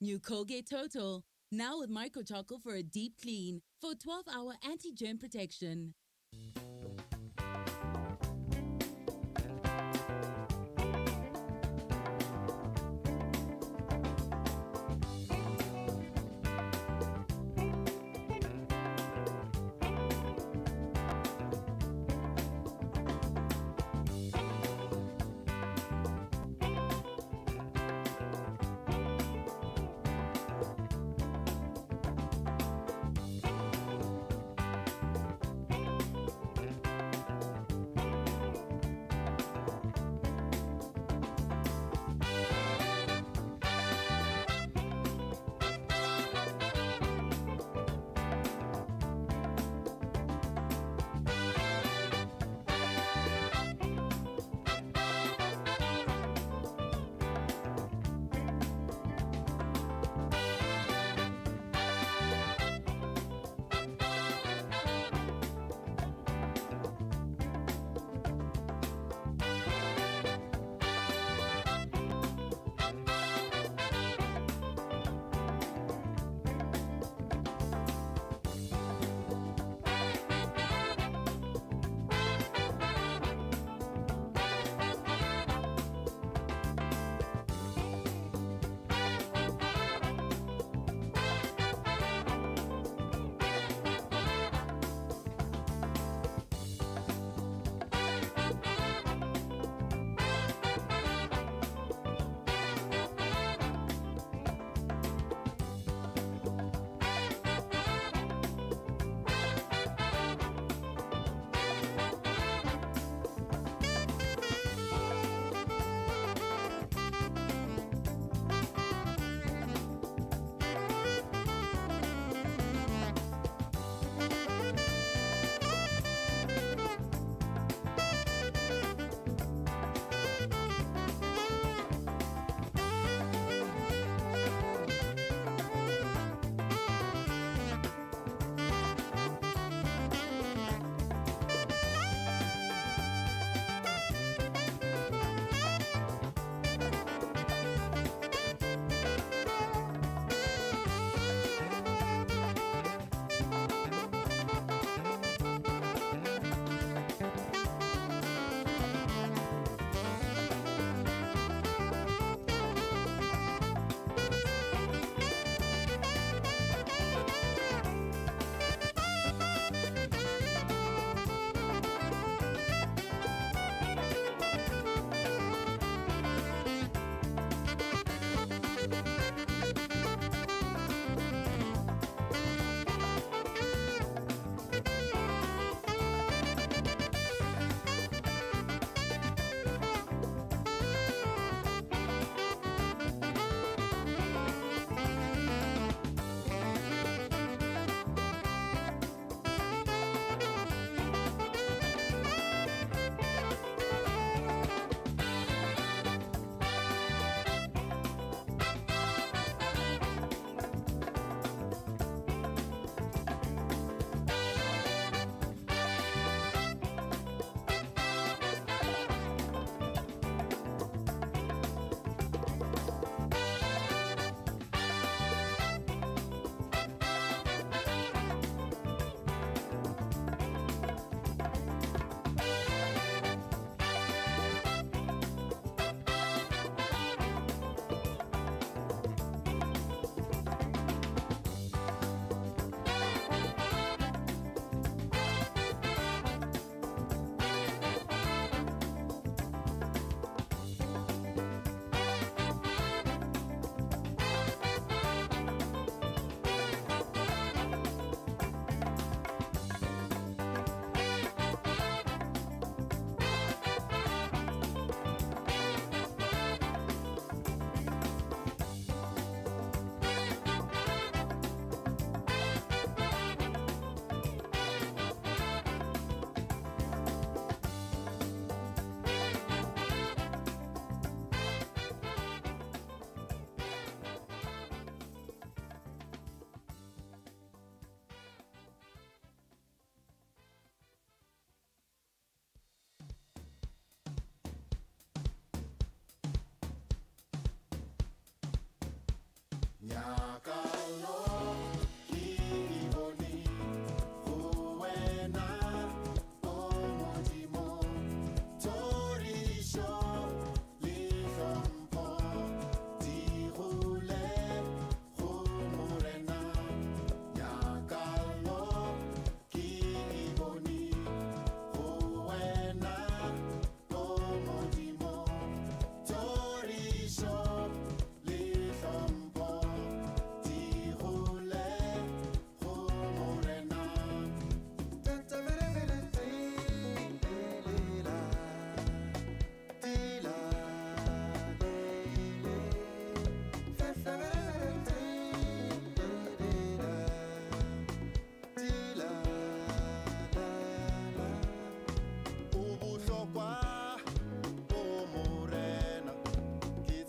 New Colgate Total, now with micro charcoal for a deep clean for 12-hour anti-germ protection.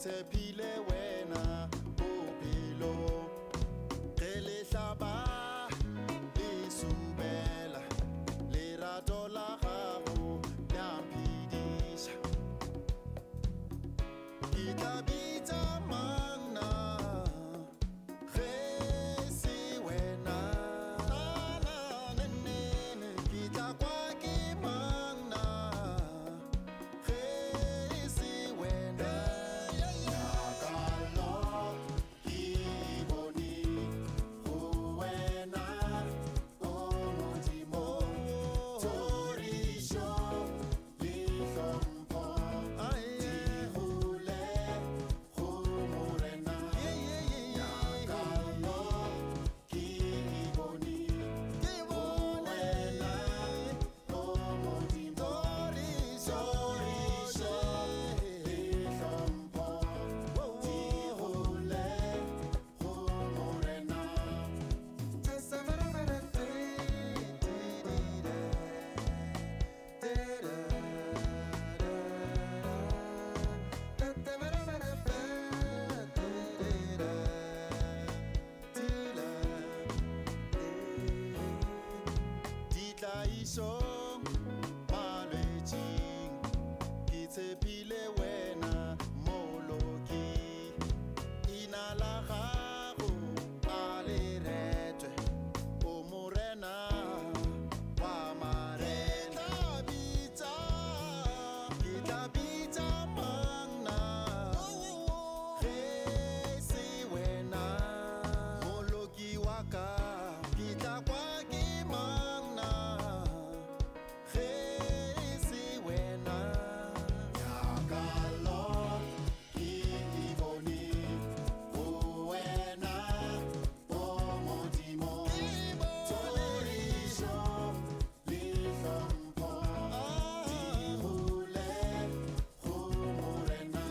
ngitshephile wena bophelo ge le hlaba le subela lerato la gago la mphidisa ke tla bitsa mang na ge se wena ke tla kwa ke mang na ge se wena nakalo ke bone go wena o modimo torišo le hlompho di gole go morena nakalo ke bone go wena o modimo torišo le hlompho di gole go morena. Ditlaisong malwetšing ke tshepile wena moloki ina la gago a leretwe o morena wa marena ke tla bitsa mang na ge se wena moloki wa ka ke tla kwa ke mang na ge se wena yakalo ke bone go wena o modimo torišo le hlompho di gole go morena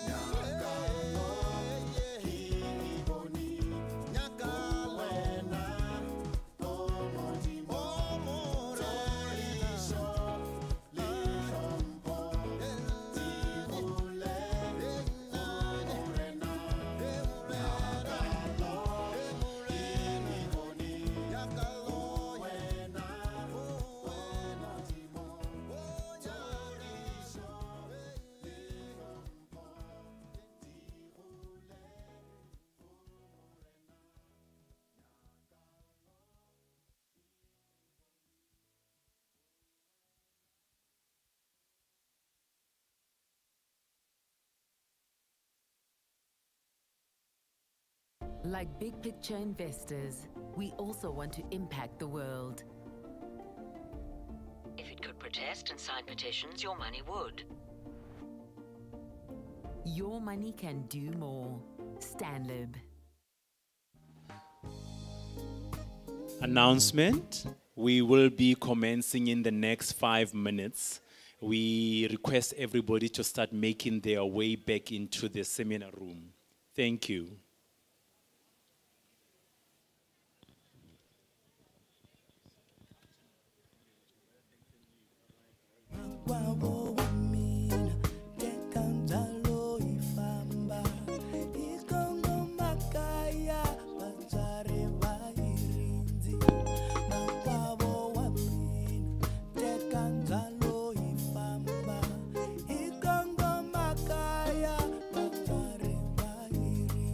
yakalo ke bone nyaka wena o modimo torišo le hlompho di gole go morena yakalo ke bone yakalo wena o modimo torišo le hlompho di gole. Like big picture investors, we also want to impact the world. If it could protest and sign petitions, your money would. Your money can do more. Stanlib. Announcement. We will be commencing in the next 5 minutes. We request everybody to start making their way back into the seminar room. Thank you. Wabo wamina tekanjalo ifamba ikongo makaya bachare bairinzi wabo wamina tekanjalo ifamba ikongo makaya bachare bairinzi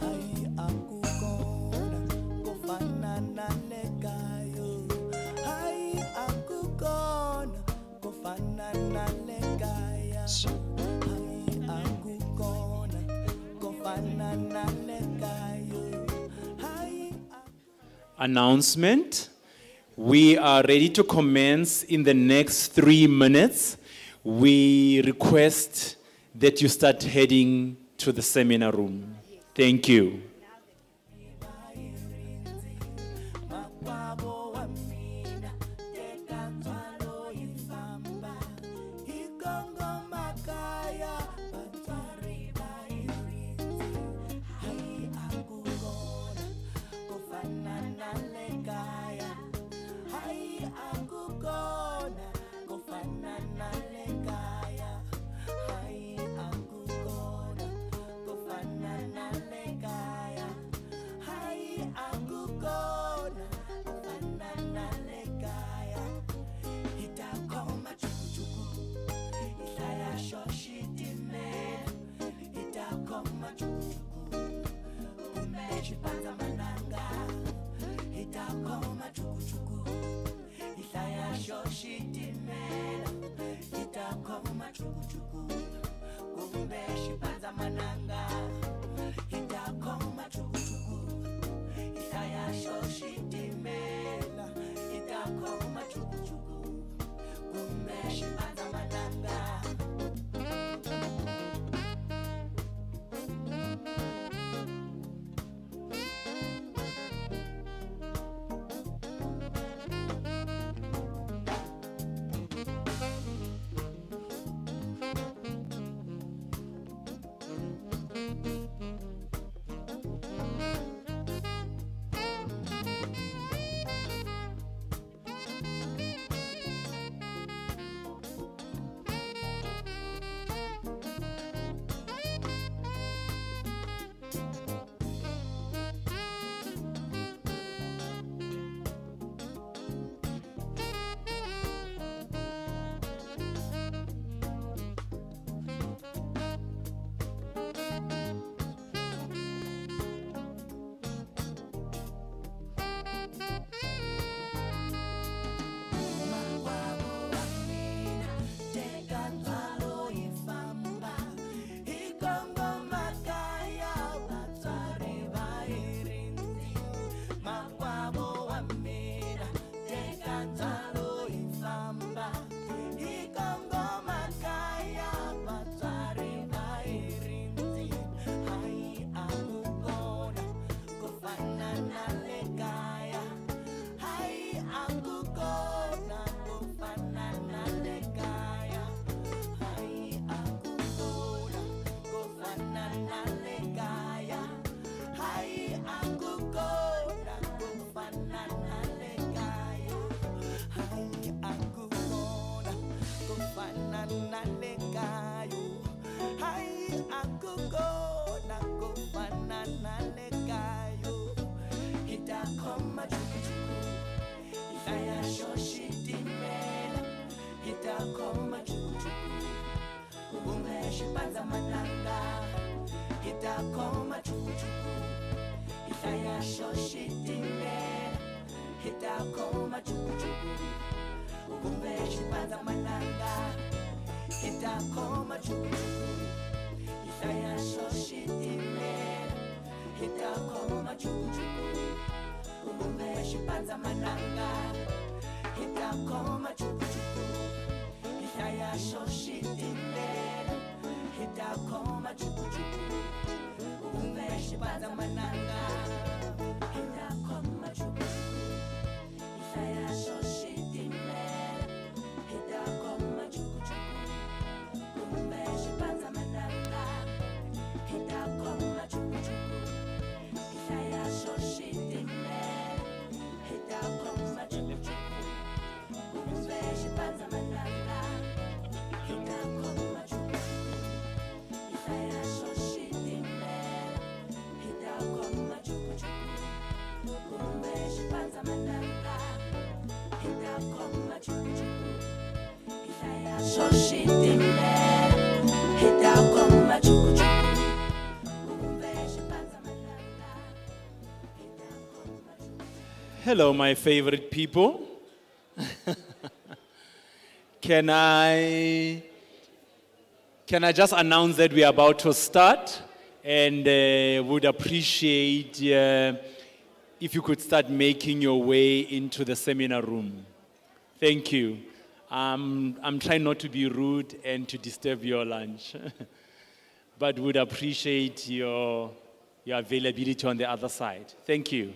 ai akukona kofanana lekayo ai akukona kofanana lekaya ai akukona kofanana lekayo ai. Announcement. We are ready to commence in the next 3 minutes. We request that you start heading to the seminar room. Thank you. Wabo wamina tekanjalo ifamba ikongo makaya bachare bairinzi ai akukona kofanana lekaya ai akukona kofanana lekaya ai akukona shitimela itakoma chukuchuku kumbe shipanza mananga itakoma chukuchuku itayasho shitimela itakoma chukuchuku kumbe shipanza mananga. Hello, my favorite people. Can I just announce that we are about to start, and would appreciate if you could start making your way into the seminar room. Thank you. I'm trying not to be rude and to disturb your lunch, but would appreciate your availability on the other side. Thank you.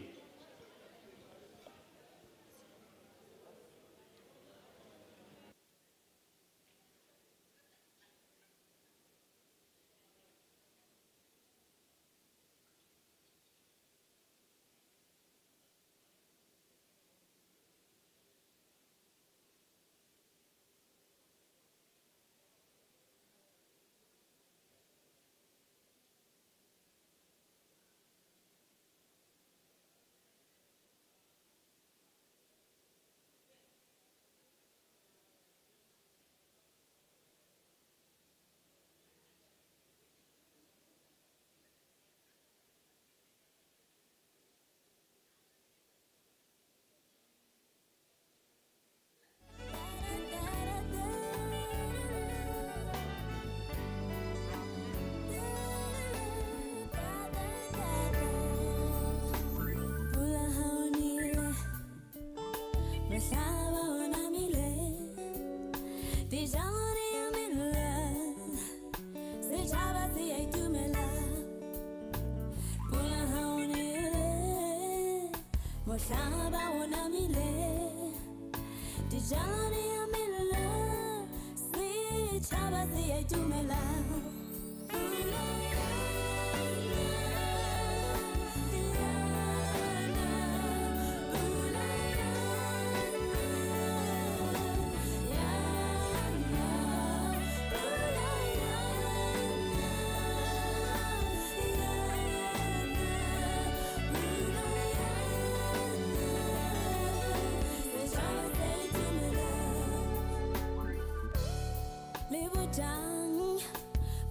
Libutang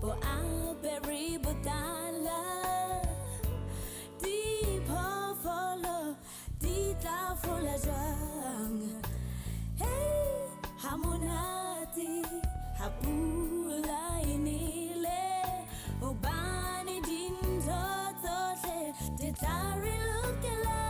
po ang peributala di po follow di ta fola jang hey hamunati hapula inile ubani din totle ditari lukela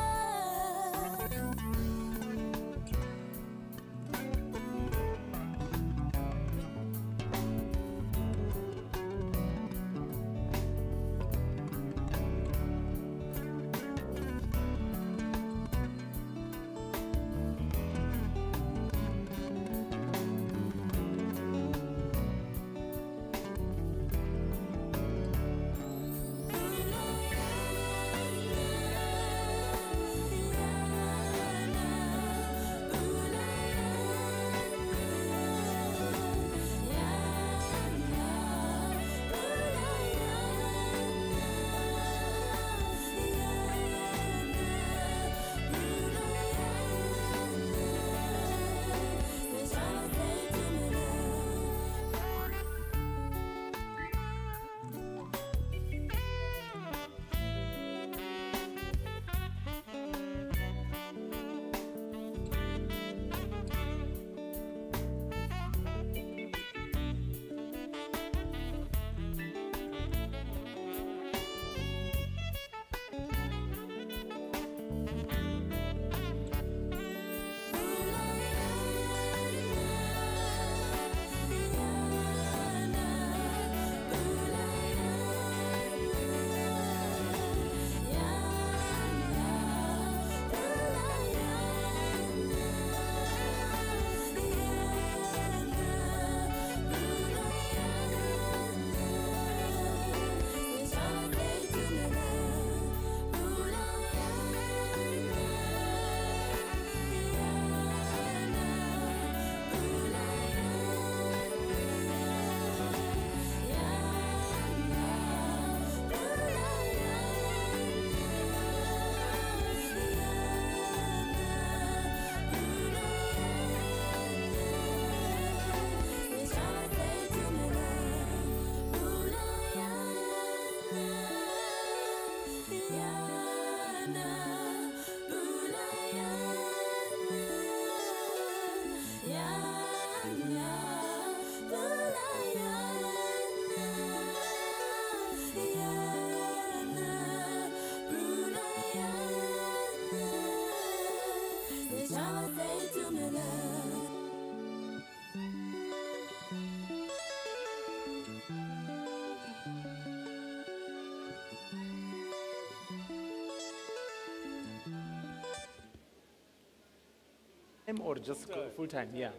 Or just full time? Yeah.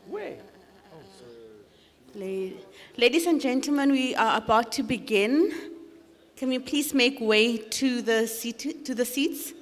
Where? Ladies and gentlemen, we are about to begin. Can we please make way to the seats?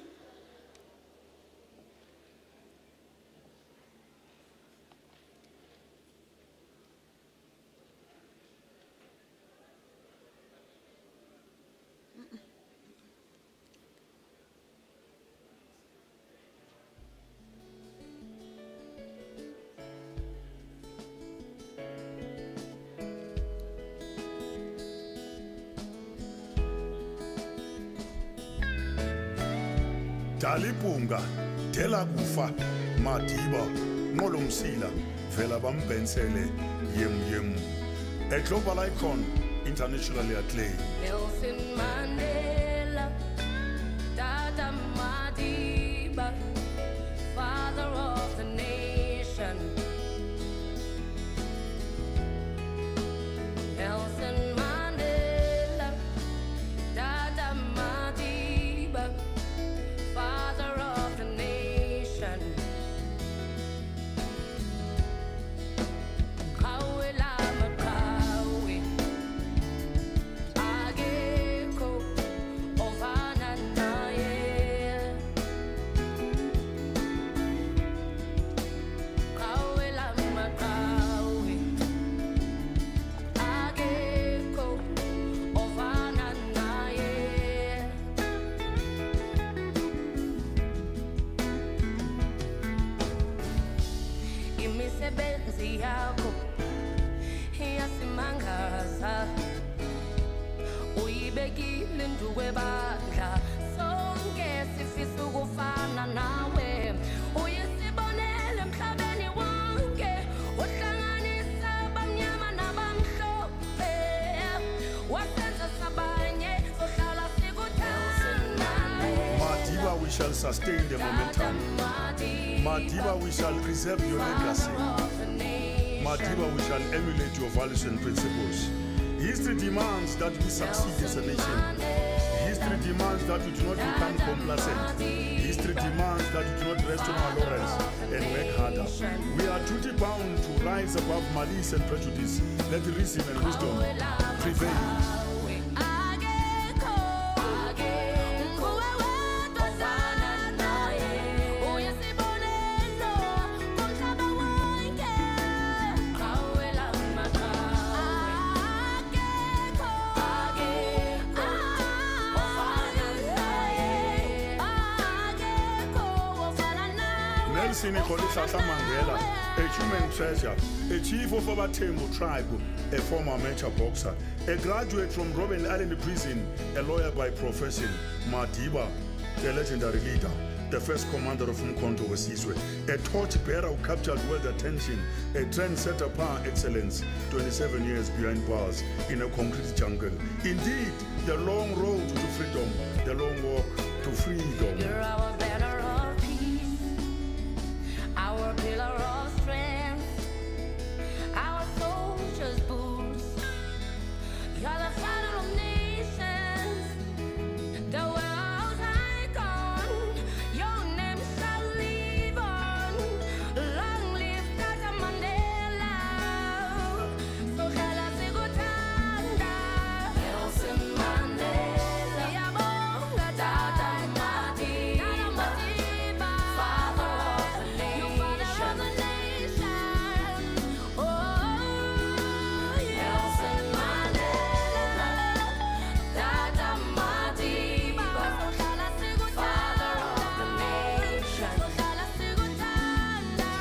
Dalipunga, Tela Gufa, Madiba, Molumsila, Vela Bambensele, Yem. A global icon, internationally acclaimed. Nelson Mandela, Tata Madiba, father of the nation. Nelson Mandela, Tata Madiba, father of the nation. Kawela Maka. imisebenzi yakho iyasimangaza uyibekile nduku ebandla sonke sifisa ukufana nawe uyisibonele emhlabeni wonke uhlanganisa abamnyama nabamhlophe wasenza sabanye sohlala sikuthanda Madiba, we shall sustain the momentum. Madiba, we shall preserve your legacy. Madiba, we shall emulate your values and principles. History demands that we succeed as a nation. History demands that we do not become complacent. History demands that we do not rest on our laurels and work harder. We are duty bound to rise above malice and prejudice. Let reason and wisdom prevail. Nelson Rolihlahla Mandela, a human treasure, a chief of Abatembu tribe, a former amateur boxer, a graduate from Robben Island Prison, a lawyer by profession, Madiba, a legendary leader, the first commander of Umkhonto Wesizwe, a torchbearer who captured world attention, a trendsetter par excellence, 27 years behind bars in a concrete jungle. Indeed, the long road to freedom, the long walk to freedom. You're our banner of peace, our pillar of strength, our soldiers' boots. You're the father of nations, the world's icon. Your name shall live on. Long live Tata Mandela. Sohlala sikuthanda. Nelson Mandela. Siyabonga Tata Madiba. Father of the nation. Oh, Nelson Mandela. Tata Madiba. Sohlala sikuthanda. Father of the nation. Sohlala sikuthanda.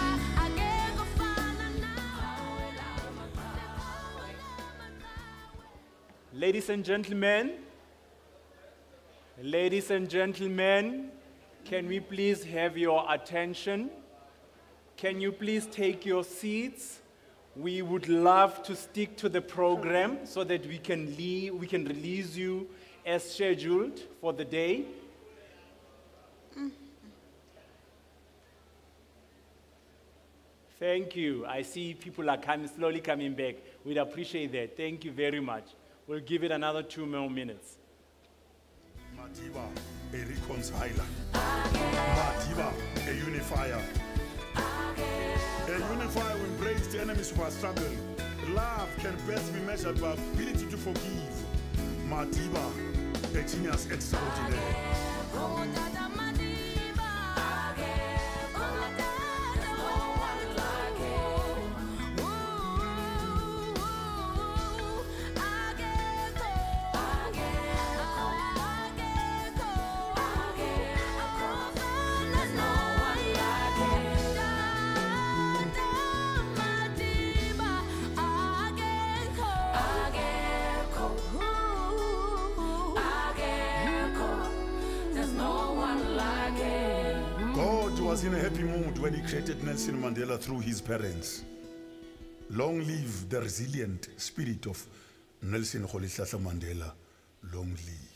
Akekho ofana nawe. Ladies and gentlemen, can we please have your attention? Can you please take your seats? We would love to stick to the program so that we can release you as scheduled for the day. Thank you. I see people are slowly coming back. We'd appreciate that. Thank you very much. We'll give it another 2 more minutes. Madiba, a reconciler. Madiba, a unifier. A unifier who embraced the enemies of our struggle. Love can best be measured by ability to forgive. Madiba, a genius extraordinary. God was in a happy mood when he created Nelson Mandela through his parents. Long live the resilient spirit of Nelson Rolihlahla Mandela. Long live.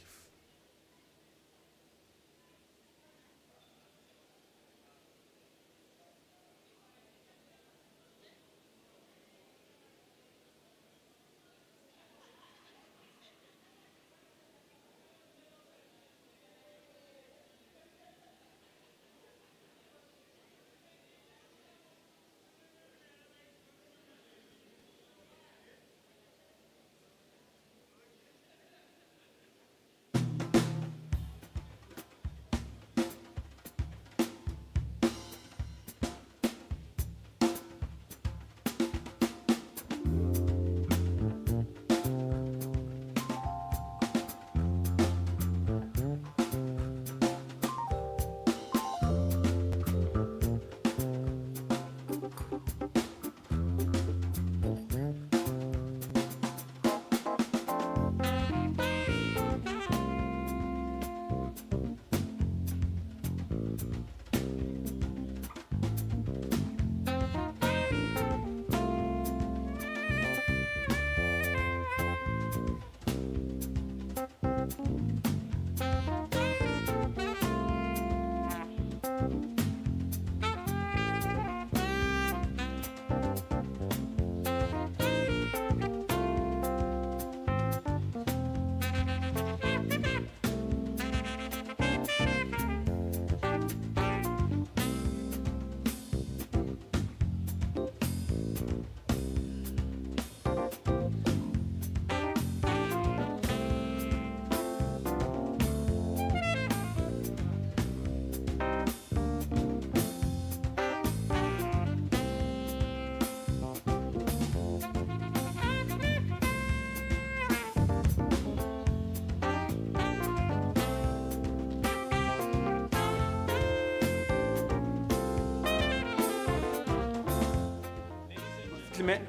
gentlemen.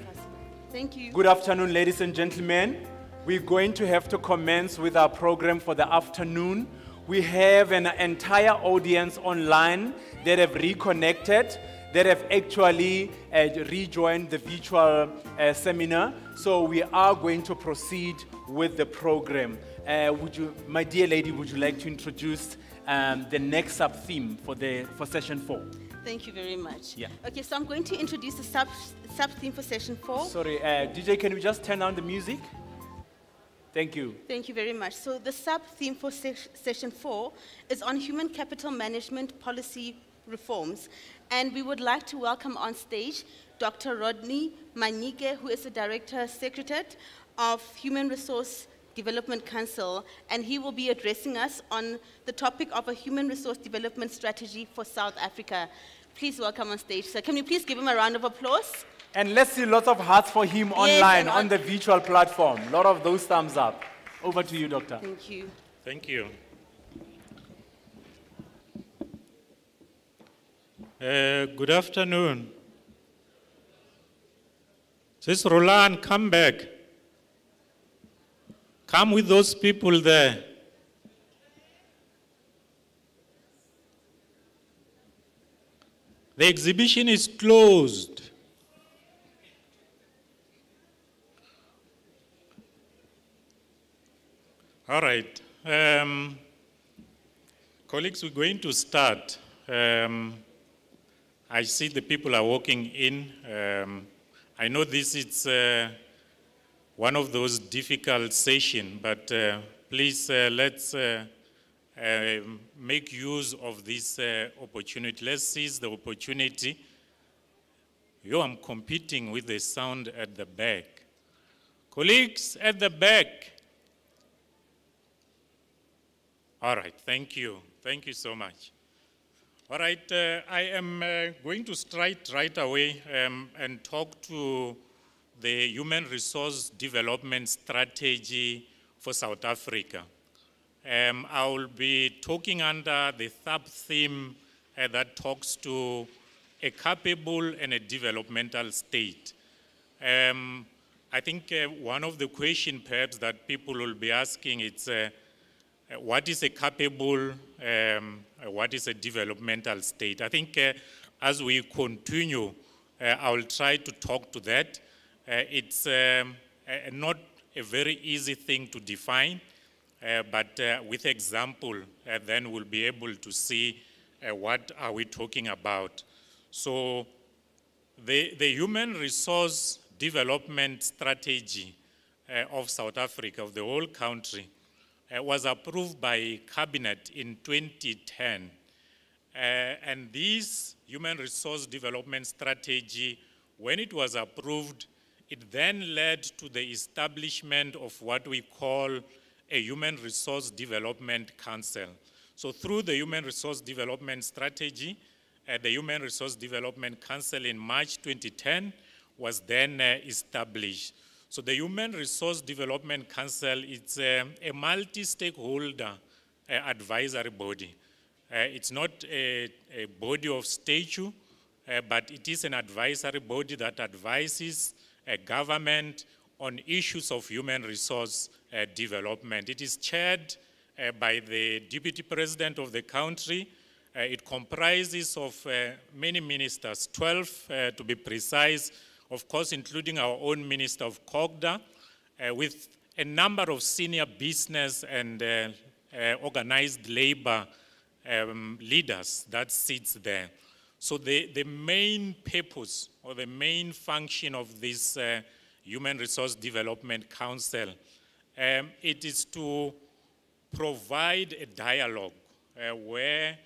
Thank you. Good afternoon, ladies and gentlemen. We're going to have to commence with our program for the afternoon. We have an entire audience online that have reconnected, that have actually rejoined the virtual seminar. So we are going to proceed with the program. My dear lady, would you like to introduce the next sub-theme for session 4? Thank you very much. Yeah. Okay, so I'm going to introduce the sub-theme for session 4. Sorry, DJ, can we just turn down the music? Thank you. Thank you very much. So the sub-theme for session 4 is on human capital management policy reforms. And we would like to welcome on stage Dr. Rodney Manyike, who is the Director Secretary of Human Resource Development Council, and he will be addressing us on the topic of a human resource development strategy for South Africa. Please welcome on stage, sir. Can we please give him a round of applause? And let's see lots of hearts for him online on the virtual platform. A lot of those thumbs up. Over to you, Doctor. Thank you. Thank you. Good afternoon. Says Roland, come back. Come with those people there. The exhibition is closed. All right. Colleagues, we're going to start. I see the people are walking in. I know this is one of those difficult sessions, but please let's make use of this opportunity. Let's seize the opportunity. I'm competing with the sound at the back. Colleagues at the back. All right, thank you. Thank you so much. All right, I am going to strike right away and talk to the human resource development strategy for South Africa. I will be talking under the sub-theme that talks to a capable and a developmental state. I think one of the questions perhaps that people will be asking is, what is a capable, what is a developmental state? I think as we continue, I will try to talk to that. It's not a very easy thing to define, but with example, then we'll be able to see what are we talking about. So the human resource development strategy of South Africa, of the whole country, was approved by Cabinet in 2010. And this human resource development strategy, when it was approved, it then led to the establishment of what we call a Human Resource Development Council. So through the Human Resource Development Strategy, the Human Resource Development Council in March 2010 was then established. So the Human Resource Development Council is a multi-stakeholder advisory body. It's not a body of stature, but it is an advisory body that advises government on issues of human resource development. It is chaired by the Deputy President of the country. It comprises of many ministers, 12 to be precise, of course, including our own Minister of COGDA, with a number of senior business and organized labor leaders that sits there. So the main purpose or the main function of this Human Resource Development Council, it is to provide a dialogue where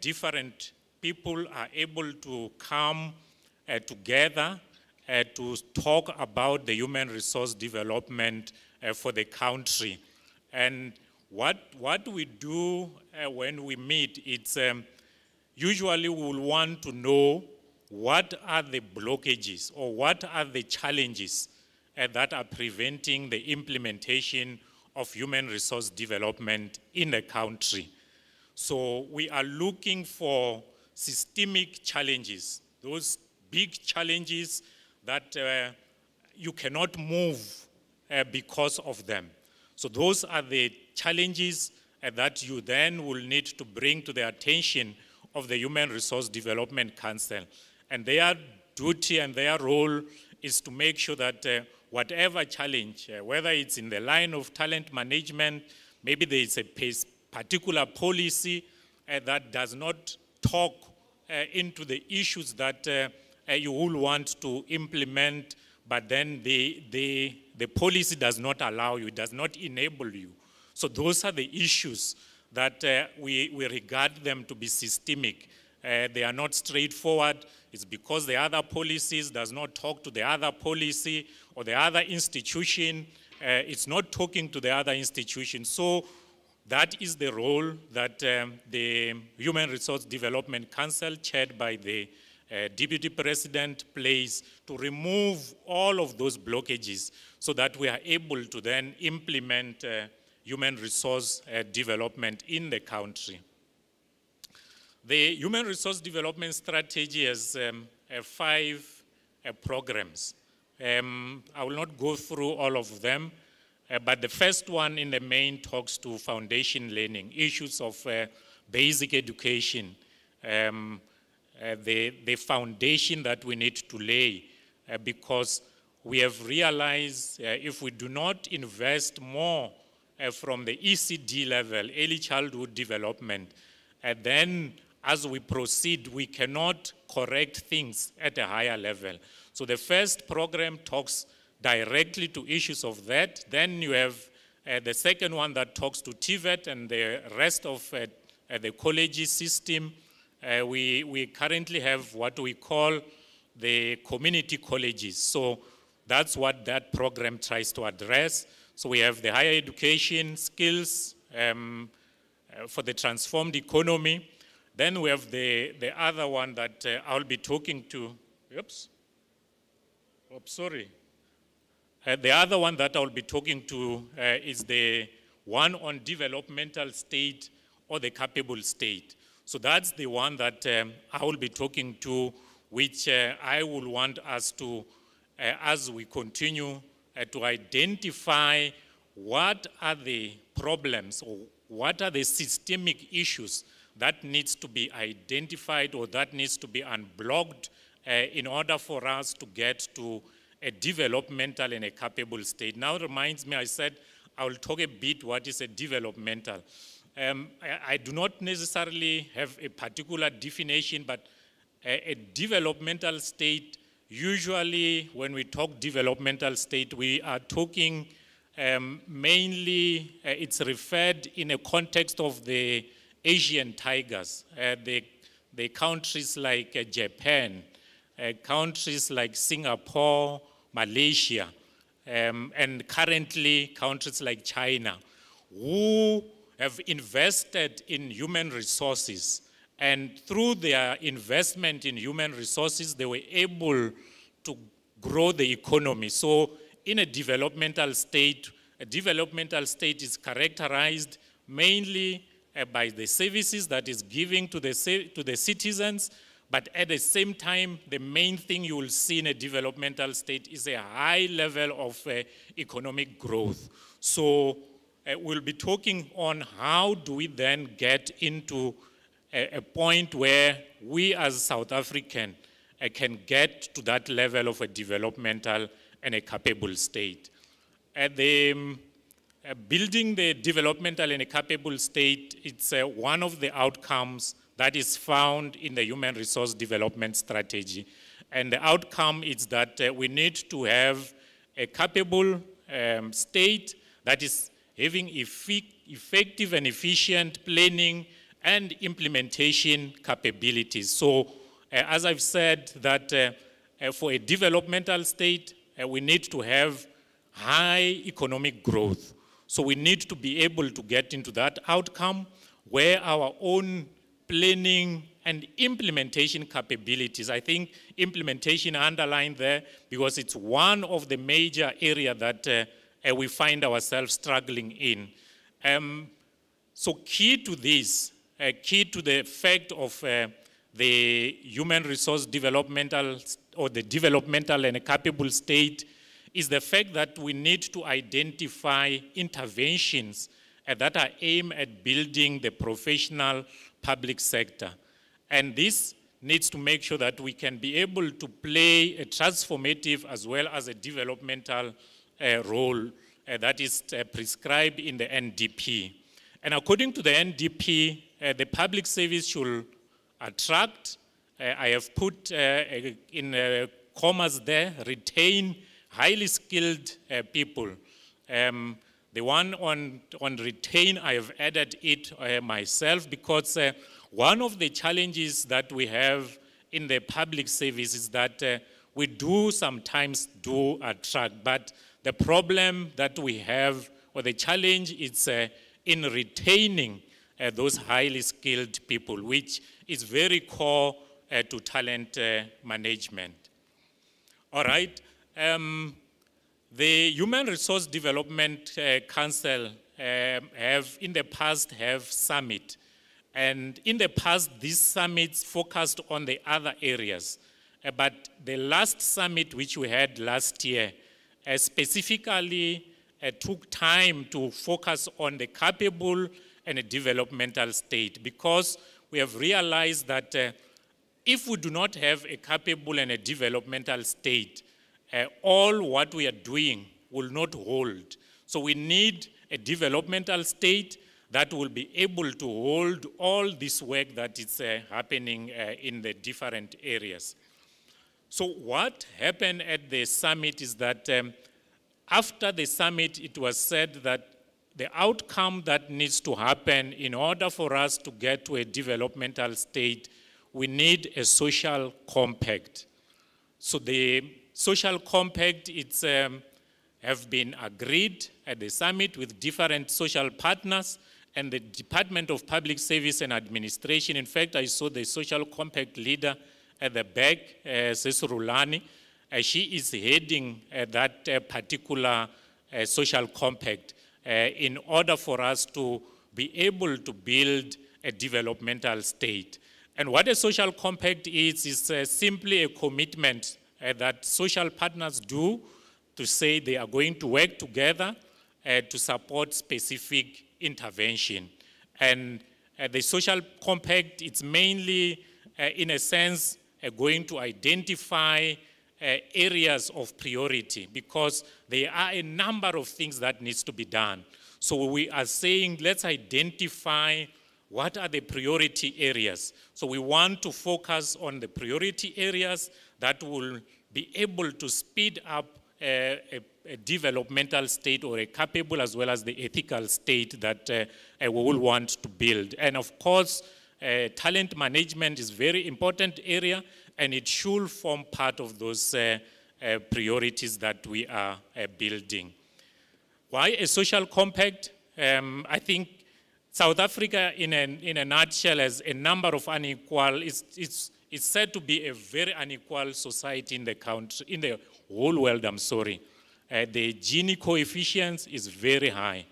different people are able to come together to talk about the human resource development for the country. And what we do when we meet, it's usually we will want to know what are the blockages or what are the challenges that are preventing the implementation of human resource development in the country. So we are looking for systemic challenges, those big challenges that you cannot move because of them. So those are the challenges that you then will need to bring to the attention of the Human Resource Development Council. And their duty and their role is to make sure that whatever challenge, whether it's in the line of talent management, maybe there is a particular policy that does not talk into the issues that you will want to implement, but then the policy does not allow you, does not enable you. So those are the issues that we regard them to be systemic. They are not straightforward. It's because the other policies does not talk to the other policy, or the other institution, it's not talking to the other institution. So that is the role that the Human Resource Development Council, chaired by the Deputy President, plays to remove all of those blockages so that we are able to then implement human resource development in the country. The Human Resource Development Strategy has 5 programs. I will not go through all of them, but the first one in the main talks to foundation learning, issues of basic education, the foundation that we need to lay, because we have realized if we do not invest more from the ECD level, early childhood development, then as we proceed, we cannot correct things at a higher level. So the first program talks directly to issues of that. Then you have the second one that talks to TVET and the rest of the college system. We currently have what we call the community colleges. So that's what that program tries to address. So we have the higher education skills for the transformed economy. Then we have the other one that I'll be talking to. Oops. Oops, sorry. The other one that I'll be talking to is the one on developmental state or the capable state. So that's the one that I will be talking to, which I will want us to, as we continue, to identify what are the problems or what are the systemic issues that needs to be identified or that needs to be unblocked in order for us to get to a developmental and a capable state. Now it reminds me, I said I will talk a bit what is a developmental. I do not necessarily have a particular definition, but a developmental state, usually when we talk developmental state, we are talking mainly, it's referred in a context of the Asian tigers, the countries like Japan, countries like Singapore, Malaysia, and currently countries like China, who have invested in human resources. And through their investment in human resources, they were able to grow the economy. So in a developmental state is characterized mainly by the services that is giving to the citizens, but at the same time, the main thing you will see in a developmental state is a high level of economic growth. So we'll be talking on how do we then get into a point where we as South African can get to that level of a developmental and a capable state. Building the developmental and a capable state, it's one of the outcomes that is found in the Human Resource Development Strategy. And the outcome is that we need to have a capable state that is having effective and efficient planning and implementation capabilities. So as I've said, that for a developmental state, we need to have high economic growth. So we need to be able to get into that outcome where our own planning and implementation capabilities, I think implementation underlined there because it's one of the major areas that we find ourselves struggling in. So key to this, key to the fact of the human resource developmental or the developmental and capable state is the fact that we need to identify interventions that are aimed at building the professional public sector. And this needs to make sure that we can be able to play a transformative as well as a developmental role that is prescribed in the NDP. And according to the NDP, the public service should attract, I have put in commas there, retain highly skilled people. The one on retain, I have added it myself because one of the challenges that we have in the public service is that we do sometimes attract, but the problem that we have, or the challenge, is in retaining those highly skilled people, which is very core to talent management. All right. The Human Resource Development Council have in the past summit. And in the past, these summits focused on the other areas. But the last summit, which we had last year, specifically took time to focus on the capable and a developmental state, because we have realized that if we do not have a capable and a developmental state, all what we are doing will not hold. So we need a developmental state that will be able to hold all this work that is happening in the different areas. So what happened at the summit is that after the summit, it was said that the outcome that needs to happen in order for us to get to a developmental state, we need a social compact. So the social compact, it's have been agreed at the summit with different social partners and the Department of Public Service and Administration. In fact, I saw the social compact leader at the back, Sesurulani. She is heading that particular social compact in order for us to be able to build a developmental state. And what a social compact is simply a commitment that social partners do to say they are going to work together to support specific intervention. And the social compact, it's mainly, in a sense, going to identify areas of priority, because there are a number of things that needs to be done. So we are saying, let's identify what are the priority areas. So we want to focus on the priority areas that will be able to speed up a developmental state, or a capable as well as the ethical state that we will want to build. And of course, talent management is a very important area, and it should form part of those priorities that we are building. Why a social compact? I think South Africa, in a nutshell, has a number of unequal, it's said to be a very unequal society in the country, in the whole world, I'm sorry. The Gini coefficient is very high.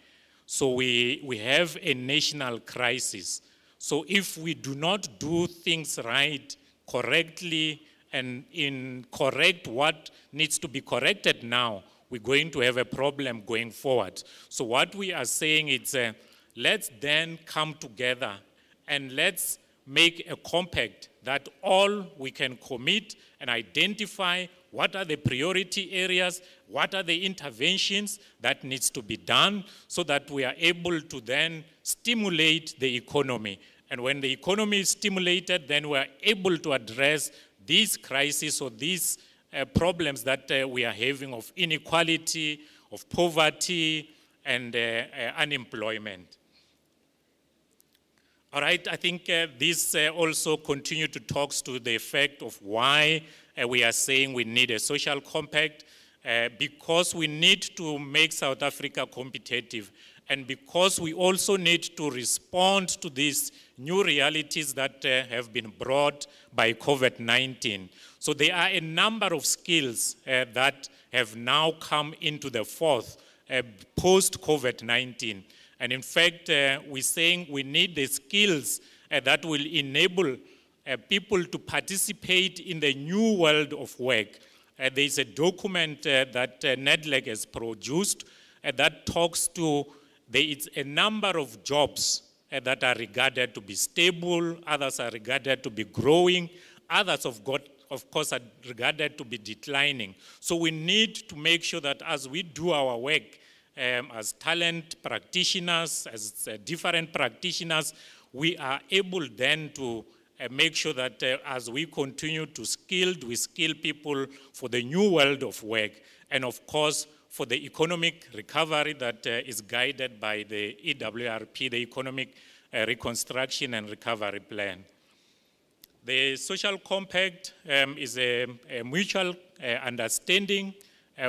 So we have a national crisis. So if we do not do things right, correctly, and correct what needs to be corrected now, we're going to have a problem going forward. So what we are saying is, let's then come together and let's make a compact that all we can commit and identify what are the priority areas, what are the interventions that needs to be done, so that we are able to then stimulate the economy. And when the economy is stimulated, then we are able to address these crises or these problems that we are having of inequality, of poverty, and unemployment. All right, I think this also continue to talk to the effect of why we are saying we need a social compact, because we need to make South Africa competitive, and because we also need to respond to these new realities that have been brought by COVID-19. So there are a number of skills that have now come into the forth post-COVID-19. And in fact, we're saying we need the skills that will enable people to participate in the new world of work. There's a document that NEDLAC has produced that talks to, there is a number of jobs that are regarded to be stable, others are regarded to be growing, others of course are regarded to be declining. So we need to make sure that as we do our work as talent practitioners, as different practitioners, we are able then to make sure that as we continue to we skill people for the new world of work, and of course for the economic recovery that is guided by the EWRP, the Economic Reconstruction and Recovery Plan. The social compact is a mutual understanding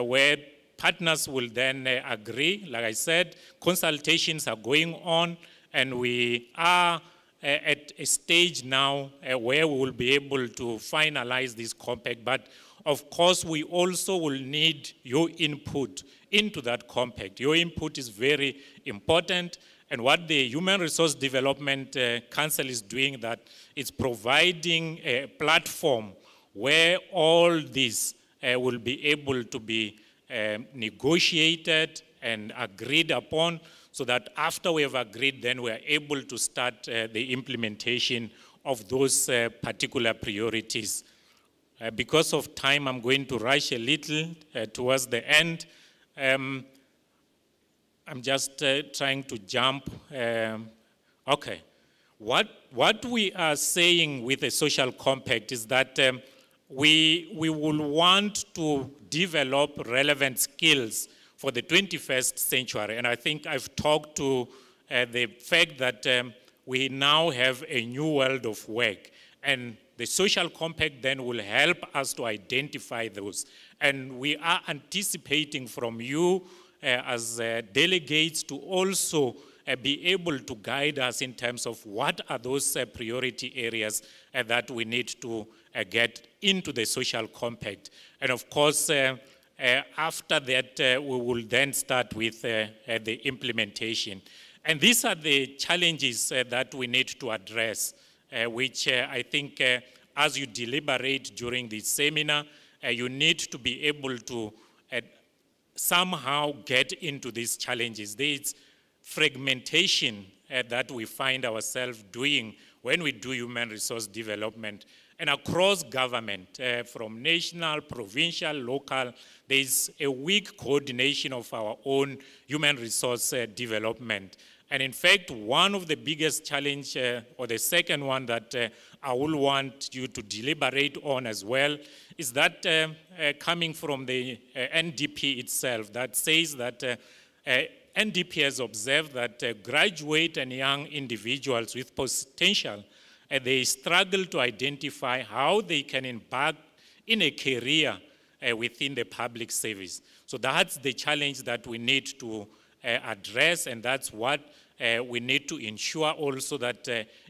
where partners will then agree. Like I said, consultations are going on, and we are at a stage now where we will be able to finalize this compact. But of course, we also will need your input into that compact. Your input is very important. And what the Human Resource Development Council is doing, that it's providing a platform where all this will be able to be negotiated and agreed upon, so that after we have agreed, then we are able to start the implementation of those particular priorities. Because of time, I'm going to rush a little towards the end. I'm just trying to jump. Okay. What we are saying with the social compact is that we will want to develop relevant skills for the 21st century. And I think I've talked to the fact that we now have a new world of work. And the social compact then will help us to identify those. And we are anticipating from you as delegates to also be able to guide us in terms of what are those priority areas that we need to get into the social compact. And of course, after that, we will then start with the implementation. And these are the challenges that we need to address, which I think as you deliberate during this seminar, you need to be able to somehow get into these challenges. There is fragmentation that we find ourselves doing when we do human resource development. And across government, from national, provincial, local, there is a weak coordination of our own human resource development. And in fact, one of the biggest challenge, or the second one that I will want you to deliberate on as well, is that coming from the NDP itself, that says that NDP has observed that graduate and young individuals with potential, they struggle to identify how they can embark in a career within the public service. So that's the challenge that we need to address, and that's what we need to ensure also that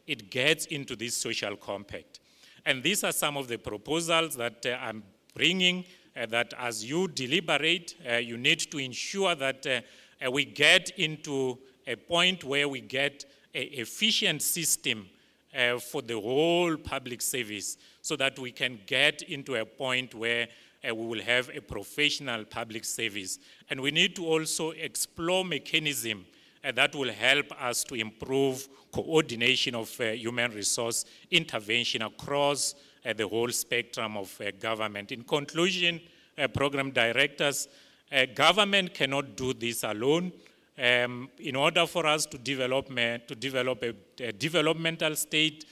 it gets into this social compact. And these are some of the proposals that I'm bringing, that as you deliberate, you need to ensure that we get into a point where we get an efficient system for the whole public service, so that we can get into a point where we will have a professional public service. And we need to also explore mechanisms that will help us to improve coordination of human resource intervention across the whole spectrum of government. In conclusion, program directors, government cannot do this alone. In order for us to develop a developmental state,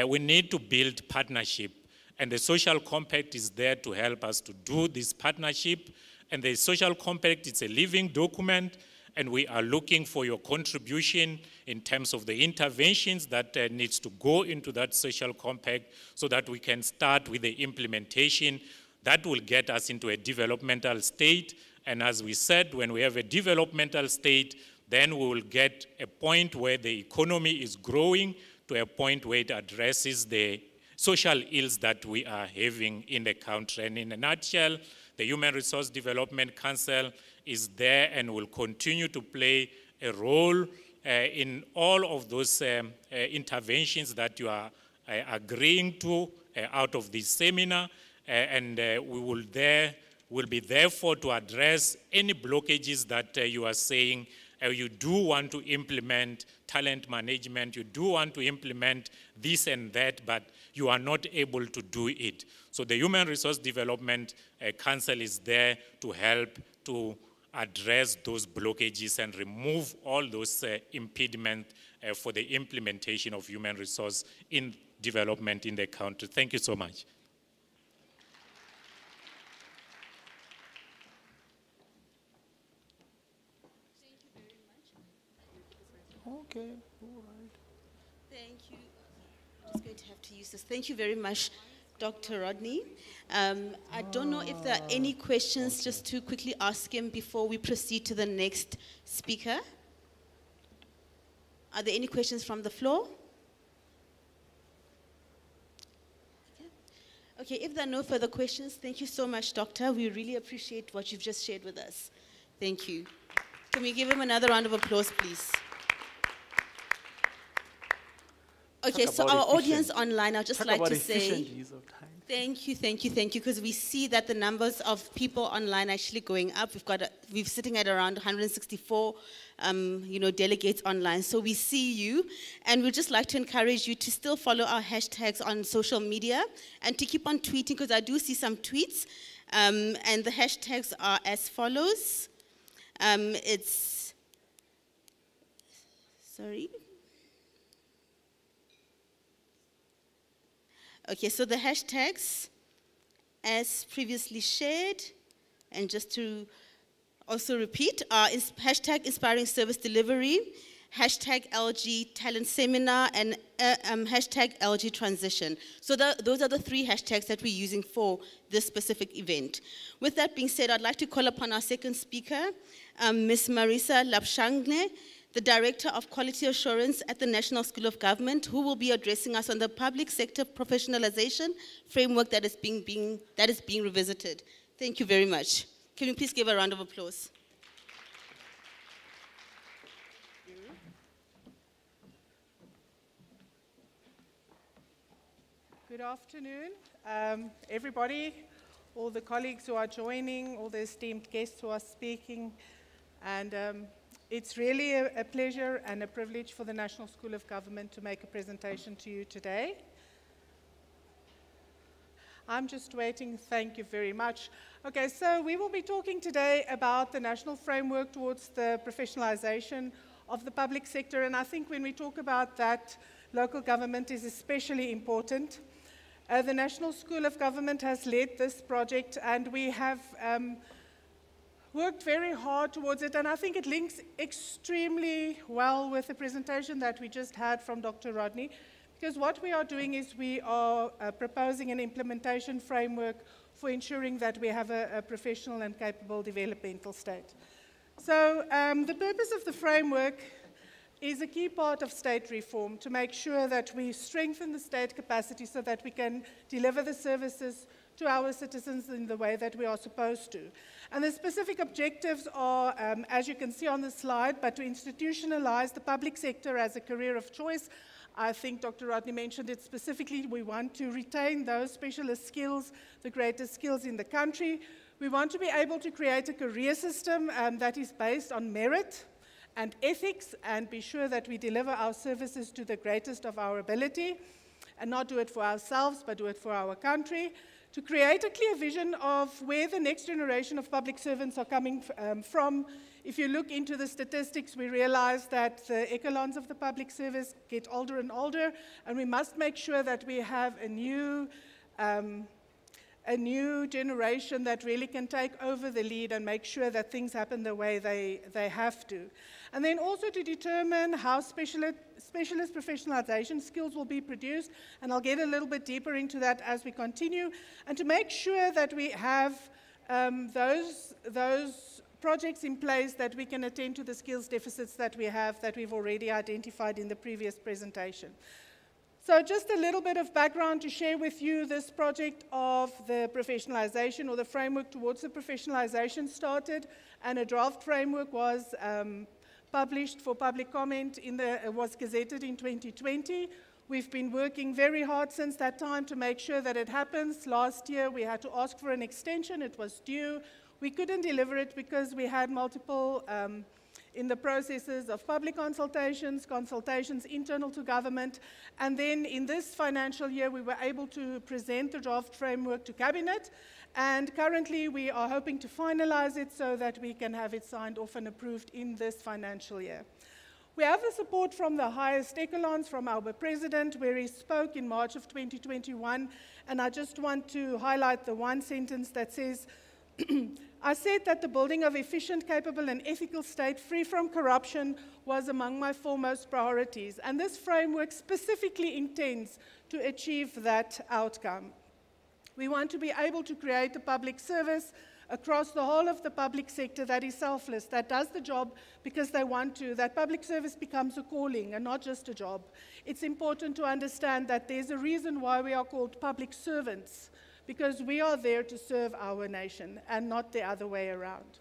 we need to build partnership. And the social compact is there to help us to do this partnership. And the social compact is a living document, and we are looking for your contribution in terms of the interventions that needs to go into that social compact, so that we can start with the implementation that will get us into a developmental state. And as we said, when we have a developmental state, then we will get a point where the economy is growing to a point where it addresses the social ills that we are having in the country. And in a nutshell, the Human Resource Development Council is there and will continue to play a role in all of those interventions that you are agreeing to out of this seminar, and we'll be therefore to address any blockages that you are saying you do want to implement talent management, you do want to implement this and that, but you are not able to do it. So the Human Resource Development Council is there to help to address those blockages and remove all those impediments for the implementation of human resource in development in the country. Thank you so much. Okay, all right. Thank you. I'm just going to have to use this. Thank you very much, Dr. Rodney. I don't know if there are any questions, just to quickly ask him before we proceed to the next speaker. Are there any questions from the floor? Okay, if there are no further questions, thank you so much, Doctor. We really appreciate what you've just shared with us. Thank you. Can we give him another round of applause, please? Okay, so our audience online, I'd just like to say thank you, because we see that the numbers of people online actually going up. We're sitting at around 164, delegates online. So we see you, and we'd just like to encourage you to still follow our hashtags on social media and to keep on tweeting, because I do see some tweets, and the hashtags are as follows. Okay, so the hashtags, as previously shared, and just to also repeat, are hashtag inspiring service delivery, hashtag LG talent seminar, and hashtag LG transition. So those are the three hashtags that we're using for this specific event. With that being said, I'd like to call upon our second speaker, Ms. Marisa Lapshangne, the Director of Quality Assurance at the National School of Government, who will be addressing us on the public sector professionalization framework that is being revisited. Thank you very much. Can you please give a round of applause? Good afternoon, everybody, all the colleagues who are joining, all the esteemed guests who are speaking, and it's really a pleasure and a privilege for the National School of Government to make a presentation to you today. I'm just waiting. Thank you very much. Okay, so we will be talking today about the national framework towards the professionalization of the public sector, and I think when we talk about that, local government is especially important. The National School of Government has led this project, and we have worked very hard towards it, and I think it links extremely well with the presentation that we just had from Dr. Rodney, because what we are doing is we are proposing an implementation framework for ensuring that we have a professional and capable developmental state. So the purpose of the framework is a key part of state reform, to make sure that we strengthen the state capacity so that we can deliver the services to our citizens in the way that we are supposed to. And the specific objectives are, as you can see on the slide, but to institutionalize the public sector as a career of choice. I think Dr. Rodney mentioned it specifically. We want to retain those specialist skills, the greatest skills in the country. We want to be able to create a career system that is based on merit and ethics, and be sure that we deliver our services to the greatest of our ability, and not do it for ourselves, but do it for our country. To create a clear vision of where the next generation of public servants are coming from. If you look into the statistics, we realize that the echelons of the public service get older and older, and we must make sure that we have a new generation that really can take over the lead and make sure that things happen the way they have to. And then also to determine how specialist professionalization skills will be produced, and I'll get a little bit deeper into that as we continue, and to make sure that we have those projects in place that we can attend to the skills deficits that we have, that we've already identified in the previous presentation. So just a little bit of background to share with you. This project of the professionalization, or the framework towards the professionalization, started, and a draft framework was published for public comment, was gazetted in 2020. We've been working very hard since that time to make sure that it happens. Last year, we had to ask for an extension. It was due. We couldn't deliver it because we had multiple in the processes of public consultations, consultations internal to government, and then in this financial year we were able to present the draft framework to Cabinet, and currently we are hoping to finalize it so that we can have it signed off and approved in this financial year. We have the support from the highest echelons, from our president, where he spoke in March of 2021, and I just want to highlight the one sentence that says, I said that the building of efficient, capable, and ethical state free from corruption was among my foremost priorities, and this framework specifically intends to achieve that outcome. We want to be able to create a public service across the whole of the public sector that is selfless, that does the job because they want to, that public service becomes a calling and not just a job. It's important to understand that there's a reason why we are called public servants, because we are there to serve our nation and not the other way around.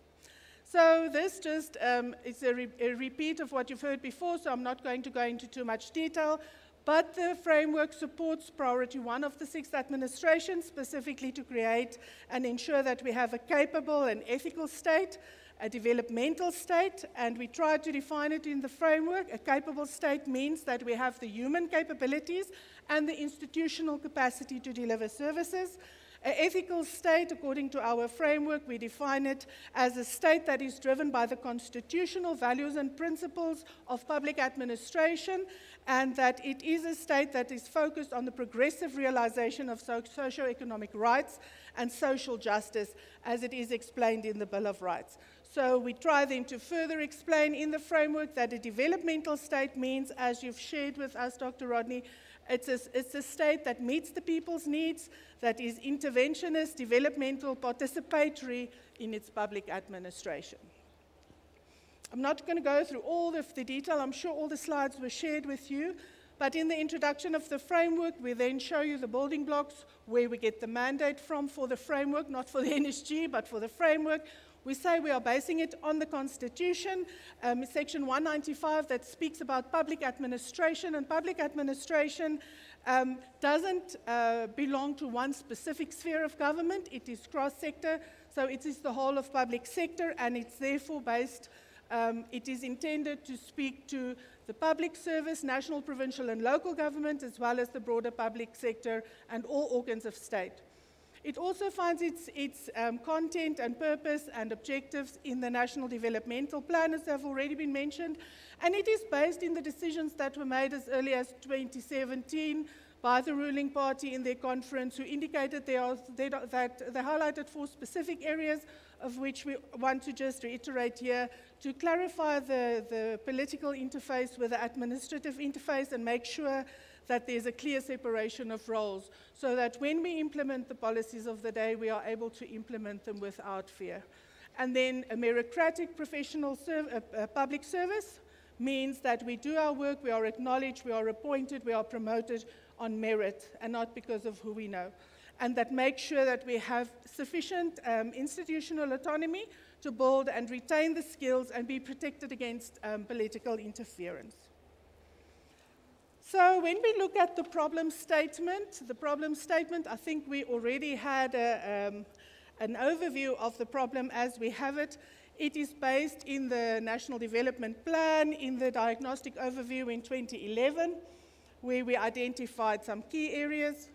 So this just is a repeat of what you've heard before, so I'm not going to go into too much detail, but the framework supports priority 1 of the 6th administration, specifically to create and ensure that we have a capable and ethical state, a developmental state, and we try to define it in the framework. A capable state means that we have the human capabilities and the institutional capacity to deliver services. An ethical state, according to our framework, we define it as a state that is driven by the constitutional values and principles of public administration, and that it is a state that is focused on the progressive realization of socio-economic rights and social justice, as it is explained in the Bill of Rights. So we try then to further explain in the framework that a developmental state means, as you've shared with us, Dr. Rodney, it's a state that meets the people's needs, that is interventionist, developmental, participatory in its public administration. I'm not going to go through all of the detail. I'm sure all the slides were shared with you. But in the introduction of the framework, we then show you the building blocks, where we get the mandate from for the framework, not for the NSG, but for the framework. We say we are basing it on the Constitution, Section 195, that speaks about public administration, and public administration doesn't belong to one specific sphere of government. It is cross-sector, so it is the whole of public sector, and it's therefore based, it is intended to speak to the public service, national, provincial, and local government, as well as the broader public sector and all organs of state. It also finds its content and purpose and objectives in the National Developmental Plan, as have already been mentioned, and it is based in the decisions that were made as early as 2017 by the ruling party in their conference, who indicated that they highlighted 4 specific areas, of which we want to just reiterate here, to clarify the political interface with the administrative interface and make sure that there's a clear separation of roles, so that when we implement the policies of the day, we are able to implement them without fear. And then a meritocratic professional public service means that we do our work, we are acknowledged, we are appointed, we are promoted on merit and not because of who we know. And that makes sure that we have sufficient institutional autonomy to build and retain the skills and be protected against political interference. So when we look at the problem statement, I think we already had an overview of the problem as we have it. It is based in the National Development Plan, in the diagnostic overview in 2011, where we identified some key areas.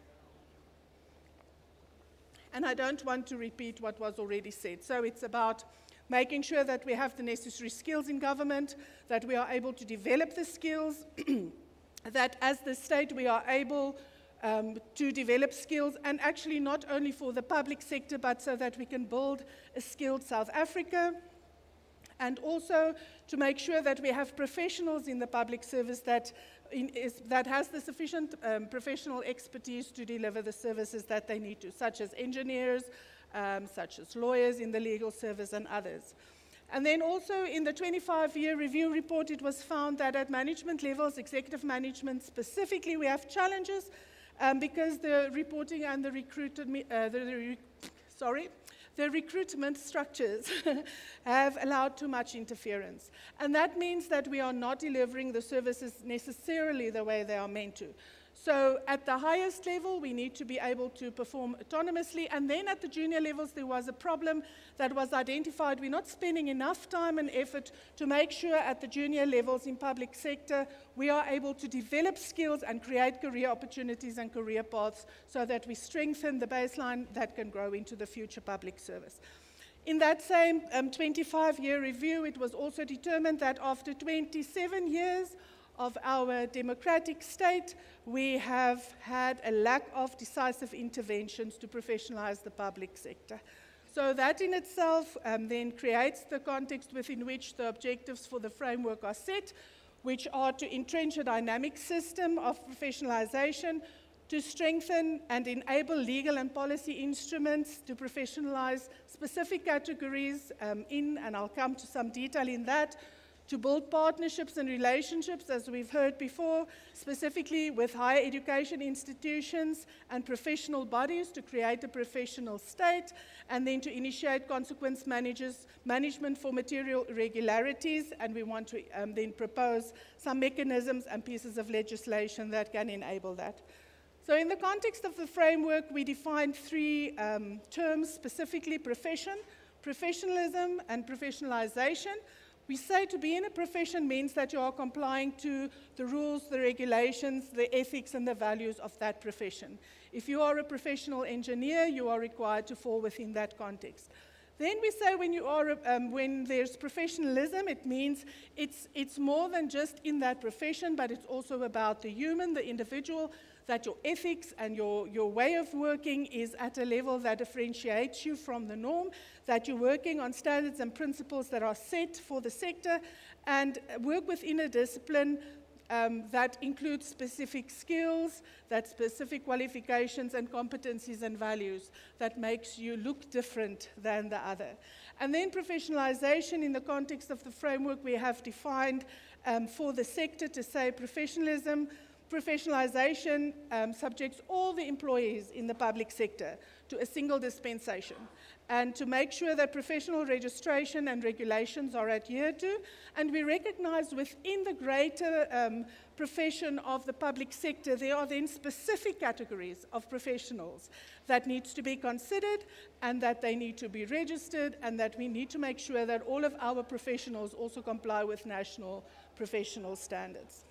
And I don't want to repeat what was already said. So it's about making sure that we have the necessary skills in government, that we are able to develop the skills, that as the state we are able to develop skills, and actually not only for the public sector, but so that we can build a skilled South Africa, and also to make sure that we have professionals in the public service that has the sufficient professional expertise to deliver the services that they need to, such as engineers, such as lawyers in the legal service and others. And then also in the 25-year review report, it was found that at management levels, executive management specifically, we have challenges because the reporting and the recruitment structures have allowed too much interference. And that means that we are not delivering the services necessarily the way they are meant to. So at the highest level, we need to be able to perform autonomously. And then at the junior levels, there was a problem that was identified. We're not spending enough time and effort to make sure at the junior levels in public sector, we are able to develop skills and create career opportunities and career paths so that we strengthen the baseline that can grow into the future public service. In that same 25-year review, it was also determined that after 27 years of our democratic state, we have had a lack of decisive interventions to professionalize the public sector. So that in itself then creates the context within which the objectives for the framework are set, which are to entrench a dynamic system of professionalization, to strengthen and enable legal and policy instruments to professionalize specific categories and I'll come to some detail in that, to build partnerships and relationships, as we've heard before, specifically with higher education institutions and professional bodies to create a professional state, and then to initiate consequence management for material irregularities, and we want to then propose some mechanisms and pieces of legislation that can enable that. So in the context of the framework, we defined three terms, specifically profession, professionalism, and professionalization. We say to be in a profession means that you are complying to the rules, the regulations, the ethics, and the values of that profession. If you are a professional engineer, you are required to fall within that context. Then we say when there's professionalism, it means it's more than just in that profession, but it's also about the human, the individual, that your ethics and your way of working is at a level that differentiates you from the norm, that you're working on standards and principles that are set for the sector, and work within a discipline that includes specific skills, that specific qualifications and competencies and values that makes you look different than the other. And then professionalization in the context of the framework we have defined for the sector to say professionalism, professionalization subjects all the employees in the public sector to a single dispensation, and to make sure that professional registration and regulations are adhered to. And we recognize within the greater profession of the public sector, there are then specific categories of professionals that needs to be considered, and that they need to be registered, and that we need to make sure that all of our professionals also comply with national professional standards.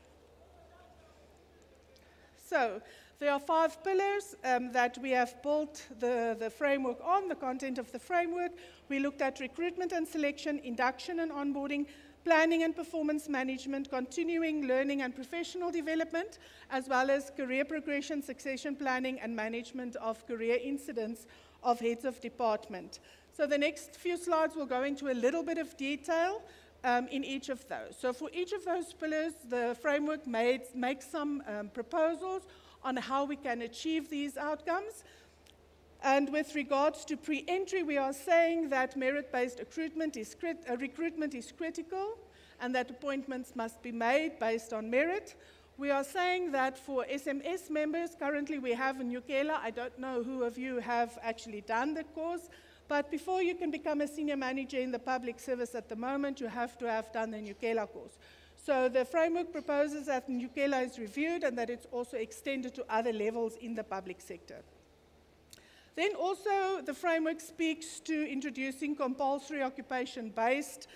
So there are 5 pillars that we have built the framework on, the content of the framework. We looked at recruitment and selection, induction and onboarding, planning and performance management, continuing learning and professional development, as well as career progression, succession planning, and management of career incidents of heads of department. So the next few slides will go into a little bit of detail in each of those. So for each of those pillars, the framework makes some proposals on how we can achieve these outcomes. And with regards to pre-entry, we are saying that merit-based recruitment is critical, and that appointments must be made based on merit. We are saying that for SMS members, currently we have in Ukela, I don't know who of you have actually done the course, but before you can become a senior manager in the public service at the moment, you have to have done the Ukela course. So the framework proposes that Ukela is reviewed and that it's also extended to other levels in the public sector. Then also the framework speaks to introducing compulsory occupation-based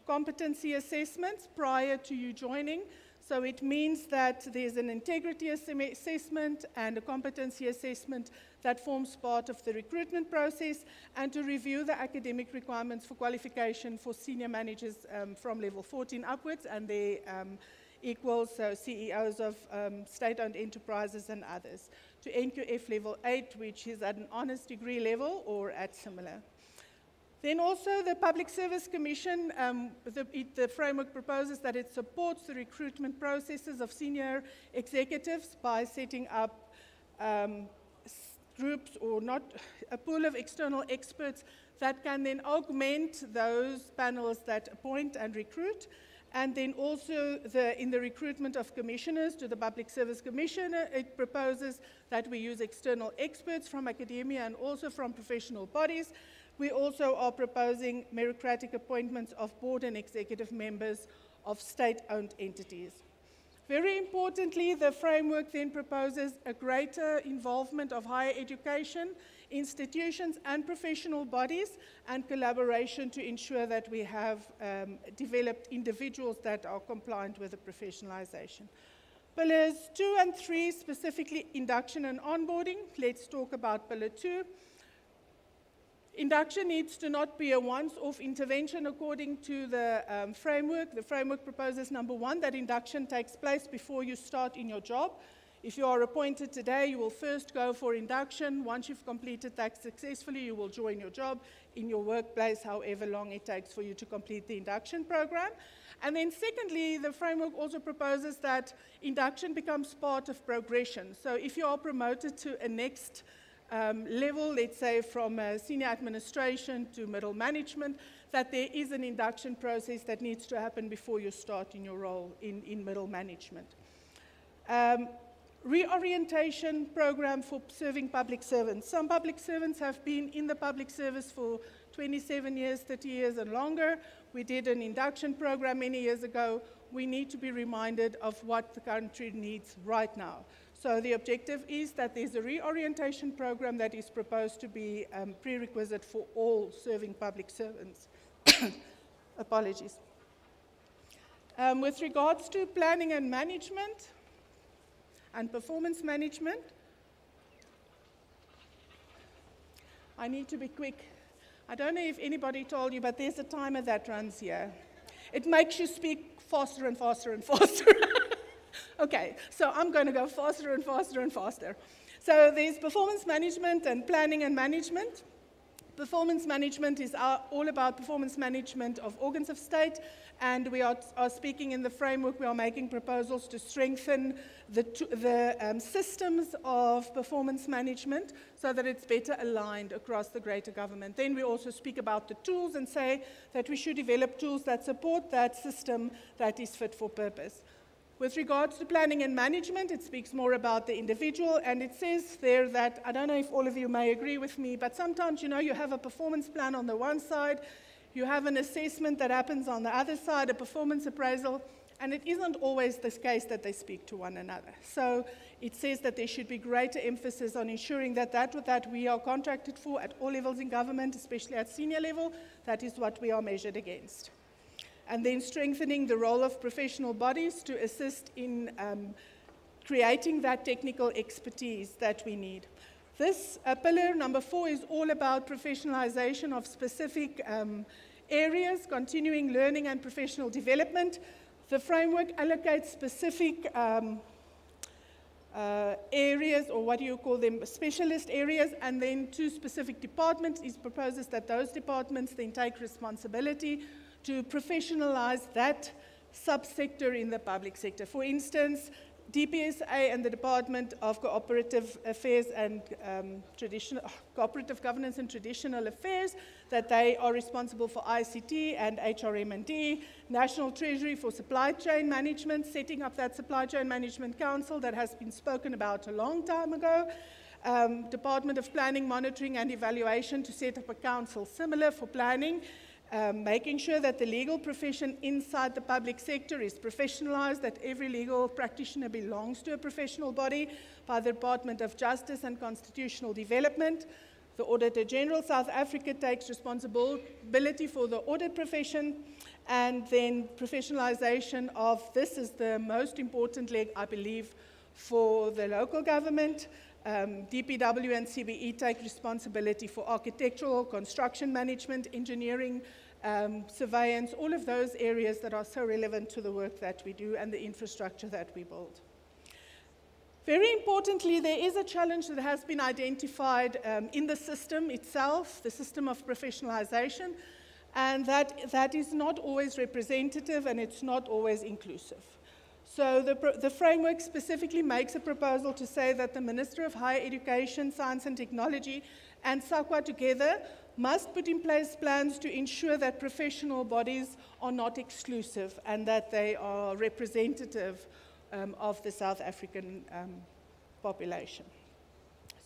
competency assessments prior to you joining. So it means that there's an integrity assessment and a competency assessment that forms part of the recruitment process, and to review the academic requirements for qualification for senior managers from level 14 upwards and their equals, so CEOs of state-owned enterprises and others, to NQF level 8, which is at an honors degree level or at similar. Then also the Public Service Commission, the framework proposes that it supports the recruitment processes of senior executives by setting up groups or not a pool of external experts that can then augment those panels that appoint and recruit. And then also in the recruitment of commissioners to the Public Service Commission, it proposes that we use external experts from academia and also from professional bodies. We also are proposing meritocratic appointments of board and executive members of state-owned entities. Very importantly, the framework then proposes a greater involvement of higher education, institutions and professional bodies, and collaboration to ensure that we have developed individuals that are compliant with the professionalization. Pillars 2 and 3, specifically induction and onboarding. Let's talk about pillar 2. Induction needs to not be a once-off intervention according to the framework. The framework proposes, number 1, that induction takes place before you start in your job. If you are appointed today, you will first go for induction. Once you've completed that successfully, you will join your job in your workplace, however long it takes for you to complete the induction program. And then secondly, the framework also proposes that induction becomes part of progression. So if you are promoted to a next level, let's say from senior administration to middle management, that there is an induction process that needs to happen before you start in your role in middle management. Reorientation program for serving public servants. Some public servants have been in the public service for 27 years, 30 years and longer. We did an induction program many years ago. We need to be reminded of what the country needs right now. So the objective is that there's a reorientation program that is proposed to be prerequisite for all serving public servants. Apologies. With regards to planning and management and performance management, I need to be quick. I don't know if anybody told you, but there's a timer that runs here. It makes you speak faster and faster and faster. Okay, so I'm going to go faster and faster and faster. So there's performance management and planning and management. Performance management is all about performance management of organs of state, and we are speaking in the framework, we are making proposals to strengthen the systems of performance management so that it's better aligned across the greater government. Then we also speak about the tools and say that we should develop tools that support that system that is fit for purpose. With regards to planning and management, it speaks more about the individual, and it says there that, I don't know if all of you may agree with me, but sometimes, you know, you have a performance plan on the one side, you have an assessment that happens on the other side, a performance appraisal, and it isn't always the case that they speak to one another. So it says that there should be greater emphasis on ensuring that that we are contracted for at all levels in government, especially at senior level, that is what we are measured against. And then strengthening the role of professional bodies to assist in creating that technical expertise that we need. This pillar, number 4, is all about professionalization of specific areas, continuing learning and professional development. The framework allocates specific areas, or what do you call them, specialist areas, and then 2 specific departments. It proposes that those departments then take responsibility to professionalize that subsector in the public sector. For instance, DPSA and the Department of Cooperative Affairs and Cooperative Governance and Traditional Affairs, that they are responsible for ICT and HRM&D, National Treasury for Supply Chain Management, setting up that Supply Chain Management Council that has been spoken about a long time ago, Department of Planning, Monitoring and Evaluation to set up a council similar for planning, making sure that the legal profession inside the public sector is professionalized, that every legal practitioner belongs to a professional body by the Department of Justice and Constitutional Development. The Auditor General South Africa takes responsibility for the audit profession, and then professionalization of, this is the most important leg, I believe, for the local government. DPW and CBE take responsibility for architectural, construction management, engineering, surveillance, all of those areas that are so relevant to the work that we do and the infrastructure that we build. Very importantly, there is a challenge that has been identified in the system itself, the system of professionalization, and that is not always representative and it's not always inclusive. So the framework specifically makes a proposal to say that the Minister of Higher Education, Science and Technology and SAQA together must put in place plans to ensure that professional bodies are not exclusive and that they are representative of the South African population.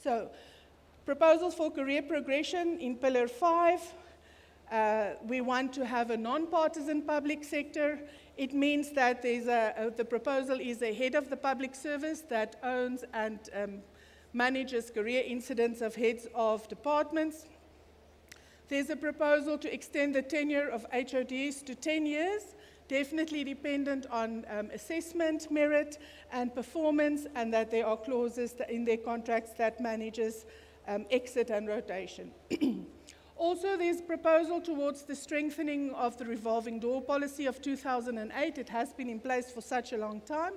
So, proposals for career progression in Pillar 5. We want to have a non-partisan public sector. It means that the proposal is a head of the public service that owns and manages career incidents of heads of departments. There's a proposal to extend the tenure of HODs to 10 years, definitely dependent on assessment, merit, and performance, and that there are clauses in their contracts that manages exit and rotation. Also, there's a proposal towards the strengthening of the revolving door policy of 2008. It has been in place for such a long time,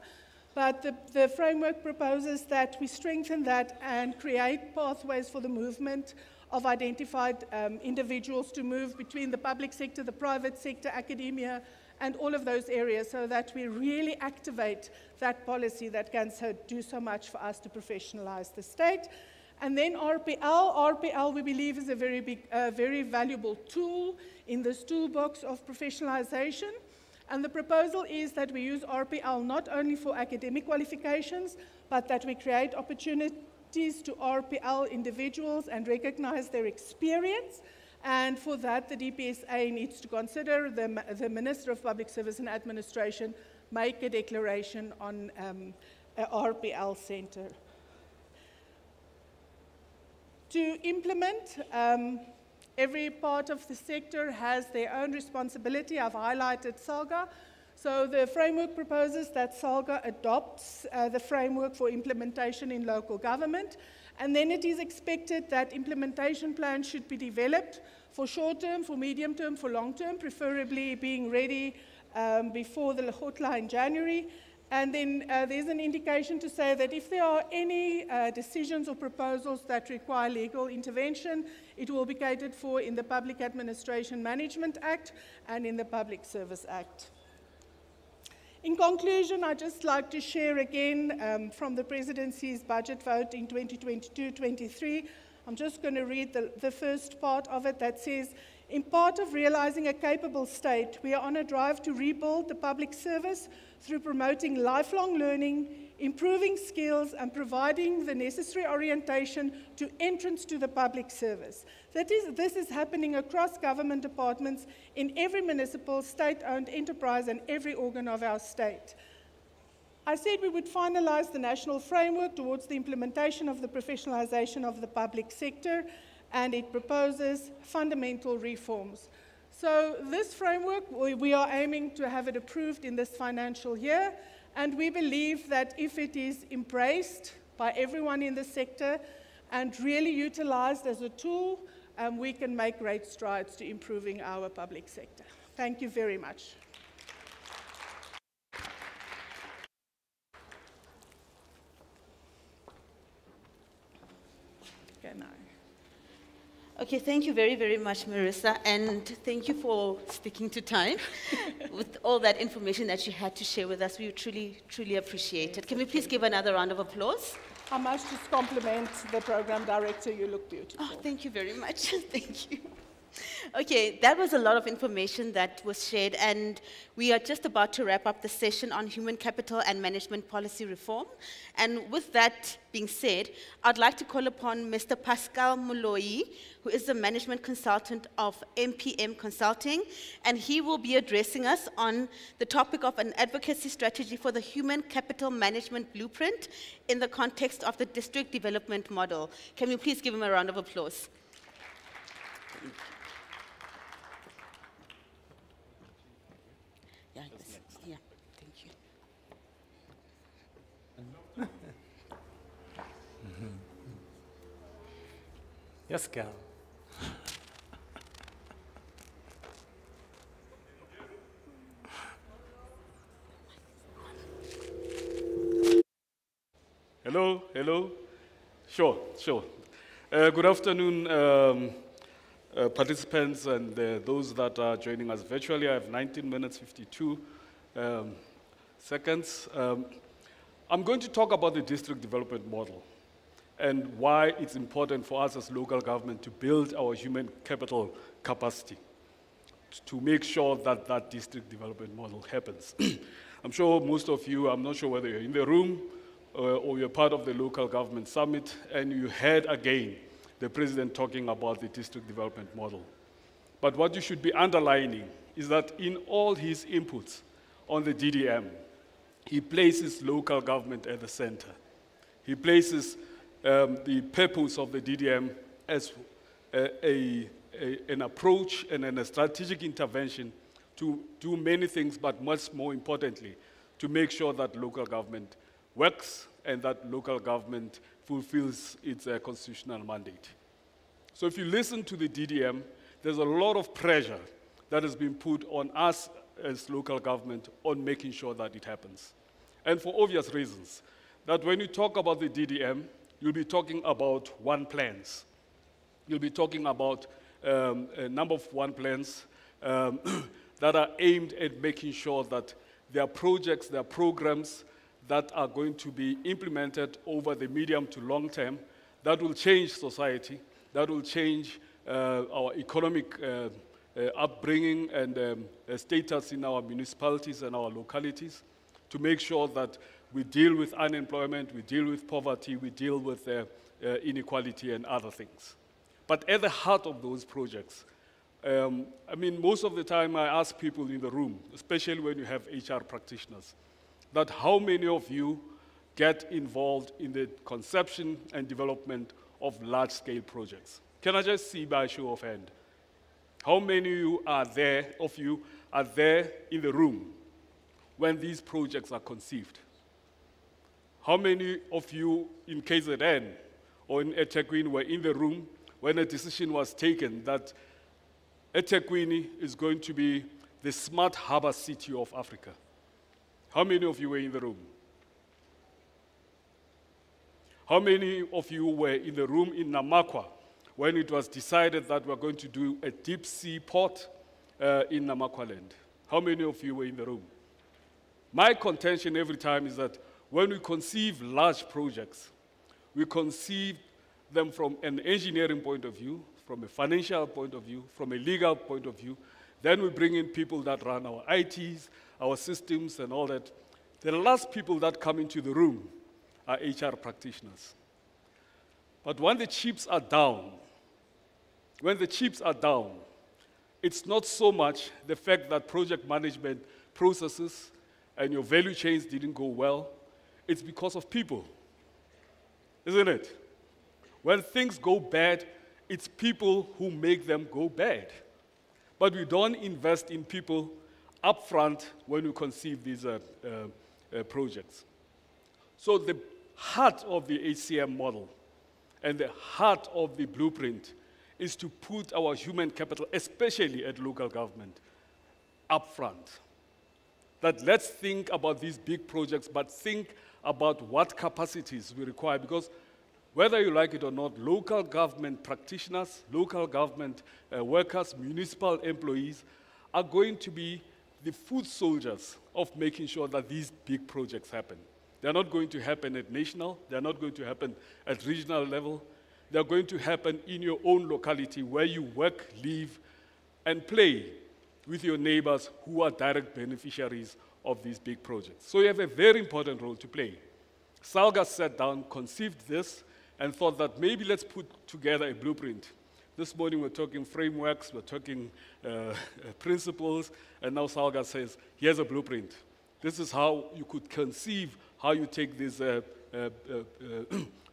but the framework proposes that we strengthen that and create pathways for the movement of identified individuals to move between the public sector, the private sector, academia, and all of those areas, so that we really activate that policy that can do so much for us to professionalize the state. And then RPL we believe is a very valuable tool in this toolbox of professionalization. And the proposal is that we use RPL not only for academic qualifications, but that we create opportunities to RPL individuals and recognize their experience. And for that, the DPSA needs to consider the Minister of Public Service and Administration make a declaration on a RPL center. To implement, every part of the sector has their own responsibility. I've highlighted SALGA. So the framework proposes that SALGA adopts the framework for implementation in local government, and then it is expected that implementation plans should be developed for short-term, for medium-term, for long-term, preferably being ready before the hotline in January. And then there's an indication to say that if there are any decisions or proposals that require legal intervention, it will be catered for in the Public Administration Management Act and in the Public Service Act. In conclusion, I'd just like to share again from the Presidency's budget vote in 2022-23. I'm just going to read the first part of it that says, in part of realizing a capable state, we are on a drive to rebuild the public service through promoting lifelong learning, improving skills, and providing the necessary orientation to entrance to the public service. This is happening across government departments in every municipal, state-owned enterprise and every organ of our state. I said we would finalize the national framework towards the implementation of the professionalization of the public sector, and it proposes fundamental reforms. So this framework, we are aiming to have it approved in this financial year, and we believe that if it is embraced by everyone in the sector and really utilized as a tool, we can make great strides to improving our public sector. Thank you very much. Okay, now. Okay, thank you very, very much, Marissa, and thank you for sticking to time with all that information that you had to share with us. We truly, truly appreciate it. Can we please give another round of applause? I must just compliment the program director. You look beautiful. Oh, thank you very much. Thank you. Okay, that was a lot of information that was shared, and we are just about to wrap up the session on human capital and management policy reform. And with that being said, I'd like to call upon Mr. Pascal Moloi, who is the management consultant of MPM Consulting, and he will be addressing us on the topic of an advocacy strategy for the human capital management blueprint in the context of the district development model. Can we please give him a round of applause? Yeah, thank you. Yes, girl. Hello, hello. Sure. Good afternoon, participants and those that are joining us virtually. I have 19 minutes, 52 seconds. I'm going to talk about the district development model and why it's important for us as local government to build our human capital capacity to make sure that that district development model happens. I'm sure most of you, I'm not sure whether you're in the room or you're part of the local government summit, and you heard again the president talking about the district development model. But what you should be underlining is that in all his inputs on the DDM, he places local government at the center. He places the purpose of the DDM as an approach and a strategic intervention to do many things, but much more importantly, to make sure that local government works and that local government fulfills its constitutional mandate. So if you listen to the DDM, there's a lot of pressure that has been put on us as local government on making sure that it happens. And for obvious reasons, that when you talk about the DDM, you'll be talking about one plans. You'll be talking about a number of one plans that are aimed at making sure that there are projects, there are programs that are going to be implemented over the medium to long term that will change society, that will change our economic upbringing and status in our municipalities and our localities, to make sure that we deal with unemployment, we deal with poverty, we deal with inequality and other things. But at the heart of those projects, I mean, most of the time I ask people in the room, especially when you have HR practitioners, that how many of you get involved in the conception and development of large-scale projects? Can I just see by a show of hand? How many of you are there in the room when these projects are conceived? How many of you in KZN or in eThekwini were in the room when a decision was taken that eThekwini is going to be the smart harbor city of Africa? How many of you were in the room? How many of you were in the room in Namakwa when it was decided that we're going to do a deep sea port in Namakwa land? How many of you were in the room? My contention every time is that when we conceive large projects, we conceive them from an engineering point of view, from a financial point of view, from a legal point of view. Then we bring in people that run our ITs, our systems, and all that. The last people that come into the room are HR practitioners. But when the chips are down, it's not so much the fact that project management processes and your value chains didn't go well. It's because of people, isn't it? When things go bad, it's people who make them go bad. But we don't invest in people up front when we conceive these projects. So the heart of the HCM model and the heart of the blueprint is to put our human capital, especially at local government, up front. That let's think about these big projects, but think about what capacities we require, because whether you like it or not, local government practitioners, local government workers, municipal employees are going to be the foot soldiers of making sure that these big projects happen. They're not going to happen at national, they're not going to happen at regional level, they're going to happen in your own locality where you work, live, and play with your neighbors who are direct beneficiaries of these big projects. So you have a very important role to play. SALGA sat down, conceived this, and thought that maybe let's put together a blueprint. This morning we're talking frameworks, we're talking principles, and now SALGA says, here's a blueprint. This is how you could conceive how you take these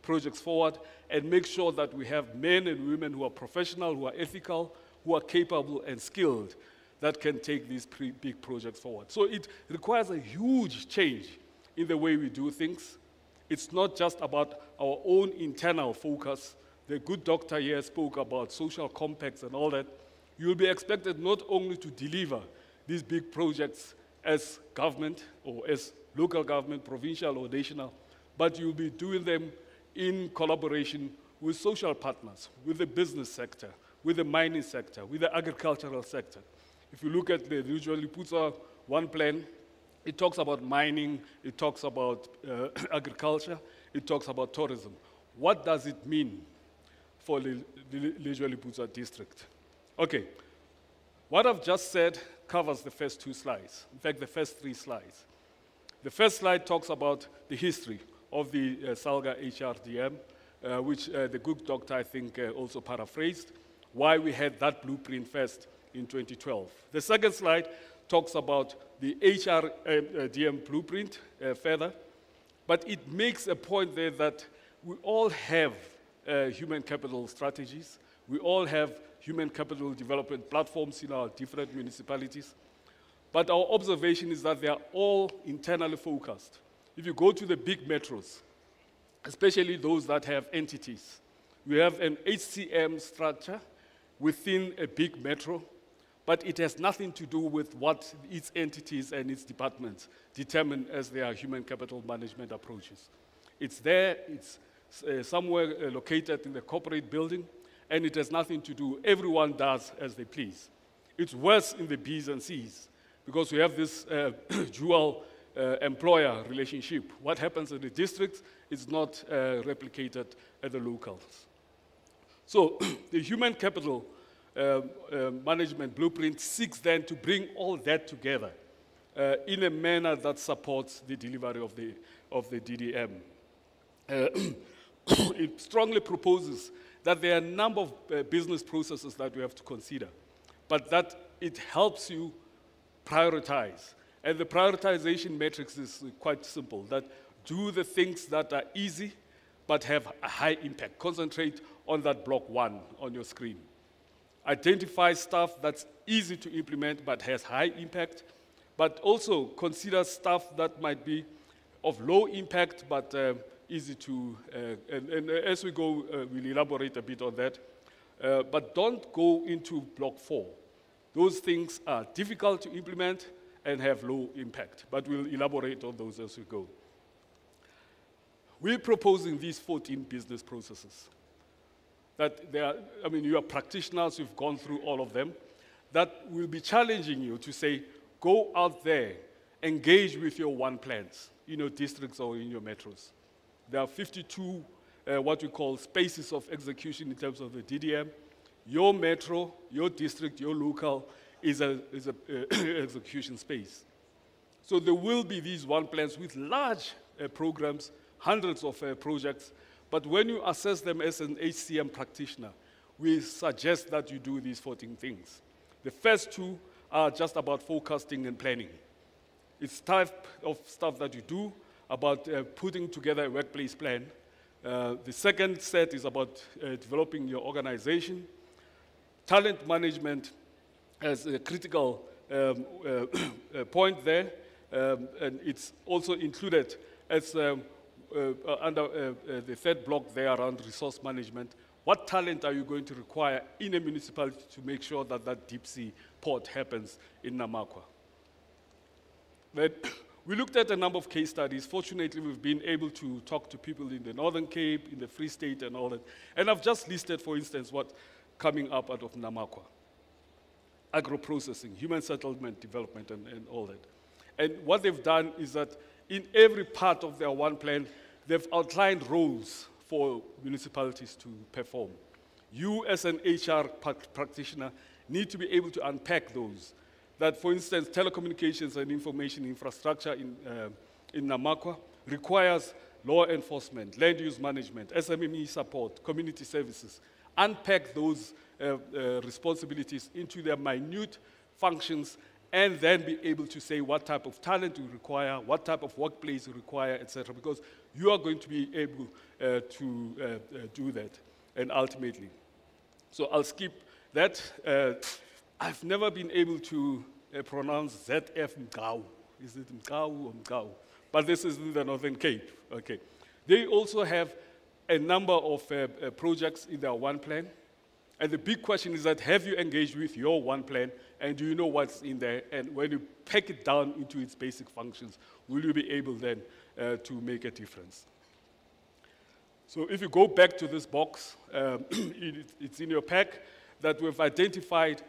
projects forward and make sure that we have men and women who are professional, who are ethical, who are capable and skilled that can take these big projects forward. So it requires a huge change in the way we do things. It's not just about our own internal focus. The good doctor here spoke about social compacts and all that. You'll be expected not only to deliver these big projects as government or as local government, provincial or national, but you'll be doing them in collaboration with social partners, with the business sector, with the mining sector, with the agricultural sector. If you look at the Lejwe-Leputswa One Plan, it talks about mining, it talks about agriculture, it talks about tourism. What does it mean for the Lejwe-Leputswa district? Okay, what I've just said covers the first two slides, in fact, the first three slides. The first slide talks about the history of the SALGA HRDM, which the good doctor, I think, also paraphrased, why we had that blueprint first in 2012. The second slide talks about the HRDM blueprint further, but it makes a point there that we all have human capital strategies. We all have human capital development platforms in our different municipalities. But our observation is that they are all internally focused. If you go to the big metros, especially those that have entities, we have an HCM structure within a big metro, but it has nothing to do with what its entities and its departments determine as their human capital management approaches. It's there, it's somewhere located in the corporate building, and it has nothing to do. Everyone does as they please. It's worse in the B's and C's, because we have this dual employer relationship. What happens in the districts is not replicated at the locals. So the human capital management blueprint seeks then to bring all that together in a manner that supports the delivery of the DDM. It strongly proposes that there are a number of business processes that we have to consider, but that it helps you prioritize. And the prioritization matrix is quite simple, that do the things that are easy but have a high impact. Concentrate on that block 1 on your screen. Identify stuff that's easy to implement but has high impact, but also consider stuff that might be of low impact but easy to, and as we go, we'll elaborate a bit on that. But don't go into block 4. Those things are difficult to implement and have low impact, but we'll elaborate on those as we go. We're proposing these 14 business processes. That they are, I mean, you are practitioners, you've gone through all of them, that will be challenging you to say, go out there, engage with your one plans in your districts or in your metros. There are 52 what we call spaces of execution in terms of the DDM. Your metro, your district, your local is a execution space. So there will be these one plans with large programs, hundreds of projects, but when you assess them as an HCM practitioner, we suggest that you do these 14 things. The first 2 are just about forecasting and planning. It's type of stuff that you do about putting together a workplace plan. The second set is about developing your organization. Talent management as a critical point there, and it's also included as under the third block there around resource management. What talent are you going to require in a municipality to make sure that that deep sea port happens in Namakwa? But we looked at a number of case studies. Fortunately, we've been able to talk to people in the Northern Cape, in the Free State and all that. And I've just listed, for instance, what's coming up out of Namakwa. Agro-processing, human settlement development and all that. And what they've done is that in every part of their one plan, they've outlined roles for municipalities to perform. You as an HR practitioner need to be able to unpack those. That, for instance, telecommunications and information infrastructure in Namakwa requires law enforcement, land use management, SMME support, community services. Unpack those responsibilities into their minute functions and then be able to say what type of talent you require, what type of workplace you require, etc., because you are going to be able to do that, and ultimately. So I'll skip that. I've never been able to pronounce ZF Mgau. Is it Mgau or Mgau? But this is in the Northern Cape. Okay. They also have a number of projects in their one plan. And the big question is that, have you engaged with your one plan, and do you know what's in there? And when you pack it down into its basic functions, will you be able then to make a difference? So if you go back to this box, it's in your pack that we've identified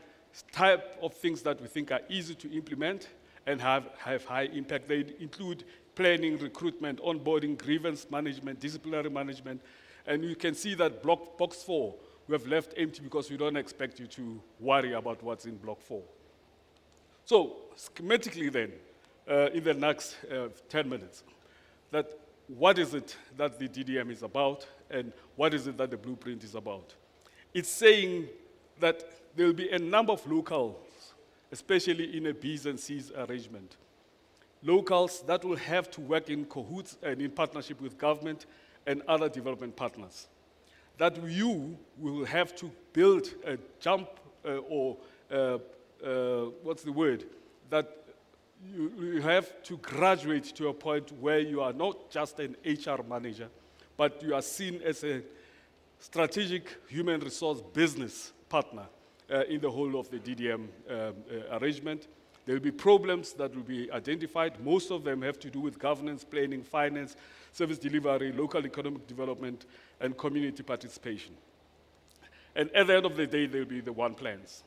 type of things that we think are easy to implement and have high impact. They include planning, recruitment, onboarding, grievance management, disciplinary management. And you can see that box 4, we have left empty because we don't expect you to worry about what's in block 4. So schematically then, in the next 10 minutes, that what is it that the DDM is about and what is it that the blueprint is about? It's saying that there will be a number of locals, especially in a B's and C's arrangement. Locals that will have to work in cahoots and in partnership with government and other development partners. That you will have to build a jump what's the word? That you have to graduate to a point where you are not just an HR manager, but you are seen as a strategic human resource business partner in the whole of the DDM arrangement. There will be problems that will be identified. Most of them have to do with governance, planning, finance, service delivery, local economic development, and community participation. And at the end of the day, there will be the one plans.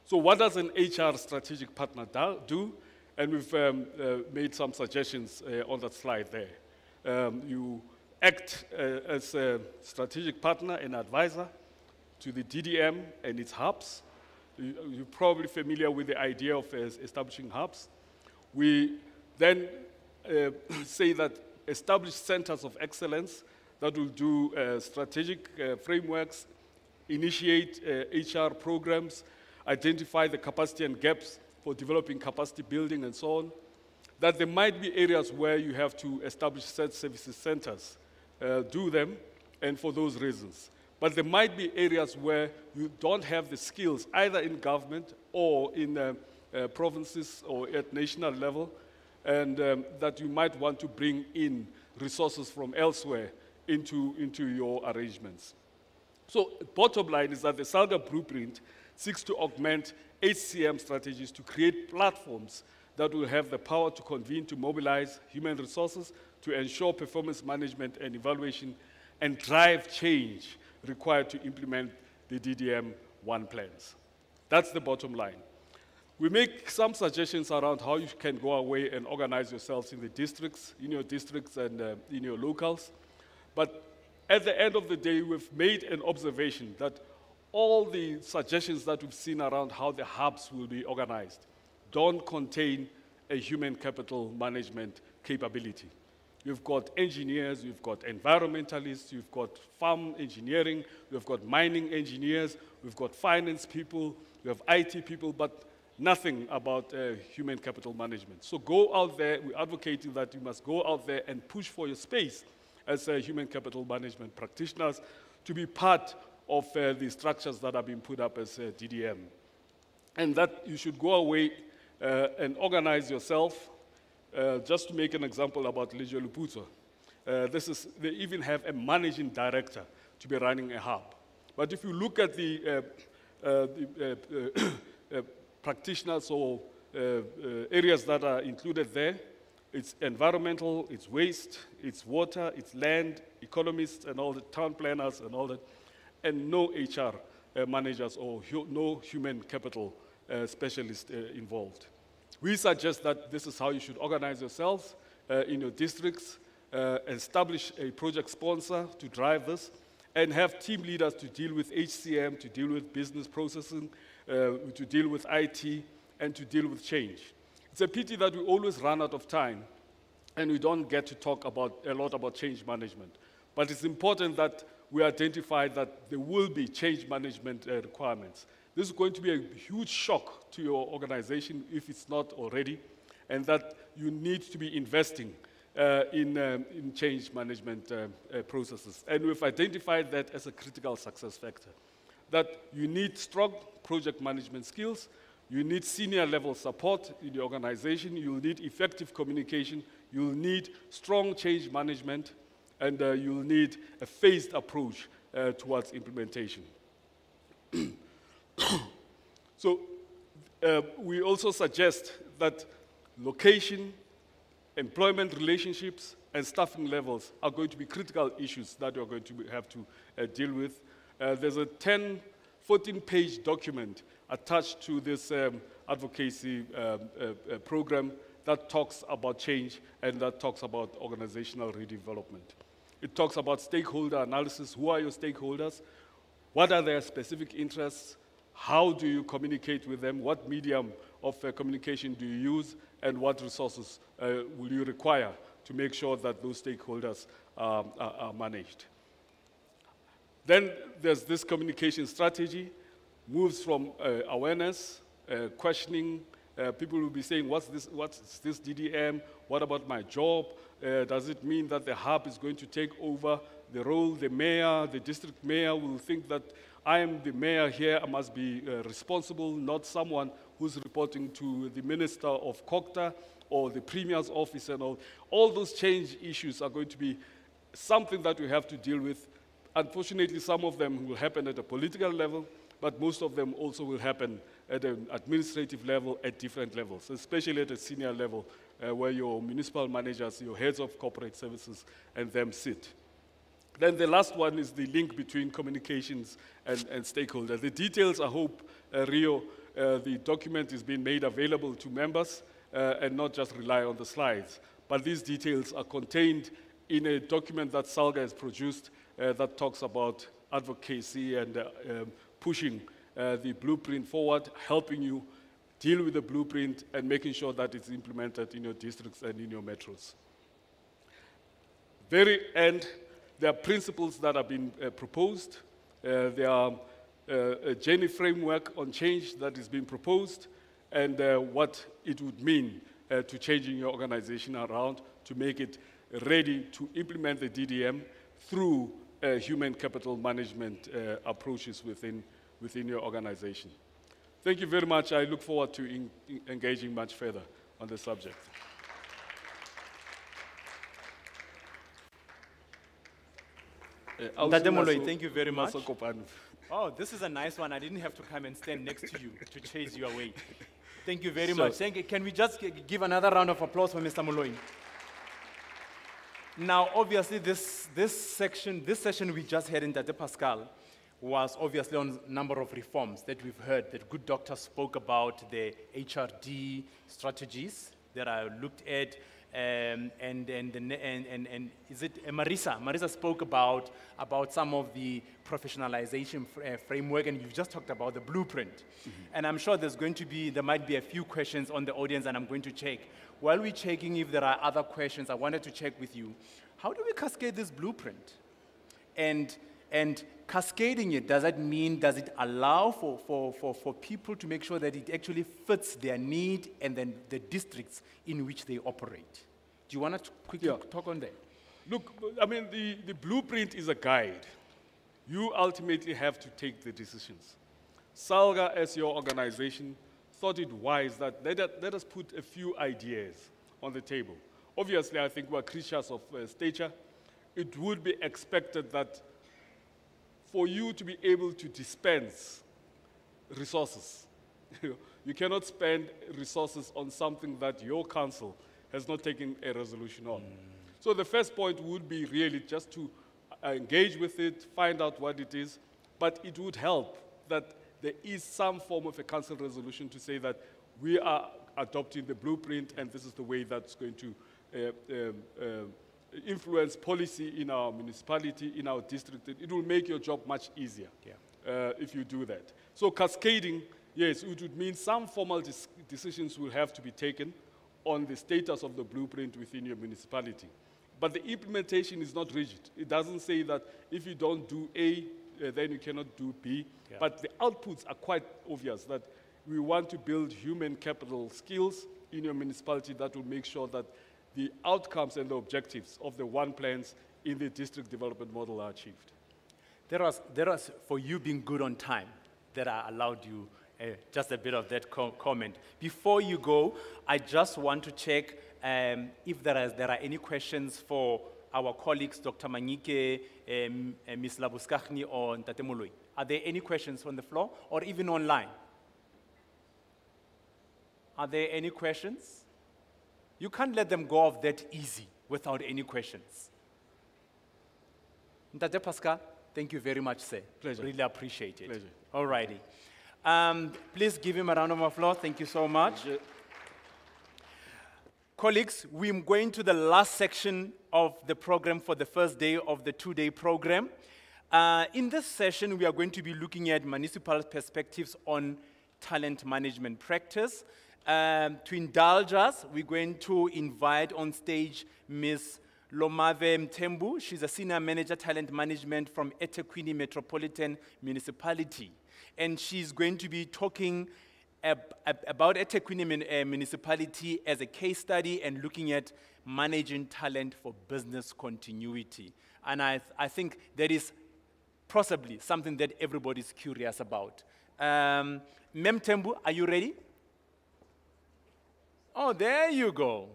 So what does an HR strategic partner do? And we've made some suggestions on that slide there. You act as a strategic partner and advisor to the DDM and its hubs. You're probably familiar with the idea of establishing hubs. We then say that establish centers of excellence that will do strategic frameworks, initiate HR programs, identify the capacity and gaps for developing capacity building and so on. That there might be areas where you have to establish set services centers, do them, and for those reasons. But there might be areas where you don't have the skills, either in government or in provinces or at national level, and that you might want to bring in resources from elsewhere into your arrangements. So bottom line is that the SALGA blueprint seeks to augment HCM strategies to create platforms that will have the power to convene, to mobilize human resources, to ensure performance management and evaluation, and drive change required to implement the DDM 1 plans. That's the bottom line. We make some suggestions around how you can go away and organize yourselves in the districts, in your districts and in your locals. But at the end of the day, we've made an observation that all the suggestions that we've seen around how the hubs will be organized don't contain a human capital management capability. You've got engineers, you've got environmentalists, you've got farm engineering, we've got mining engineers, we've got finance people, we have IT people, but nothing about human capital management. So go out there, we're advocating that you must go out there and push for your space as human capital management practitioners to be part of the structures that are being put up as DDM. And that you should go away and organize yourself. Just to make an example about Legio Luputso, they even have a managing director to be running a hub. But if you look at the practitioners or areas that are included there, it's environmental, it's waste, it's water, it's land, economists and all the town planners and all that, and no HR managers or no human capital specialists involved. We suggest that this is how you should organize yourselves in your districts, establish a project sponsor to drive this, and have team leaders to deal with HCM, to deal with business processing, to deal with IT, and to deal with change. It's a pity that we always run out of time and we don't get to talk a lot about change management. But it's important that we identify that there will be change management requirements. This is going to be a huge shock to your organization if it's not already, and that you need to be investing in change management processes. And we've identified that as a critical success factor, that you need strong project management skills, you need senior level support in the organization, you'll need effective communication, you'll need strong change management, and you'll need a phased approach towards implementation. So we also suggest that location, employment relationships, and staffing levels are going to be critical issues that you're going to have to deal with. There's a 14-page document attached to this advocacy program that talks about change and that talks about organizational redevelopment. It talks about stakeholder analysis. Who are your stakeholders? What are their specific interests? How do you communicate with them? What medium of communication do you use? And what resources will you require to make sure that those stakeholders are managed? Then there's this communication strategy. moves from awareness, questioning. People will be saying, what's this DDM? What about my job? Does it mean that the hub is going to take over the role? The mayor, the district mayor will think that I am the mayor here, I must be responsible, not someone who's reporting to the Minister of COGTA or the Premier's office and all. All those change issues are going to be something that we have to deal with. Unfortunately, some of them will happen at a political level, but most of them also will happen at an administrative level at different levels, especially at a senior level where your municipal managers, your heads of corporate services, and them sit. Then the last one is the link between communications and stakeholders. The details, I hope, Rio, the document is being made available to members and not just rely on the slides. But these details are contained in a document that SALGA has produced that talks about advocacy and pushing the blueprint forward, helping you deal with the blueprint and making sure that it's implemented in your districts and in your metros. Very end, there are principles that have been proposed. There are a journey framework on change that is being proposed and what it would mean to changing your organization around to make it ready to implement the DDM through human capital management approaches within your organization. Thank you very much. I look forward to engaging much further on the subject. Ntate Moloi, thank you very much. Oh, this is a nice one. I didn't have to come and stand next to you to chase you away. Thank you very much. Can we just give another round of applause for Mr. Moloi? Now, obviously, this session we just had in Ntate Pascal was obviously on a number of reforms that we've heard, that good doctors spoke about the HRD strategies that are looked at, and is it Marisa? Marisa spoke about some of the professionalization framework, and you've just talked about the blueprint. Mm-hmm. And I'm sure there might be a few questions on the audience, and I'm going to check. While we're checking if there are other questions, I wanted to check with you, how do we cascade this blueprint? And cascading it, does it allow for people to make sure that it actually fits their need and then the districts in which they operate? Do you want to quickly talk on that? Look, I mean, the blueprint is a guide. You ultimately have to take the decisions. SALGA, as your organization, thought it wise that let us put a few ideas on the table. Obviously, I think we're creatures of stature. It would be expected that for you to be able to dispense resources, you cannot spend resources on something that your council has not taken a resolution on. So the first point would be really just to engage with it, find out what it is, but it would help that there is some form of a council resolution to say that we are adopting the blueprint and this is the way that's going to influence policy in our municipality, in our district. It will make your job much easier if you do that. So cascading, yes, it would mean some formal decisions will have to be taken on the status of the blueprint within your municipality. But the implementation is not rigid. It doesn't say that if you don't do A, then you cannot do B. Yeah. But the outputs are quite obvious that we want to build human capital skills in your municipality that will make sure that the outcomes and the objectives of the one plans in the district development model are achieved. There was for you being good on time that I allowed you just a bit of that comment. Before you go, I just want to check if there are any questions for our colleagues, Dr. Manyike, Ms. Labuskaghni, or Ntate Moloi. Are there any questions on the floor or even online? Are there any questions? You can't let them go off that easy without any questions. Ntate Pascal, thank you very much, sir. Pleasure. Really appreciate it. Pleasure. All righty. Please give him a round of applause. Thank you so much. Colleagues, we're going to the last section of the program for the first day of the two-day program. In this session, we are going to be looking at municipal perspectives on talent management practice. To indulge us, we're going to invite on stage Ms. Lomave Mthembu. She's a Senior Manager Talent Management from eThekwini Metropolitan Municipality. And she's going to be talking about eThekwini municipality as a case study and looking at managing talent for business continuity. And I think that is possibly something that everybody's curious about. Mem Tembu, are you ready? Oh, there you go.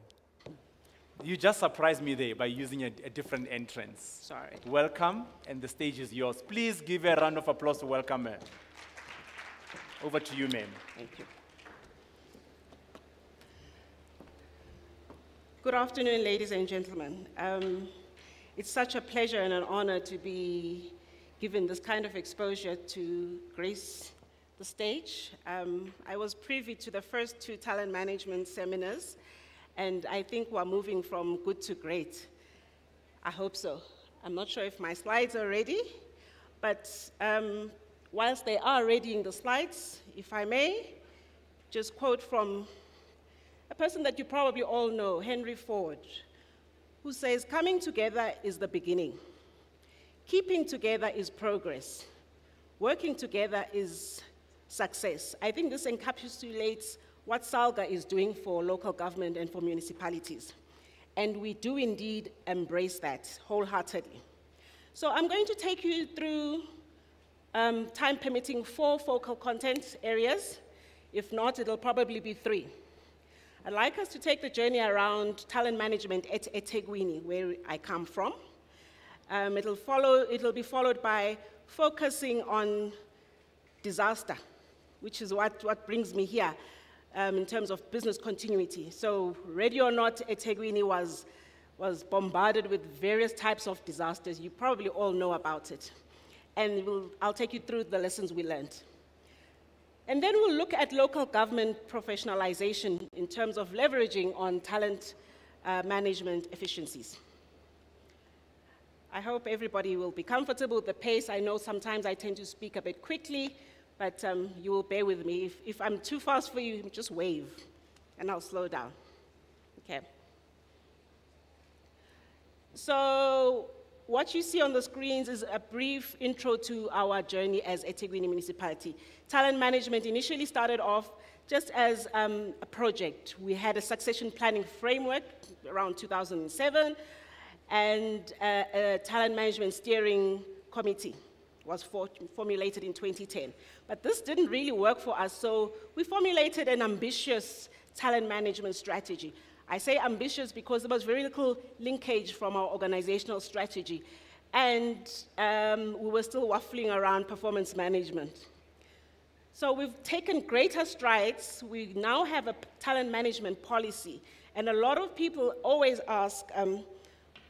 You just surprised me there by using a different entrance. Sorry. Welcome, and the stage is yours. Please give a round of applause to welcome her. Over to you, ma'am. Thank you. Good afternoon, ladies and gentlemen. It's such a pleasure and an honor to be given this kind of exposure to grace the stage. I was privy to the first 2 talent management seminars, and I think we're moving from good to great. I hope so. I'm not sure if my slides are ready, but whilst they are ready in the slides, if I may, just quote from a person that you probably all know, Henry Ford, who says, "Coming together is the beginning. Keeping together is progress. Working together is success." I think this encapsulates what SALGA is doing for local government and for municipalities. And we do indeed embrace that wholeheartedly. So I'm going to take you through, time permitting, 4 focal content areas. If not, it'll probably be 3. I'd like us to take the journey around talent management at eThekwini, where I come from. It'll be followed by focusing on disaster, which is what brings me here in terms of business continuity. So, ready or not, eThekwini was bombarded with various types of disasters. You probably all know about it. And I'll take you through the lessons we learned. And then we'll look at local government professionalization in terms of leveraging on talent management efficiencies. I hope everybody will be comfortable with the pace. I know sometimes I tend to speak a bit quickly, but you will bear with me. If I'm too fast for you, just wave, and I'll slow down. Okay. So what you see on the screens is a brief intro to our journey as eThekwini municipality. Talent management initially started off just as a project. We had a succession planning framework around 2007, and a talent management steering committee was formulated in 2010. But this didn't really work for us, so we formulated an ambitious talent management strategy. I say ambitious because there was very little linkage from our organizational strategy, and we were still waffling around performance management. So we've taken greater strides. We now have a talent management policy, and a lot of people always ask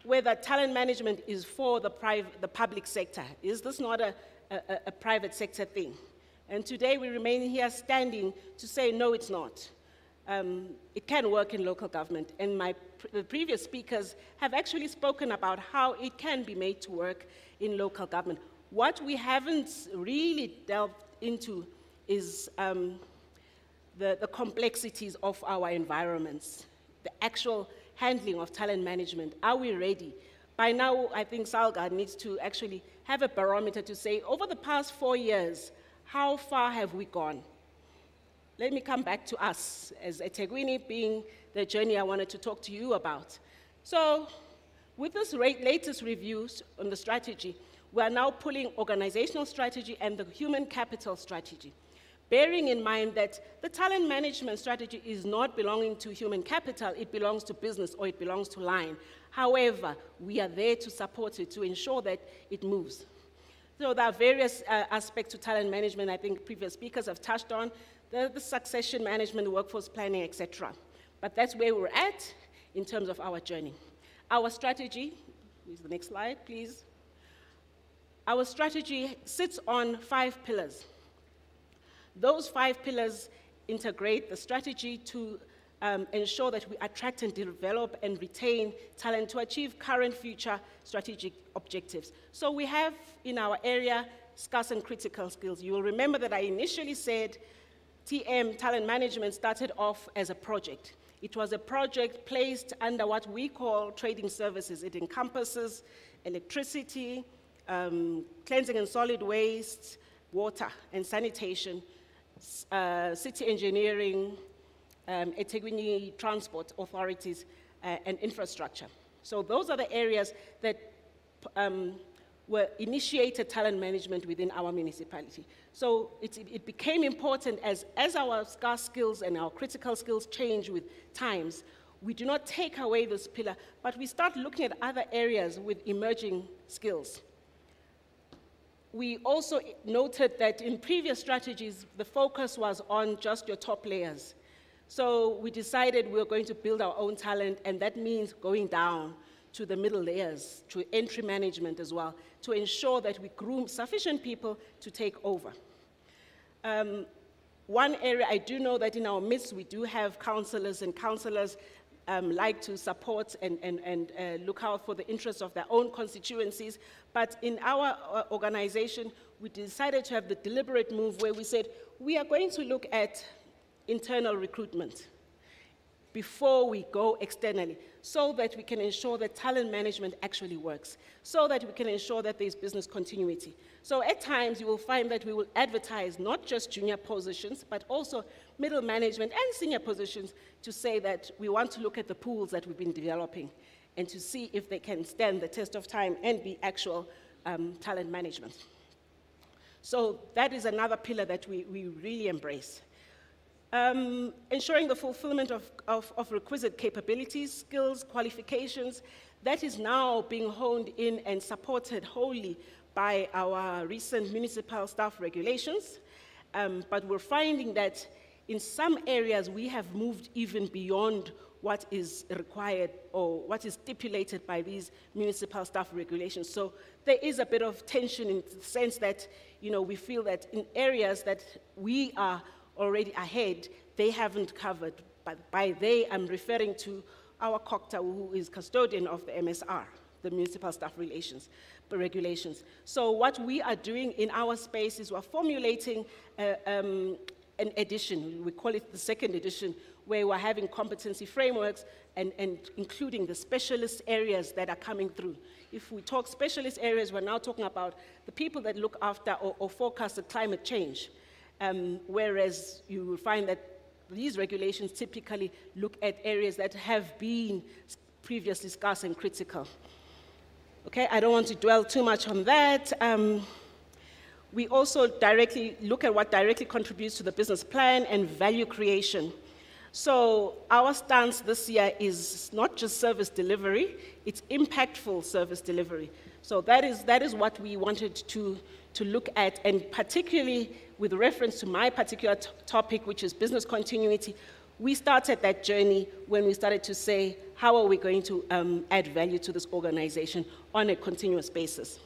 whether talent management is for the public sector. Is this not a private sector thing? And today we remain here standing to say, no, it's not. It can work in local government, and the previous speakers have actually spoken about how it can be made to work in local government. What we haven't really delved into is the complexities of our environments, the actual handling of talent management. Are we ready? By now, I think SALGA needs to actually have a barometer to say, over the past 4 years, how far have we gone? Let me come back to us as eThekwini, being the journey I wanted to talk to you about. So, with this latest reviews on the strategy, we are now pulling organizational strategy and the human capital strategy, bearing in mind that the talent management strategy is not belonging to human capital, it belongs to business or it belongs to line. However, we are there to support it, to ensure that it moves. So there are various aspects to talent management I think previous speakers have touched on, the succession management, workforce planning, etc. But that's where we're at in terms of our journey. Our strategy, here's the next slide, please. Our strategy sits on 5 pillars. Those 5 pillars integrate the strategy to ensure that we attract and develop and retain talent to achieve current, future strategic objectives. So we have in our area scarce and critical skills. You will remember that I initially said TM, talent management, started off as a project. It was a project placed under what we call trading services. It encompasses electricity, cleansing and solid waste, water and sanitation, city engineering, eThekwini transport authorities, and infrastructure. So those are the areas that were initiated talent management within our municipality. So it became important as our scarce skills and our critical skills change with times. We do not take away this pillar, but we start looking at other areas with emerging skills. We also noted that in previous strategies, the focus was on just your top layers. So we decided we were going to build our own talent, and that means going down to the middle layers, to entry management as well, to ensure that we groom sufficient people to take over. One area, I do know that in our midst, we do have councillors, and councillors like to support and look out for the interests of their own constituencies. But in our organization, we decided to have the deliberate move where we said, we are going to look at internal recruitment before we go externally, so that we can ensure that talent management actually works, so that we can ensure that there's business continuity. So at times, you will find that we will advertise not just junior positions, but also middle management and senior positions to say that we want to look at the pools that we've been developing and to see if they can stand the test of time and be actual talent management. So that is another pillar that we really embrace. Ensuring the fulfillment of requisite capabilities, skills, qualifications, that is now being honed in and supported wholly by our recent municipal staff regulations. But we're finding that in some areas we have moved even beyond what is required or what is stipulated by these municipal staff regulations. So there is a bit of tension in the sense that, you know, we feel that in areas that we are already ahead, they haven't covered. But by they, I'm referring to our COCTA, who is custodian of the MSR, the Municipal Staff Regulations. So what we are doing in our space is we're formulating an edition, we call it the second edition, where we're having competency frameworks and including the specialist areas that are coming through. If we talk specialist areas, we're now talking about the people that look after or forecast the climate change. Whereas you will find that these regulations typically look at areas that have been previously scarce and critical. Okay, I don't want to dwell too much on that. We also directly look at what directly contributes to the business plan and value creation. So our stance this year is not just service delivery, it's impactful service delivery. So that is what we wanted to look at, and particularly with reference to my particular topic, which is business continuity, we started that journey when we started to say, how are we going to add value to this organization on a continuous basis?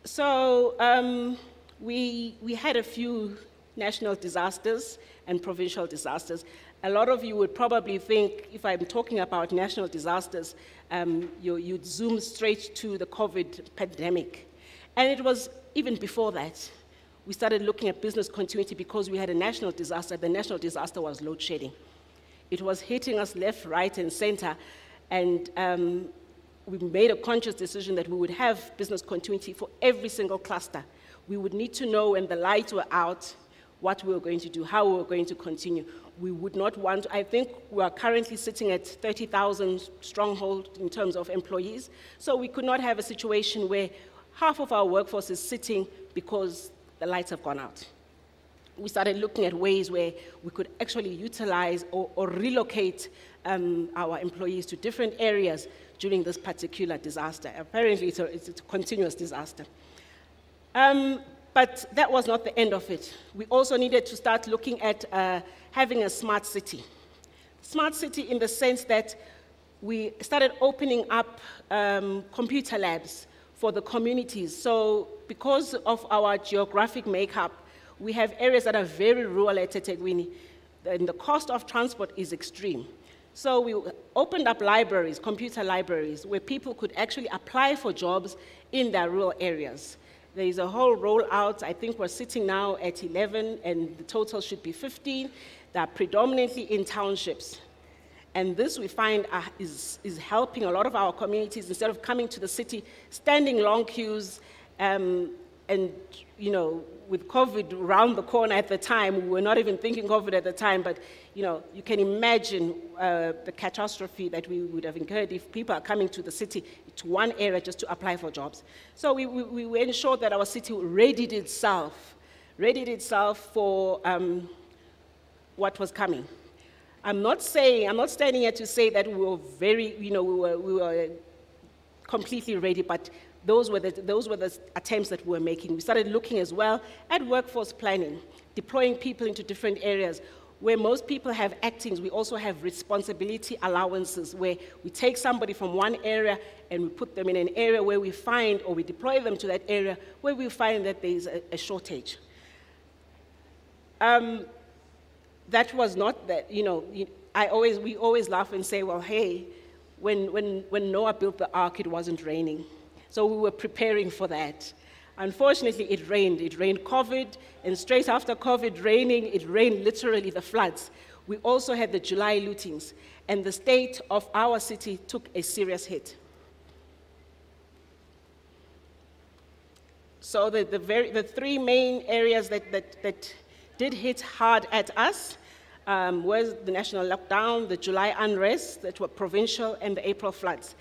So we had a few national disasters and provincial disasters. A lot of you would probably think, if I'm talking about national disasters, you'd zoom straight to the COVID pandemic. And it was even before that. We started looking at business continuity because we had a national disaster. The national disaster was load shedding. It was hitting us left, right, and center. And we made a conscious decision that we would have business continuity for every single cluster. We would need to know when the lights were out, what we were going to do, how we were going to continue. We would not want, I think we are currently sitting at 30,000 stronghold in terms of employees. So we could not have a situation where half of our workforce is sitting because the lights have gone out. We started looking at ways where we could actually utilize or relocate our employees to different areas during this particular disaster. Apparently it's a continuous disaster. But that was not the end of it. We also needed to start looking at having a smart city. Smart city in the sense that we started opening up computer labs for the communities. So because of our geographic makeup, we have areas that are very rural at eThekwini, and the cost of transport is extreme. So we opened up libraries, computer libraries, where people could actually apply for jobs in their rural areas. There is a whole rollout. I think we're sitting now at 11, and the total should be 15. They're predominantly in townships. And this we find is helping a lot of our communities, instead of coming to the city, standing long queues, and you know, with COVID around the corner at the time, we were not even thinking COVID at the time, but you know, you can imagine the catastrophe that we would have incurred if people are coming to the city, to one area just to apply for jobs. So we ensured that our city readied itself for what was coming. I'm not standing here to say that we were we were completely ready, but those were the attempts that we were making. We started looking as well at workforce planning, deploying people into different areas. Where most people have actings, we also have responsibility allowances, where we take somebody from one area and we put them in an area where we find, or we deploy them to that area where we find that there is a shortage. That was not that, you know, we always laugh and say, well, hey, when Noah built the ark, it wasn't raining. So we were preparing for that. Unfortunately, it rained. It rained COVID, and straight after COVID raining, it rained literally the floods. We also had the July lootings, and the state of our city took a serious hit. So the three main areas that did hit hard at us was the national lockdown, the July unrest that were provincial, and the April floods.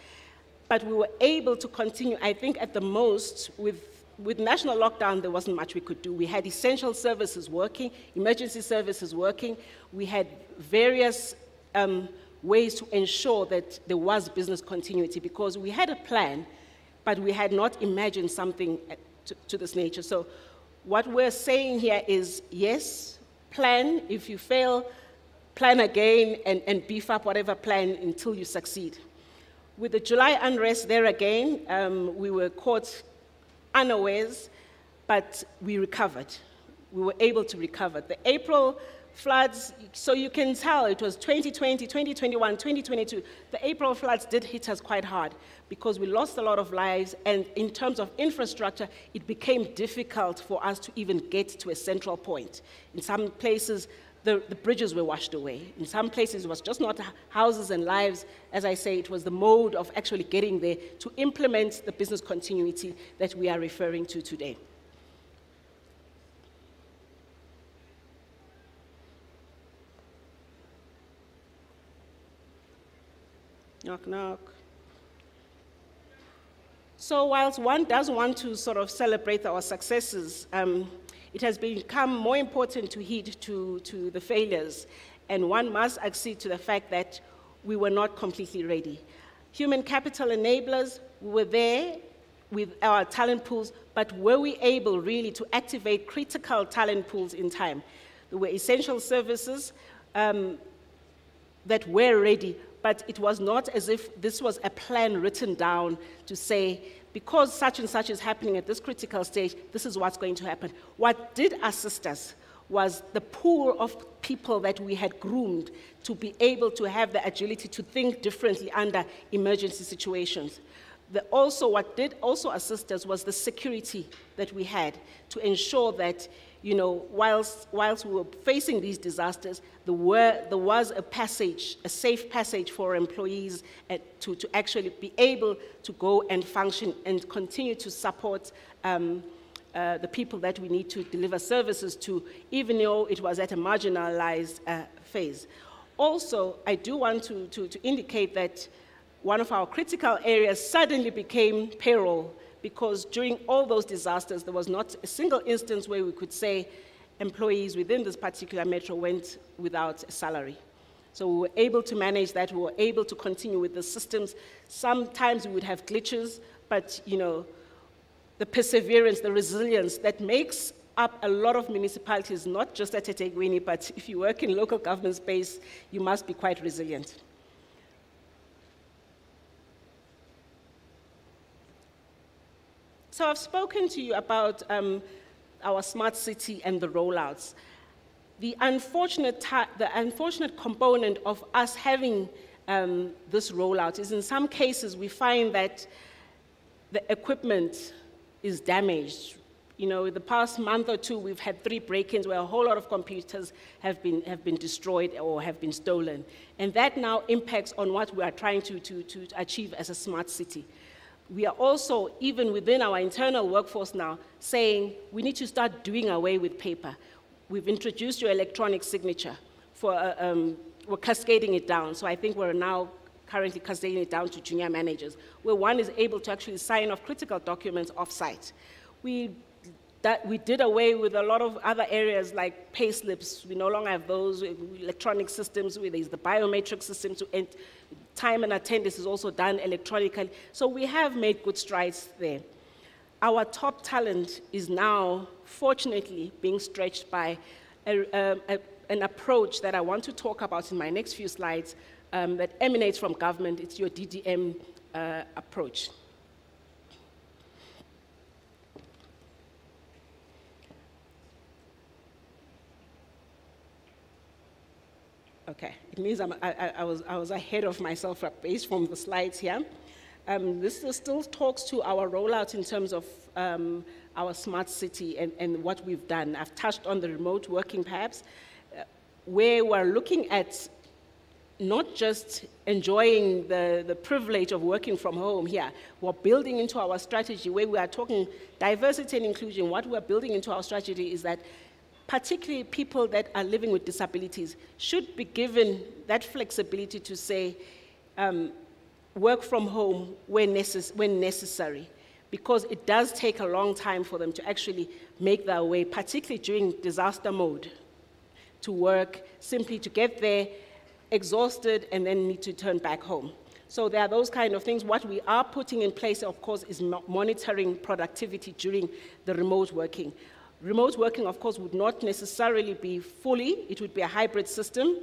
But we were able to continue, I think at the most, with national lockdown, there wasn't much we could do. We had essential services working, emergency services working. We had various ways to ensure that there was business continuity, because we had a plan, but we had not imagined something to this nature. So what we're saying here is, yes, plan. If you fail, plan again and beef up whatever plan until you succeed. With the July unrest there again, we were caught unawares, but we recovered. We were able to recover. The April floods, so you can tell it was 2020, 2021, 2022. The April floods did hit us quite hard because we lost a lot of lives, and in terms of infrastructure, it became difficult for us to even get to a central point. In some places, the bridges were washed away. In some places, it was just not houses and lives. As I say, it was the mode of actually getting there to implement the business continuity that we are referring to today. Knock, knock. So whilst one does want to sort of celebrate our successes, it has become more important to heed to the failures, and one must accede to the fact that we were not completely ready. Human capital enablers, we were there with our talent pools, but were we able really to activate critical talent pools in time? There were essential services that were ready, but it was not as if this was a plan written down to say, because such and such is happening at this critical stage, this is what's going to happen. What did assist us was the pool of people that we had groomed to be able to have the agility to think differently under emergency situations. What did also assist us was the security that we had to ensure that, you know, whilst we were facing these disasters, there was a passage, a safe passage for employees to actually be able to go and function and continue to support the people that we need to deliver services to, even though it was at a marginalized phase. Also, I do want to indicate that one of our critical areas suddenly became payroll, because during all those disasters, there was not a single instance where we could say employees within this particular metro went without a salary. So we were able to manage that. We were able to continue with the systems. Sometimes we would have glitches, but you know, the perseverance, the resilience that makes up a lot of municipalities, not just at eThekwini, but if you work in local government space, you must be quite resilient. So I've spoken to you about our smart city and the rollouts. The unfortunate component of us having this rollout is in some cases we find that the equipment is damaged. You know, the past month or two, we've had 3 break-ins where a whole lot of computers have been destroyed or have been stolen. And that now impacts on what we are trying to achieve as a smart city. We are also, even within our internal workforce now, saying we need to start doing away with paper. We've introduced your electronic signature. We're cascading it down. So I think we're now currently cascading it down to junior managers, where one is able to actually sign off critical documents off-site. We did away with a lot of other areas like pay slips. We no longer have those electronic systems where there's the biometric system to time and attendance is also done electronically. So we have made good strides there. Our top talent is now, fortunately, being stretched by an approach that I want to talk about in my next few slides that emanates from government. It's your DDM approach. Okay, it means I was ahead of myself based from the slides here. This still talks to our rollout in terms of our smart city and what we've done. I've touched on the remote working perhaps, where we're looking at not just enjoying the privilege of working from home here. We're building into our strategy where we are talking diversity and inclusion. What we're building into our strategy is that particularly people that are living with disabilities should be given that flexibility to say, work from home when necessary, because it does take a long time for them to actually make their way, particularly during disaster mode, to work, simply to get there, exhausted, and then need to turn back home. So there are those kind of things. What we are putting in place, of course, is monitoring productivity during the remote working. Remote working, of course, would not necessarily be fully. It would be a hybrid system.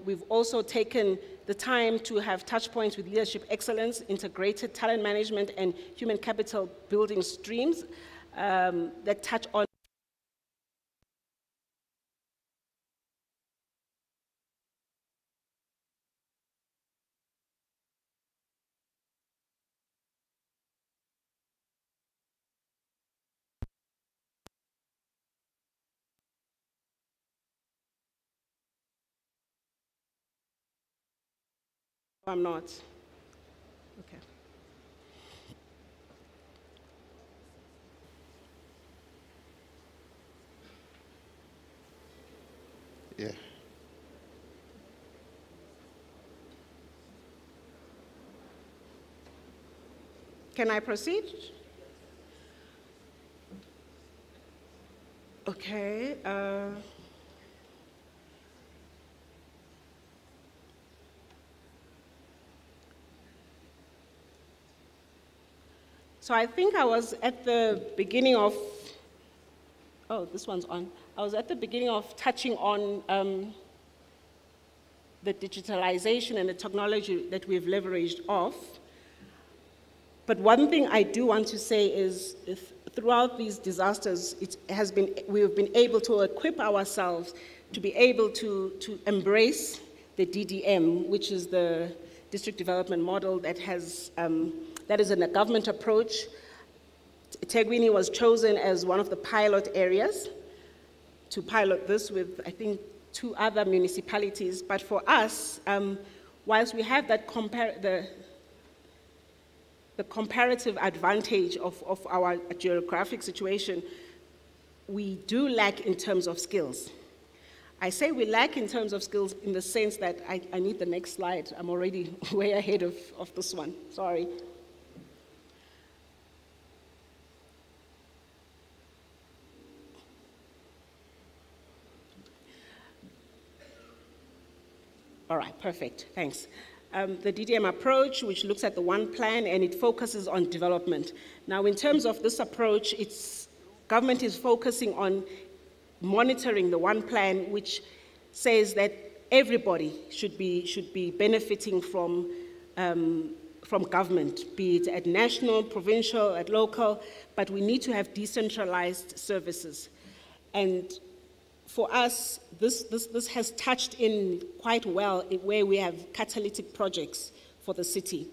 We've also taken the time to have touch points with leadership excellence, integrated talent management, and human capital building streams that touch on I'm not. Okay. Yeah. Can I proceed? Okay. So I think I was at the beginning of, oh, this one's on. I was at the beginning of touching on the digitalization and the technology that we've leveraged off. But one thing I do want to say is, throughout these disasters, we have been able to equip ourselves to be able to embrace the DDM, which is the district development model that has that is in a government approach. eThekwini was chosen as one of the pilot areas to pilot this with, I think, 2 other municipalities. But for us, whilst we have that the comparative advantage of our geographic situation, we do lack in terms of skills. I say we lack in terms of skills in the sense that I need the next slide. I'm already way ahead of this one, sorry. All right, perfect, thanks. The DDM approach, which looks at the one plan and it focuses on development. Now, in terms of this approach, government is focusing on monitoring the one plan, which says that everybody should be benefiting from government, be it at national, provincial, at local, but we need to have decentralized services. And for us, this has touched in quite well where we have catalytic projects for the city.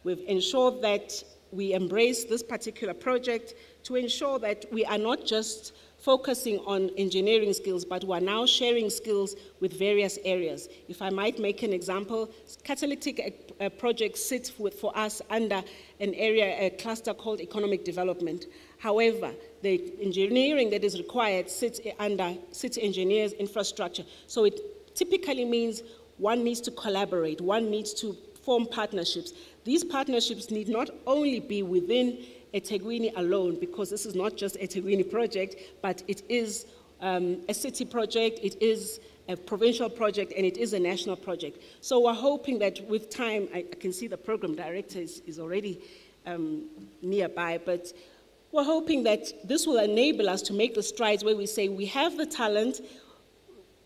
We've ensured that we embrace this particular project to ensure that we are not just focusing on engineering skills, but we are now sharing skills with various areas. If I might make an example, catalytic project sits for us under an area, a cluster called economic development. However, the engineering that is required sits under city engineers infrastructure. So it typically means one needs to collaborate, one needs to form partnerships. These partnerships need not only be within eThekwini alone, because this is not just a eThekwini project, but it is a city project, it is a provincial project, and it is a national project. So we're hoping that with time, I can see the program director is already nearby, but we're hoping that this will enable us to make the strides where we say we have the talent,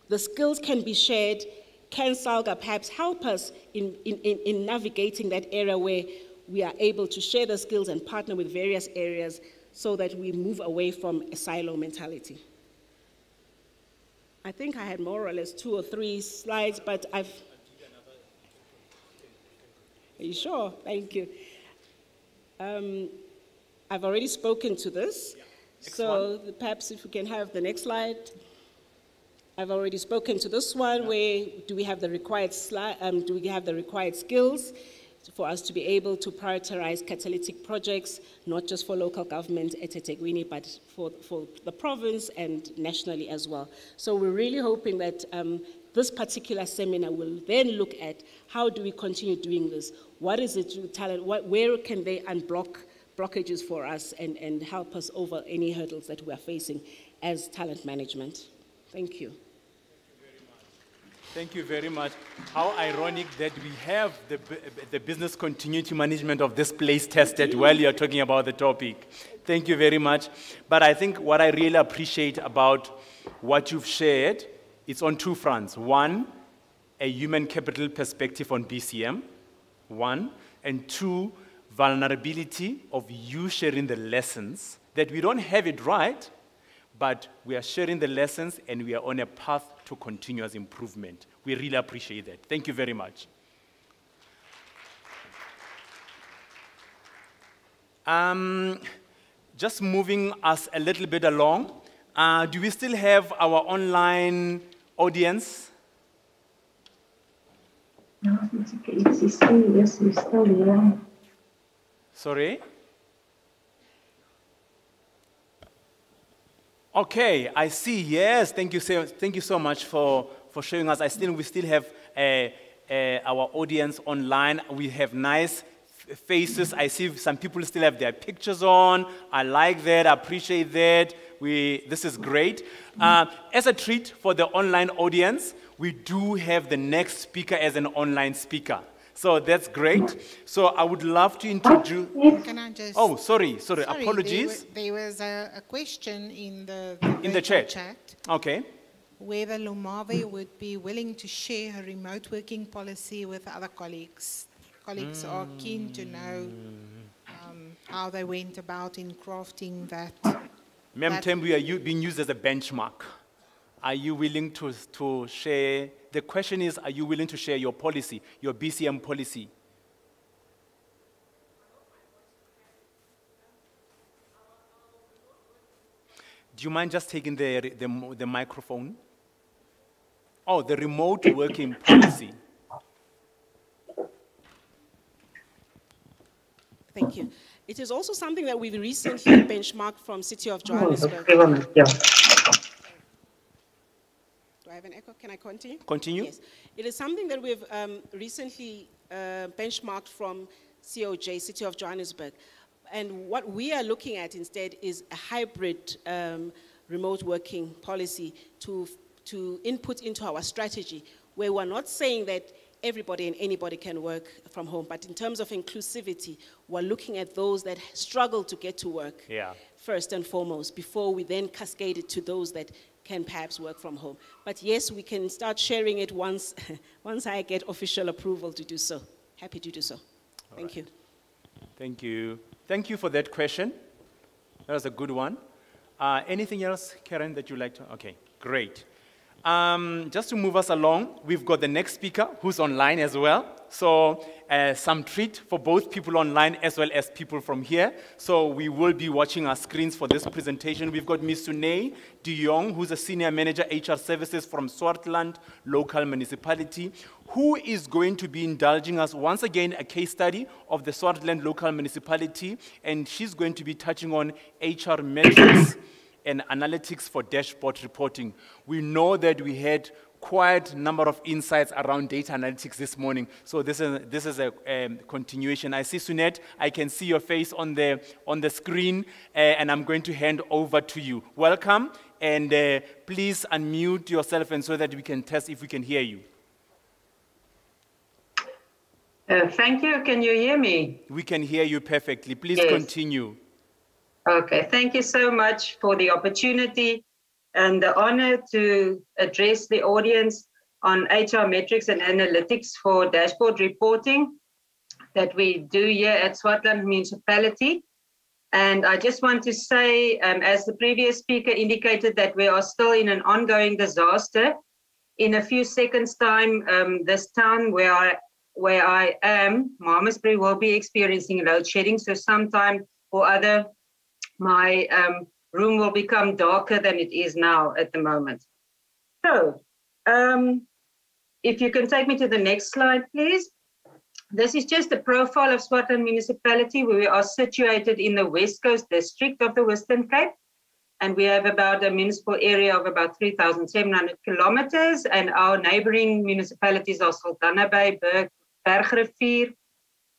the skills can be shared. Can SALGA perhaps help us in navigating that area where we are able to share the skills and partner with various areas so that we move away from a silo mentality? I think I had more or less 2 or 3 slides, but Are you sure? Thank you. I've already spoken to this, so perhaps if we can have the next slide. I've already spoken to this one, where do we have the required skills for us to be able to prioritize catalytic projects, not just for local government at eThekwini, but for the province and nationally as well. So we're really hoping that this particular seminar will then look at how do we continue doing this? What is it talent? Where can they unblock blockages for us and help us over any hurdles that we are facing as talent management? Thank you. Thank you very much. How ironic that we have the business continuity management of this place tested while you're talking about the topic. Thank you very much. But I think what I really appreciate about what you've shared, it's on 2 fronts. One, a human capital perspective on BCM, 1, and 2, vulnerability of you sharing the lessons, that we don't have it right, but we are sharing the lessons and we are on a path to continuous improvement. We really appreciate that. Thank you very much. Just moving us a little bit along, do we still have our online audience? No, it's okay. It's still, yes, it's still there. Sorry? Okay, I see. Yes, thank you so much for showing us. We still have our audience online. We have nice faces. I see some people still have their pictures on. I like that. I appreciate that. This is great. As a treat for the online audience, we do have the next speaker as an online speaker. So that's great. So I would love to introduce... Can I just... Oh, sorry. Apologies. There was a question in the chat. Okay. Whether Lumave would be willing to share her remote working policy with other colleagues. Colleagues are keen to know how they went about in crafting that. Ma'am Tembu, are you being used as a benchmark? Are you willing to share? The question is, are you willing to share your policy, your BCM policy? Do you mind just taking the microphone? Oh, the remote working policy. Thank you. It is also something that we've recently benchmarked from City of Johannesburg. Do I have an echo? Can I continue? Continue. Yes. It is something that we've recently benchmarked from COJ, City of Johannesburg. And what we are looking at instead is a hybrid remote working policy to input into our strategy, where we're not saying that everybody and anybody can work from home, but in terms of inclusivity, we're looking at those that struggle to get to work first and foremost, before we then cascade it to those that can perhaps work from home. But yes, we can start sharing it once I get official approval to do so. Happy to do so. Thank you. Thank you. Thank you for that question. That was a good one. Anything else, Karen, that you'd like to? Okay, great. Just to move us along, we've got the next speaker who's online as well. So some treat for both people online as well as people from here. So we will be watching our screens for this presentation. We've got Ms. Sunay de Jong, who's a Senior Manager HR Services from Swartland Local Municipality, who is going to be indulging us once again a case study of the Swartland Local Municipality, and she's going to be touching on HR metrics and analytics for dashboard reporting. We know that we had quite a number of insights around data analytics this morning, so this is a continuation. I see Sunette, I can see your face on the screen, and I'm going to hand over to you. Welcome, and please unmute yourself and so that we can test if we can hear you. Thank you. Can you hear me? We can hear you perfectly. Please continue. Okay, thank you so much for the opportunity and the honor to address the audience on HR metrics and analytics for dashboard reporting that we do here at Swartland Municipality. And I just want to say, as the previous speaker indicated, that we are still in an ongoing disaster. In a few seconds' time, this town where I am, Malmesbury, will be experiencing load shedding. So sometime or other, my room will become darker than it is now at the moment. So, if you can take me to the next slide, please. This is just a profile of Swartland Municipality, where we are situated in the West Coast district of the Western Cape. And we have about a municipal area of about 3,700 kilometers. And our neighboring municipalities are Saldanha Bay, Bergrivier,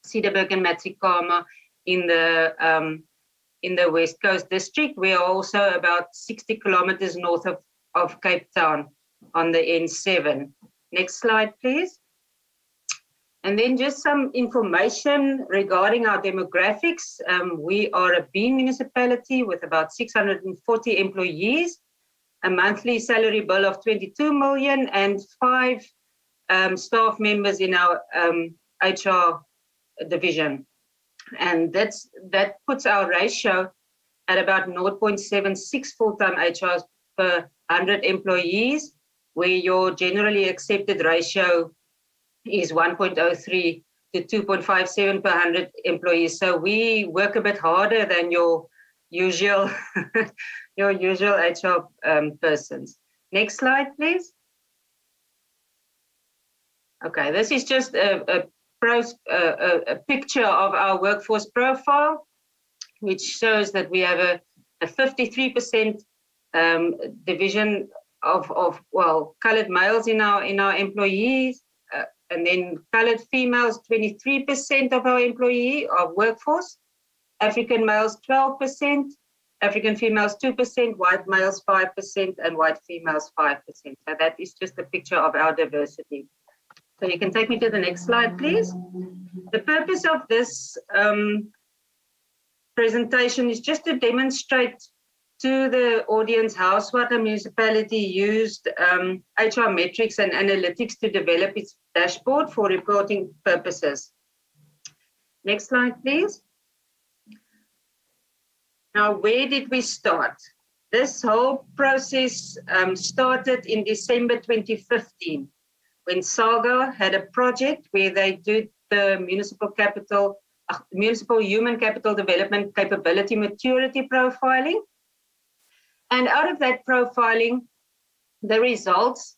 Cederberg and Matsikama in the West Coast district. We are also about 60 kilometers north of Cape Town on the N7. Next slide, please. And then just some information regarding our demographics. We are a bean municipality with about 640 employees, a monthly salary bill of 22 million, and 5 staff members in our HR division. And that puts our ratio at about 0.76 full-time HRs per 100 employees, where your generally accepted ratio is 1.03 to 2.57 per 100 employees. So we work a bit harder than your usual HR persons. Next slide, please. Okay, this is just a picture of our workforce profile, which shows that we have a 53% division of colored males in our employees, and then colored females, 23% of our employee of workforce, African males 12%, African females 2%, white males 5%, and white females 5%. So that is just a picture of our diversity. So you can take me to the next slide, please. The purpose of this presentation is just to demonstrate to the audience how Swartland Municipality used HR metrics and analytics to develop its dashboard for reporting purposes. Next slide, please. Now, where did we start? This whole process started in December 2015, when SAGA had a project where they did the municipal human capital development capability maturity profiling. And out of that profiling, the results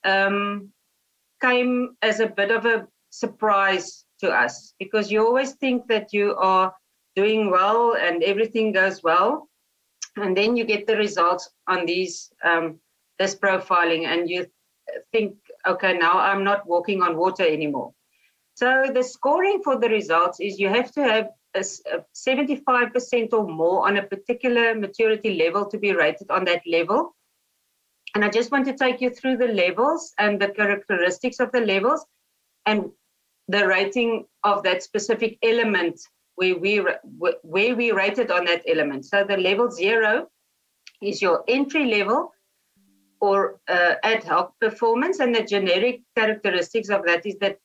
came as a bit of a surprise to us, because you always think that you are doing well and everything goes well, and then you get the results on these this profiling, and you think, okay, now I'm not walking on water anymore. So the scoring for the results is you have to have a 75% or more on a particular maturity level to be rated on that level. And I just want to take you through the levels and the characteristics of the levels and the rating of that specific element where we rated on that element. So the level 0 is your entry level or ad hoc performance, and the generic characteristics of that is that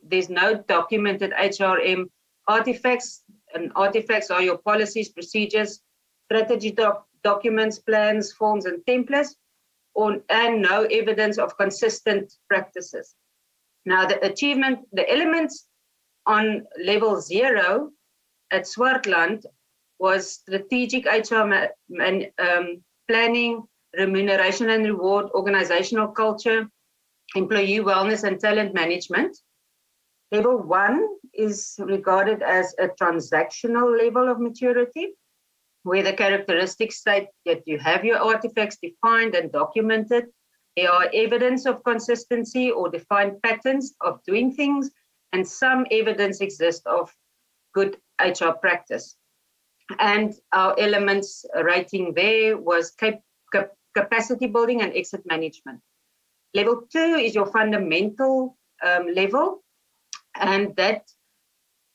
there's no documented HRM artifacts, and artifacts are your policies, procedures, strategy documents, plans, forms, and templates. and no evidence of consistent practices. Now, the elements on level 0 at Swartland was strategic HR planning, remuneration and reward, organizational culture, employee wellness and talent management. Level 1 is regarded as a transactional level of maturity, where the characteristics state that you have your artifacts defined and documented. There are evidence of consistency or defined patterns of doing things, and some evidence exists of good HR practice. And our elements rating there was capacity building and exit management. Level 2 is your fundamental level, and that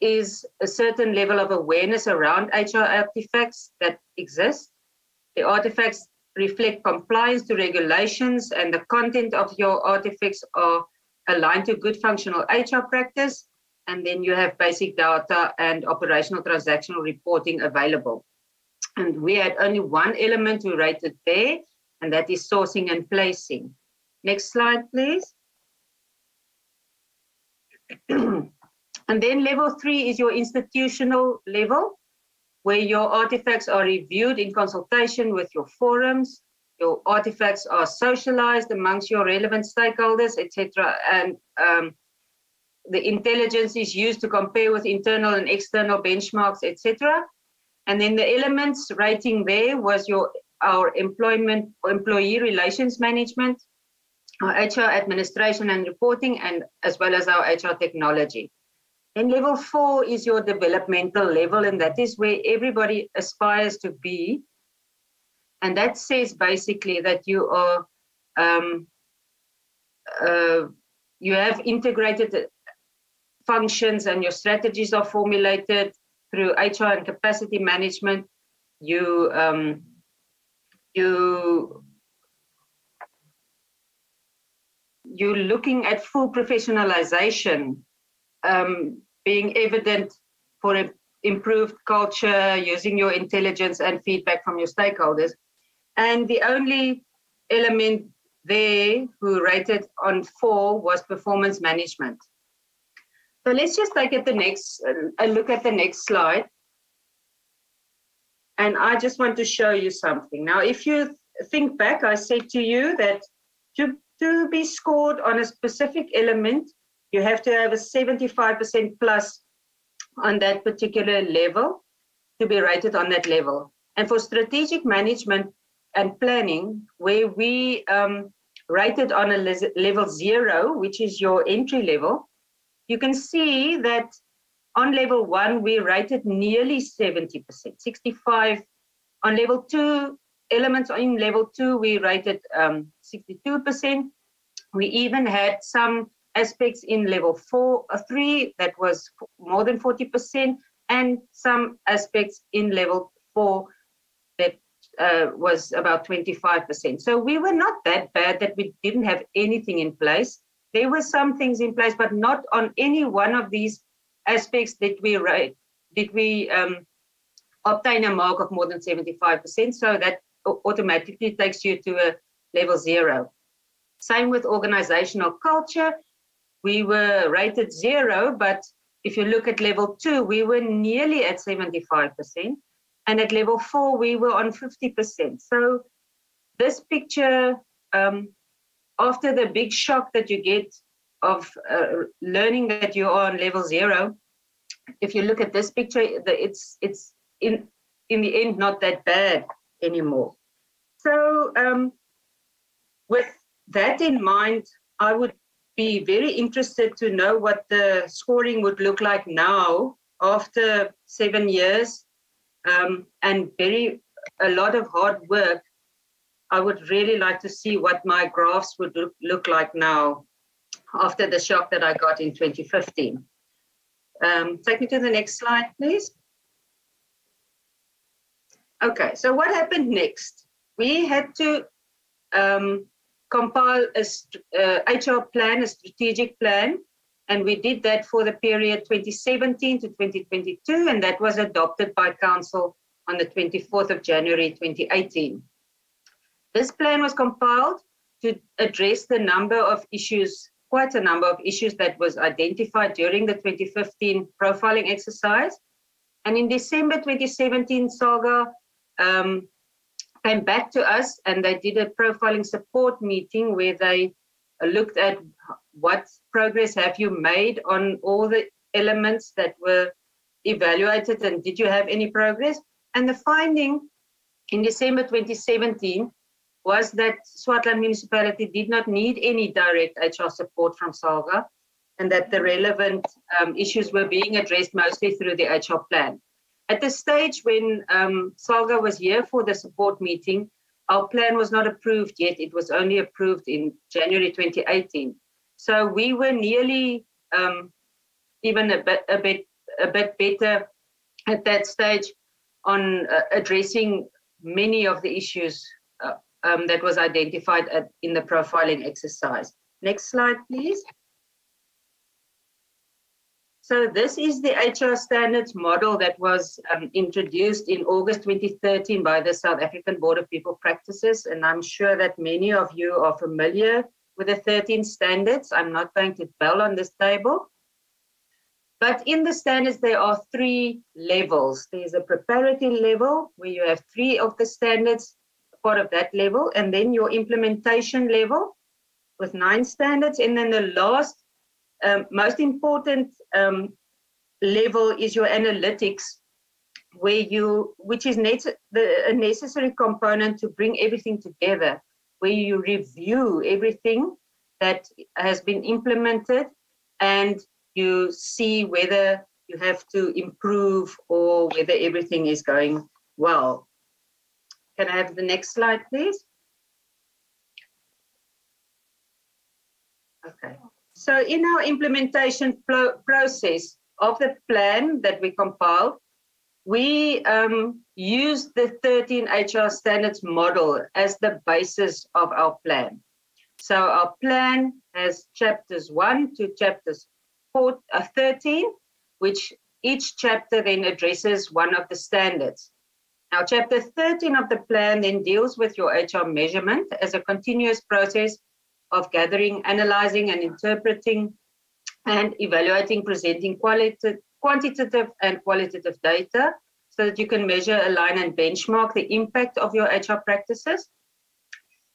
is a certain level of awareness around HR artifacts that exist. The artifacts reflect compliance to regulations, and the content of your artifacts are aligned to good functional HR practice. And then you have basic data and operational transactional reporting available. And we had only one element we rated there, and that is sourcing and placing. Next slide, please. And then level 3 is your institutional level, where your artifacts are reviewed in consultation with your forums. Your artifacts are socialized amongst your relevant stakeholders, etc. And the intelligence is used to compare with internal and external benchmarks, etc. And then the elements rating there was our employee relations management, our HR administration and reporting, and as well as our HR technology. And level 4 is your developmental level, and that is where everybody aspires to be. And that says basically that you are you have integrated functions, and your strategies are formulated through HR and capacity management. You're looking at full professionalization, being evident for improved culture, using your intelligence and feedback from your stakeholders. And the only element there who rated on 4 was performance management. So let's just take a look at the next slide. And I just want to show you something. Now, if you think back, I said to you that to be scored on a specific element, you have to have a 75% plus on that particular level to be rated on that level. And for strategic management and planning, where we rated on a level 0, which is your entry level, you can see that on level 1, we rated nearly 70%, 65. On level 2, elements in level 2, we rated 62%. We even had some aspects in level 3 that was more than 40%, and some aspects in level 4 that was about 25%. So we were not that bad that we didn't have anything in place. There were some things in place, but not on any one of these aspects did we obtain a mark of more than 75%. So that automatically takes you to a level 0. Same with organizational culture. We were rated 0, but if you look at level 2, we were nearly at 75%. And at level 4, we were on 50%. So this picture, after the big shock that you get of learning that you are on level 0, if you look at this picture, it's in the end not that bad anymore. So with that in mind, I would be very interested to know what the scoring would look like now after 7 years and a lot of hard work. I would really like to see what my graphs would look like now after the shock that I got in 2015. Take me to the next slide, please. Okay, so what happened next? We had to compile a HR plan, a strategic plan, and we did that for the period 2017 to 2022, and that was adopted by Council on the 24th of January 2018. This plan was compiled to address the number of issues, quite a number of issues that was identified during the 2015 profiling exercise. And in December 2017, SALGA came back to us and they did a profiling support meeting where they looked at what progress have you made on all the elements that were evaluated and did you have any progress? And the finding in December 2017 was that Swartland municipality did not need any direct HR support from SALGA and that the relevant issues were being addressed mostly through the HR plan. At the stage when SALGA was here for the support meeting, our plan was not approved yet. It was only approved in January 2018. So we were nearly even a bit better at that stage on addressing many of the issues that was identified in the profiling exercise. Next slide, please. So this is the HR standards model that was introduced in August 2013 by the South African Board of People Practices, and I'm sure that many of you are familiar with the 13 standards. I'm not going to dwell on this table. But in the standards, there are 3 levels. There's a preparatory level where you have 3 of the standards, part of that level, and then your implementation level with 9 standards, and then the last most important level is your analytics, which is a necessary component to bring everything together, where you review everything that has been implemented and you see whether you have to improve or whether everything is going well. Can I have the next slide, please? Okay. So in our implementation process of the plan that we compiled, we used the 13 HR standards model as the basis of our plan. So our plan has chapters 1 to chapters 13, which each chapter then addresses one of the standards. Now, chapter 13 of the plan then deals with your HR measurement as a continuous process of gathering, analyzing, and interpreting and evaluating, presenting quantitative and qualitative data so that you can measure, align, and benchmark the impact of your HR practices.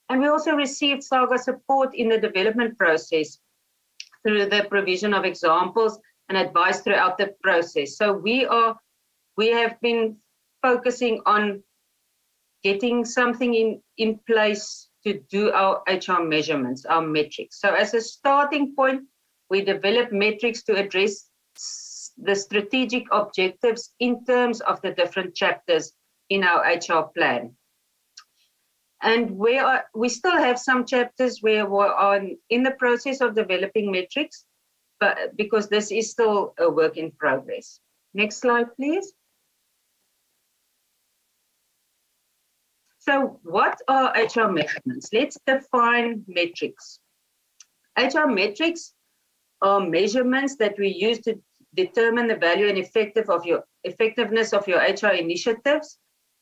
And we also received SALGA support in the development process through the provision of examples and advice throughout the process. So we have been focusing on getting something in place to do our HR measurements, our metrics. So as a starting point, we develop metrics to address the strategic objectives in terms of the different chapters in our HR plan. And we still have some chapters where we're in the process of developing metrics, but because this is still a work in progress. Next slide, please. So what are HR measurements? Let's define metrics. HR metrics are measurements that we use to determine the value and effectiveness of your HR initiatives.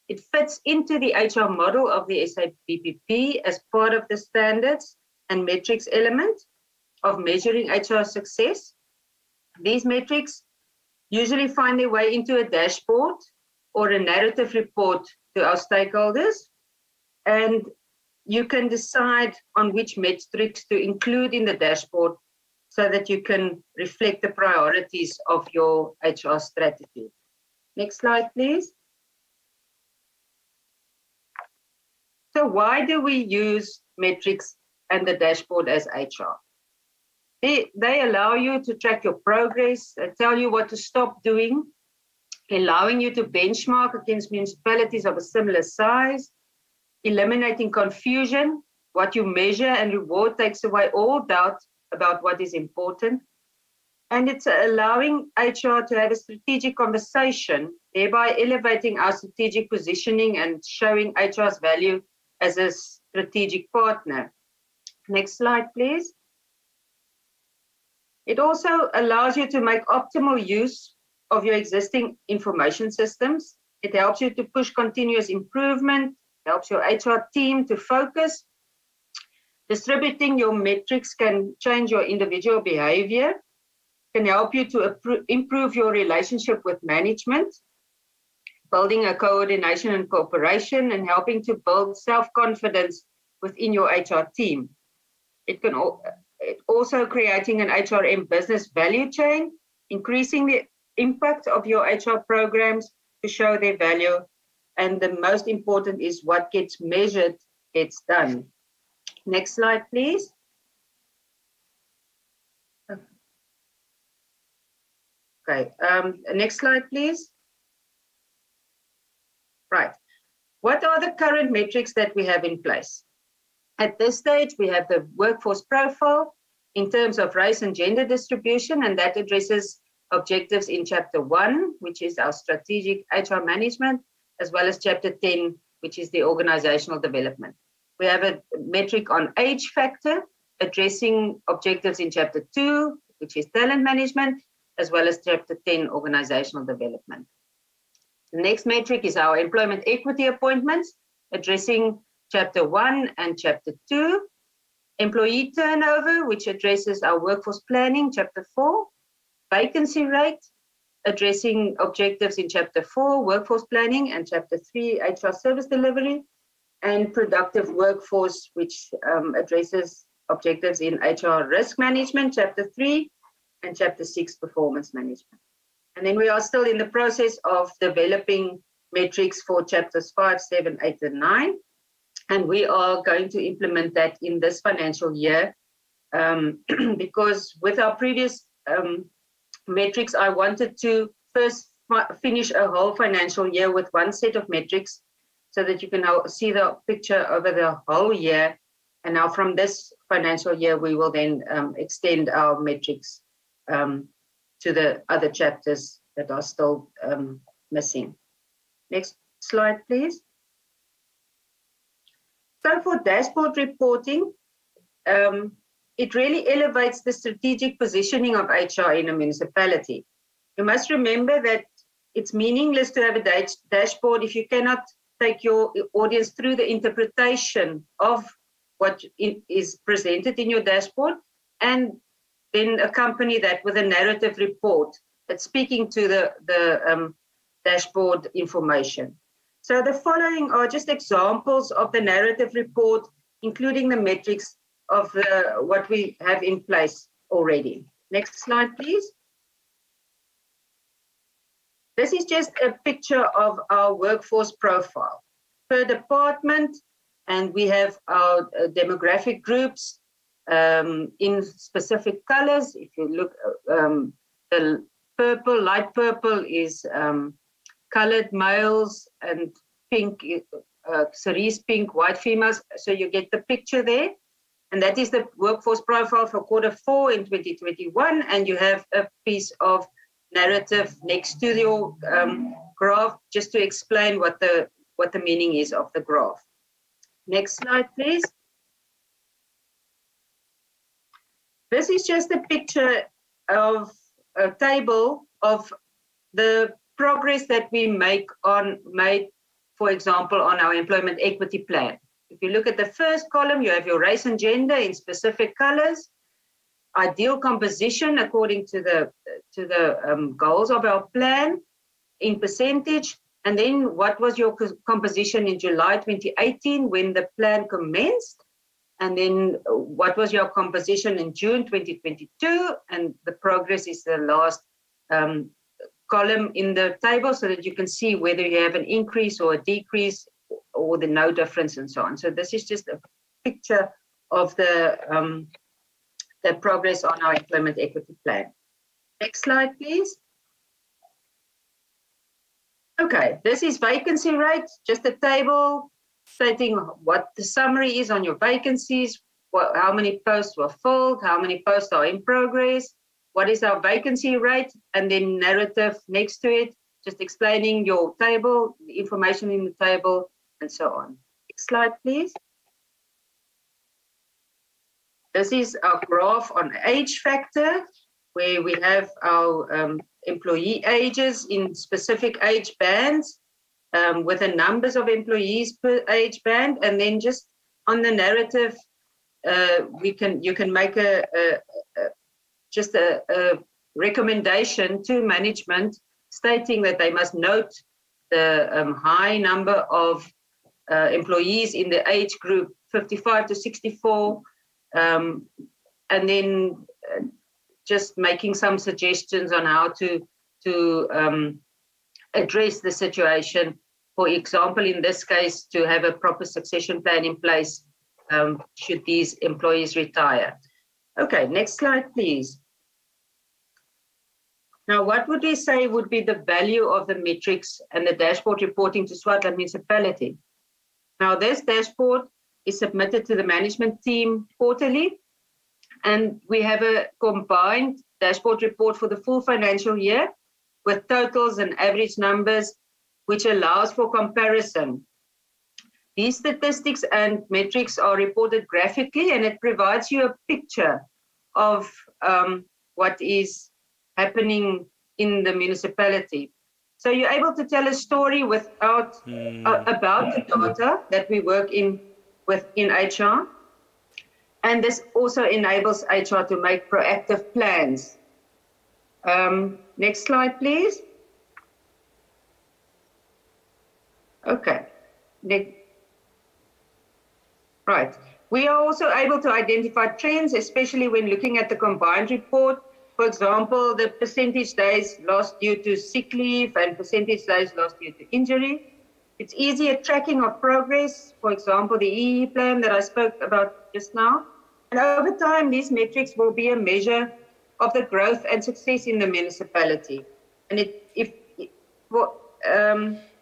It fits into the HR model of the SABPP as part of the standards and metrics element of measuring HR success. These metrics usually find their way into a dashboard or a narrative report to our stakeholders, and you can decide on which metrics to include in the dashboard so that you can reflect the priorities of your HR strategy. Next slide, please. So why do we use metrics and the dashboard as HR? They allow you to track your progress, tell you what to stop doing, allowing you to benchmark against municipalities of a similar size, eliminating confusion. What you measure and reward takes away all doubt about what is important. And it's allowing HR to have a strategic conversation, thereby elevating our strategic positioning and showing HR's value as a strategic partner. Next slide, please. It also allows you to make optimal use of your existing information systems. It helps you to push continuous improvement, helps your HR team to focus. Distributing your metrics can change your individual behavior, can help you to improve your relationship with management, building a coordination and cooperation, and helping to build self-confidence within your HR team. It can also creating an HRM business value chain, increasing the impact of your HR programs to show their value. And the most important is what gets measured gets done. Next slide, please. Okay, next slide, please. Right. What are the current metrics that we have in place? At this stage, we have the workforce profile in terms of race and gender distribution, and that addresses objectives in Chapter 1, which is our strategic HR management, as well as Chapter 10, which is the organizational development. We have a metric on age factor, addressing objectives in Chapter 2, which is talent management, as well as Chapter 10, organizational development. The next metric is our employment equity appointments, addressing Chapter 1 and Chapter 2. Employee turnover, which addresses our workforce planning, Chapter 4. Vacancy rate, addressing objectives in Chapter 4, workforce planning, and Chapter 3, HR service delivery. And productive workforce, which addresses objectives in HR risk management, Chapter 3, and Chapter 6, performance management. And then we are still in the process of developing metrics for Chapters 5, 7, 8, and 9. And we are going to implement that in this financial year because with our previous metrics, I wanted to first finish a whole financial year with one set of metrics so that you can see the picture over the whole year. And now from this financial year, we will then extend our metrics to the other chapters that are still missing. Next slide, please. So for dashboard reporting, it really elevates the strategic positioning of HR in a municipality. You must remember that it's meaningless to have a dashboard if you cannot take your audience through the interpretation of what is presented in your dashboard and then accompany that with a narrative report that's speaking to the dashboard information. So the following are just examples of the narrative report, including the metrics of what we have in place already. Next slide, please. This is just a picture of our workforce profile per department, and we have our demographic groups in specific colors. If you look, the purple, light purple is colored males, and pink, cerise pink, white females. So you get the picture there. And that is the workforce profile for Q4 in 2021. And you have a piece of narrative next to your graph, just to explain what the meaning is of the graph. Next slide, please. This is just a picture of a table of the progress that we made, for example, on our employment equity plan. If you look at the first column, you have your race and gender in specific colors, ideal composition according to the goals of our plan in percentage, and then what was your composition in July 2018 when the plan commenced, and then what was your composition in June 2022, and the progress is the last column in the table so that you can see whether you have an increase or a decrease or the no difference and so on. So this is just a picture of the progress on our employment equity plan. Next slide, please. Okay, this is vacancy rate, just a table stating what the summary is on your vacancies, how many posts were filled, how many posts are in progress, what is our vacancy rate, and then narrative next to it, just explaining your table, the information in the table, and so on. Next slide, please. This is our graph on age factor, where we have our employee ages in specific age bands. with the numbers of employees per age band, and then just on the narrative, you can make just a recommendation to management stating that they must note the high number of employees in the age group 55 to 64, and then just making some suggestions on how to address the situation. For example, in this case, to have a proper succession plan in place should these employees retire. Okay, next slide, please. Now, what would we say would be the value of the metrics and the dashboard reporting to Swartland Municipality? Now, this dashboard is submitted to the management team quarterly, and we have a combined dashboard report for the full financial year with totals and average numbers, which allows for comparison. These statistics and metrics are reported graphically, and it provides you a picture of what is happening in the municipality. So you're able to tell a story without about the data that we work with in HR. And this also enables HR to make proactive plans. Next slide, please. Okay. Right. We are also able to identify trends, especially when looking at the combined report. For example, the percentage days lost due to sick leave and percentage days lost due to injury. It's easier tracking of progress. For example, the EE plan that I spoke about just now. And over time, these metrics will be a measure of the growth and success in the municipality. And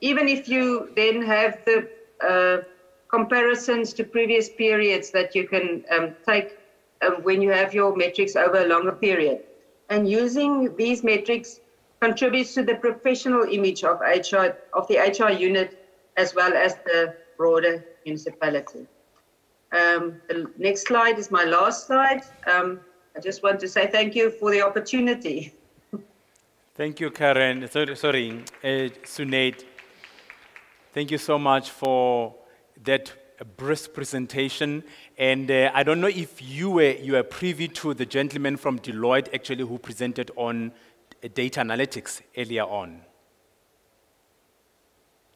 even if you then have the comparisons to previous periods that you can take when you have your metrics over a longer period. And using these metrics contributes to the professional image of HR, of the HR unit, as well as the broader municipality. The next slide is my last slide. I just want to say thank you for the opportunity. Thank you, Karen. Sunaid. Thank you so much for that brisk presentation. And I don't know if you were privy to the gentleman from Deloitte actually who presented on data analytics earlier on.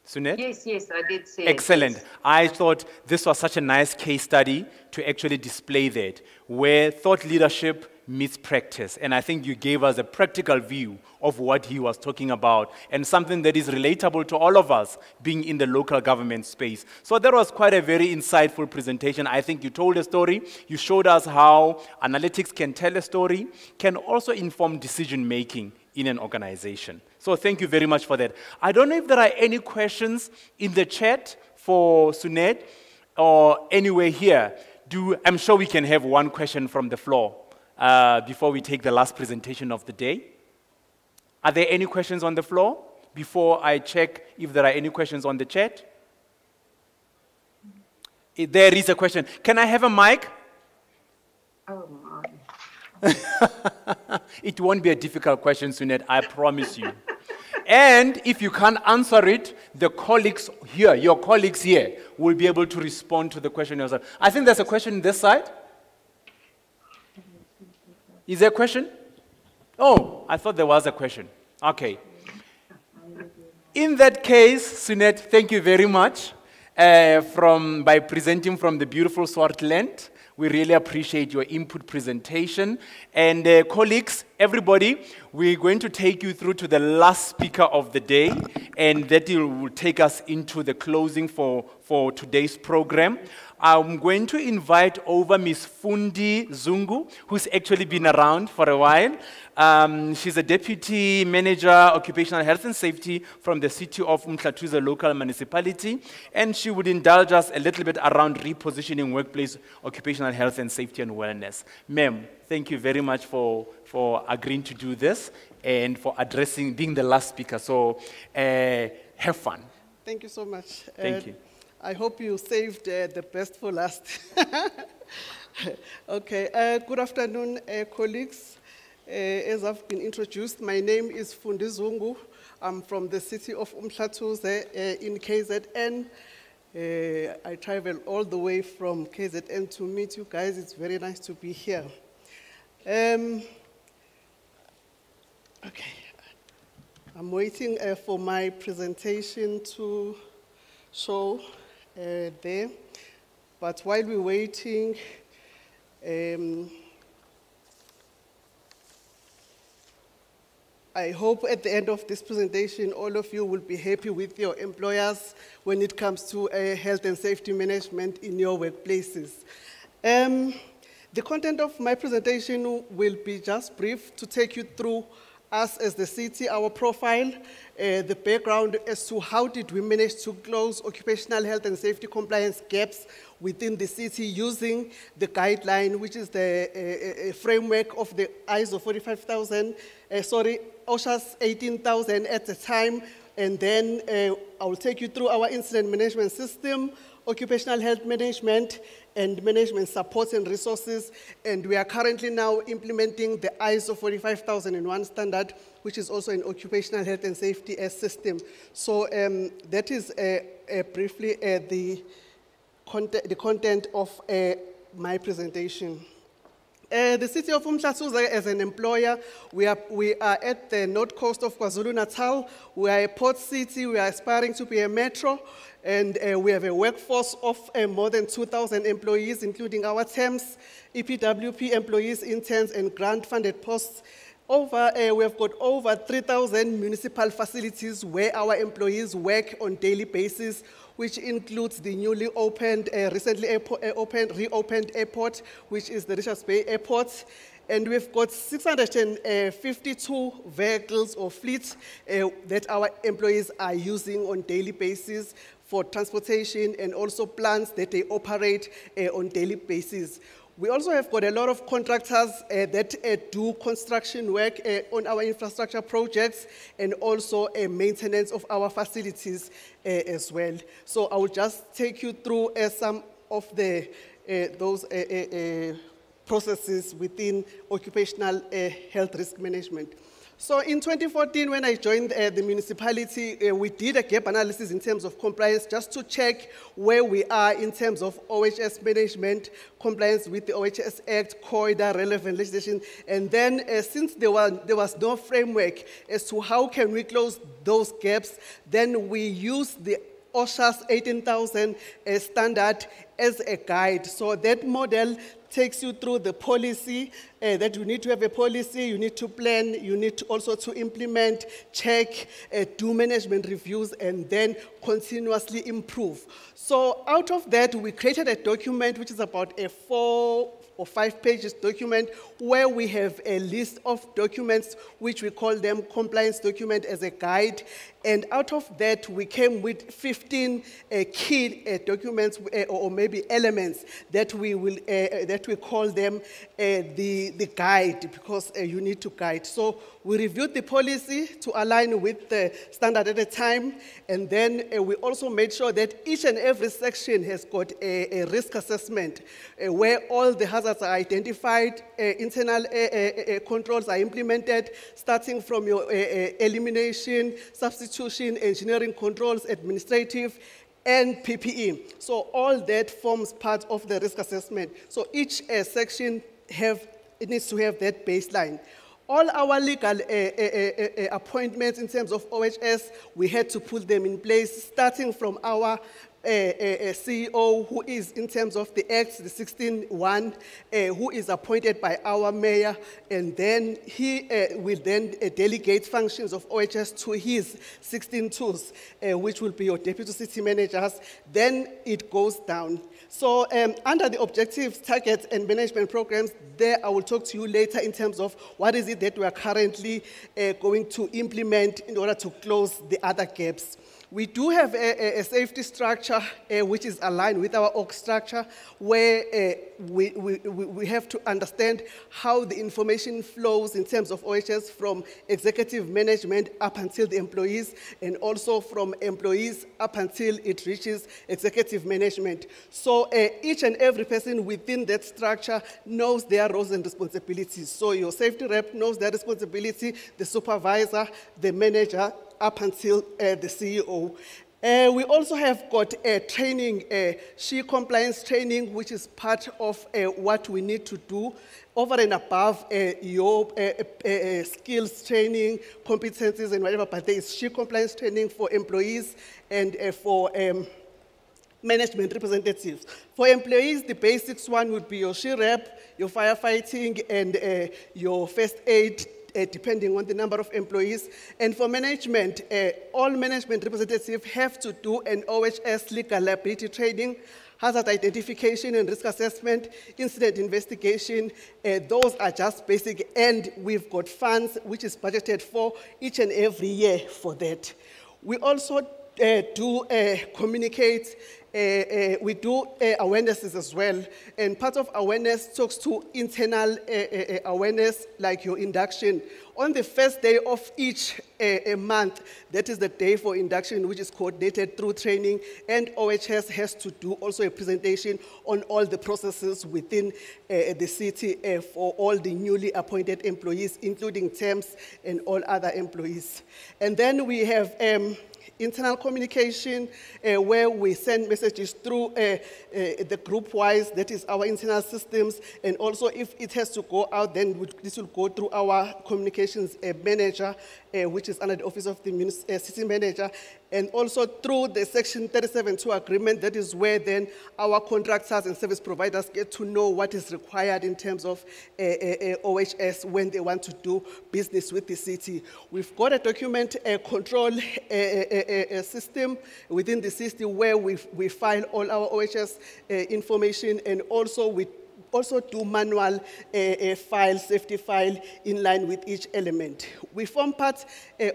Sunaid? Yes, I did see Excellent. it. Yes. I thought this was such a nice case study to actually display that, where thought leadership meets practice. And I think you gave us a practical view of what he was talking about and something that is relatable to all of us being in the local government space. So that was quite a very insightful presentation. I think you told a story. You showed us how analytics can tell a story, can also inform decision making in an organization. So thank you very much for that. I don't know if there are any questions in the chat for Sunaid or anywhere here. I'm sure we can have one question from the floor before we take the last presentation of the day. Are there any questions on the floor before I check if there are any questions on the chat? There is a question. Can I have a mic? Oh, my. It won't be a difficult question, Sunaid, I promise you. And if you can't answer it, the colleagues here, your colleagues here, will be able to respond to the question yourself. I think there's a question on this side. Is there a question? Oh, I thought there was a question. Okay. In that case, Sunaid, thank you very much by presenting from the beautiful Swartland. We really appreciate your input presentation. And colleagues, everybody, we're going to take you through to the last speaker of the day, and that will take us into the closing for today's program. I'm going to invite over Ms. Fundi Zungu, who's actually been around for a while. She's a Deputy Manager, Occupational Health and Safety from the city of Mhlatuza local municipality, and she would indulge us a little bit around repositioning workplace occupational health and safety and wellness. Ma'am, thank you very much for agreeing to do this and for being the last speaker. So have fun. Thank you so much. Thank you. I hope you saved the best for last. Okay, good afternoon, colleagues. As I've been introduced, my name is Fundi Zungu. I'm from the city of Umhlatuze in KZN. I travel all the way from KZN to meet you guys. It's very nice to be here. Okay, I'm waiting for my presentation to show there. But while we're waiting, I hope at the end of this presentation, all of you will be happy with your employers when it comes to health and safety management in your workplaces. The content of my presentation will be just brief to take you through us as the city, our profile, the background as to how did we manage to close occupational health and safety compliance gaps within the city using the guideline, which is the framework of the ISO 45000, OSHA's 18,000 at the time, and then I will take you through our incident management system, occupational health management, and management supports and resources, and we are currently now implementing the ISO 45001 standard, which is also an occupational health and safety system. So that is briefly the content of my presentation. The city of Umhlatuze, as an employer, we are at the north coast of KwaZulu-Natal. We are a port city. We are aspiring to be a metro. And we have a workforce of more than 2,000 employees, including our TEMS, EPWP employees, interns, and grant-funded posts. We have got over 3,000 municipal facilities where our employees work on a daily basis, which includes the newly opened, recently reopened airport, which is the Richards Bay Airport. And we've got 652 vehicles or fleets that our employees are using on a daily basis for transportation, and also plants that they operate on a daily basis. We also have got a lot of contractors that do construction work on our infrastructure projects, and also maintenance of our facilities as well. So I will just take you through some of those processes within occupational health risk management. So in 2014, when I joined the municipality, we did a gap analysis in terms of compliance just to check where we are in terms of OHS management, compliance with the OHS Act, COIDA, relevant legislation. And then since there was no framework as to how can we close those gaps, then we used the OSHA's 18,000 standard as a guide. So that model takes you through the policy, that you need to have a policy, you need to plan, you need to also to implement, check, do management reviews, and then continuously improve. So out of that, we created a document which is about a 4 or 5 pages document where we have a list of documents which we call them compliance document as a guide. And out of that, we came with 15 key documents or maybe elements that we call them the guide, because you need to guide. So we reviewed the policy to align with the standard at the time, and then we also made sure that each and every section has got a risk assessment where all the hazards are identified, internal controls are implemented, starting from your elimination, substitution, engineering controls, administrative, and PPE. So all that forms part of the risk assessment. So each section needs to have that baseline. All our legal appointments in terms of OHS, we had to put them in place, starting from our CEO, who is in terms of the Act, the 16.1, who is appointed by our mayor, and then he will then delegate functions of OHS to his 16.2s, which will be your deputy city managers. Then it goes down. So under the objectives, targets, and management programs, there I will talk to you later in terms of what is it that we are currently going to implement in order to close the other gaps. We do have a safety structure which is aligned with our org structure, where we have to understand how the information flows in terms of OHS from executive management up until the employees, and also from employees up until it reaches executive management. So each and every person within that structure knows their roles and responsibilities. So your safety rep knows their responsibility, the supervisor, the manager, up until the CEO. We also have got training, SHE compliance training, which is part of what we need to do over and above your skills training, competencies and whatever, but there is SHE compliance training for employees and for management representatives. For employees, the basics one would be your SHE rep, your firefighting, and your first aid, depending on the number of employees. And for management, all management representatives have to do an OHS legal liability training, hazard identification and risk assessment, incident investigation. Those are just basic, and we've got funds which is budgeted for each and every year for that. We also do communicate, we do awarenesses as well, and part of awareness talks to internal awareness, like your induction. On the first day of each month, that is the day for induction, which is coordinated through training, and OHS has to do also a presentation on all the processes within the city for all the newly appointed employees, including temps and all other employees. And then we have internal communication, where we send messages through the group-wise, that is our internal systems, and also if it has to go out, then this will go through our communications manager, which is under the office of the city manager, and also through the Section 37.2 agreement. That is where then our contractors and service providers get to know what is required in terms of OHS when they want to do business with the city. We've got a document control system within the system where we file all our OHS information, and also we also do manual file, safety file in line with each element. We form part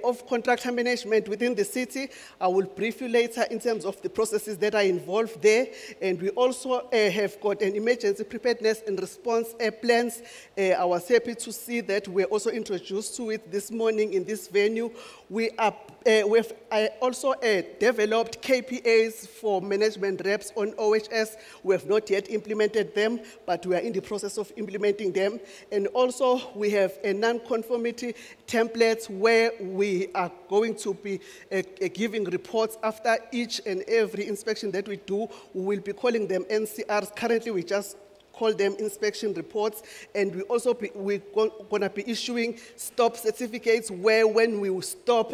of contractor management within the city. I will brief you later in terms of the processes that are involved there. And we also have got an emergency preparedness and response plans. I was happy to see that we're also introduced to it this morning in this venue. We've also developed KPAs for management reps on OHS. We have not yet implemented them, but we are in the process of implementing them. And also we have a non-conformity template where we are going to be giving reports after each and every inspection that we do. We will be calling them NCRs. Currently we just call them inspection reports, and we're going to be issuing stop certificates where when we will stop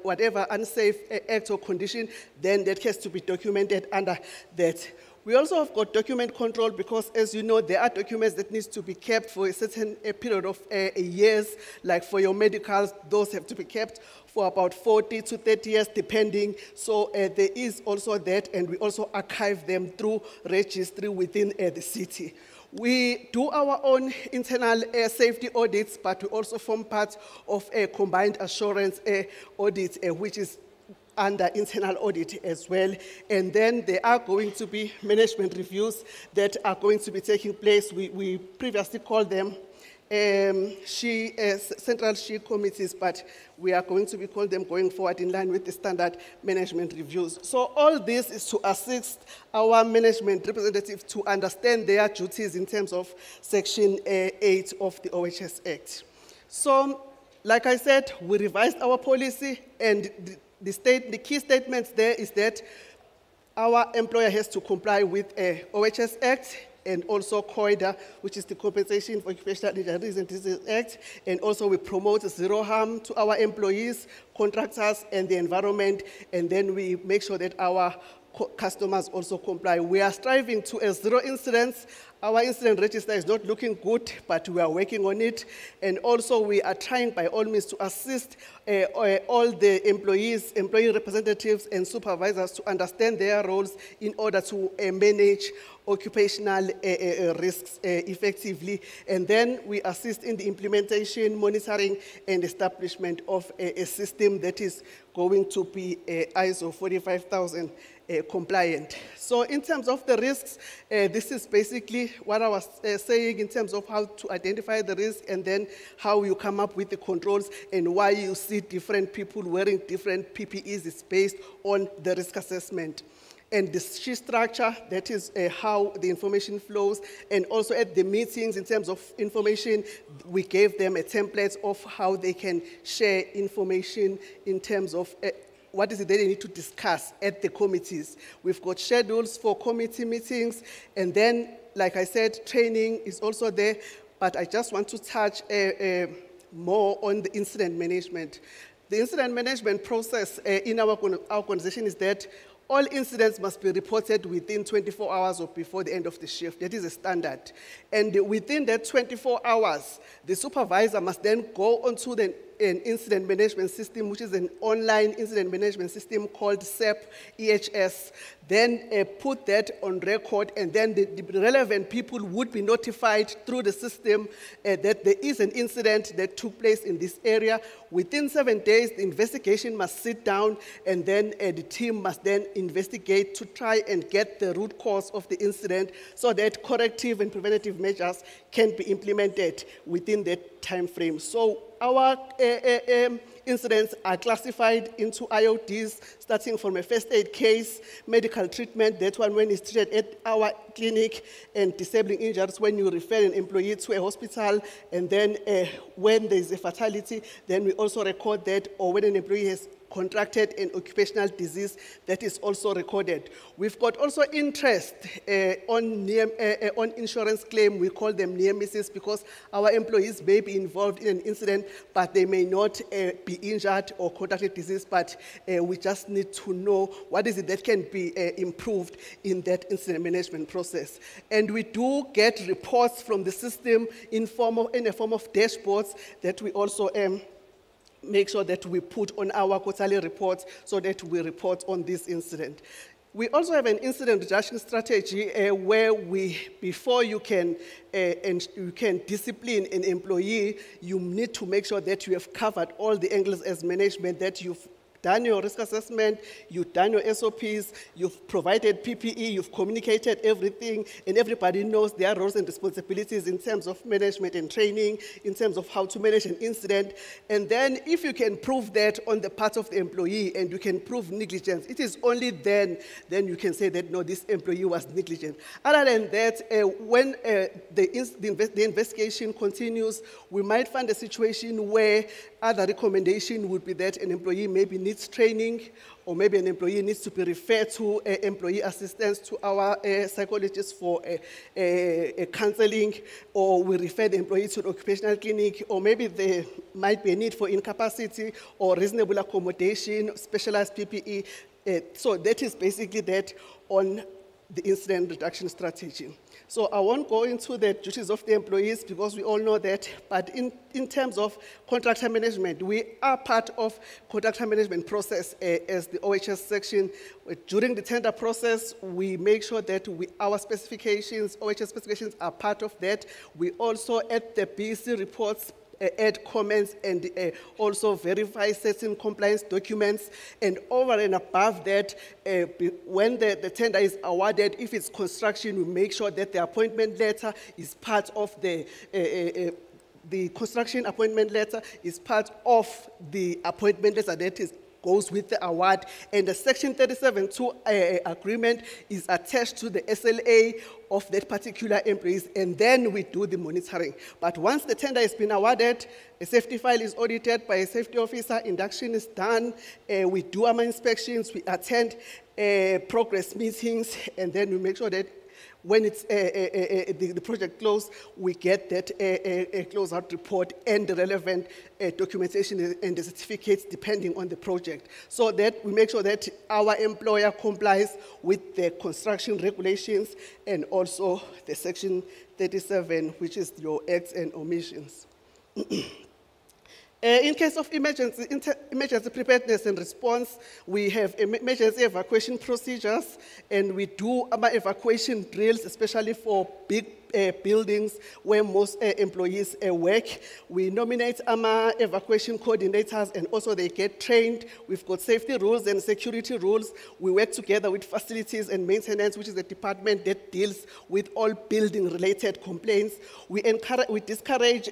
whatever unsafe act or condition, then that has to be documented under that. We also have got document control because, as you know, there are documents that need to be kept for a certain period of years, like for your medicals, those have to be kept for about 40 to 30 years, depending. So there is also that, and we also archive them through registry within the city. We do our own internal safety audits, but we also form part of a combined assurance audit, which is under internal audit as well. And then there are going to be management reviews that are going to be taking place. We previously called them central SHE committees, but we are going to be calling them going forward in line with the standard management reviews. So all this is to assist our management representatives to understand their duties in terms of Section 8 of the OHS Act. So, like I said, we revised our policy, and the key statements there is that our employer has to comply with OHS Act and also COIDA, which is the Compensation for Occupational Injuries and Diseases Act, and also we promote zero harm to our employees, contractors, and the environment, and then we make sure that our customers also comply. We are striving to a zero incidents. Our incident register is not looking good, but we are working on it. And also we are trying by all means to assist all the employees, employee representatives and supervisors to understand their roles in order to manage occupational risks effectively. And then we assist in the implementation, monitoring, and establishment of a system that is going to be ISO 45000 compliant. So in terms of the risks, this is basically what I was saying in terms of how to identify the risk, and then how you come up with the controls, and why you see different people wearing different PPEs is based on the risk assessment. And the shift structure, that is how the information flows. And also at the meetings, in terms of information, we gave them a template of how they can share information in terms of what is it they need to discuss at the committees. We've got schedules for committee meetings, and then, like I said, training is also there, but I just want to touch more on the incident management. The incident management process in our organization is that all incidents must be reported within 24 hours or before the end of the shift. That is a standard. And within that 24 hours, the supervisor must then go onto an incident management system, which is an online incident management system called SAP EHS, then put that on record, and then the relevant people would be notified through the system that there is an incident that took place in this area. Within 7 days, the investigation must sit down, and then the team must then investigate to try and get the root cause of the incident so that corrective and preventative measures can be implemented within that time frame. So our incidents are classified into IODs, starting from a first aid case, medical treatment, that one when it's treated at our clinic, and disabling injuries when you refer an employee to a hospital, and then when there's a fatality, then we also record that, or when an employee has contracted an occupational disease, that is also recorded. We've got also interest on insurance claim. We call them near misses because our employees may be involved in an incident, but they may not be injured or contracted disease, but we just need to know what is it that can be improved in that incident management process. And we do get reports from the system in a form of dashboards that we also make sure that we put on our quarterly reports so that we report on this incident. We also have an incident reduction strategy where before you can discipline an employee, you need to make sure that you have covered all the angles as management, that you've done your risk assessment, you've done your SOPs, you've provided PPE, you've communicated everything, and everybody knows their roles and responsibilities in terms of management and training, in terms of how to manage an incident. And then if you can prove that on the part of the employee and you can prove negligence, it is only then you can say that, no, this employee was negligent. Other than that, when the investigation continues, we might find a situation where other recommendation would be that an employee maybe needs training, or maybe an employee needs to be referred to employee assistance to our psychologists for counseling, or we refer the employee to an occupational clinic, or maybe there might be a need for incapacity or reasonable accommodation, specialized PPE. So that is basically that on the incident reduction strategy. So I won't go into the duties of the employees because we all know that, but in terms of contractor management, we are part of contractor management process as the OHS section. During the tender process, we make sure that our specifications, OHS specifications are part of that. We also, at the BEC reports, add comments and also verify certain compliance documents. And over and above that, when the tender is awarded, if it's construction, we make sure that the appointment letter is part of the construction appointment letter is part of the appointment letter that goes with the award, and the Section 37(2) agreement is attached to the SLA of that particular employees, and then we do the monitoring. But once the tender has been awarded, a safety file is audited by a safety officer, induction is done, we do our inspections, we attend progress meetings, and then we make sure that when it's the project closed, we get that closeout report and the relevant documentation and the certificates depending on the project, so that we make sure that our employer complies with the construction regulations and also the Section 37, which is your acts and omissions. In case of emergency preparedness and response, we have emergency evacuation procedures, and we do our evacuation drills, especially for big buildings where most employees work. We nominate our evacuation coordinators, and also they get trained. We've got safety rules and security rules. We work together with facilities and maintenance, which is the department that deals with all building-related complaints. We discourage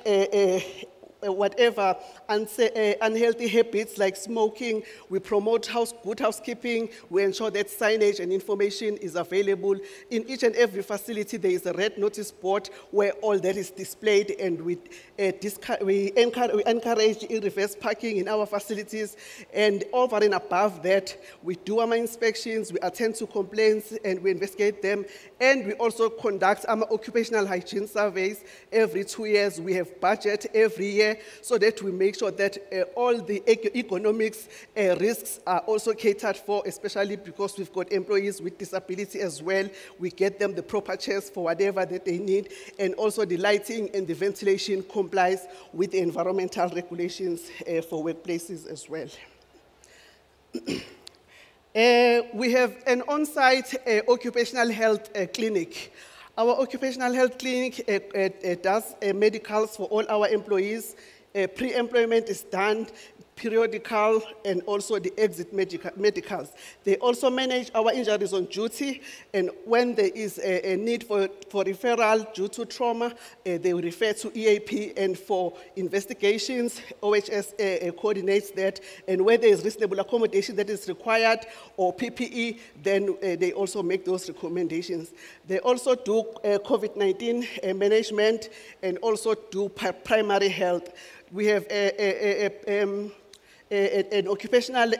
whatever unhealthy habits like smoking. We promote good housekeeping. We ensure that signage and information is available. In each and every facility, there is a red notice board where all that is displayed, and we encourage reverse parking in our facilities. And over and above that, we do our inspections, we attend to complaints, and we investigate them. And we also conduct our occupational hygiene surveys every 2 years. We have budget every year so that we make sure that all the economics risks are also catered for, especially because we've got employees with disability as well. We get them the proper chairs for whatever that they need, and also the lighting and the ventilation complies with the environmental regulations for workplaces as well. We have an on-site occupational health clinic. Our occupational health clinic does medicals for all our employees. Pre-employment is done, periodical, and also the exit medicals. They also manage our injuries on duty, and when there is a need for referral due to trauma, they will refer to EAP, and for investigations, OHS coordinates that, and where there is reasonable accommodation that is required or PPE, then they also make those recommendations. They also do COVID-19 management and also do primary health. We have an occupational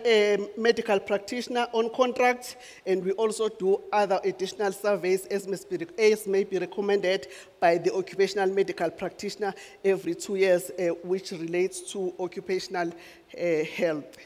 medical practitioner on contract, and we also do other additional surveys as may be recommended by the occupational medical practitioner every 2 years, which relates to occupational health.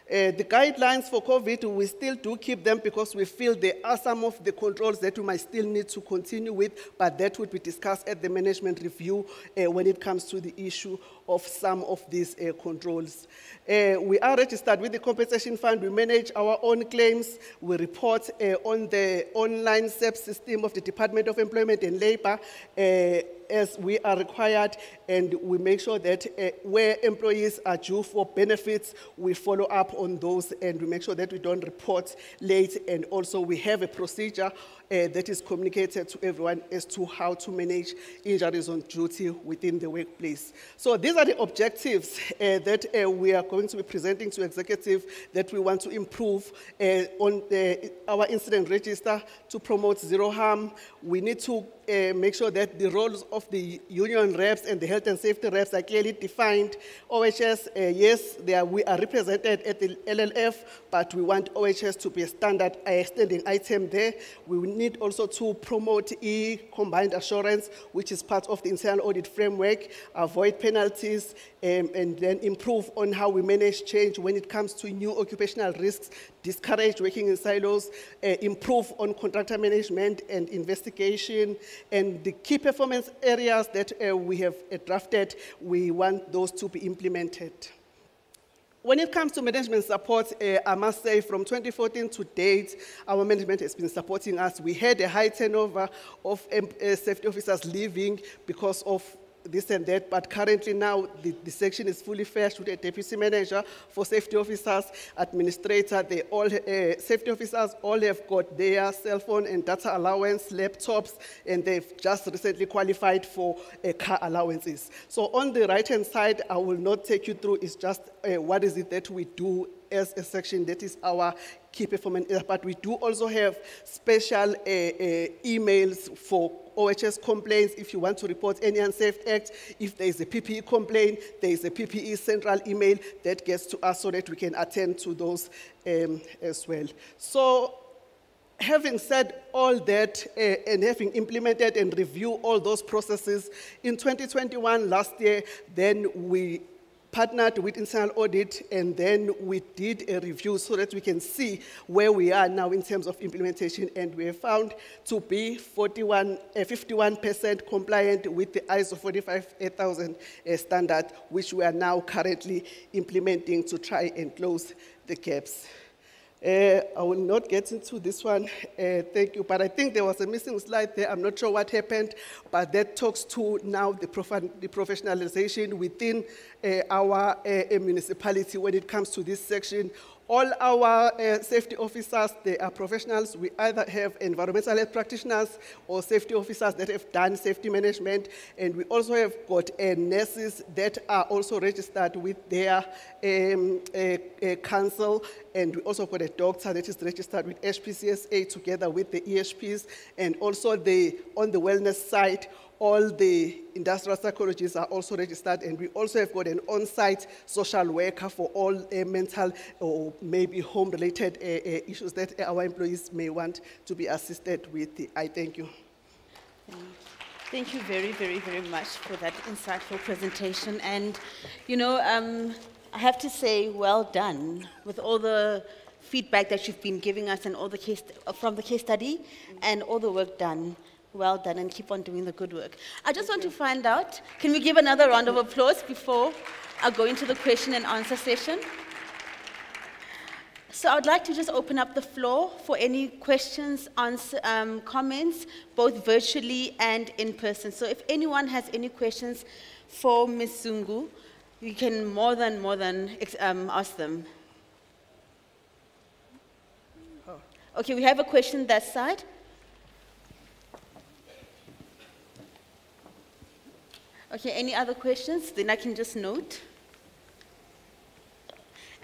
The guidelines for COVID, we still do keep them because we feel there are some of the controls that we might still need to continue with, but that would be discussed at the management review when it comes to the issue of some of these controls. We are registered with the Compensation Fund. We manage our own claims. We report on the online SEP system of the Department of Employment and Labor as we are required, and we make sure that where employees are due for benefits, we follow up on those, and we make sure that we don't report late, and also we have a procedure that is communicated to everyone as to how to manage injuries on duty within the workplace. So these are the objectives that we are going to be presenting to executive, that we want to improve on our incident register to promote zero harm. We need to make sure that the roles of the union reps and the health and safety reps are clearly defined. OHS, yes, we are represented at the LLF, but we want OHS to be a standing item there. We need also to promote combined assurance, which is part of the internal audit framework, avoid penalties, and then improve on how we manage change when it comes to new occupational risks, discourage working in silos, improve on contractor management and investigation, and the key performance areas that we have drafted, we want those to be implemented. When it comes to management support, I must say from 2014 to date, our management has been supporting us. We had a high turnover of safety officers leaving because of this and that, but currently now the section is fully fledged with a deputy manager for safety officers, administrator. They all safety officers all have got their cell phone and data allowance, laptops, and they've just recently qualified for car allowances. So on the right-hand side, I will not take you through. It's just what is it that we do as a section that is our key performance, but we do also have special emails for OHS complaints. If you want to report any unsafe act, if there is a PPE complaint, there is a PPE central email that gets to us so that we can attend to those as well. So having said all that and having implemented and reviewed all those processes, in 2021, last year, then we partnered with internal audit, and then we did a review so that we can see where we are now in terms of implementation, and we have found to be 51% compliant with the ISO 45000 standard, which we are now currently implementing to try and close the gaps. I will not get into this one, thank you, but I think there was a missing slide there. I'm not sure what happened, but that talks to now the professionalization within our municipality when it comes to this section All our safety officers, they are professionals. We either have environmental health practitioners or safety officers that have done safety management, and we also have got nurses that are also registered with their council, and we also got a doctor that is registered with HPCSA together with the EHPs, and also on the wellness side, all the industrial psychologists are also registered, and we also have got an on-site social worker for all mental or maybe home-related issues that our employees may want to be assisted with. I thank you. Thank you very, very, very much for that insightful presentation. And, you know, I have to say, well done with all the feedback that you've been giving us and all the from the case study and all the work done. Well done, and keep on doing the good work. I just want to find out, can we give another round of applause before I go into the question and answer session? So I would like to just open up the floor for any questions, comments, both virtually and in person. So if anyone has any questions for Ms. Zungu, you can more than ask them. Okay, we have a question that side. Okay, any other questions? Then I can just note.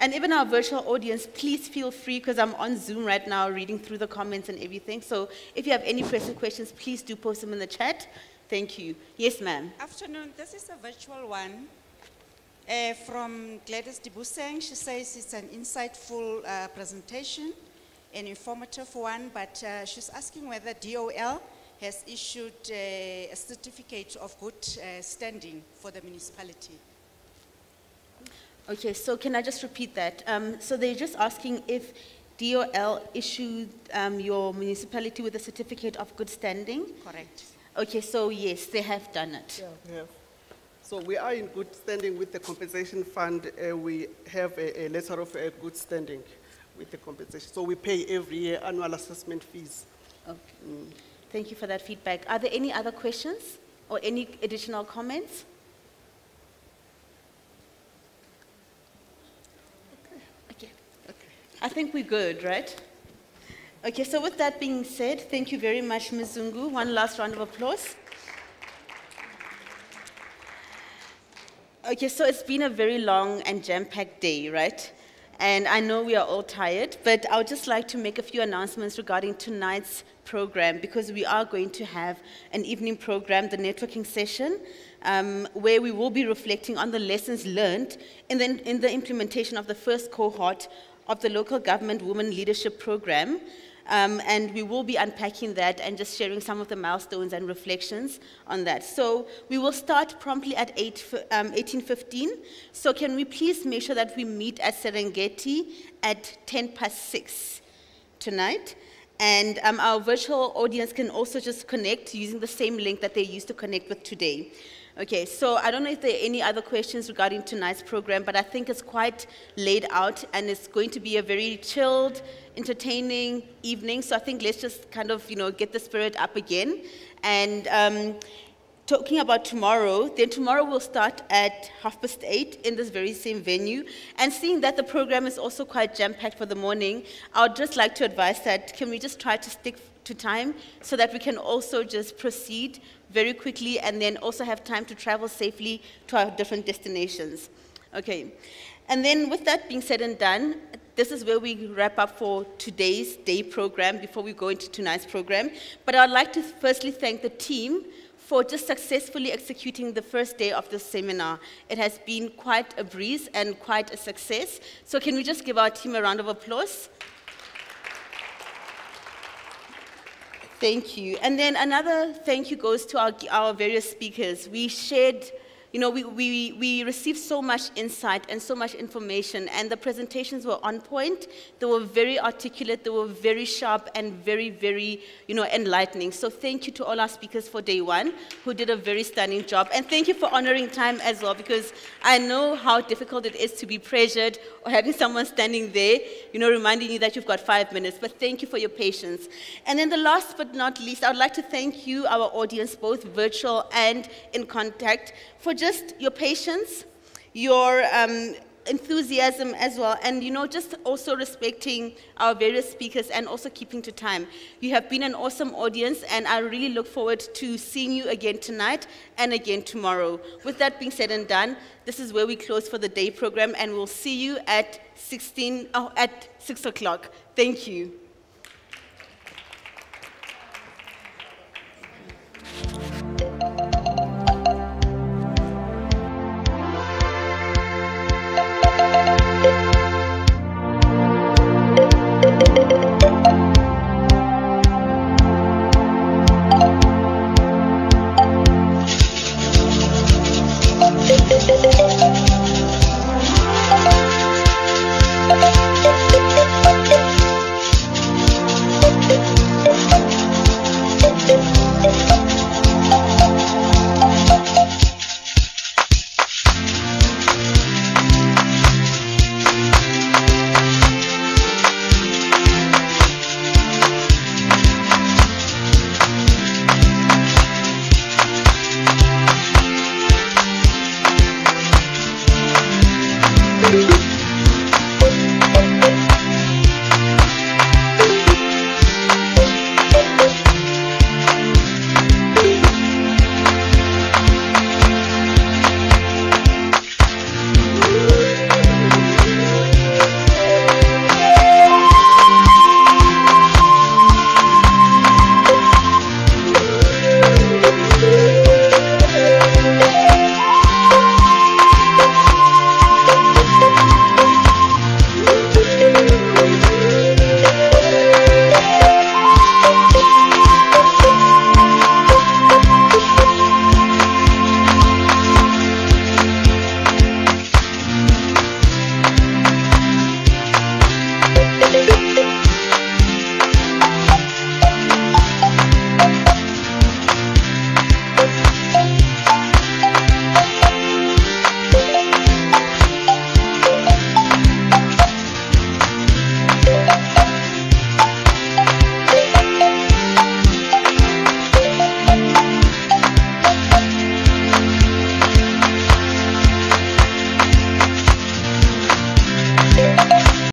And even our virtual audience, please feel free, because I'm on Zoom right now reading through the comments and everything. So if you have any pressing questions, please do post them in the chat. Thank you. Yes, ma'am. Afternoon. This is a virtual one from Gladys Dibuseng. She says it's an insightful presentation, an informative one, but she's asking whether DOL has issued a certificate of good standing for the municipality. Okay, so can I just repeat that? So they're just asking if DOL issued your municipality with a certificate of good standing? Correct. Okay, so yes, they have done it. Yeah, we have. So we are in good standing with the compensation fund. We have a letter of good standing with the compensation. So we pay every year annual assessment fees. Okay. Thank you for that feedback. Are there any other questions or any additional comments? Okay. I think we're good, right? Okay, so with that being said, thank you very much, Ms. Zungu. One last round of applause. Okay, so it's been a very long and jam-packed day, right? And I know we are all tired, but I would just like to make a few announcements regarding tonight's program, because we are going to have an evening program, the networking session, where we will be reflecting on the lessons learned in the implementation of the first cohort of the Local Government Women Leadership Program. And we will be unpacking that and just sharing some of the milestones and reflections on that. So we will start promptly at 18:15. So can we please make sure that we meet at Serengeti at 6:10 tonight? And our virtual audience can also just connect using the same link that they used to connect with today. Okay, so I don't know if there are any other questions regarding tonight's program, but I think it's quite laid out, and it's going to be a very chilled, entertaining evening. So I think let's just kind of, get the spirit up again. And talking about tomorrow, then tomorrow we'll start at 8:30 in this very same venue. And seeing that the program is also quite jam-packed for the morning, I would just like to advise that can we just try to stick to time so that we can also just proceed very quickly and then also have time to travel safely to our different destinations. Okay. And then with that being said and done, this is where we wrap up for today's day program before we go into tonight's program. But I'd like to firstly thank the team for just successfully executing the first day of this seminar. It has been quite a breeze and quite a success. So can we just give our team a round of applause? Thank you. And then another thank you goes to our various speakers. We shared, we received so much insight and so much information, and the presentations were on point. They were very articulate, they were very sharp, and very, very, enlightening. So thank you to all our speakers for day one, who did a very stunning job. And thank you for honoring time as well, because I know how difficult it is to be pressured or having someone standing there, reminding you that you've got 5 minutes. But thank you for your patience. And then the last but not least, I would like to thank you, our audience, both virtual and in contact, for just your patience, your enthusiasm as well, and just also respecting our various speakers and also keeping to time. You have been an awesome audience, and I really look forward to seeing you again tonight and again tomorrow. With that being said and done, this is where we close for the day program, and we'll see you at 6 o'clock. Thank you.